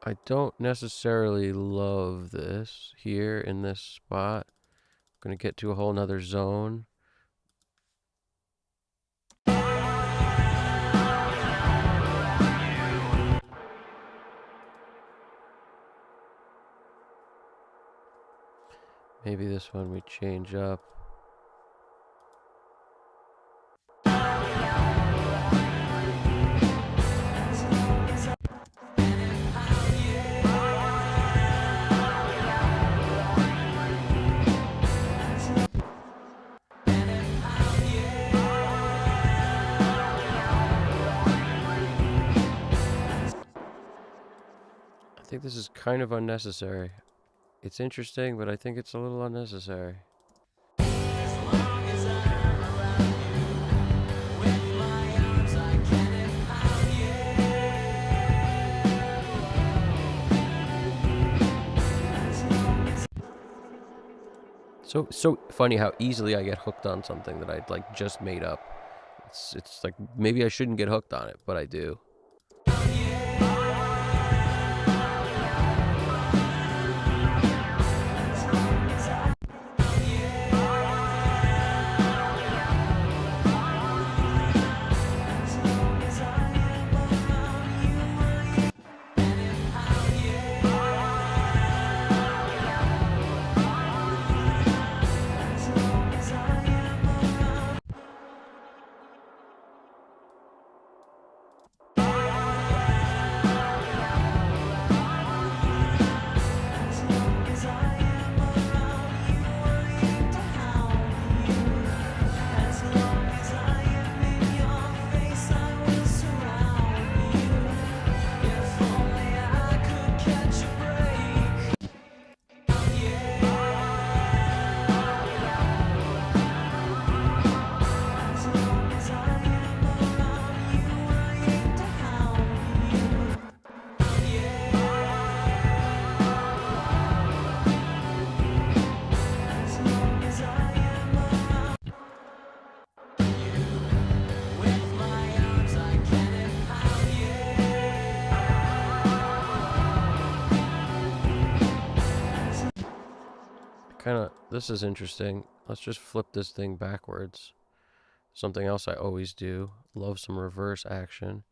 I don't necessarily love this here in this spot. I'm going to get to a whole nother zone. Maybe this one we change up. I think this is kind of unnecessary. It's interesting, but I think it's a little unnecessary. So funny how easily I get hooked on something that I'd like just made up. It's like maybe I shouldn't get hooked on it, but I do. This is interesting. Let's just flip this thing backwards. Something else I always do. Love some reverse action.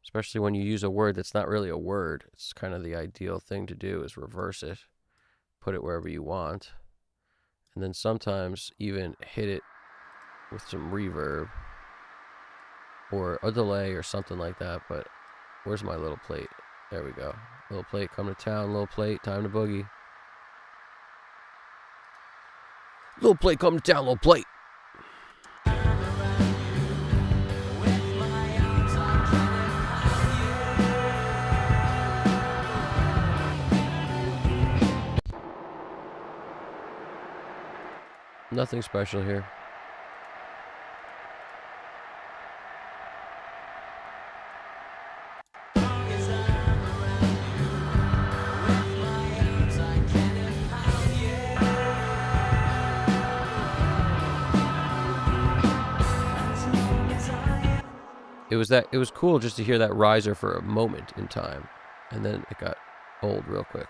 Especially when you use a word that's not really a word. It's kind of the ideal thing to do is reverse it. Put it wherever you want. And then sometimes even hit it with some reverb. Or a delay or something like that. But where's my little plate? There we go. Little plate, come to town. Little plate, time to boogie. Little plate, come to town, little plate. Nothing special here. It was cool just to hear that riser for a moment in time, and then it got old real quick.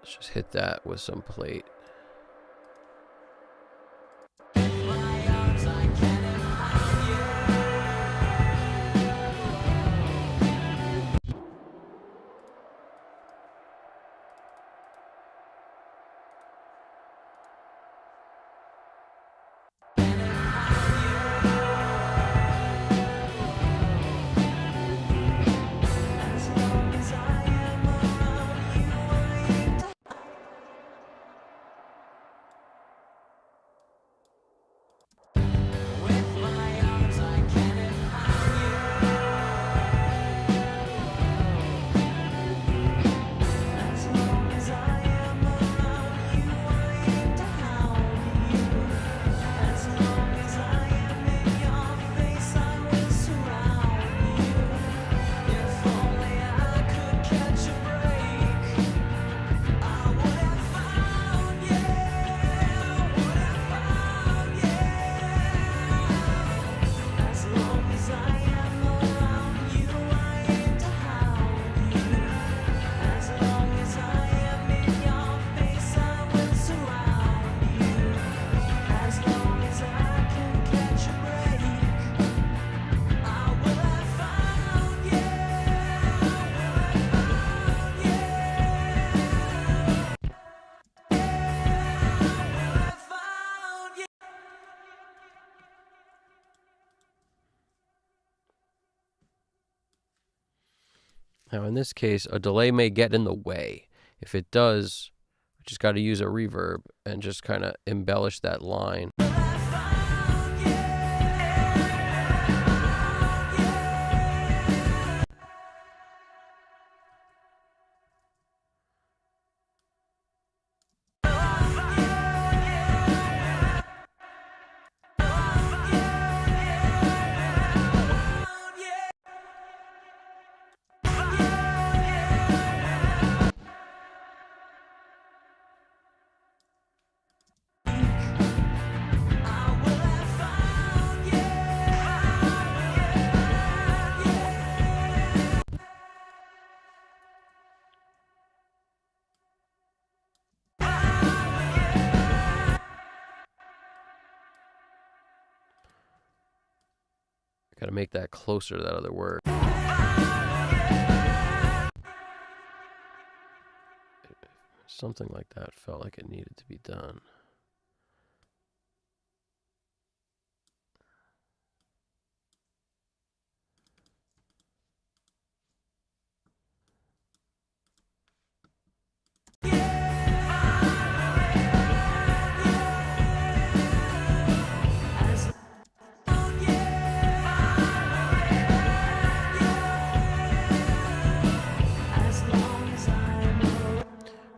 Let's just hit that with some plate. Now, in this case, a delay may get in the way. If it does, we just got to use a reverb and just kind of embellish that line. Got to make that closer to that other word. Something like that felt like it needed to be done.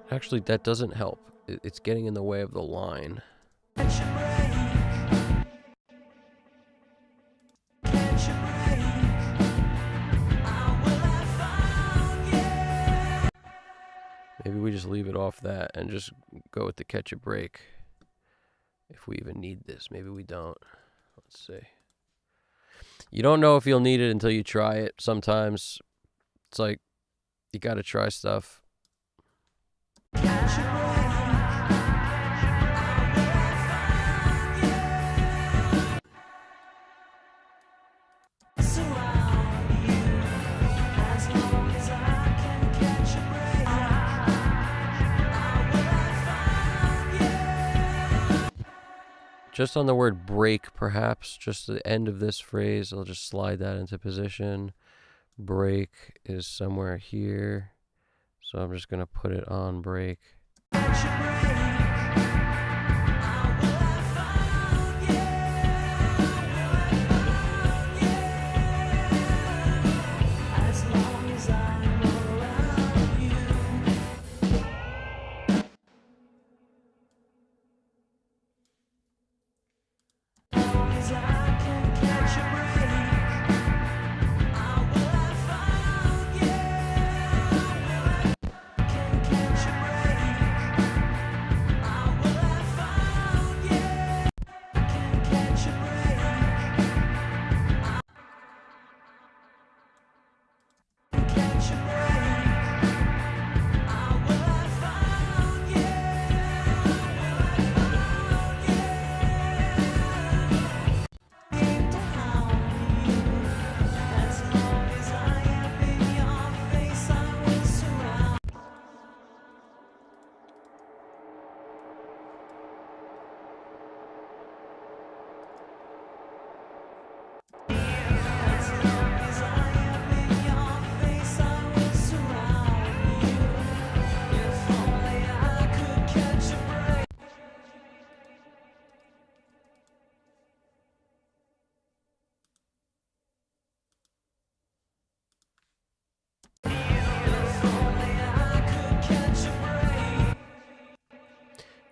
Actually, that doesn't help. It's getting in the way of the line. Maybe we just leave it off that and just go with the catch a break. If we even need this. Maybe we don't. Let's see. You don't know if you'll need it until you try it. Sometimes it's like you got to try stuff. Just on the word break, perhaps, just the end of this phrase, I'll just slide that into position. Break is somewhere here, so I'm just going to put it on break.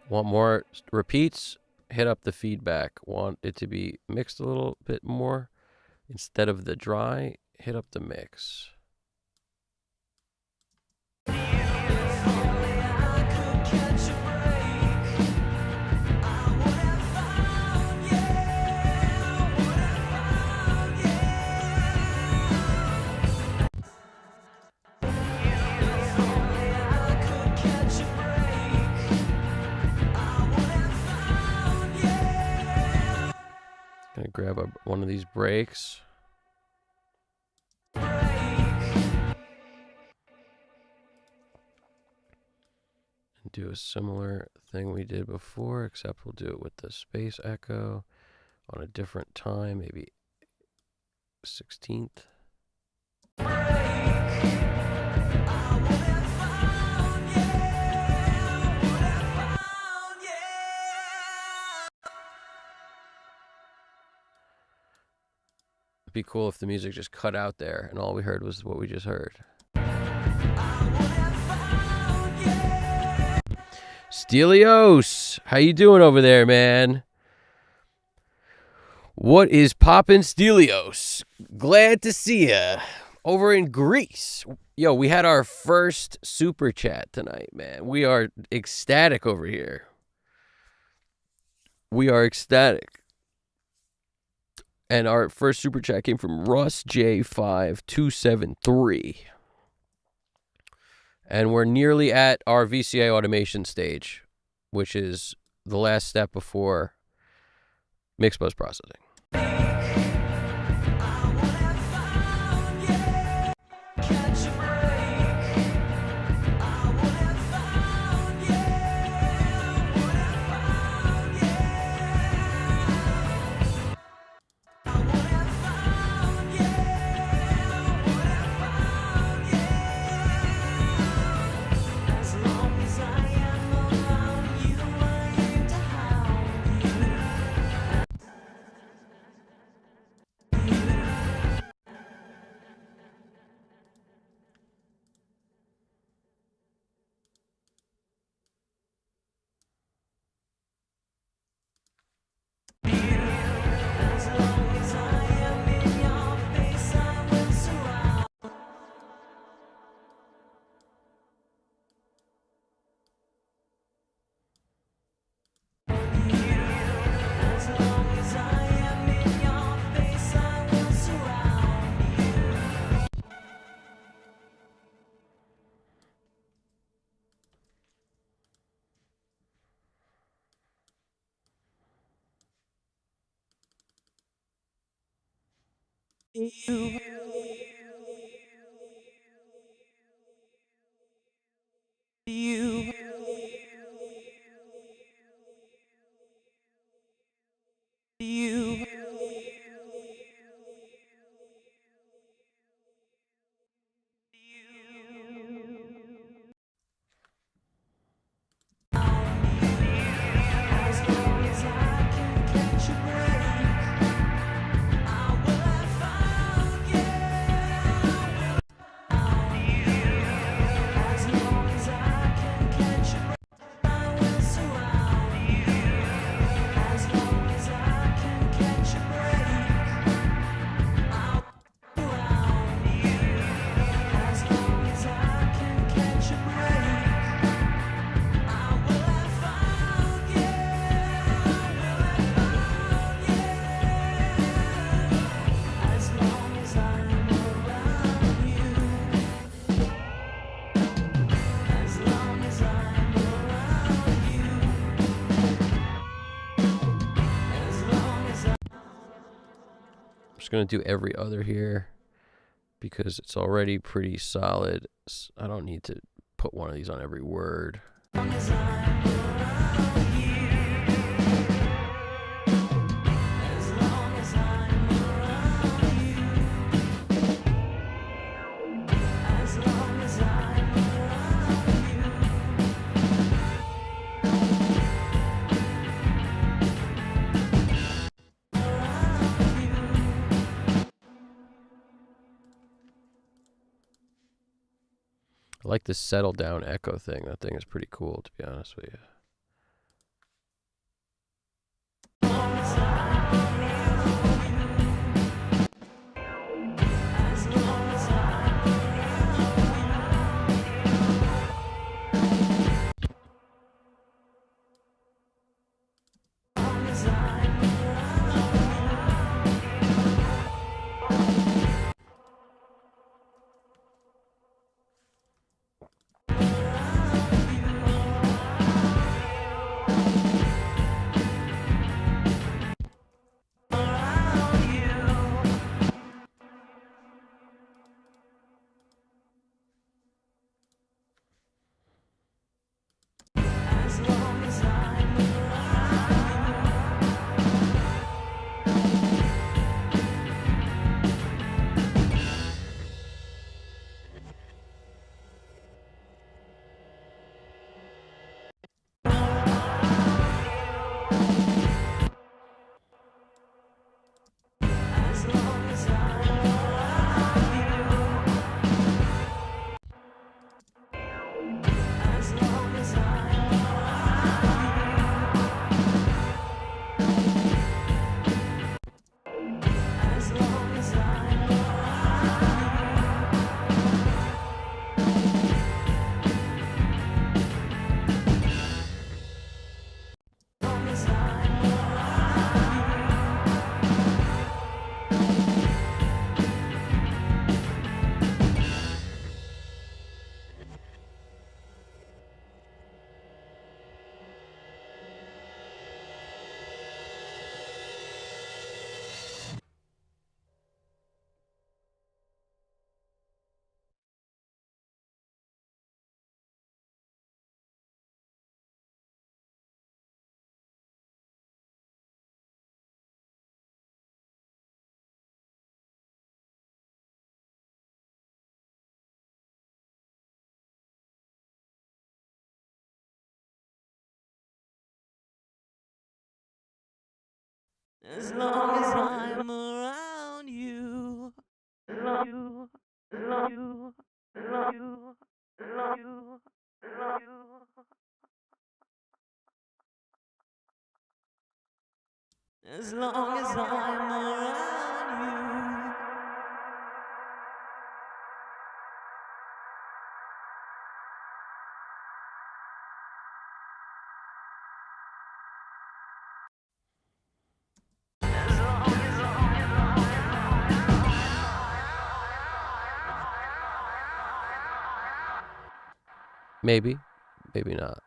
Want more repeats? Hit up the feedback. Want it to be mixed a little bit more? Instead of the dry, hit up the mix. Gonna grab one of these breaks. And do a similar thing we did before, except we'll do it with the space echo on a different time, maybe 16th. be cool if the music just cut out there and all we heard was what we just heard. Stelios, how you doing over there, man? What is poppin', Stelios? Glad to see ya over in Greece. Yo, we had our first super chat tonight, man. We are ecstatic over here. We are ecstatic. And our first super chat came from Russ J5273. And we're nearly at our VCA automation stage, which is the last step before mix post processing. Just going to do every other here because it's already pretty solid. I don't need to put one of these on every word. I like this settle down echo thing. That thing is pretty cool, to be honest with you. as long as I'm around you. You, you, you, you, you. As long as I'm around you. Maybe, maybe not.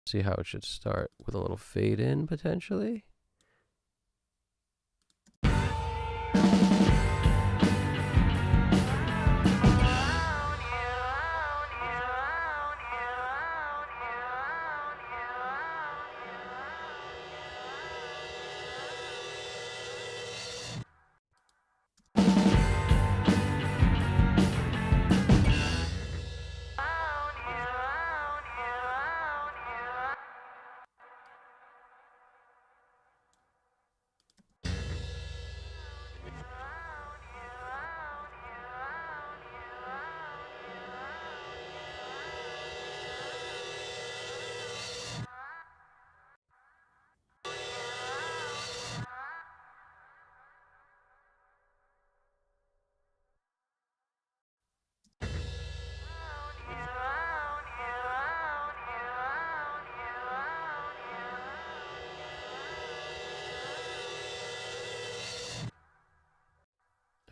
See how it should start with a little fade in potentially.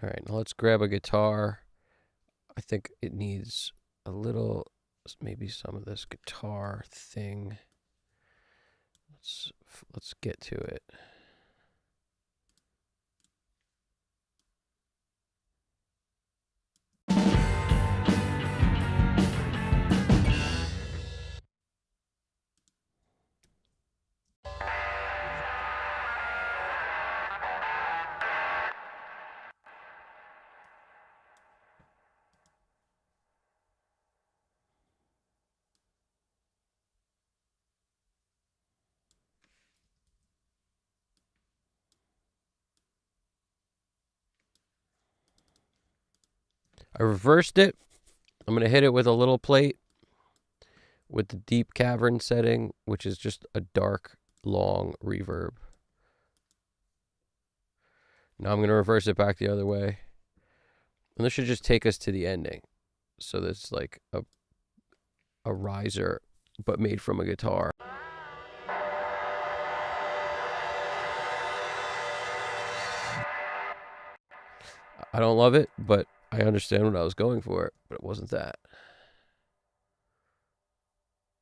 All right, now let's grab a guitar. I think it needs a little, maybe some of this guitar thing. Let's get to it. I reversed it. I'm going to hit it with a little plate with the deep cavern setting, which is just a dark, long reverb. Now I'm going to reverse it back the other way. And this should just take us to the ending. So that's like a riser, but made from a guitar. I don't love it, but I understand what I was going for, but it wasn't that.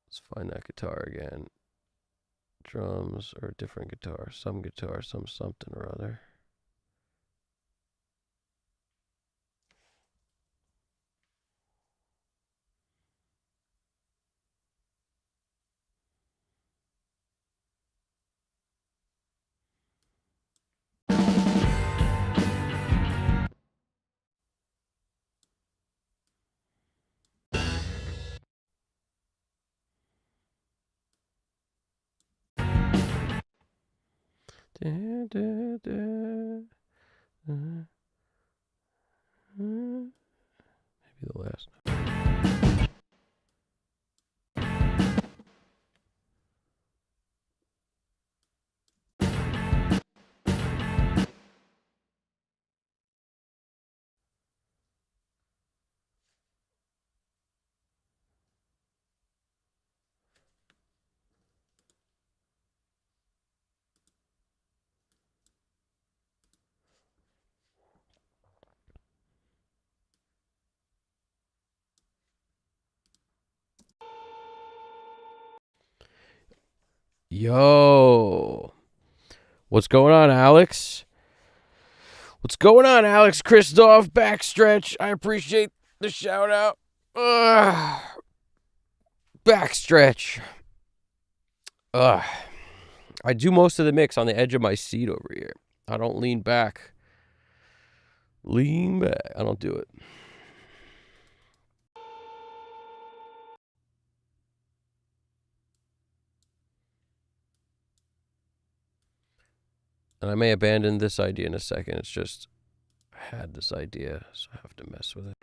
Let's find that guitar again. Drums or a different guitar, some something or other. Da, da, da. Maybe the last. Yo. What's going on, Alex? What's going on, Alex Christoph? Backstretch. I appreciate the shout out. Backstretch. I do most of the mix on the edge of my seat over here. I don't lean back. Lean back. I don't do it. And I may abandon this idea in a second. It's just, I had this idea, so I have to mess with it.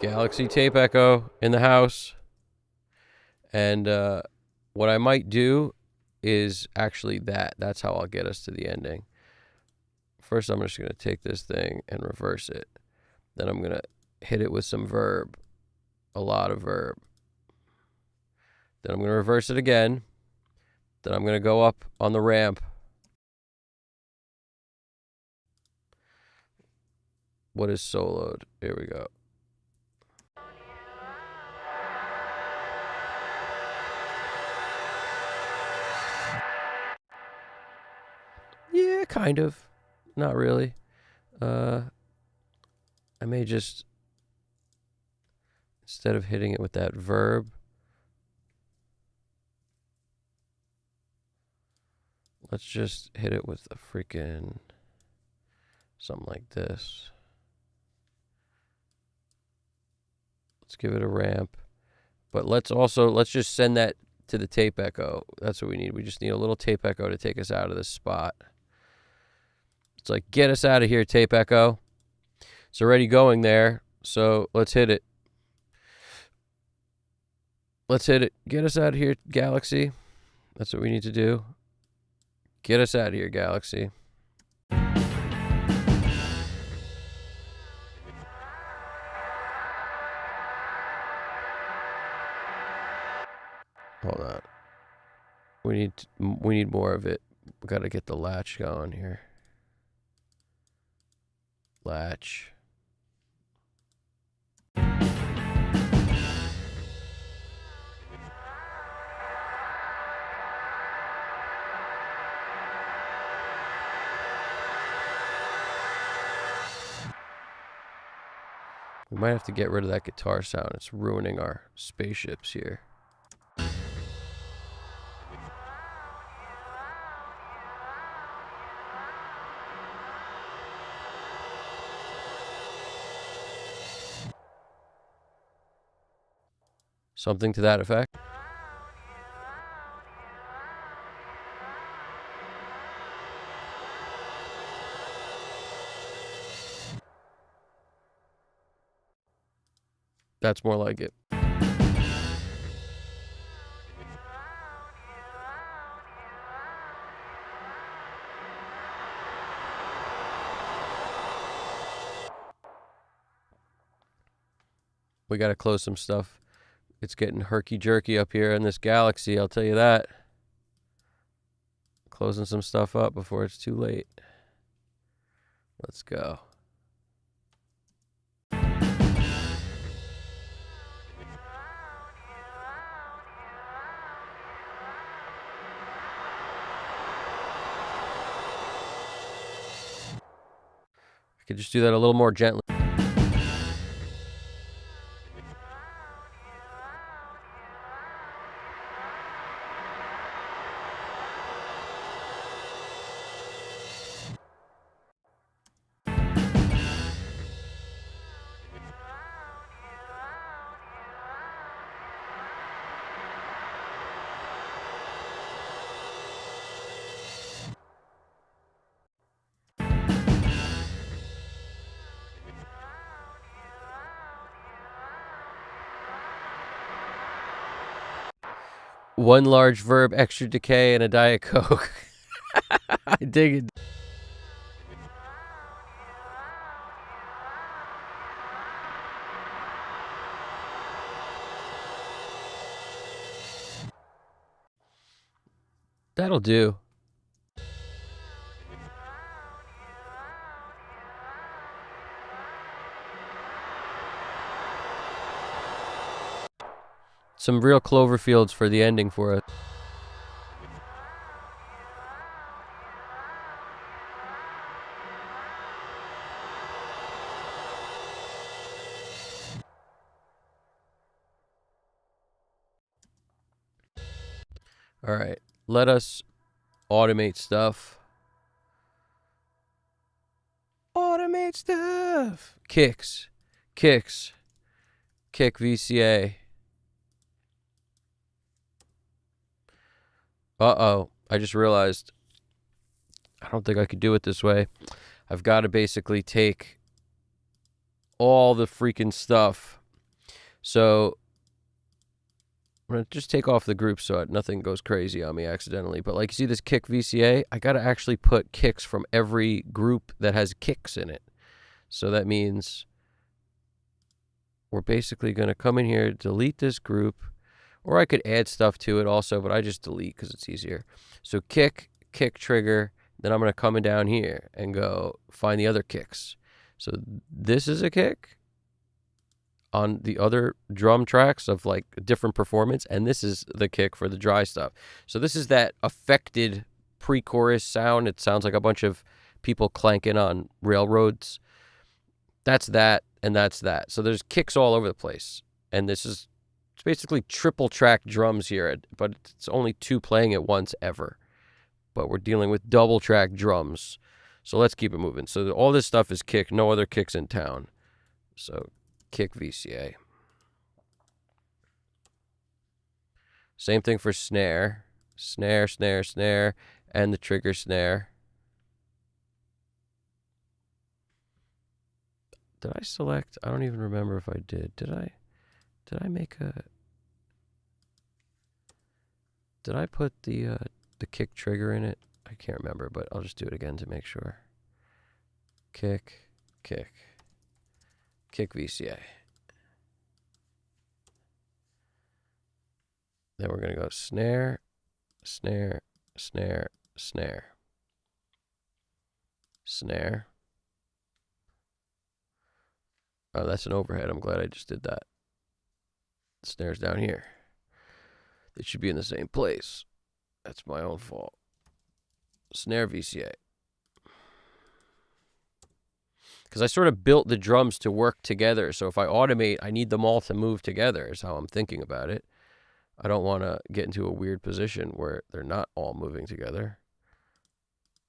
Galaxy Tape Echo in the house. And what I might do is actually that. That's how I'll get us to the ending. First, I'm just going to take this thing and reverse it. Then I'm going to hit it with some verb. A lot of verb. Then I'm going to reverse it again. Then I'm going to go up on the ramp. What is soloed? Here we go. Yeah, kind of. Not really. I may just, instead of hitting it with that verb, let's just hit it with a freaking something like this. Let's give it a ramp. But let's just send that to the tape echo. That's what we need. We just need a little tape echo to take us out of this spot. It's like, get us out of here, tape echo. It's already going there, so let's hit it. Let's hit it. Get us out of here, Galaxy. That's what we need to do. Get us out of here, Galaxy. Hold on. We need more of it. We got to get the latch going here. Latch. We might have to get rid of that guitar sound. It's ruining our spaceships here. Something to that effect. That's more like it. We got to close some stuff. It's getting herky-jerky up here in this galaxy, I'll tell you that. Closing some stuff up before it's too late. Let's go. I could just do that a little more gently. One large verb, extra decay, and a Diet Coke. I dig it. That'll do. Some real Cloverfields for the ending for us. All right, let us automate stuff. Automate stuff. Kicks. Kicks. Kick VCA. Uh-oh. I just realized I don't think I could do it this way. I've got to basically take all the freaking stuff. So I'm going to just take off the group so nothing goes crazy on me accidentally. But like you see this kick VCA, I got to actually put kicks from every group that has kicks in it. So that means we're basically going to come in here, delete this group, or I could add stuff to it also, but I just delete because it's easier. So kick, kick trigger, then I'm going to come in down here and go find the other kicks. So this is a kick on the other drum tracks of like different performance, and this is the kick for the dry stuff. So this is that affected pre-chorus sound. It sounds like a bunch of people clanking on railroads. That's that, and that's that. So there's kicks all over the place, and it's basically triple track drums here, but it's only two playing at once ever. But we're dealing with double track drums. So let's keep it moving. So all this stuff is kick, no other kicks in town. So kick VCA. Same thing for snare. Snare, snare, snare, and the trigger snare. Did I select? I don't even remember if I did. Did I make a... Did I put the kick trigger in it? I can't remember, but I'll just do it again to make sure. Kick, kick, kick VCA. Then we're going to go snare, snare, snare, snare, snare. Oh, that's an overhead. I'm glad I just did that. The snare's down here. They should be in the same place. That's my own fault. Snare VCA. Because I sort of built the drums to work together. So if I automate, I need them all to move together is how I'm thinking about it. I don't want to get into a weird position where they're not all moving together.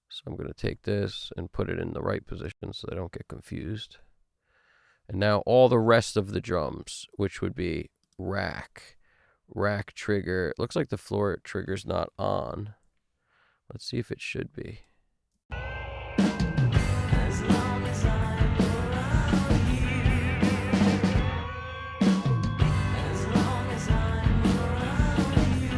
So I'm going to take this and put it in the right position so they don't get confused. And now all the rest of the drums, which would be rack, rack trigger. It looks like the floor trigger's not on. Let's see if it should be. As long as I'm around you. As long as I'm around you.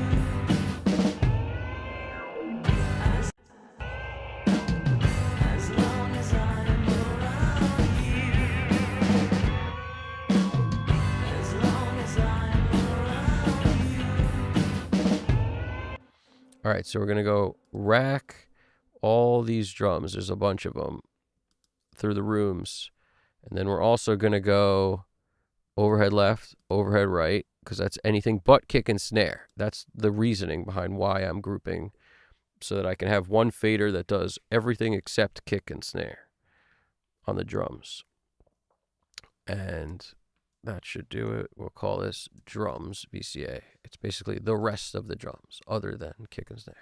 As long as I'm around you. As long as I'm around you. All right, so we're going to go rack all these drums. There's a bunch of them through the rooms. And then we're also going to go overhead left, overhead right, because that's anything but kick and snare. That's the reasoning behind why I'm grouping, so that I can have one fader that does everything except kick and snare on the drums. And that should do it. We'll call this drums VCA. It's basically the rest of the drums other than kick and snare.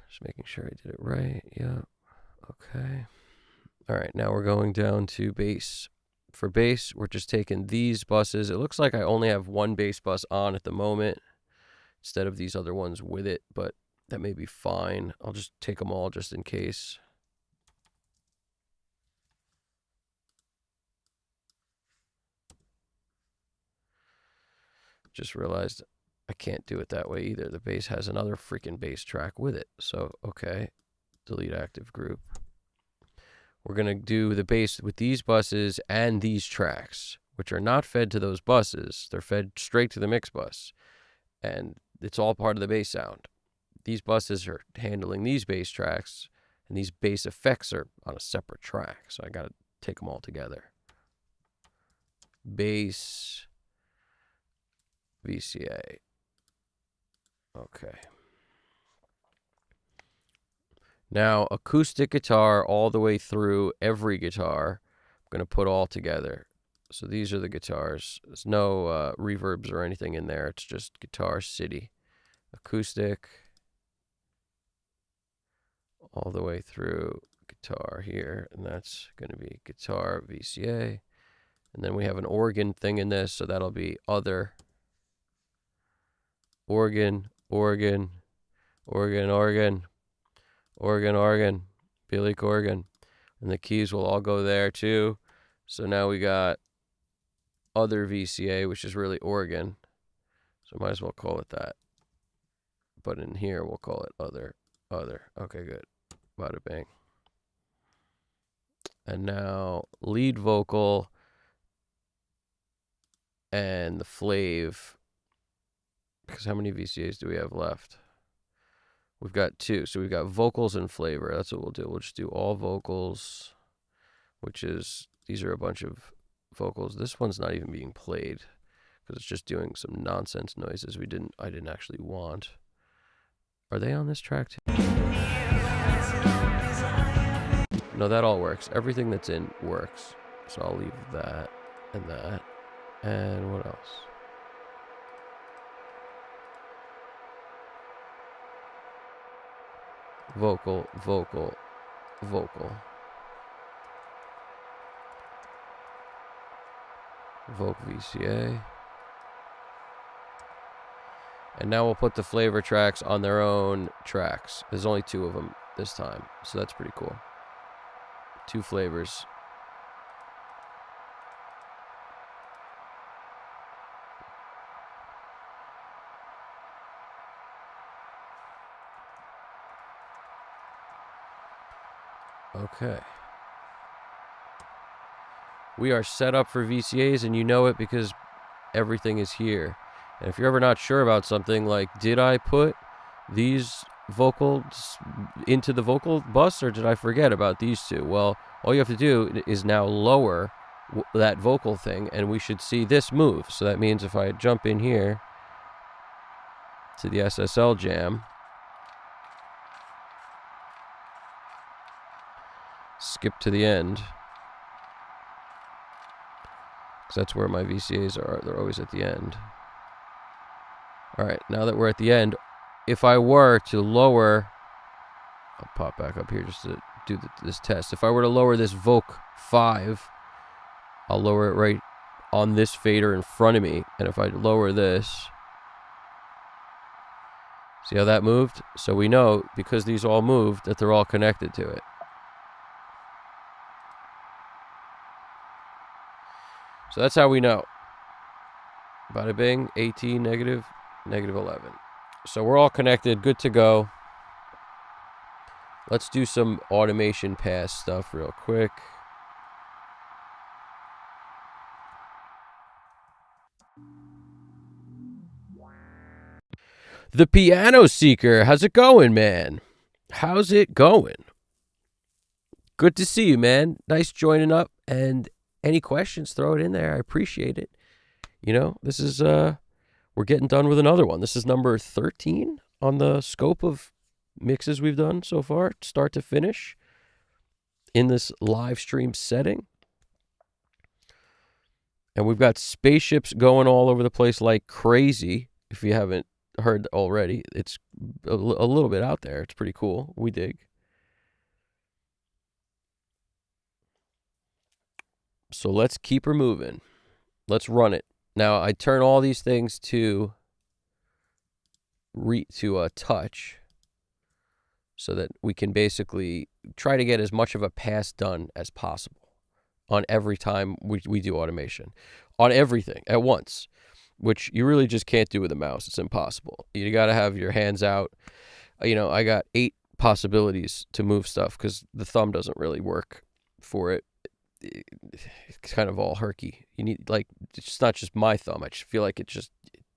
Just making sure I did it right. Yeah. Okay. All right. Now we're going down to bass. For bass, we're just taking these buses. It looks like I only have one bass bus on at the moment instead of these other ones with it, but that may be fine. I'll just take them all just in case. Just realized I can't do it that way either. The bass has another freaking bass track with it. So, okay, delete active group. We're going to do the bass with these buses and these tracks, which are not fed to those buses. They're fed straight to the mix bus. And it's all part of the bass sound. These buses are handling these bass tracks, and these bass effects are on a separate track. So I got to take them all together. Bass, VCA. Okay. Now, acoustic guitar all the way through every guitar. I'm going to put all together. So these are the guitars. There's no reverbs or anything in there. It's just Guitar City. Acoustic. All the way through guitar here. And that's going to be guitar VCA. And then we have an organ thing in this. So that'll be other. Organ, organ, organ, organ. Organ, organ, Billy Corgan. And the keys will all go there too. So now we got other VCA, which is really organ. So might as well call it that. But in here, we'll call it other. Okay, good. Bada bang. And now lead vocal and the flav. Because how many VCAs do we have left? We've got 2. So we've got vocals and flavor. That's what we'll do. We'll just do all vocals, which is, these are a bunch of vocals. This one's not even being played because it's just doing some nonsense noises I didn't actually want. Are they on this track too? No, that all works. Everything that's in works. So I'll leave that and that. And what else? Vocal, vocal, vocal. Voc VCA. And now we'll put the flavor tracks on their own tracks. There's only 2 of them this time, so that's pretty cool. 2 flavors. Okay. We are set up for VCAs, and you know it because everything is here. And if you're ever not sure about something, like, did I put these vocals into the vocal bus, or did I forget about these 2? Well, all you have to do is now lower that vocal thing, and we should see this move. So that means if I jump in here to the SSL jam, skip to the end, because that's where my VCAs are. They're always at the end. All right, now that we're at the end, if I were to lower, I'll pop back up here just to do this test. If I were to lower this Voc 5, I'll lower it right on this fader in front of me. And if I lower this, see how that moved? So we know, because these all moved, that they're all connected to it. So that's how we know. Bada bing, 18 negative, negative 11. So we're all connected, good to go. Let's do some automation pass stuff real quick. The Piano Seeker, how's it going, man? How's it going? Good to see you, man. Nice joining up. And any questions, throw it in there. I appreciate it. You know, this is, we're getting done with another one. This is number 13 on the scope of mixes we've done so far, start to finish, in this live stream setting. And we've got spaceships going all over the place like crazy. If you haven't heard already, it's a little bit out there. It's pretty cool. We dig. So let's keep her moving. Let's run it. Now, I turn all these things to touch so that we can basically try to get as much of a pass done as possible on every time we do automation. On everything at once. which you really just can't do with a mouse. It's impossible. You got to have your hands out. I got 8 possibilities to move stuff because the thumb doesn't really work for it. It's kind of all herky. You need, like, it's not just my thumb. I just feel like it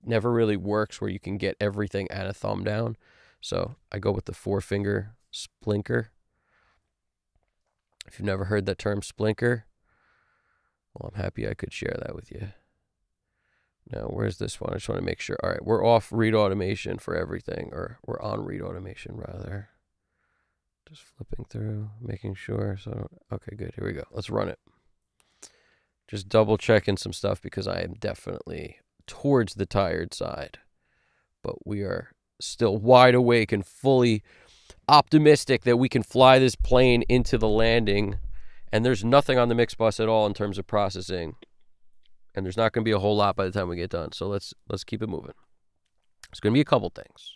never really works where you can get everything and a thumb down. So I go with the 4-finger splinker. If you've never heard that term, splinker, well, I'm happy I could share that with you. Now, where's this one? I just want to make sure. All right, we're off read automation for everything, or we're on read automation, rather. Just flipping through, making sure. Okay, good. Here we go. Let's run it. Just double checking some stuff because I am definitely towards the tired side. But we are still wide awake and fully optimistic that we can fly this plane into the landing. And there's nothing on the mix bus at all in terms of processing. And there's not going to be a whole lot by the time we get done. So let's keep it moving. There's going to be a couple things.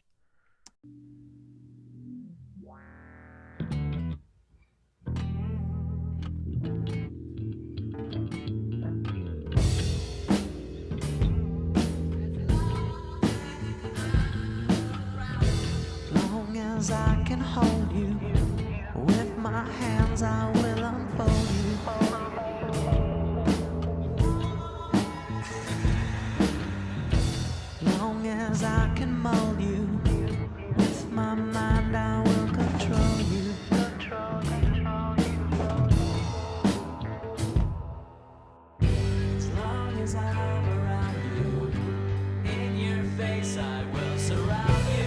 Long as I can hold you, with my hands I will unfold you. Long as I can mold you, with my mind I will control you. As long as I'm around you, in your face I will surround you.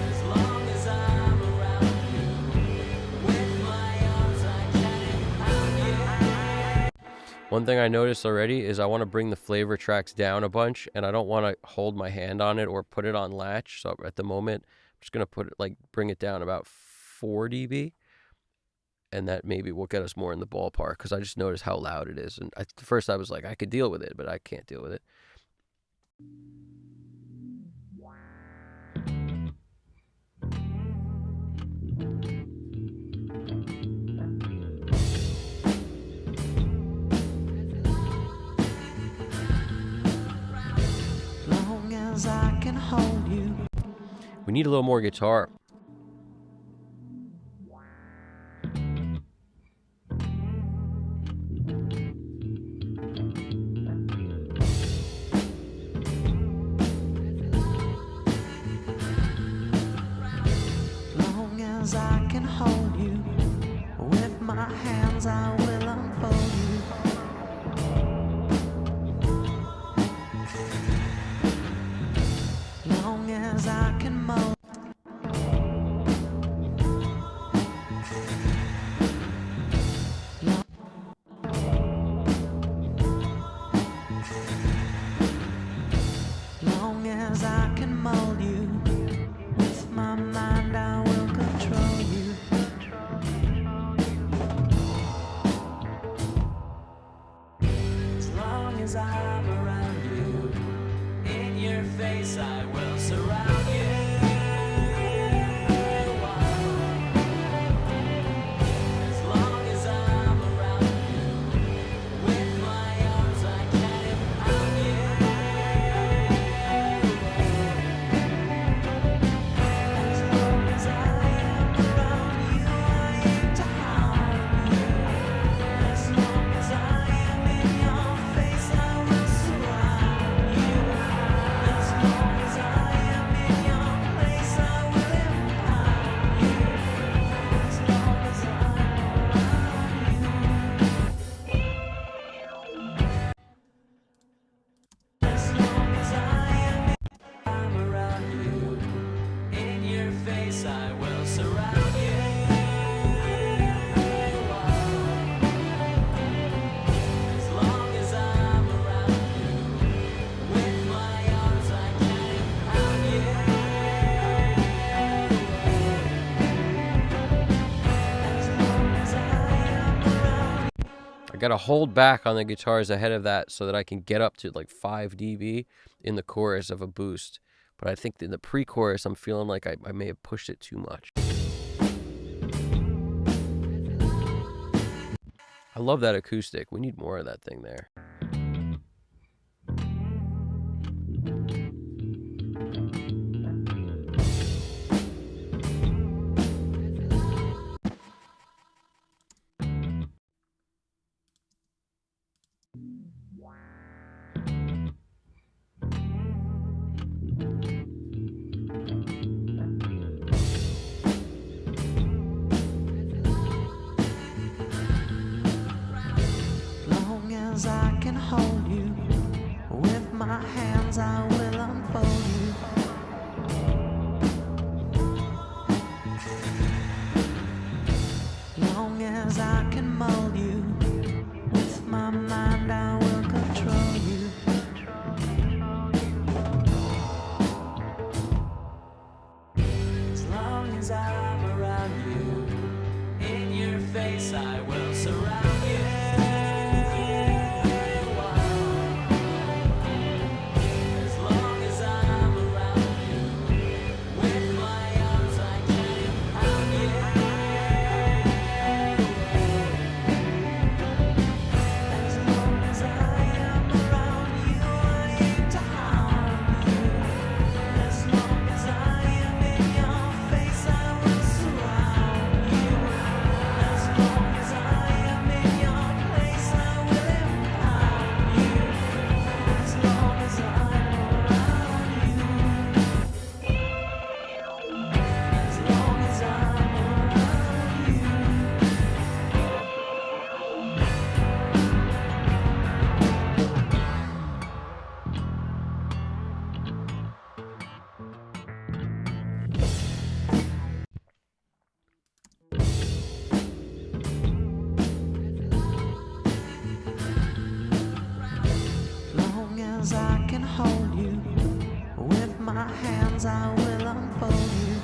As long as I'm around you, with my arms I can impound you. One thing I noticed already is I want to bring the flavor tracks down a bunch, and I don't want to hold my hand on it or put it on latch. So at the moment, I'm just going to bring it down about 4 dB. And that maybe will get us more in the ballpark because I just noticed how loud it is. And at first I was like, I could deal with it, but I can't deal with it. Long as I can hold you. We need a little more guitar. Long as I can hold you, with my hands I will unfold you. Long as I can mold. Long as I can mold you, with my mind I will control you. As long as I'm around you, in your face I will surround you. As long as I'm around you, with my arms I can impound you. As long as I am around you, I aim to harm you. As long as I am in your face, I will surround you. As long as I am in your place, I will impound you. As long as I'm around you. As long as I'm around you, in your face I will surround you. As long as I'm around you, with my arms I can impound you. As long as I am around you. I got to hold back on the guitars ahead of that so that I can get up to like 5 dB in the chorus of a boost. But I think in the pre-chorus, I'm feeling like I may have pushed it too much. I love that acoustic. We need more of that thing there. Long as I can hold you, with my hands I will unfold you. Long as I can mold you, with my mind I will control you. As long as I'm around you, in your face I will surround you. As long as I'm around you, with my arms I can impound you. As long as I am around you, I aim to harm you. As long as I am in your face, I will surround you. As long as I am in your place, I will impound you. As long as I'm around you. As long as I'm around you. Long as I can hold you, with my hands I will unfold you.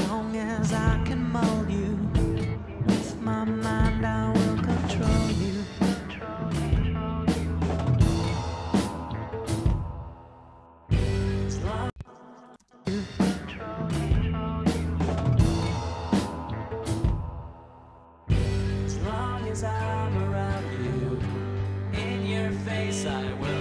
Long as I can mold you, with my mind I will control you. As long as you as long as I'm around you, in your face I will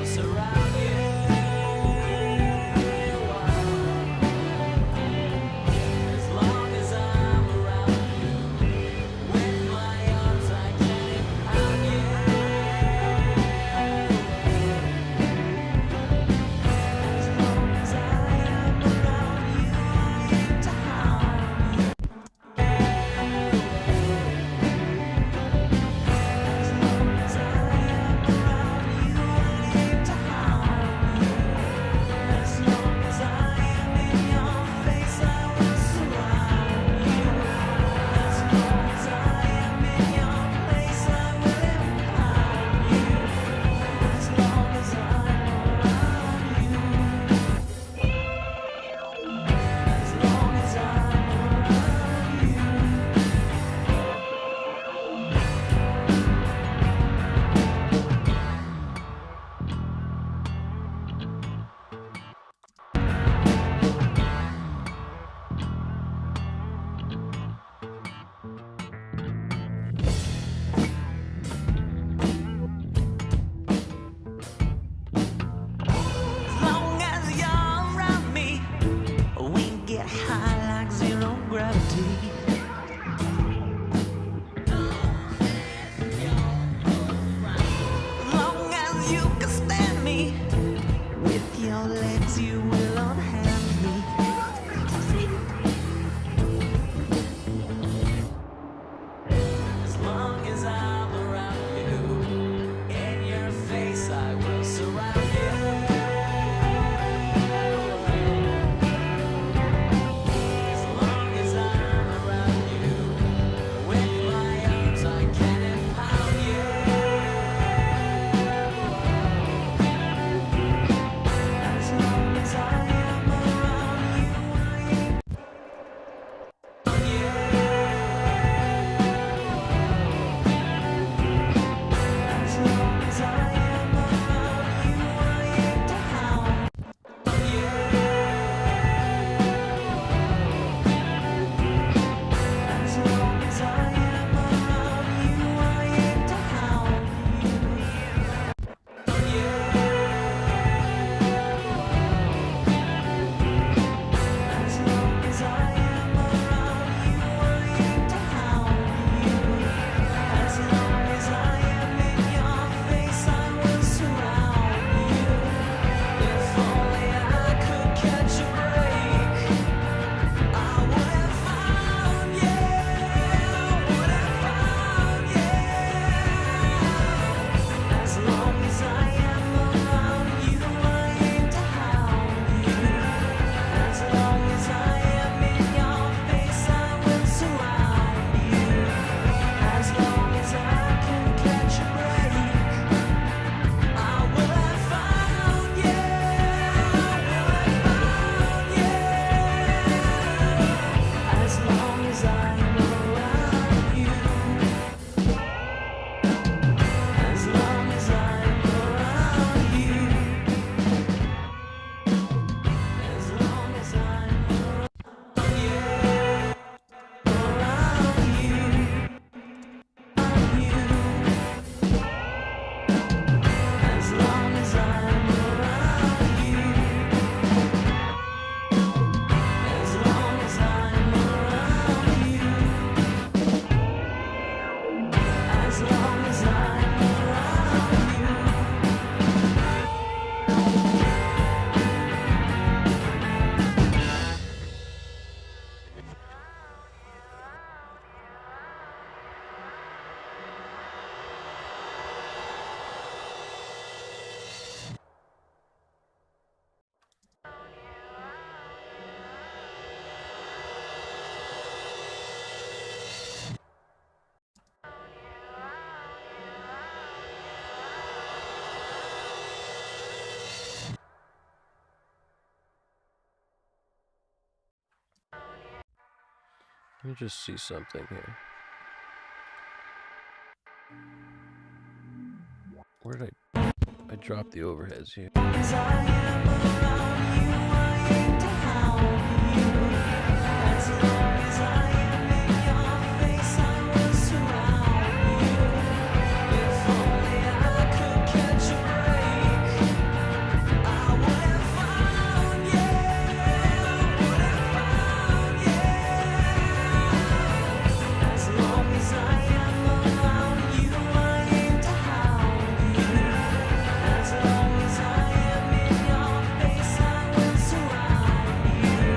Let me just see something here. Where did I dropped the overheads here. As I am around you, I aim to hound you. As long as I am in your face, I will surround you. If only I could catch a break, I would have found you. Would have found you. As long as I am around you, I aim to hound you. As long as I am in your face, I will surround you.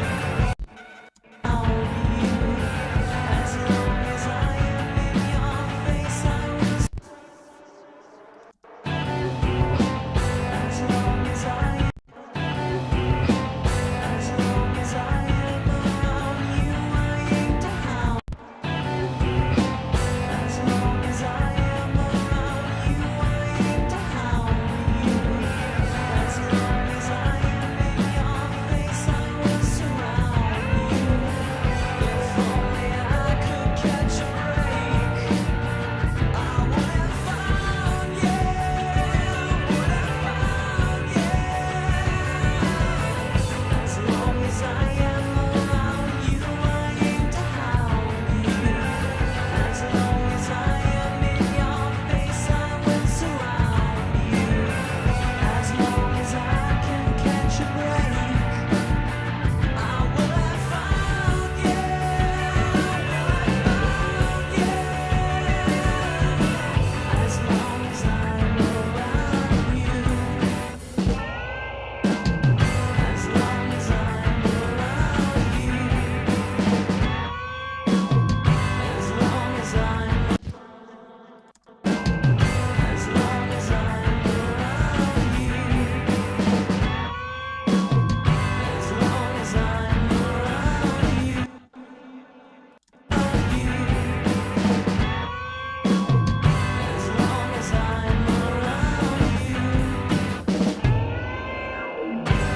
As long as I am in your face, I will. As long as I, as long as I am around you, I aim to hound. As long as I am around you, I aim to hound you. As long as I am in your face, I will surround you. If only I could catch a break, I would have found you. Would have found you. As long as I am around you, I aim to hound you. As long as I am in your face, I will surround you. As long as I can catch a break, I will have found you. Will have found you. As long as I'm around you. As long as I'm around you. As long as I'm. As long as I'm around you. As long as I'm around you. As long as I'm around you.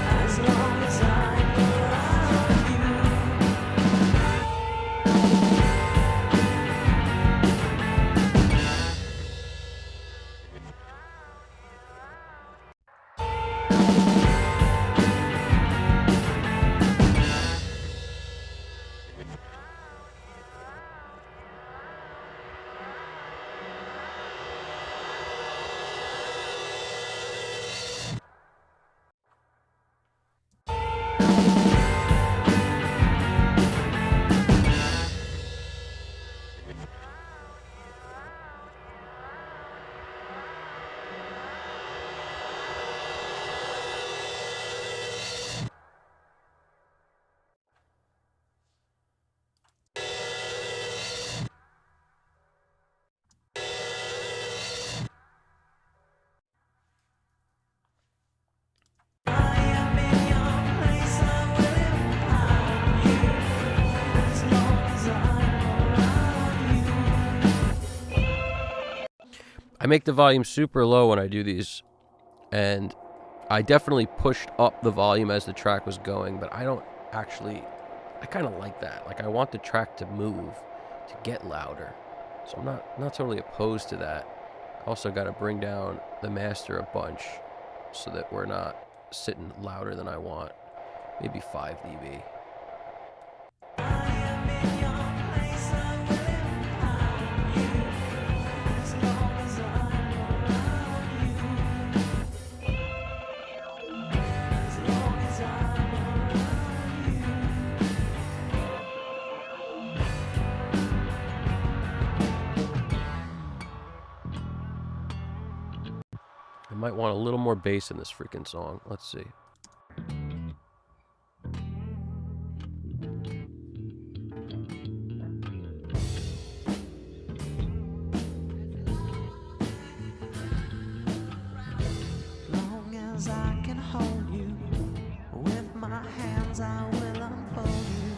As long as I'm around you. I am in your place, I will empower you. As long as I'm around you. I make the volume super low when I do these, and I definitely pushed up the volume as the track was going, but I don't actually, I kind of like that. Like, I want the track to move, to get louder. So I'm not totally opposed to that. Also got to bring down the master a bunch so that we're not sitting louder than I want. Maybe 5 dB. I am in your place, I will empower you. As long as I'm around you. As long as I'm around you. I might want a little more bass in this freaking song. Let's see. Long as I can hold you, with my hands I will unfold you.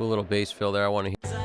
little bass fill there. I want to hear.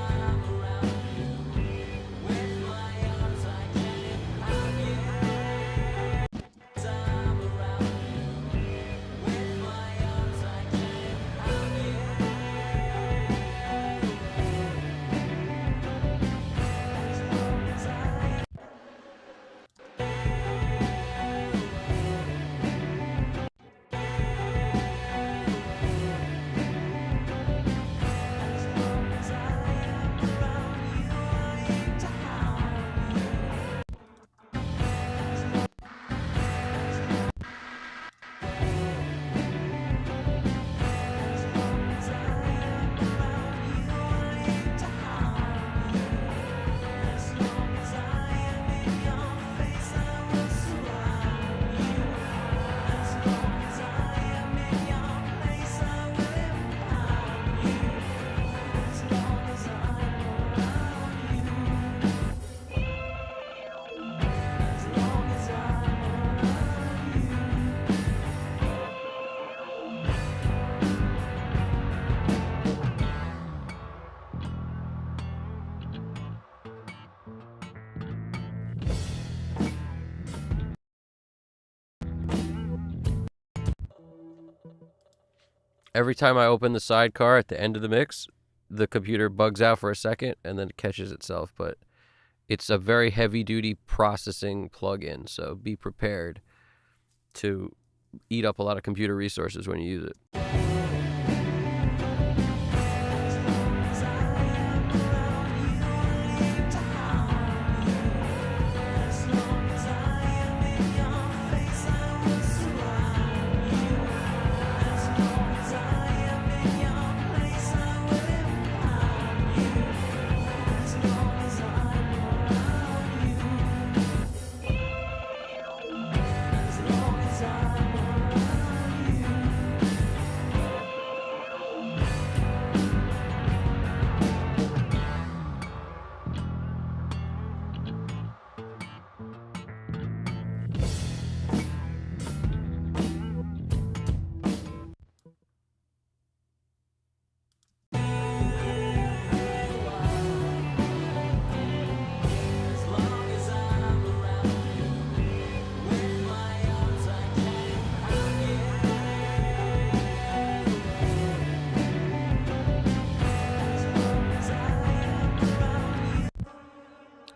Every time I open the sidecar at the end of the mix, the computer bugs out for a second and then it catches itself. But it's a very heavy-duty processing plugin, so be prepared to eat up a lot of computer resources when you use it.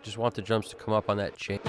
Just want the drums to come up on that chain.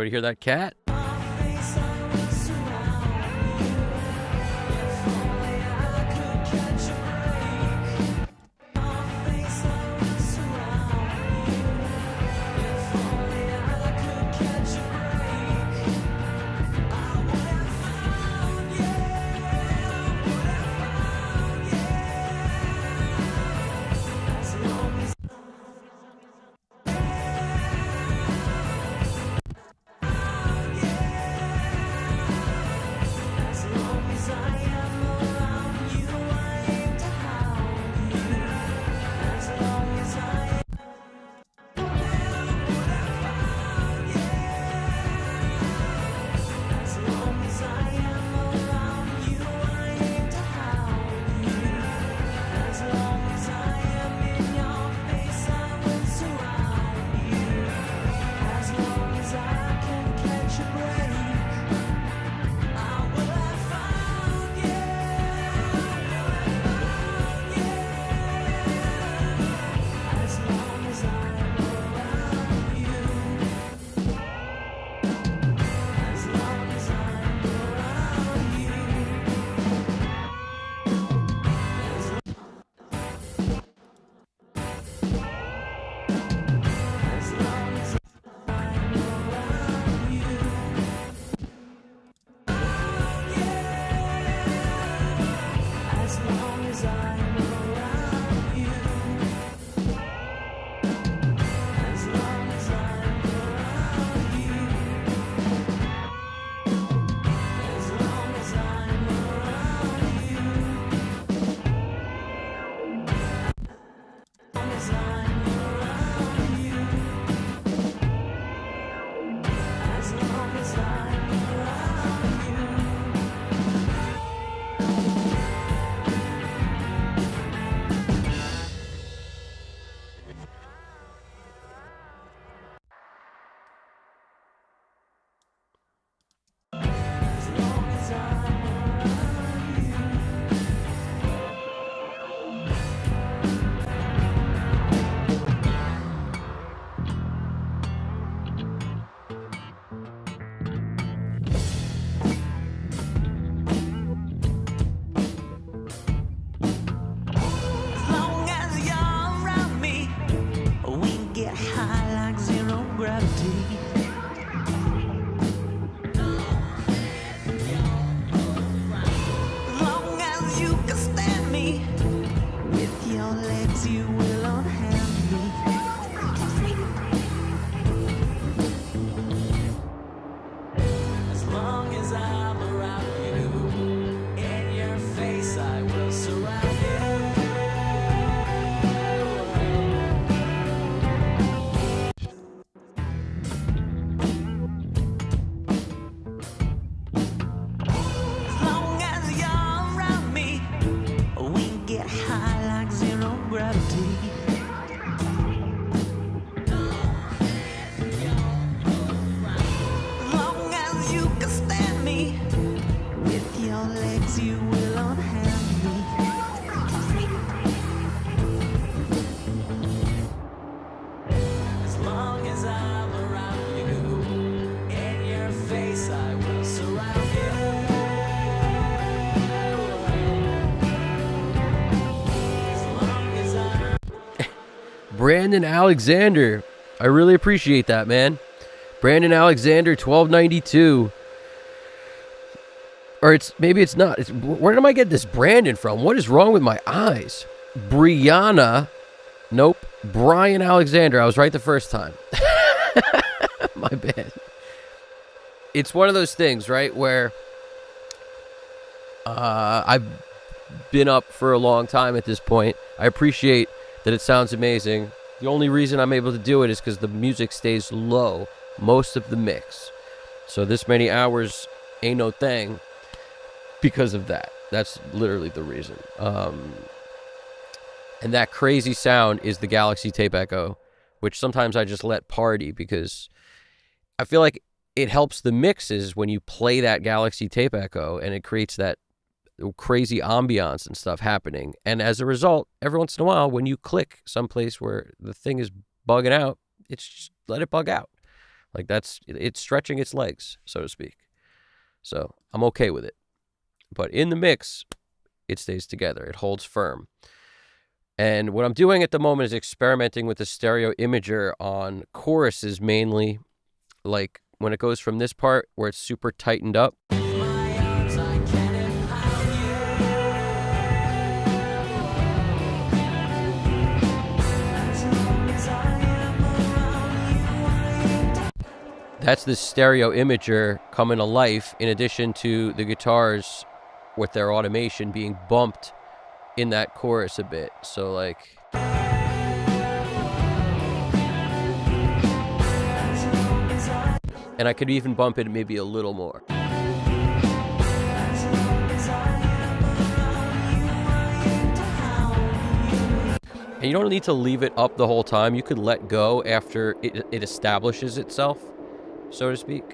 Anybody hear that cat? Brandon Alexander. I really appreciate that, man. Brandon Alexander, 1292. Or maybe it's not. Where did I get this Brandon from? What is wrong with my eyes? Brianna. Nope. Brian Alexander. I was right the first time. My bad. It's one of those things, right, where I've been up for a long time at this point. I appreciate that it sounds amazing. The only reason I'm able to do it is because the music stays low most of the mix. So this many hours ain't no thing because of that. That's literally the reason. And that crazy sound is the Galaxy Tape Echo, which sometimes I just let party because I feel like it helps the mixes when you play that Galaxy Tape Echo, and it creates that crazy ambiance and stuff happening. And as a result, every once in a while, when you click someplace where the thing is bugging out, it's just let it bug out. Like it's stretching its legs, so to speak. So I'm okay with it. But in the mix, it stays together. It holds firm. And what I'm doing at the moment is experimenting with the stereo imager on choruses mainly. Like when it goes from this part where it's super tightened up. That's the stereo imager coming to life, in addition to the guitars with their automation being bumped in that chorus a bit. So like, and I could even bump it maybe a little more. And you don't need to leave it up the whole time. You could let go after it establishes itself, so to speak.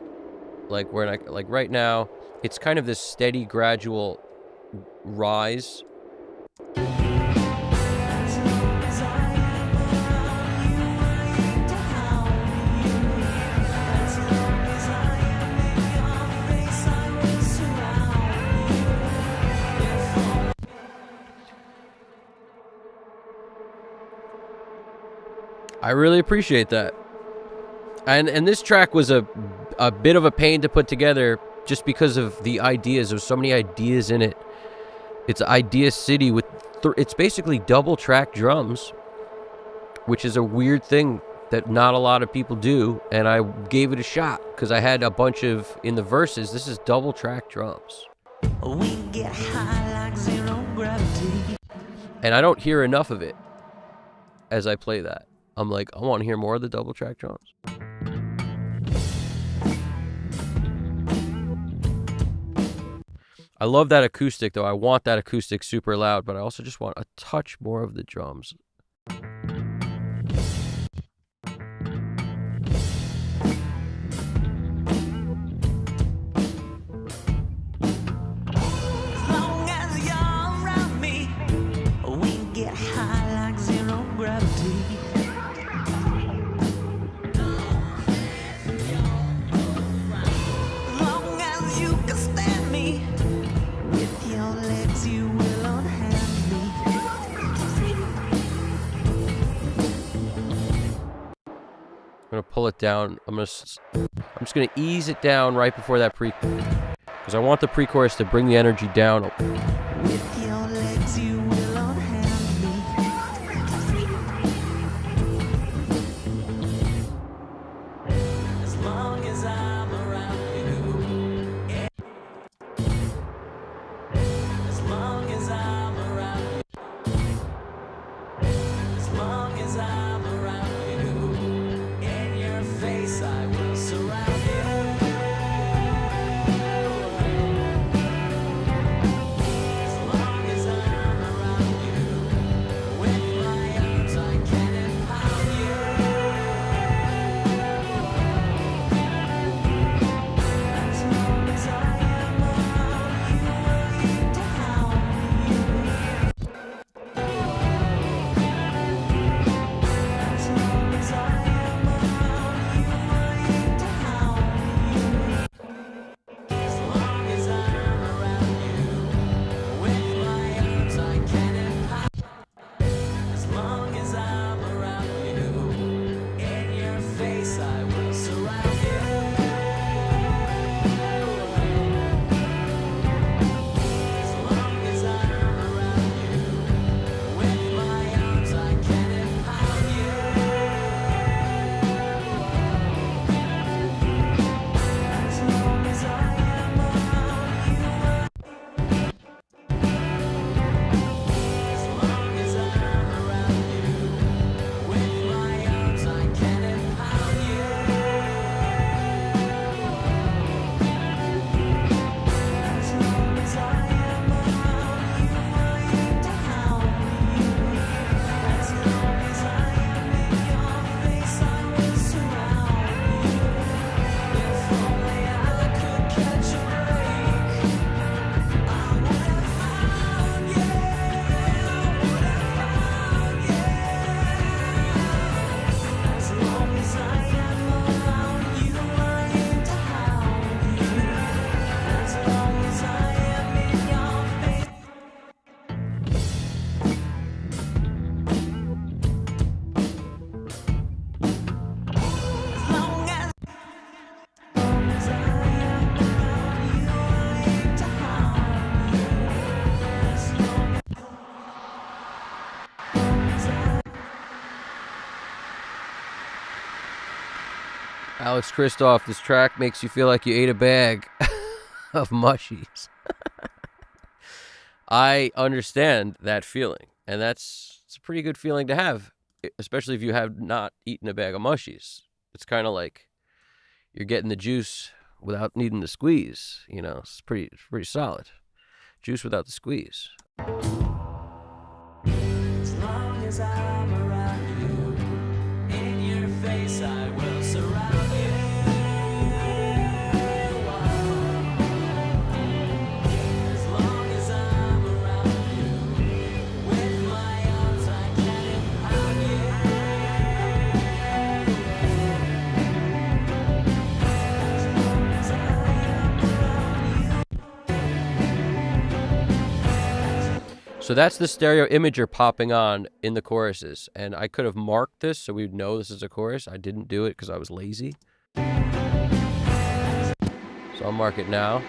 Like like right now, it's kind of this steady, gradual rise. I really appreciate that. And this track was a bit of a pain to put together just because of the ideas. There's so many ideas in it. It's Idea City with it's basically double track drums, which is a weird thing that not a lot of people do, and I gave it a shot because I had a bunch of in the verses. This is double track drums. We get high like zero gravity. And I don't hear enough of it as I play that. I'm like, I want to hear more of the double track drums. I love that acoustic, though. I want that acoustic super loud, but I also just want a touch more of the drums. As long as you're around me, we get high like zero gravity. As long as you can stand me, with your legs you will unhand me. I'm gonna pull it down. I'm just gonna ease it down right before that because I want the pre-chorus to bring the energy down. With your legs you will unhand me. As long as I'm around you. As long as I'm around you. As long as I'm around you. In your face I will surround you. As long Alex Kristoff, this track makes you feel like you ate a bag of mushies. I understand that feeling, and it's a pretty good feeling to have, especially if you have not eaten a bag of mushies. It's kind of like you're getting the juice without needing the squeeze. You know, it's pretty solid. Juice without the squeeze. As long as I'm around you, in your face I will surround you. As long as I'm around you, with my arms I can empower you. As long as I am around you. So that's the stereo imager popping on in the choruses. And I could have marked this so we'd know this is a chorus. I didn't do it because I was lazy. So I'll mark it now.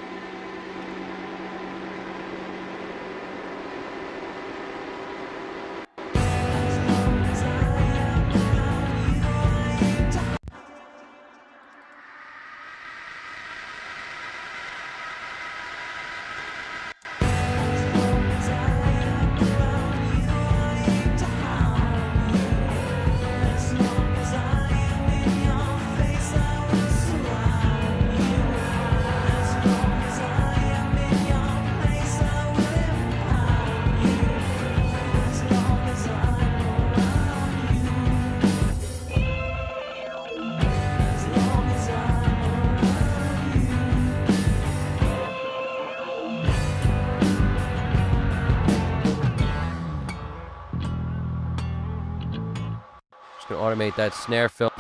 Just gonna automate that snare fill.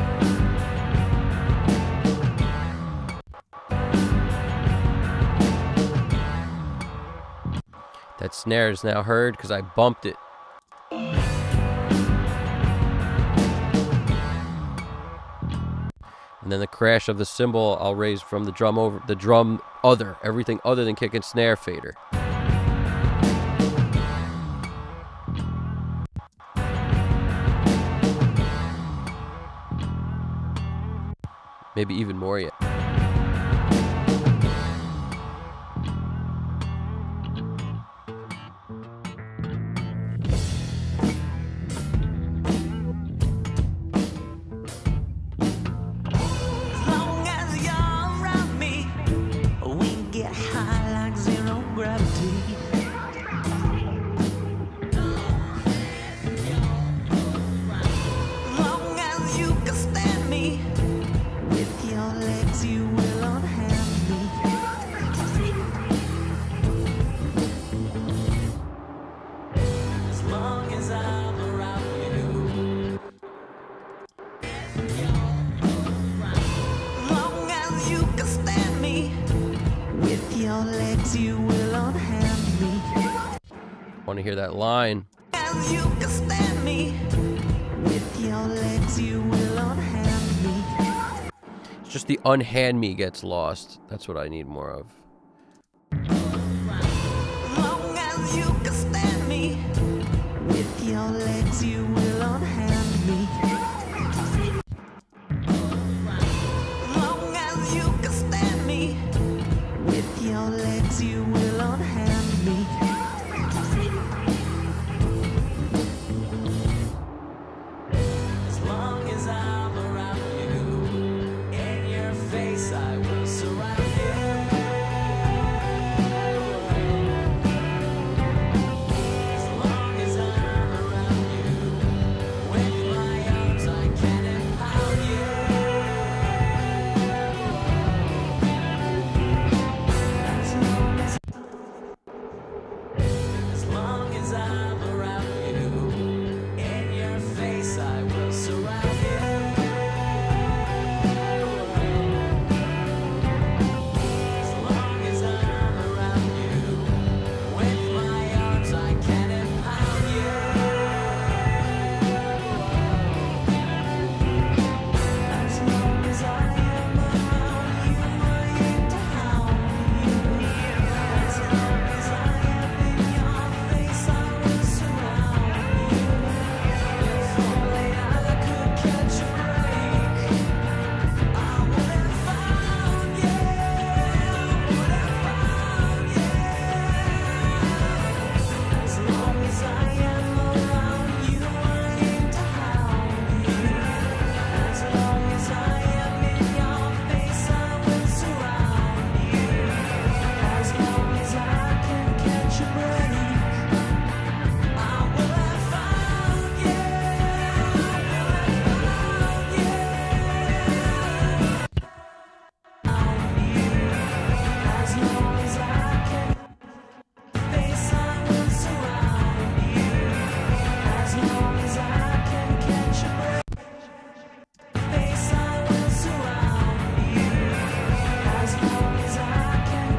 That snare is now heard because I bumped it. And then the crash of the cymbal I'll raise from the drum over the drum other, everything other than kick and snare fader. Maybe even more yet. As long as you're around me, we get high like zero gravity. As long as you can stand me, with your legs you will unhand me. As long as I'm around you. As long as you can stand me, with your legs you will unhand me. Want to hear that line? As you can stand me, with your legs you will unhand me. It's just the unhand me gets lost. That's what I need more of. As long as you can stand me, with your legs you will unhand me. As long as you can stand me, with your legs you will unhand me. As long as I'm around you, in your face I will surround you.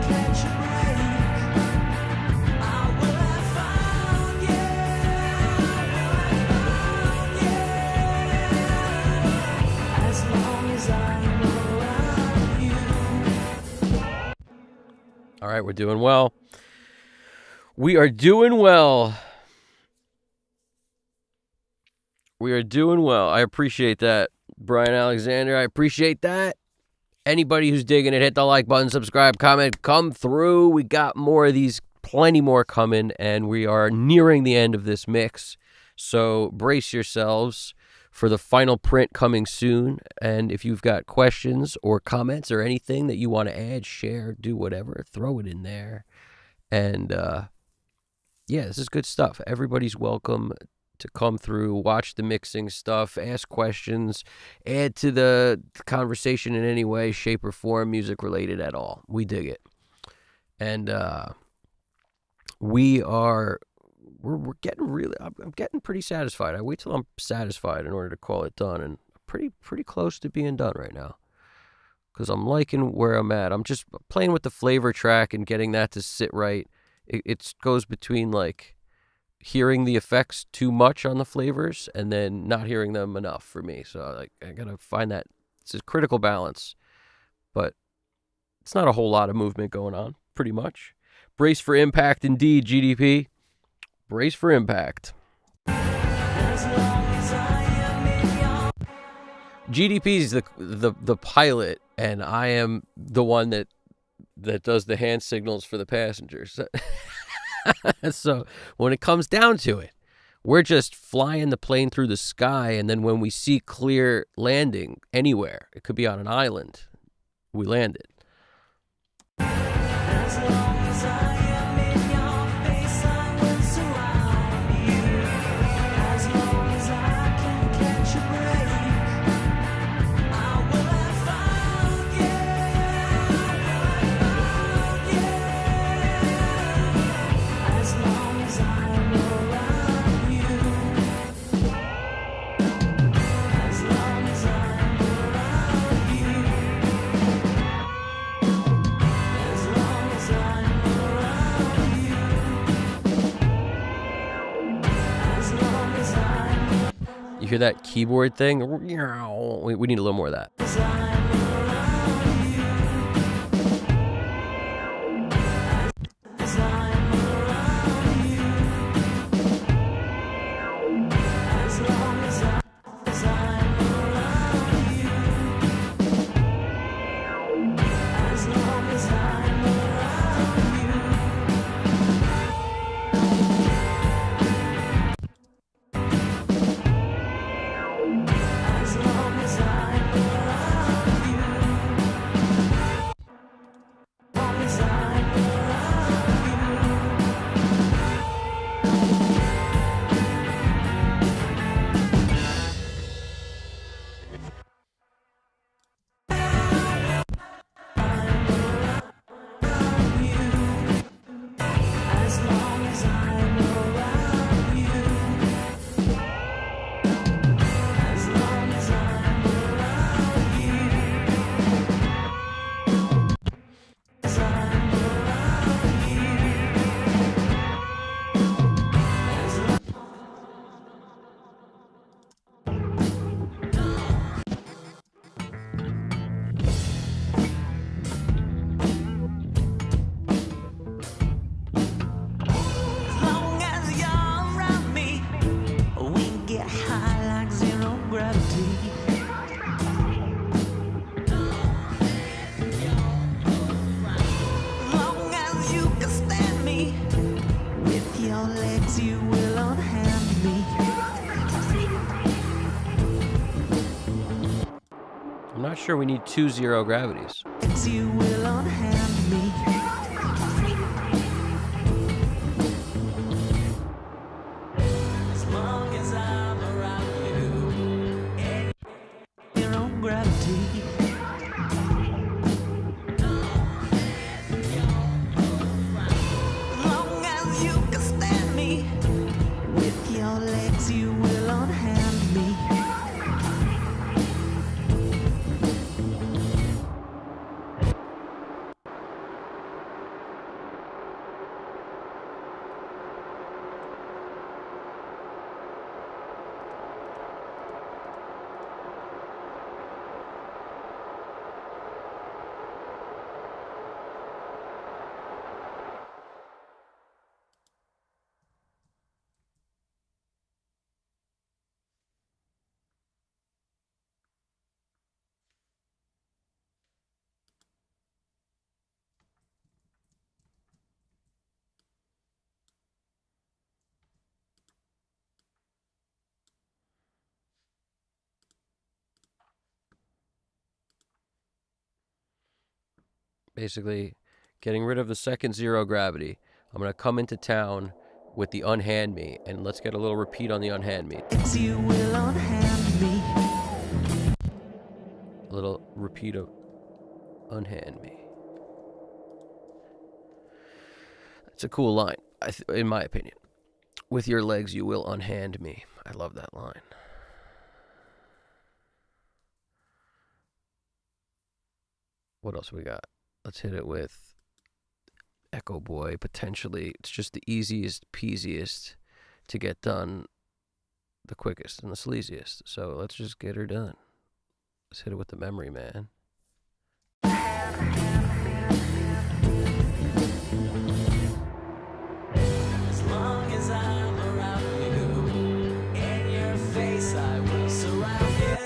catch a break, I will have found you. As long as I'm around you. All right, we're doing well. We are doing well. We are doing well. I appreciate that, Brian Alexander. I appreciate that. Anybody who's digging it, hit the like button, subscribe, comment, come through. We got more of these, plenty more coming, and we are nearing the end of this mix. So brace yourselves for the final print coming soon. And if you've got questions or comments or anything that you want to add, share, do whatever, throw it in there. And yeah, this is good stuff. Everybody's welcome to come through, watch the mixing stuff, ask questions, add to the conversation in any way, shape, or form, music related at all. We dig it. And we're getting really, I'm getting pretty satisfied. I wait till I'm satisfied in order to call it done, and pretty close to being done right now, because I'm liking where I'm at. I'm just playing with the flavor track and getting that to sit right. It goes between like hearing the effects too much on the flavors and then not hearing them enough for me. So I gotta find that. It's a critical balance, but it's not a whole lot of movement going on, pretty much. Brace for impact indeed, GDP. Brace for impact. GDP is the pilot, and I am the one that does the hand signals for the passengers. So when it comes down to it, we're just flying the plane through the sky, and then when we see clear landing anywhere, it could be on an island, we land it. As long as I am in your face, I will surround you. As long as I can catch a break, I will have found you. As long as I'm around you. As long as I'm around you. As long as I'm around you. As long as I'm You hear that keyboard thing? We need a little more of that. around you. As I'm around you. As long as I'm around you. As long as I'm around you. As long as I'm around you. As long as I'm around you. As long as I'm around you. As long as I'm around you. As I'm around you. As long As long as you're around me, we get high like zero gravity. As long as you can stand me, with your legs you will unhand me. I'm not sure we need 2 zero gravities. Legs you will unhand me. As long as I'm around you, zero gravity. As long as you can stand me, with your legs you will unhand me. Basically, getting rid of the second zero gravity. I'm going to come into town with the unhand me, and let's get a little repeat on the unhand me. You will unhand me. A little repeat of unhand me. It's a cool line, in my opinion. With your legs, you will unhand me. I love that line. What else we got? Let's hit it with Echo Boy. Potentially, it's just the easiest, peasiest to get done, the quickest and the sleaziest. So let's just get her done. Let's hit it with the memory, man. As long as I'm around you, in your face I will surround you.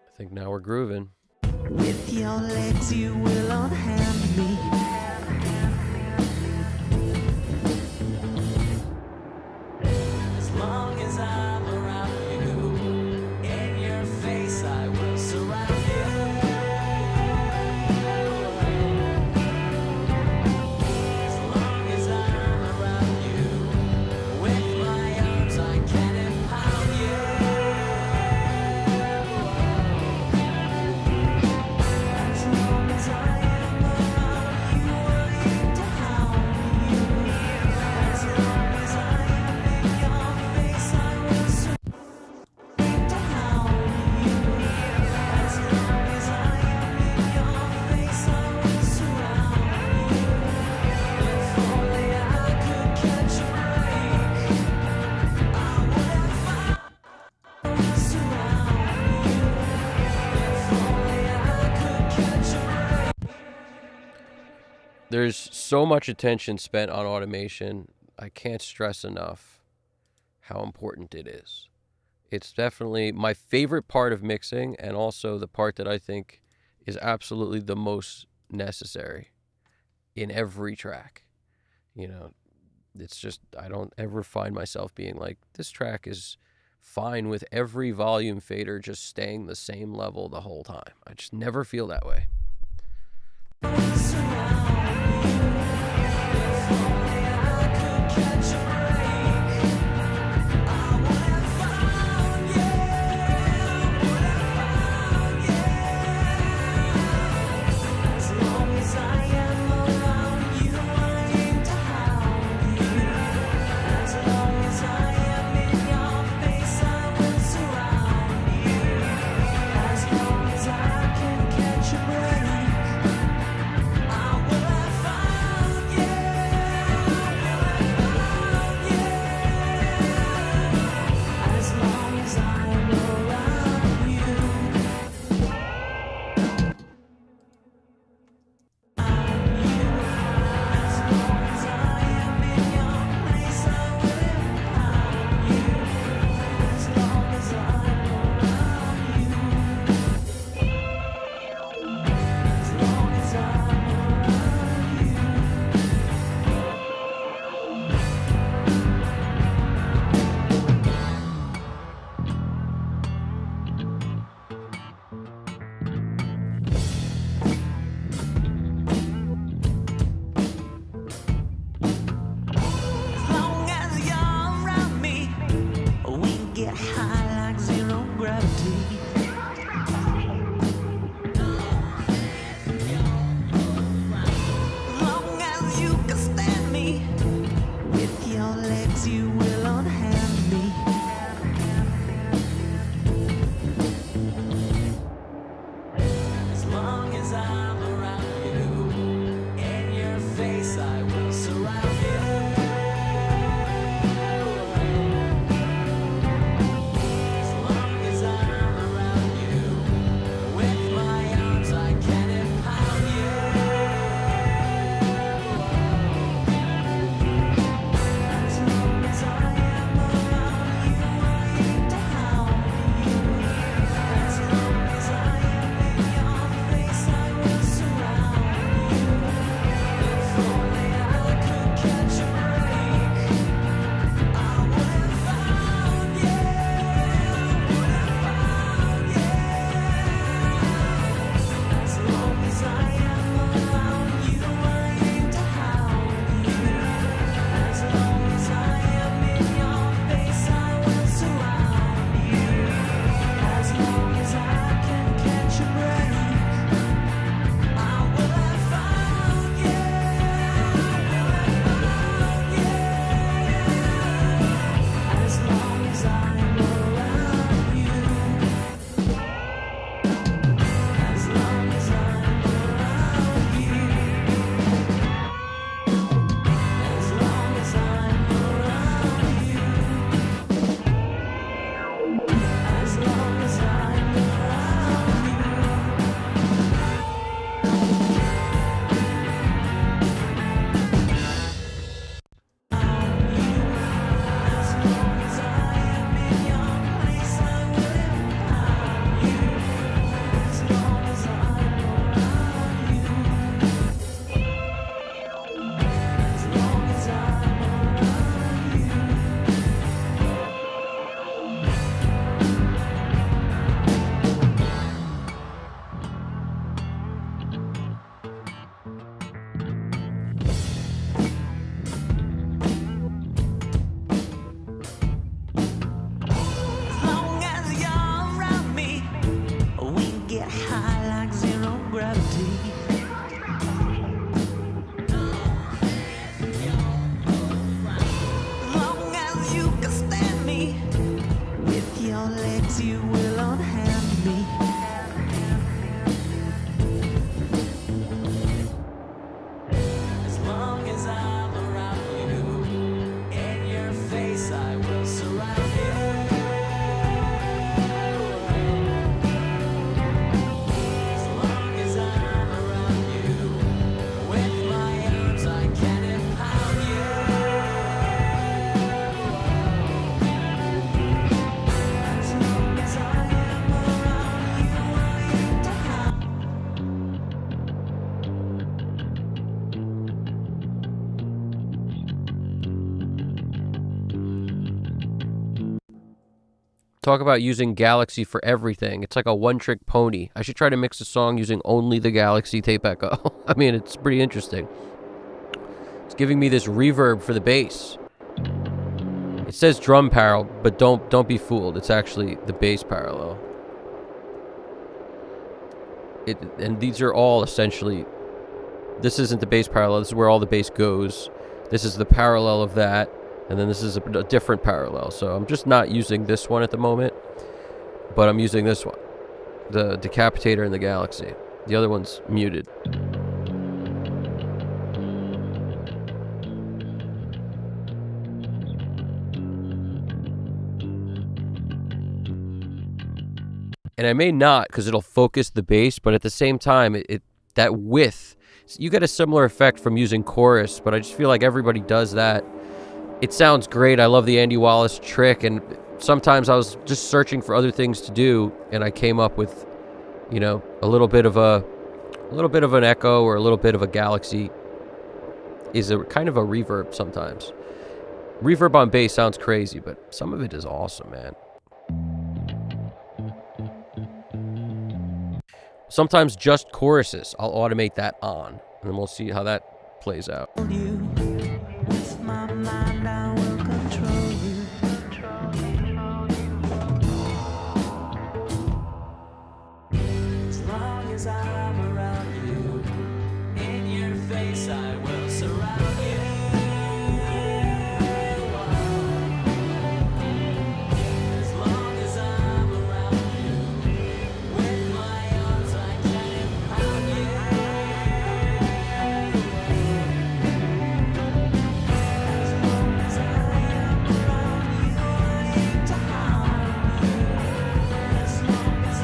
I think now we're grooving. With your legs you will unhand me. As long as I'm around you, in your face I will surround you. As long as I'm around you, with my arms I can empower you. As long as I am around you, I aim to hound you. As long as I am in your face, I will aim to hound you. As long as I am in your face, I will surround you. If only I could catch a break, I would have found surround you. If only I could catch a break. There's so much attention spent on automation. I can't stress enough how important it is. It's definitely my favorite part of mixing, and also the part that I think is absolutely the most necessary in every track. You know, it's just, I don't ever find myself being like, this track is fine with every volume fader just staying the same level the whole time. I just never feel that way. As long as I can catch a break. Talk about using Galaxy for everything. It's like a one-trick pony. I should try to mix a song using only the Galaxy Tape Echo. I mean, it's pretty interesting. It's giving me this reverb for the bass. It says drum parallel, but don't be fooled. It's actually the bass parallel. And these are all essentially... This isn't the bass parallel. This is where all the bass goes. This is the parallel of that. And then this is a different parallel. So I'm just not using this one at the moment. But I'm using this one. The Decapitator and the Galaxy. The other one's muted. And I may not, because it'll focus the bass, but at the same time, that width, you get a similar effect from using chorus, but I just feel like everybody does that. It sounds great. I love the Andy Wallace trick, and sometimes I was just searching for other things to do, and I came up with, you know, a little bit of an echo or a little bit of a Galaxy is a kind of a reverb sometimes. Reverb on bass sounds crazy, but some of it is awesome, man. Sometimes just choruses, I'll automate that on, and then we'll see how that plays out. With my mind, I will control you. As long as I'm around you, in your face I will surround you. As long as I'm around you, with my arms I can impound you. As long as I am around you, I aim to harm you. As long as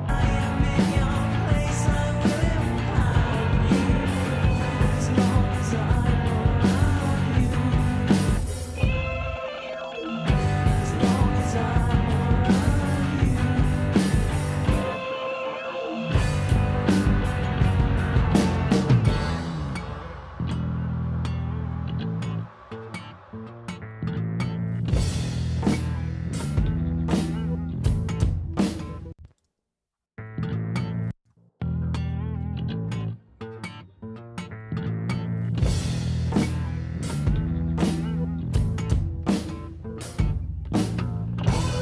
I am in your place, I will impound you. As long as I'm around you. As long as I'm around you.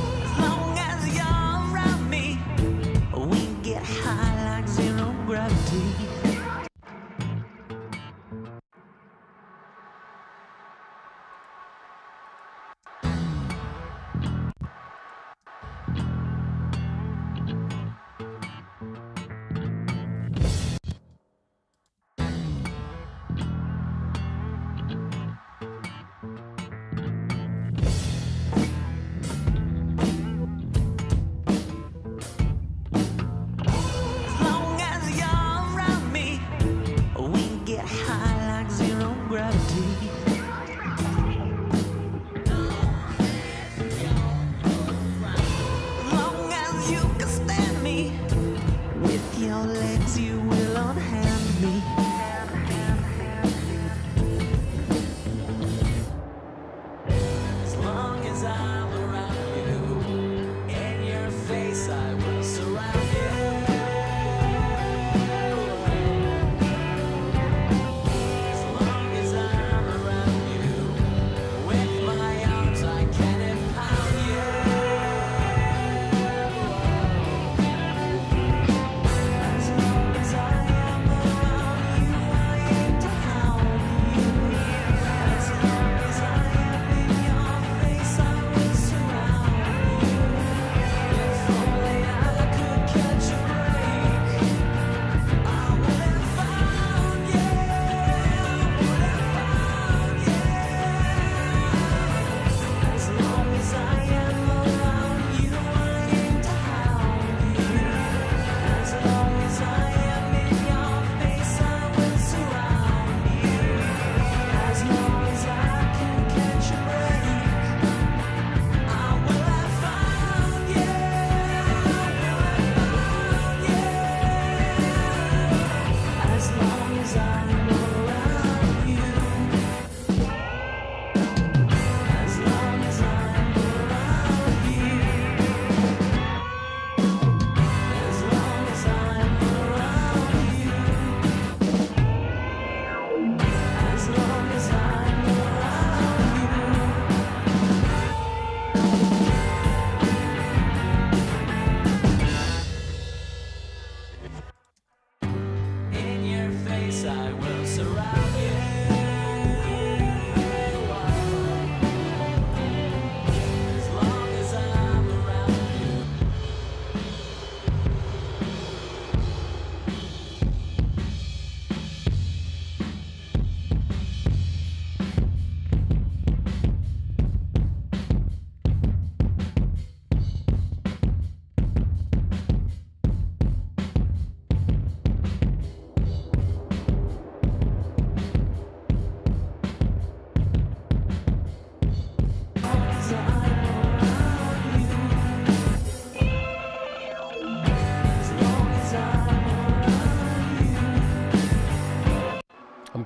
As long as you're around me, we get high like zero gravity. As long as you're around me, we get high like zero gravity. As long as you can stand me, with your legs you will unhand me. As long as I'm around you, in your face I will surround you. As long as I'm around you, with my arms I can impound you. As long as I am around you, I aim to hound you. As long as I am in your face, I will surround you. If only I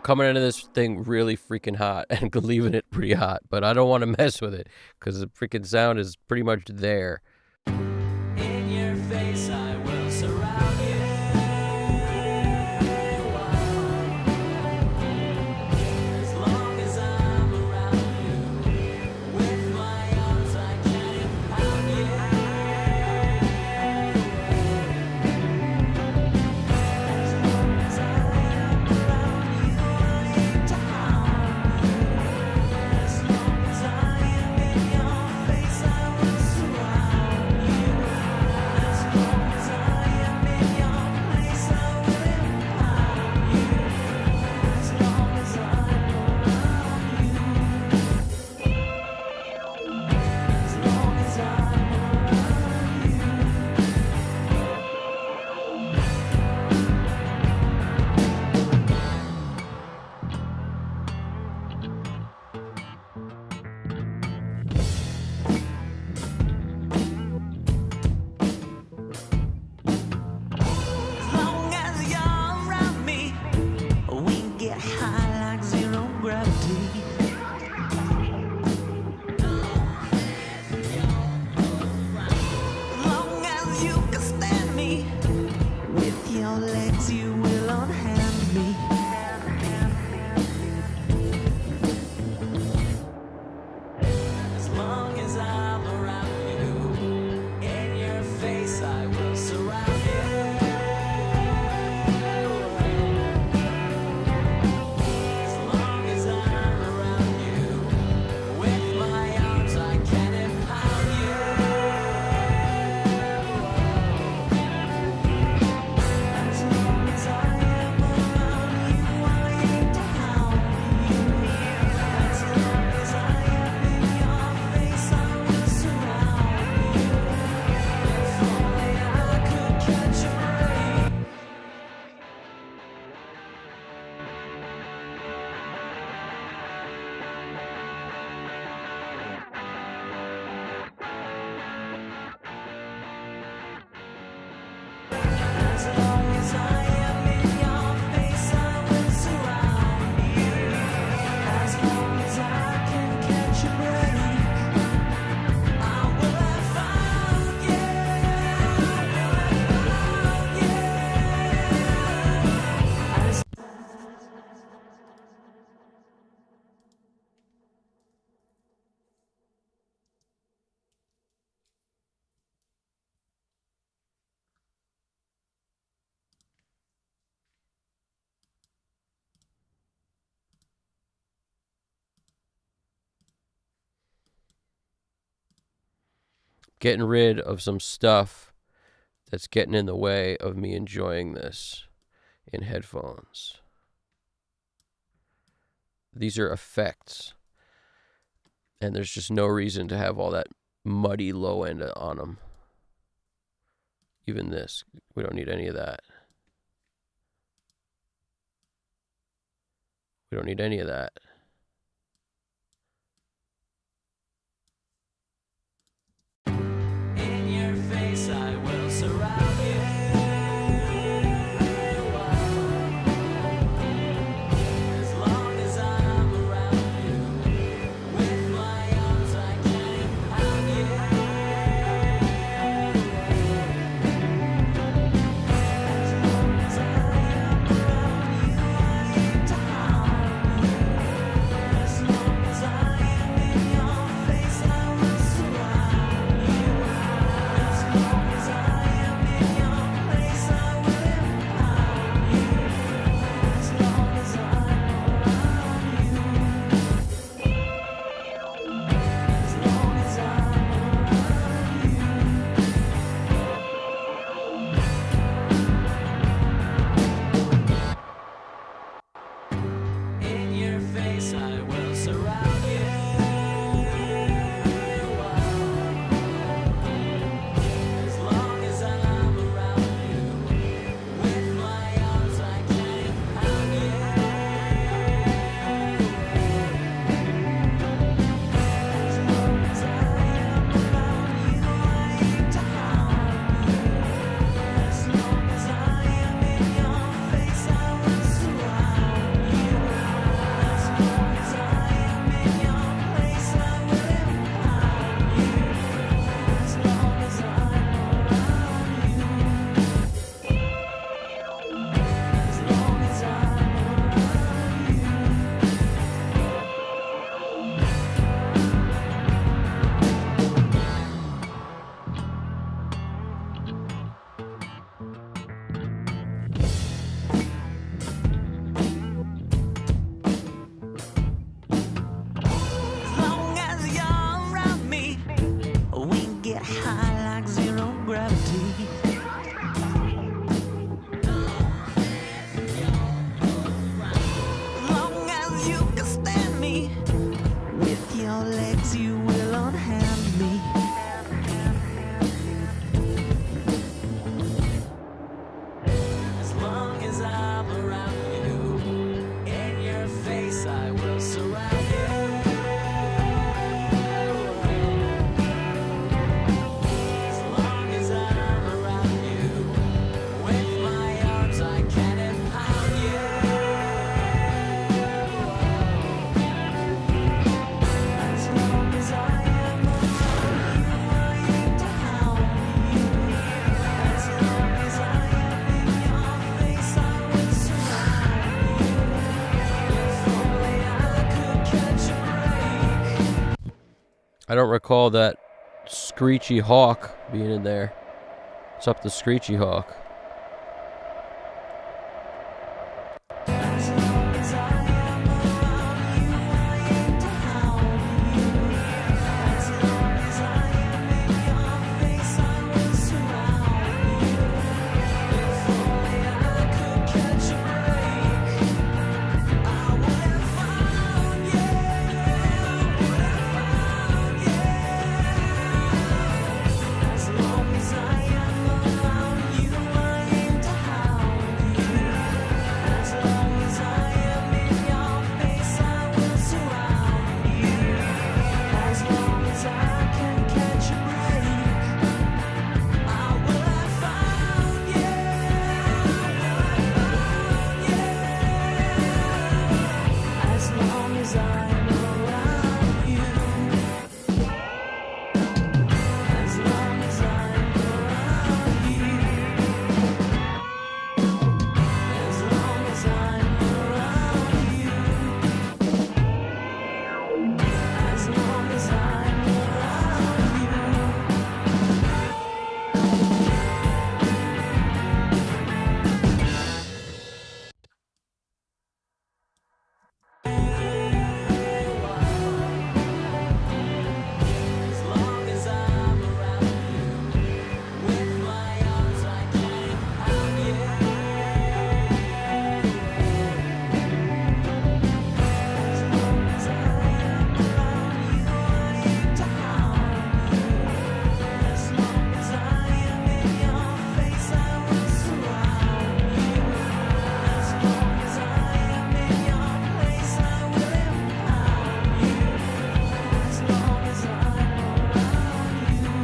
coming into this thing really freaking hot and leaving it pretty hot, but I don't want to mess with it because the freaking sound is pretty much there. In your face, I will surround you. As long as I'm around you, with my arms I can impound you. As long as I am around you, I aim to harm you. As long as I am in your face, I will surround you. As long as I am in your place, I will impound you. As long as I'm around you. As long as I'm around you. As long as you're around me, we get high like zero gravity. As long as you can stand me, with your legs you will unhand me. As long as I'm around you, in your face I will surround you. As long as I'm around you, with my arms I can impound you. As long as I am around you, I aim to hound you. As long as I am in your face, I will surround you. If only I could catch a break. As long as I am in your face, I will surround you. As long as I can catch a break, I will have found you. I will have found you. Getting rid of some stuff that's getting in the way of me enjoying this in headphones. These are effects, and there's just no reason to have all that muddy low end on them. Even this, we don't need any of that. We don't need any of that. In your face, I will surround you. As long as I'm around you, with my arms I can impound you. As long as I am around you, I aim to harm you. I don't recall that Screechy Hawk being in there. What's up, the Screechy Hawk? As long as I am around you, I aim to harm you. As long as I am in your face, I will surround you. If only I could catch a break, I would have found you. Would have found you. As long as I am around you, I aim to harm you. As long as I am in your face, I will surround you. As long as I can catch a break, I will have found you. As long as I'm around you. As long as I'm around you. As long as I'm around you. As long as I'm around you. As long as I'm around you, with my arms I climb out you. As long as I am around you, I aim to harm you. As long as I am in your face, I will surround you. As long as I am in your place, I will empower you. As long as I'm around you.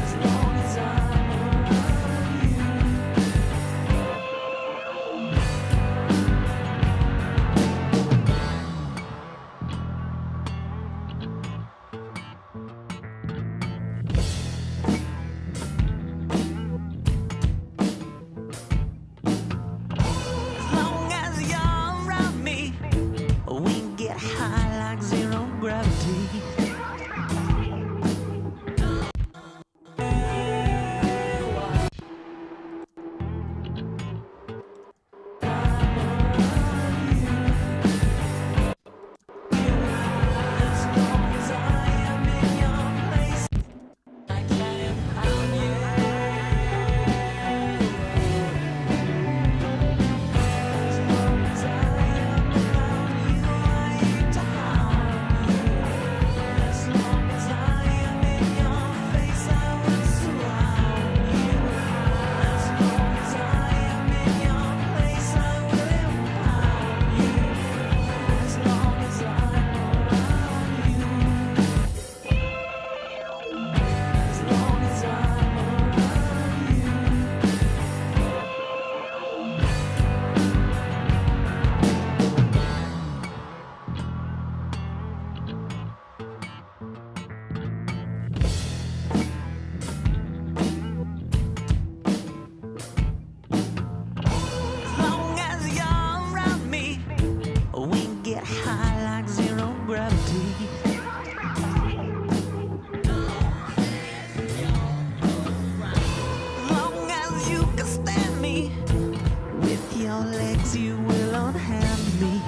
As long as I'm As long as you're around me, we get high like zero gravity. As long as I am in your place, I climb out you. As long as I am around you, I aim to harm you. As long as I am in your face, I will surround you. As long as I am in your place, I will empower you. As long as I'm around you. As long as I'm around you. As long as you're around me, we get high like zero gravity. As long as you can stand me, with your legs you will unhand me.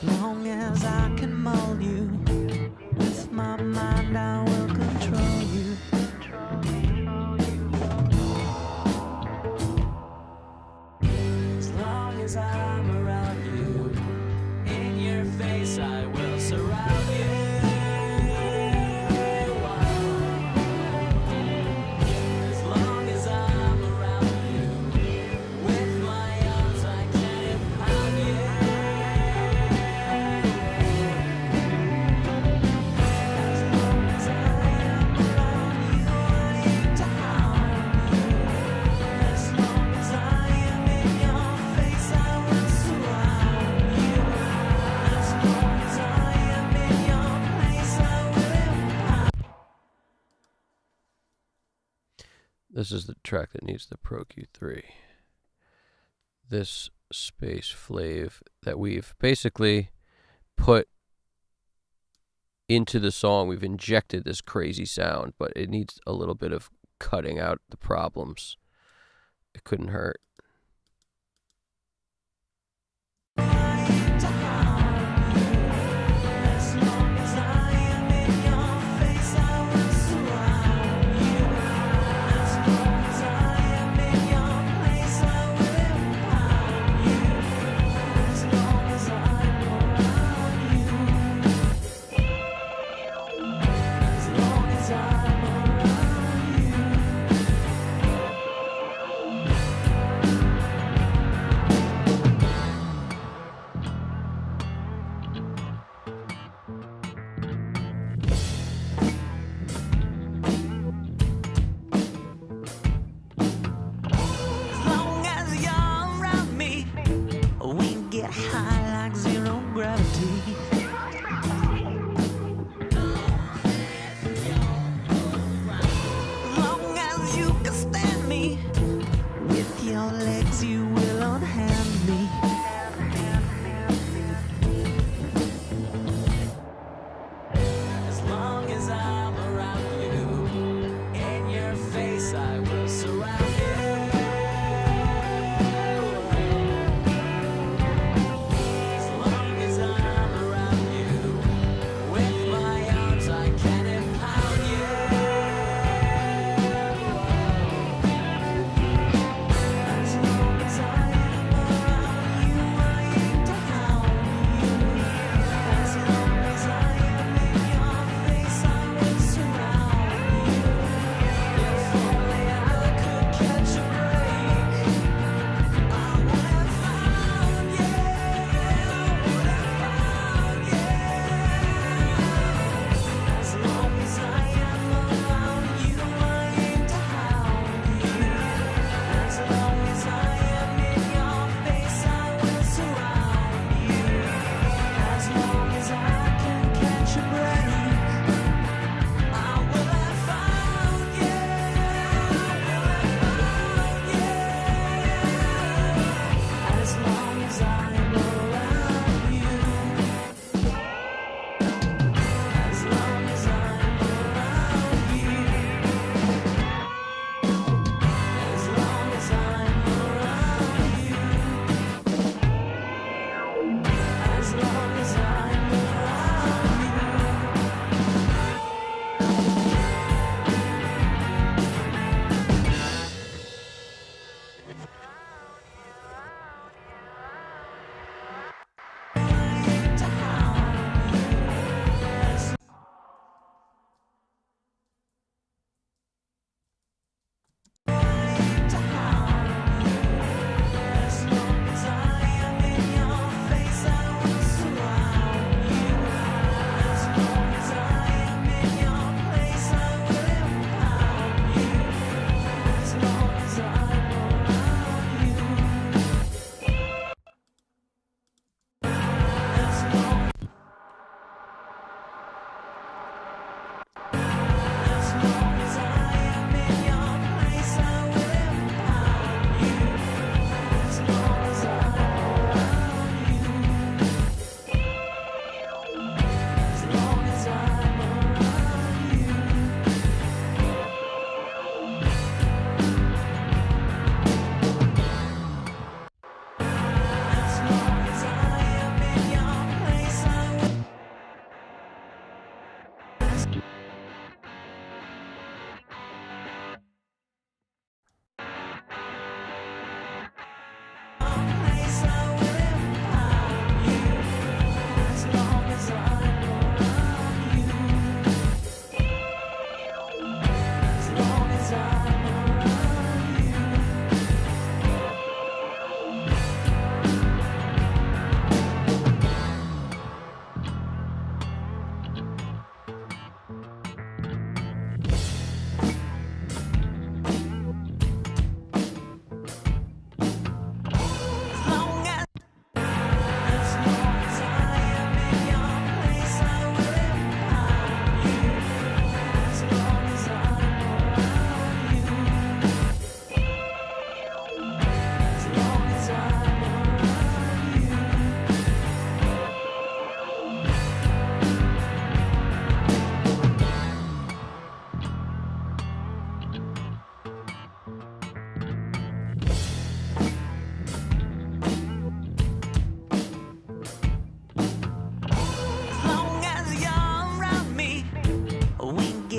Long as I can mold you, with my mind I will control you. As long as I'm around you, This is the track that needs the Pro Q3. This space flav that we've basically put into the song, we've injected this crazy sound, but it needs a little bit of cutting out the problems. It couldn't hurt.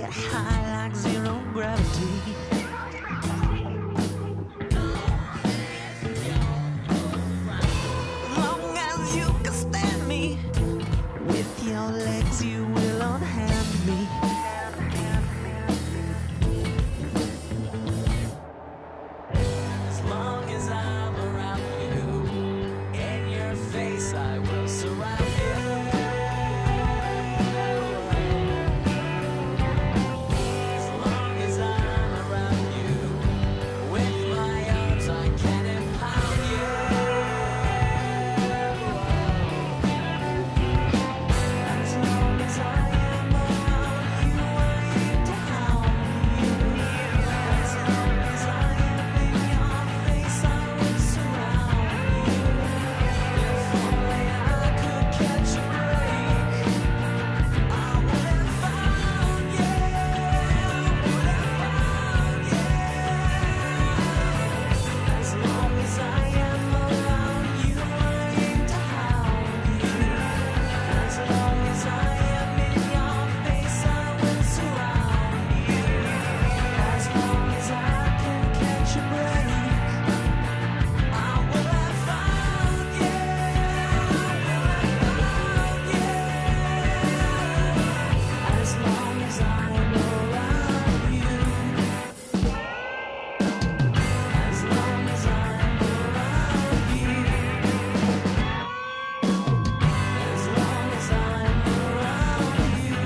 get high like zero gravity. As long as you can stand me, with your legs you will unhand me. As long as I'm around you, in your face I will surround you. As long as I'm around you, with my arms I can impound you. As long as I am around you, I aim to hound you. As long as I am in your face, I will surround you. If only I could catch a break, I would have found you. Would have found you. As long as I am around you, I aim to hound you. As long as I am in your face, I will surround you. As long as I can catch a break, I will have found you. As long as I'm around you. As long as I'm around you. As long as I'm around you.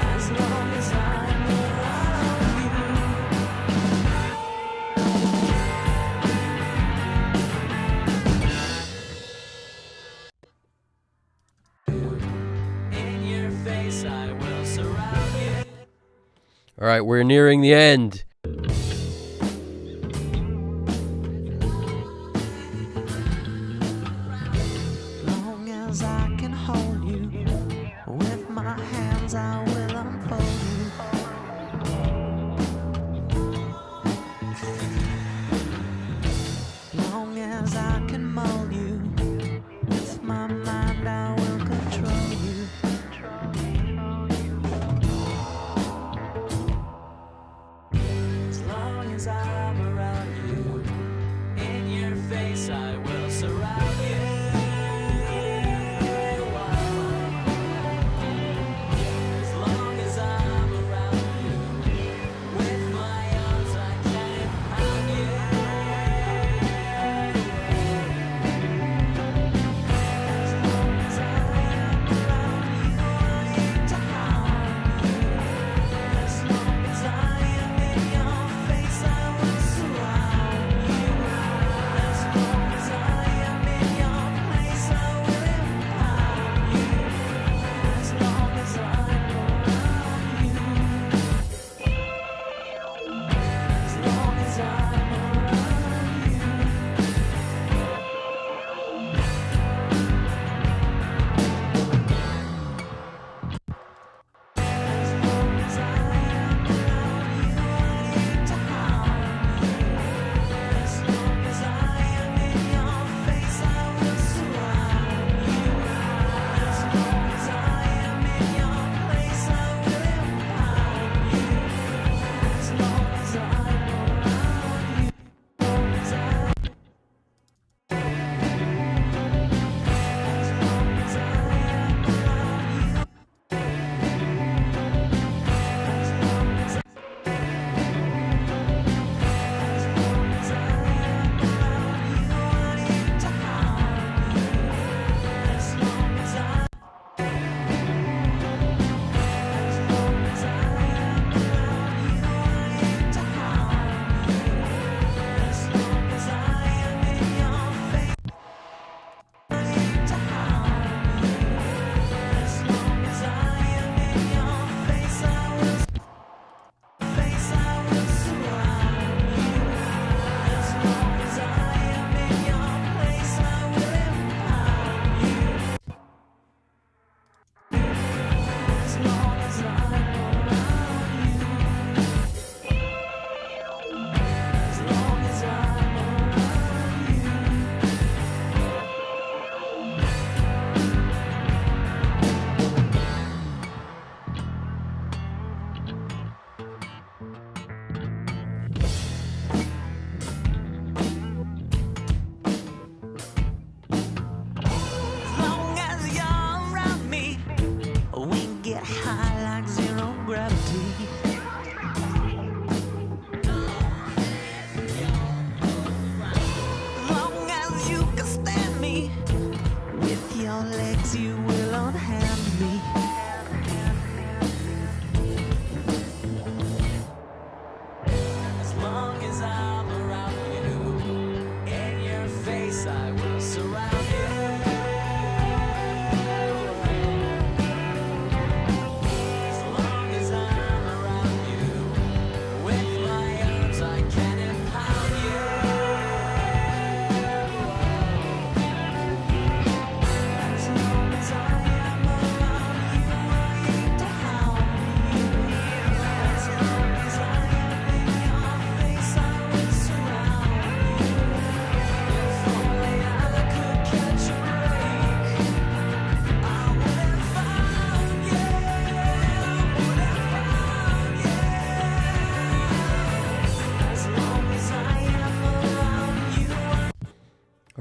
As long as I'm around you. In your face I will surround you. All right, we're nearing the end. Long as I can hold you, with my hands I will unfold you. Long as I can mold you, with my mind I will control you. As long as I'm around you, in your face I will surround you. As long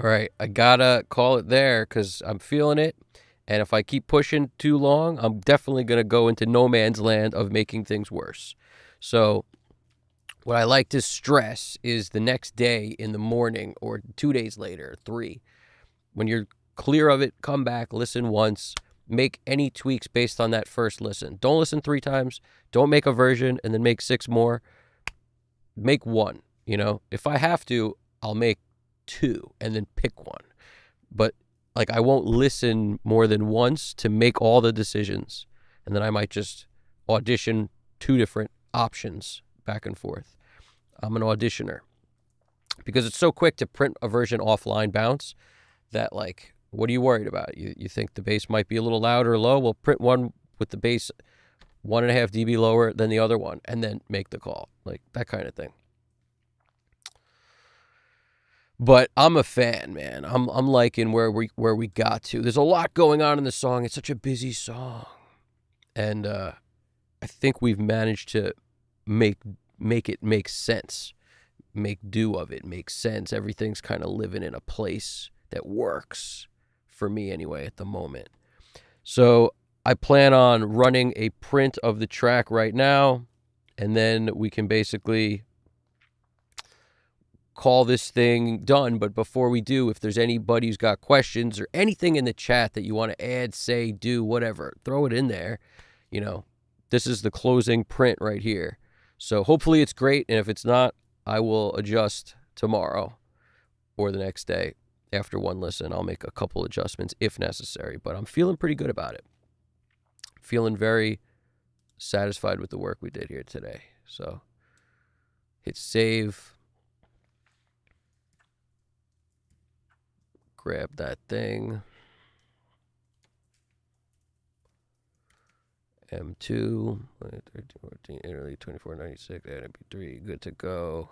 All right, I gotta call it there because I'm feeling it. And if I keep pushing too long, I'm definitely going to go into no man's land of making things worse. So, what I like to stress is the next day in the morning or 2 days later, 3. When you're clear of it, come back, listen once, make any tweaks based on that first listen. Don't listen 3 times. Don't make a version and then make 6 more. Make 1, you know? If I have to, I'll make 2 and then pick 1. But like, I won't listen more than once to make all the decisions. And then I might just audition 2 different options back and forth. I'm an auditioner. Because it's so quick to print a version offline bounce that, like, what are you worried about? You think the bass might be a little loud or low? Well, print one with the bass 1.5 dB lower than the other one and then make the call. Like, that kind of thing. But I'm a fan, man. I'm liking where we got to. There's a lot going on in the song. It's such a busy song, and I think we've managed to make it make sense, make do of it, make sense. Everything's kind of living in a place that works for me anyway at the moment. So I plan on running a print of the track right now, and then we can basically call this thing done. But before we do, if there's anybody who's got questions or anything in the chat that you want to add, say, do, whatever, throw it in there. You know, this is the closing print right here. So hopefully it's great. And if it's not, I will adjust tomorrow or the next day. After one listen, I'll make a couple adjustments if necessary. But I'm feeling pretty good about it. Feeling very satisfied with the work we did here today. So hit save. Grab that thing. M2, 13, Italy, 2496, MP3, good to go.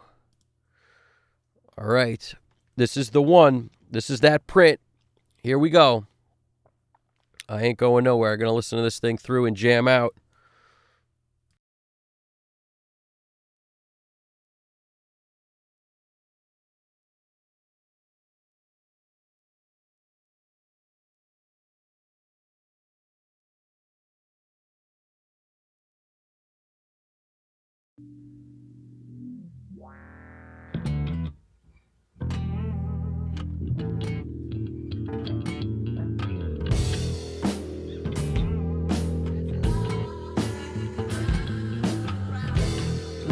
All right. This is the one. This is that print. Here we go. I ain't going nowhere. I'm going to listen to this thing through and jam out.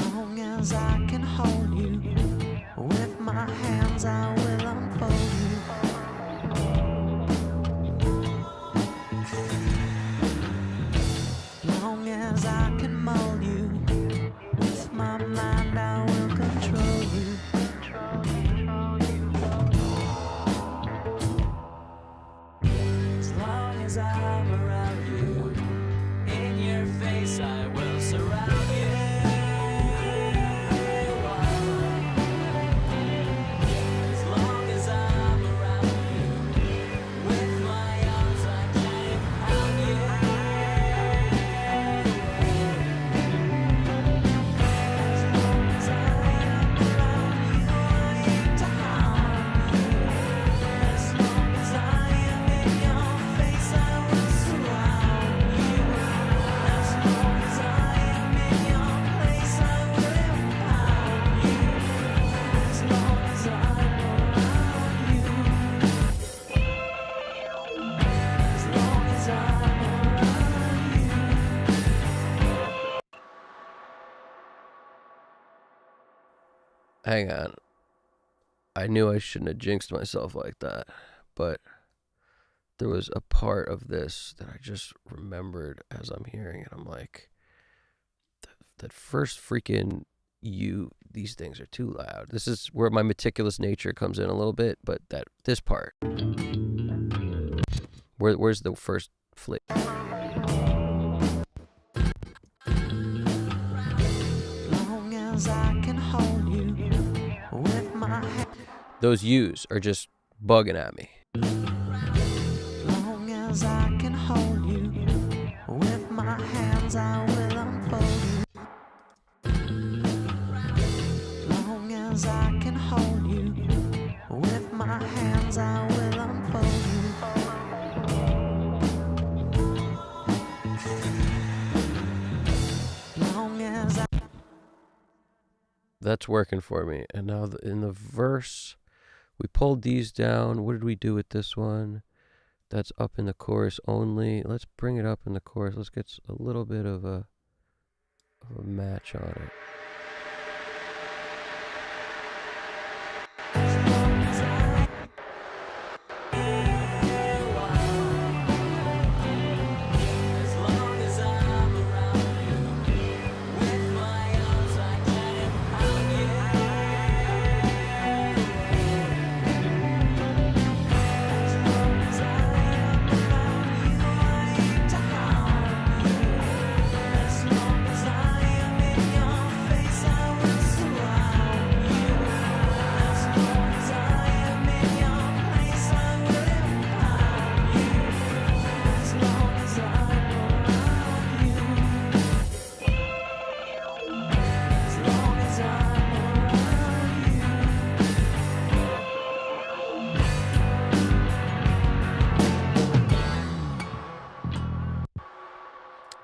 Long as I can hold you, with my hands I will unfold you. Long as I can mold you, with my mind I will control you. As long as I'm around you, in your face I will surround you. As long as I'm around you, with my arms I can hold you. As long as I am around you, I aim to harm you. As long as I am in your face, I will surround you. As long as I am in your place, I will empower you. As long as I'm around you. As long as I'm around you. Hang on. I knew I shouldn't have jinxed myself like that, but there was a part of this that I just remembered as I'm hearing it. I'm like, that first freaking these things are too loud. This is where my meticulous nature comes in a little bit, but this part, where's the first flick? Long as I can hold you with my hands. Those U's are just bugging at me. Long as I can hold you with my hands, I will unfold you. Long as I can hold you with my hands, That's working for me. And now in the verse, we pulled these down. What did we do with this one? That's up in the chorus only. Let's bring it up in the chorus. Let's get a little bit of a match on it.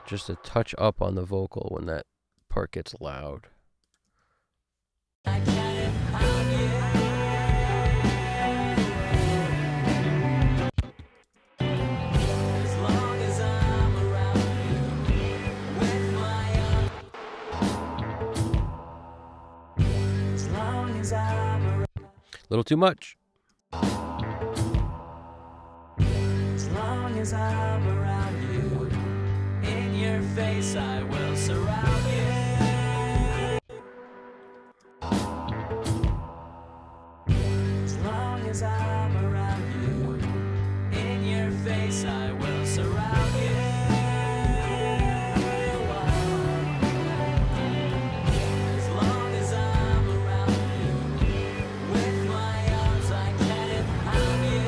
Just a touch up on the vocal when that part gets loud. A little too much. As long as I'm around you, in your face I will surround you. As long as I'm around you, in your face I will surround you. As long as I'm around you, with my arms I can impound you.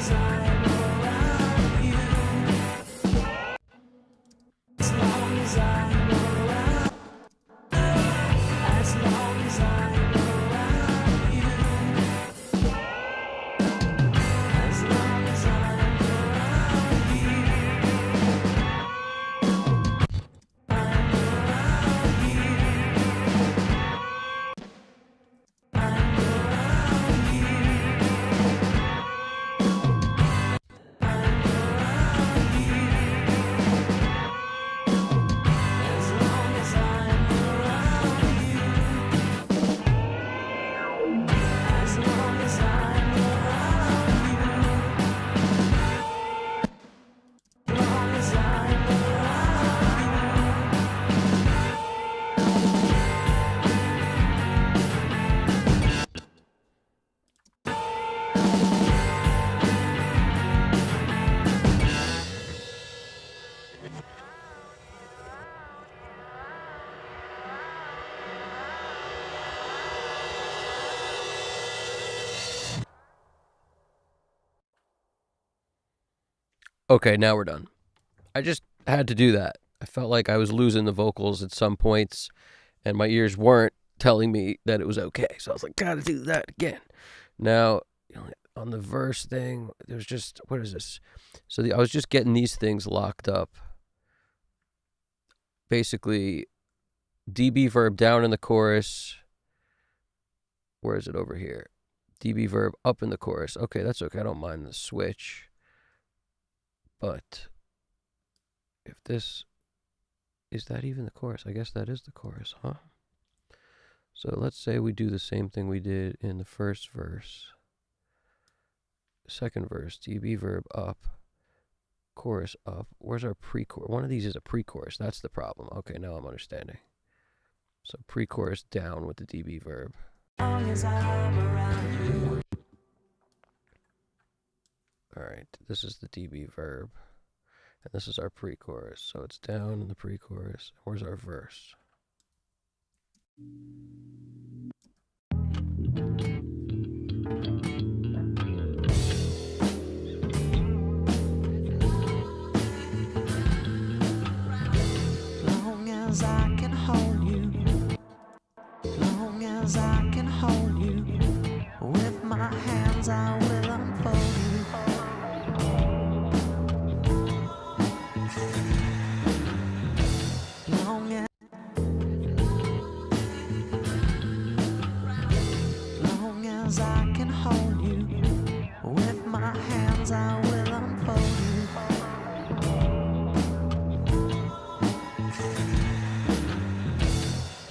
as I'm around you, as long as I'm around, as long as I'm around you, as long as I'm around you, I'm around you, I'm around you, I'm around you, as long as I'm around you, as long as I'm around you, as long as I'm around you. Okay, now we're done. I just had to do that. I felt like I was losing the vocals at some points, and my ears weren't telling me that it was okay. So I was like, gotta do that again. Now, on the verse thing, there's just, what is this? So I was just getting these things locked up. Basically, DB verb down in the chorus. Where is it over here? DB verb up in the chorus. Okay, that's okay. I don't mind the switch. But if this, is that even the chorus? I guess that is the chorus, huh? So let's say we do the same thing we did in the first verse. Second verse, DB verb up, chorus up. Where's our pre-chorus? One of these is a pre-chorus. That's the problem. Okay, now I'm understanding. So pre-chorus down with the DB verb. As long as I'm around you, All right, this is the DB verb. And this is our pre-chorus. So it's down in the pre-chorus. Where's our verse? long as I can hold you, long as I can hold you, with my hands I will unfold you. Long as I can hold you, with my hands I will unfold you.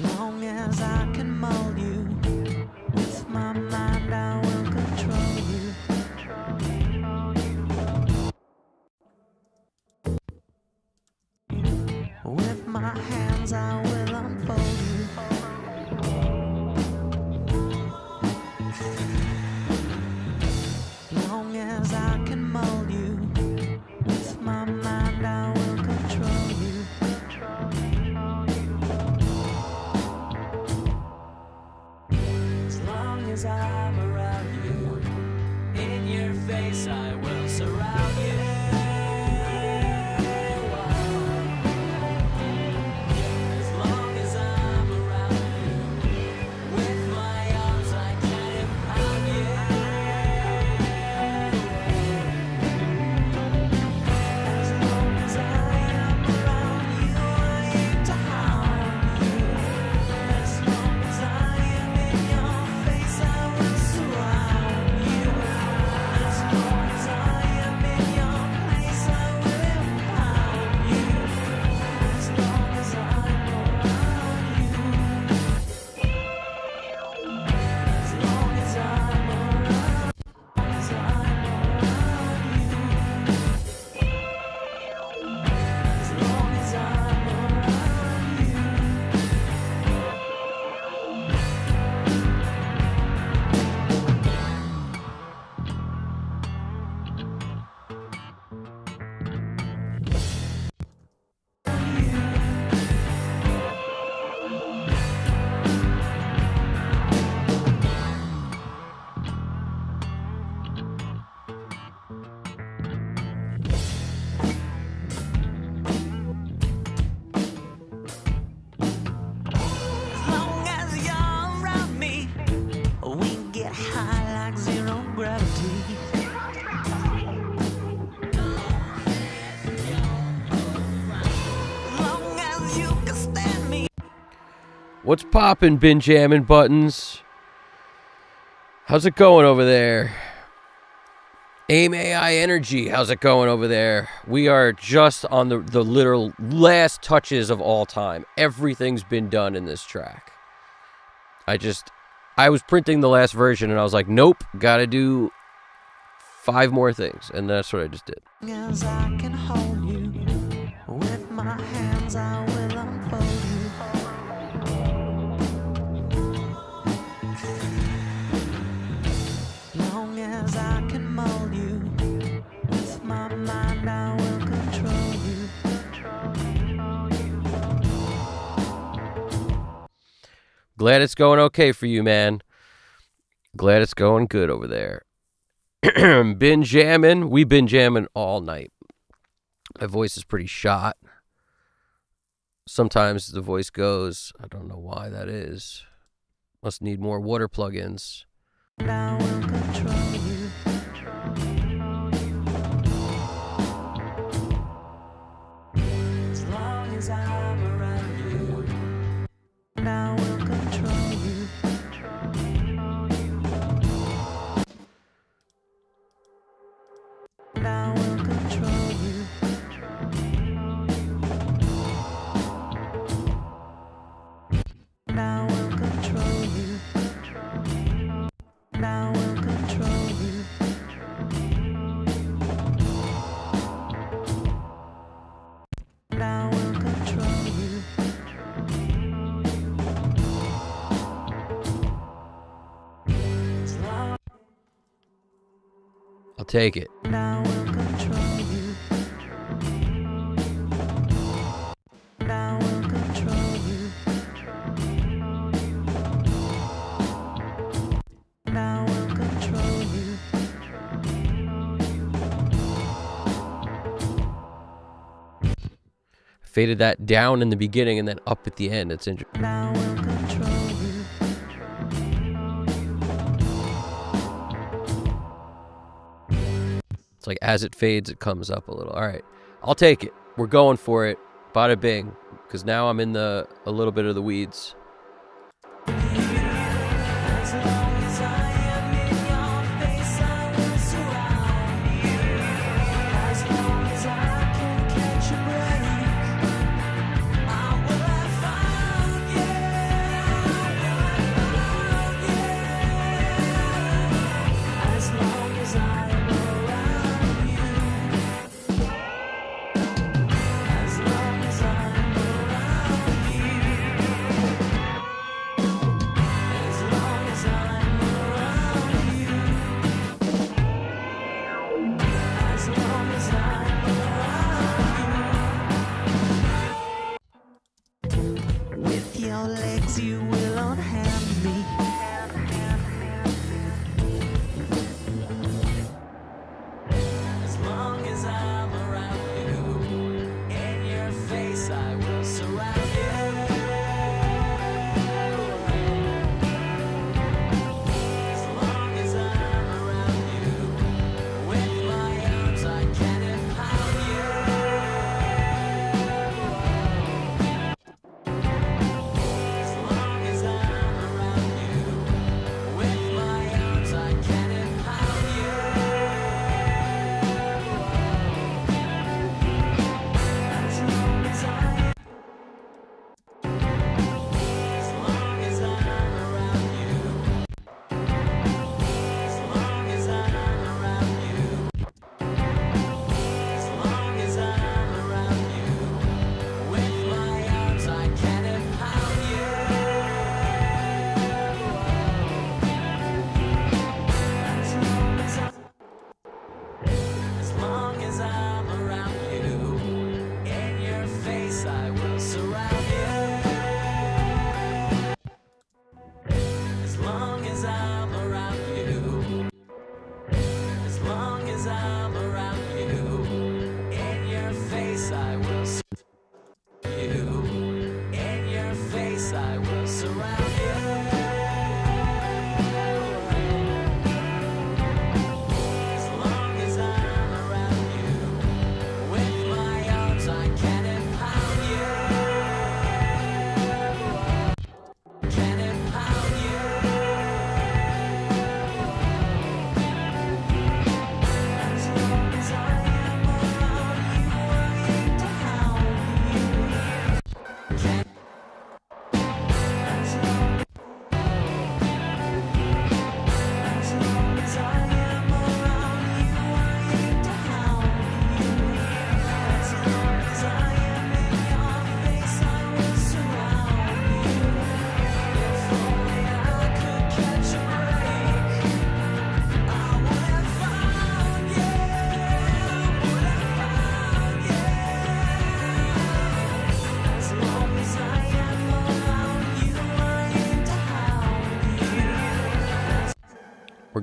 Long as I can mold you, with my mind I will control you. With my hands I will unfold you. Long as I can mold you, with my mind I will control you. As long as I'm around you, in your face I will surround you. As long as I'm around you, with my arms I can impound you. What's poppin', Bin Jammin' Buttons? How's it going over there? AIM AI Energy, how's it going over there? We are just on the literal last touches of all time. Everything's been done in this track. I was printing the last version and I was like, nope, gotta do 5 more things. And that's what I just did. As I can hold you, with my hands I will unfold you. Long as I can mold you, with my mind I will control you. Glad it's going okay for you, man. Glad it's going good over there. Been jamming. We've been jamming all night. My voice is pretty shot. Sometimes the voice goes. I don't know why that is. Must need more water plugins. I will control you. As long as I'm around you, I will control you. I will control you. I will control you. I will control you. I will control you. As long I'll take it. I will control you. I will control you. I will control you. Faded that down in the beginning and then up at the end. It's interesting. I will control you. It's like as it fades, it comes up a little. All right, I'll take it. We're going for it. Bada bing. Because now I'm in a little bit of the weeds. As long as I am in your face, I will surround you. As long as I can catch a break, I will have found you. As long as I am around you. As long as I'm around you. As long as I'm around you. As long as I'm around you. With your legs you will unhand me. As long as I'm around you, in your face I will surround you. As long as I'm around you, with my arms I can empower you. As long as I'm around you, with my arms I can empower you.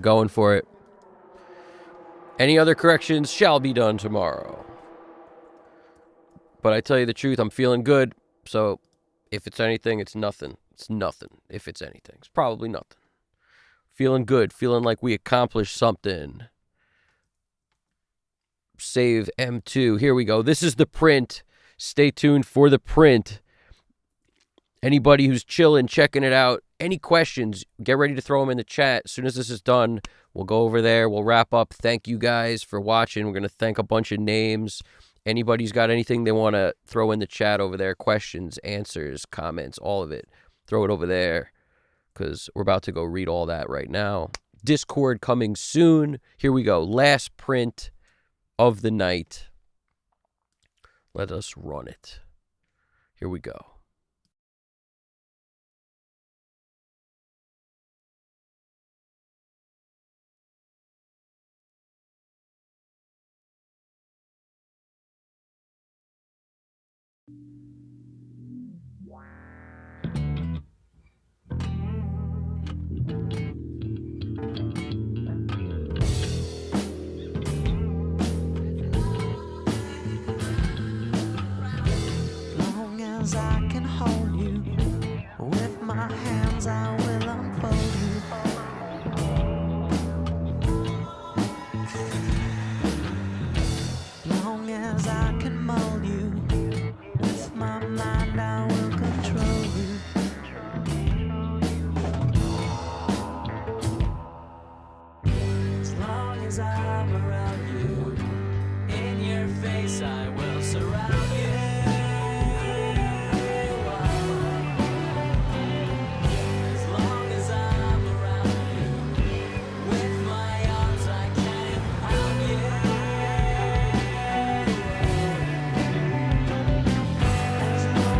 going for it. Any other corrections shall be done tomorrow. But I tell you the truth, I'm feeling good. So if it's anything, it's nothing. It's nothing. If it's anything, it's probably nothing. Feeling good. Feeling like we accomplished something. Save M2. Here we go. This is the print. Stay tuned for the print. Anybody who's chilling, checking it out, any questions, get ready to throw them in the chat. As soon as this is done, we'll go over there. We'll wrap up. Thank you guys for watching. We're going to thank a bunch of names. Anybody's got anything they want to throw in the chat over there, questions, answers, comments, all of it, throw it over there because we're about to go read all that right now. Discord coming soon. Here we go. Last print of the night. Let us run it. Here we go. Long as I can hold you, with my hands I will unfold you. Long as I can mold you, with my mind I will control you. As long as I'm around you, in your face I will surround you. As long as I'm around you, with my arms I can hold you. As long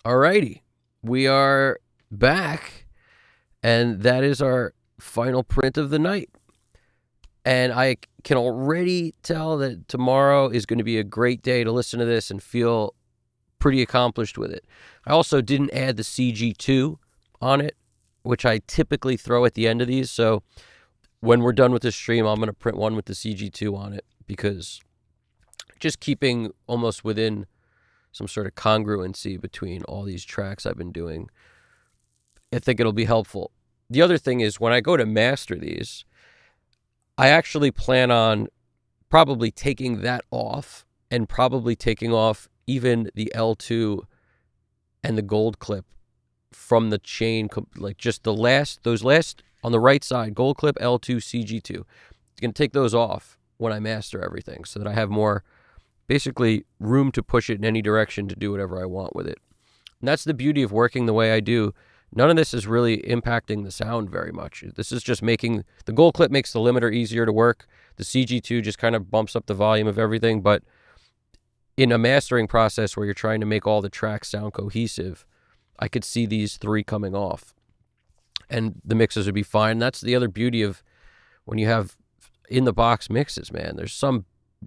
Alrighty, we are back, and that is our final print of the night. And I can already tell that tomorrow is going to be a great day to listen to this and feel pretty accomplished with it. I also didn't add the CG2 on it, which I typically throw at the end of these. So when we're done with this stream, I'm going to print one with the CG2 on it, because just keeping almost within some sort of congruency between all these tracks I've been doing, I think it'll be helpful. The other thing is, when I go to master these, I actually plan on probably taking that off, and probably taking off even the L2 and the gold clip from the chain, like just those last on the right side, gold clip, L2, CG2. I'm going to take those off when I master everything, so that I have more, basically, room to push it in any direction to do whatever I want with it. And that's the beauty of working the way I do. None of this is really impacting the sound very much. This is just making, the gold clip makes the limiter easier to work. The CG2 just kind of bumps up the volume of everything. But in a mastering process where you're trying to make all the tracks sound cohesive, I could see these three coming off, and the mixes would be fine. That's the other beauty of when you have in-the-box mixes, man. There's some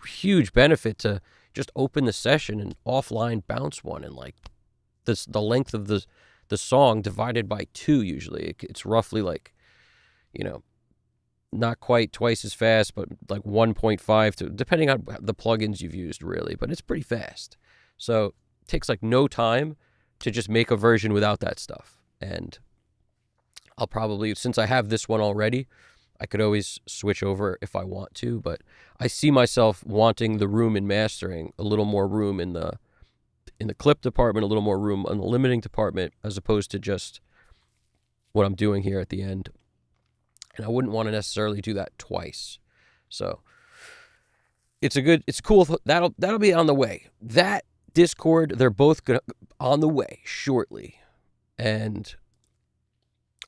huge benefit to just open the session and offline bounce one, and like the length of the song divided by 2 usually. It's roughly like, not quite twice as fast, but like 1.5 to, depending on the plugins you've used, really. But it's pretty fast. So it takes like no time to just make a version without that stuff. And I'll probably, since I have this one already, I could always switch over if I want to. But I see myself wanting the room in mastering, a little more room in the clip department, a little more room in the limiting department, as opposed to just what I'm doing here at the end. And I wouldn't want to necessarily do that twice. So it's cool. That'll be on the way. That Discord, they're both on the way shortly. And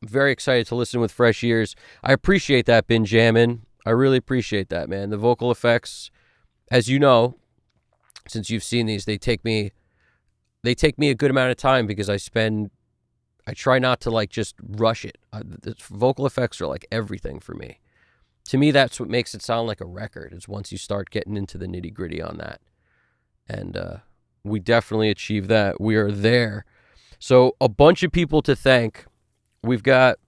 I'm very excited to listen with fresh ears. I appreciate that, Benjamin. I really appreciate that, man. The vocal effects, as you know, since you've seen these, they take me a good amount of time, because I try not to like just rush it. The vocal effects are like everything for me. To me, that's what makes it sound like a record, is once you start getting into the nitty gritty on that. And we definitely achieve that. We are there. So a bunch of people to thank. We've got,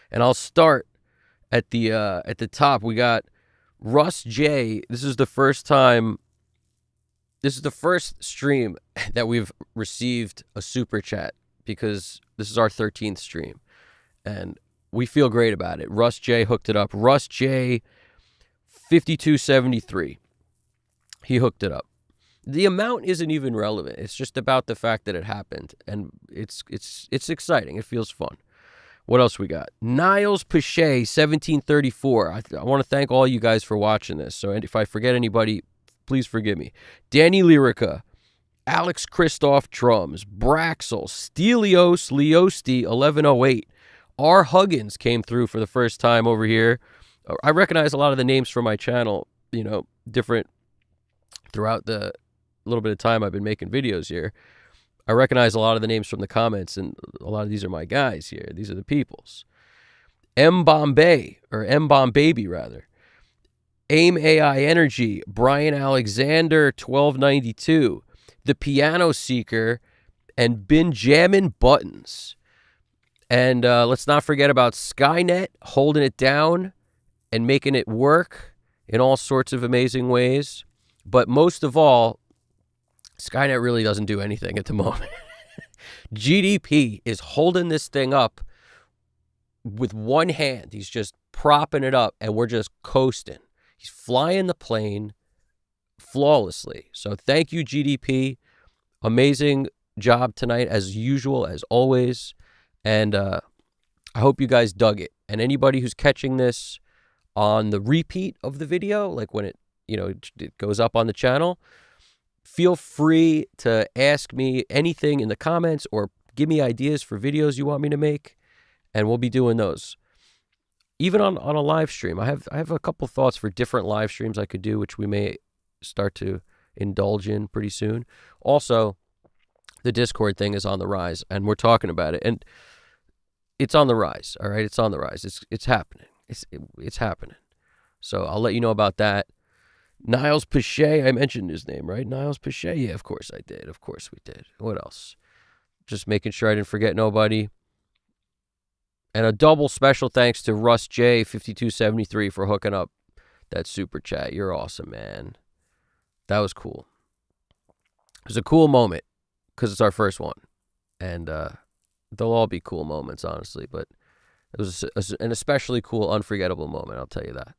and I'll start at the top. We got Russ J. This is the first stream that we've received a super chat, because this is our 13th stream, and we feel great about it. Russ J hooked it up. Russ J 5273. He hooked it up. The amount isn't even relevant. It's just about the fact that it happened, and it's exciting. It feels fun. What else we got? Niles Pache 1734. I want to thank all you guys for watching this. So if I forget anybody, please forgive me. Danny Lyrica, Alex Christoph drums, Braxel, Stelios Leosti 1108. R. Huggins came through for the first time over here. I recognize a lot of the names from my channel, different throughout the little bit of time I've been making videos here. I recognize a lot of the names from the comments, and a lot of these are my guys here. These are the peoples. M. Bombay, or M. Bombaby rather. AIM AI Energy, Brian Alexander 1292, The Piano Seeker, and Benjamin Buttons. And let's not forget about Skynet holding it down and making it work in all sorts of amazing ways. But most of all, Skynet really doesn't do anything at the moment. GDP is holding this thing up with one hand. He's just propping it up, and we're just coasting. He's flying the plane flawlessly. So thank you, GDP. Amazing job tonight, as usual, as always. And I hope you guys dug it. And anybody who's catching this on the repeat of the video, like when it goes up on the channel, feel free to ask me anything in the comments, or give me ideas for videos you want me to make, and we'll be doing those. Even on a live stream, I have a couple thoughts for different live streams I could do, which we may start to indulge in pretty soon. Also, The Discord thing is on the rise, and we're talking about it, and it's on the rise. All right, it's on the rise. It's happening. It's happening. So I'll let you know about that. Niles Pache, I mentioned his name, right? Niles Pache. Yeah, of course I did. Of course we did. What else? Just making sure I didn't forget nobody. And a double special thanks to Russ J 5273 for hooking up that super chat. You're awesome, man. That was cool. It was a cool moment because it's our first one, and they'll all be cool moments, honestly. But it was an especially cool, unforgettable moment. I'll tell you that.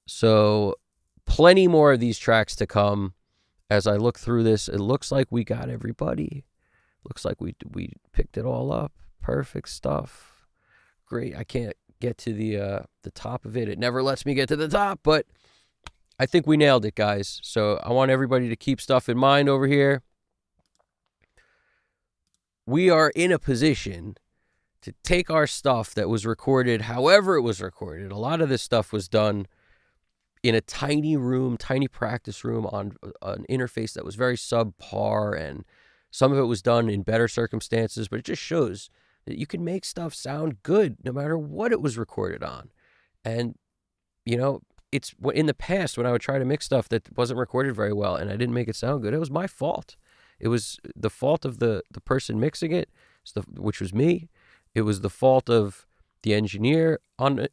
So, plenty more of these tracks to come. As I look through this, it looks like we got everybody. Looks like we picked it all up. Perfect stuff. Great. I can't get to the top of it. It never lets me get to the top, but I think we nailed it, guys. So I want everybody to keep stuff in mind over here. We are in a position to take our stuff that was recorded however it was recorded. A lot of this stuff was done in a tiny room, tiny practice room on an interface that was very subpar, and some of it was done in better circumstances, but it just shows that you can make stuff sound good no matter what it was recorded on. And, you know, it's in the past when I would try to mix stuff that wasn't recorded very well and I didn't make it sound good, it was my fault. It was the fault of the person mixing it, which was me. It was the fault of the engineer on,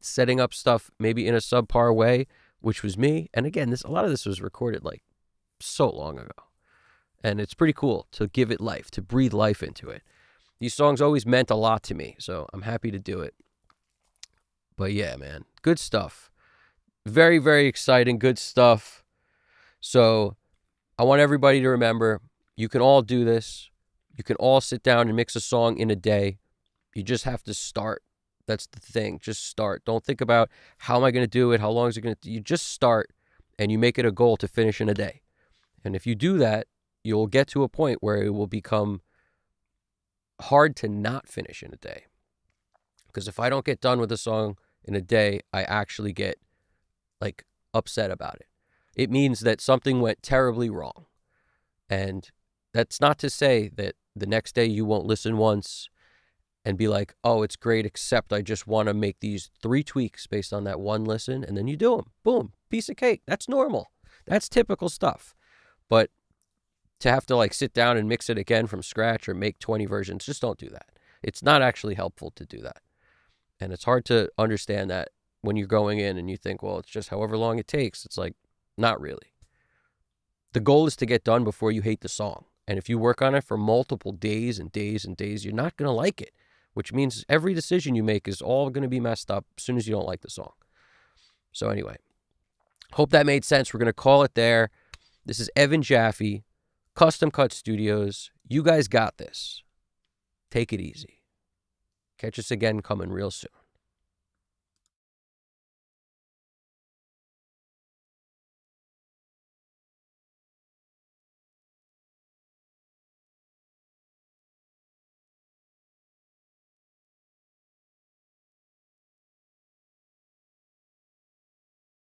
setting up stuff maybe in a subpar way, which was me. And again, a lot of this was recorded like so long ago. And it's pretty cool to give it life, to breathe life into it. These songs always meant a lot to me, so I'm happy to do it. But yeah, man, good stuff. Very, very exciting, good stuff. So I want everybody to remember, you can all do this. You can all sit down and mix a song in a day. You just have to start. That's the thing. Just start. Don't think about how am I going to do it? How long is it going to... You just start and you make it a goal to finish in a day. And if you do that, you'll get to a point where it will become hard to not finish in a day. Because if I don't get done with a song in a day, I actually get like upset about it. It means that something went terribly wrong. And that's not to say that the next day you won't listen once and be like, oh, it's great, except I just want to make these 3 tweaks based on that one listen, and then you do them. Boom, piece of cake. That's normal. That's typical stuff. But to have to like sit down and mix it again from scratch or make 20 versions, just don't do that. It's not actually helpful to do that. And it's hard to understand that when you're going in and you think, well, it's just however long it takes. It's like, not really. The goal is to get done before you hate the song. And if you work on it for multiple days and days and days, you're not going to like it, which means every decision you make is all going to be messed up as soon as you don't like the song. So anyway, hope that made sense. We're going to call it there. This is Evan Jaffe, Custom Cut Studios. You guys got this. Take it easy. Catch us again coming real soon.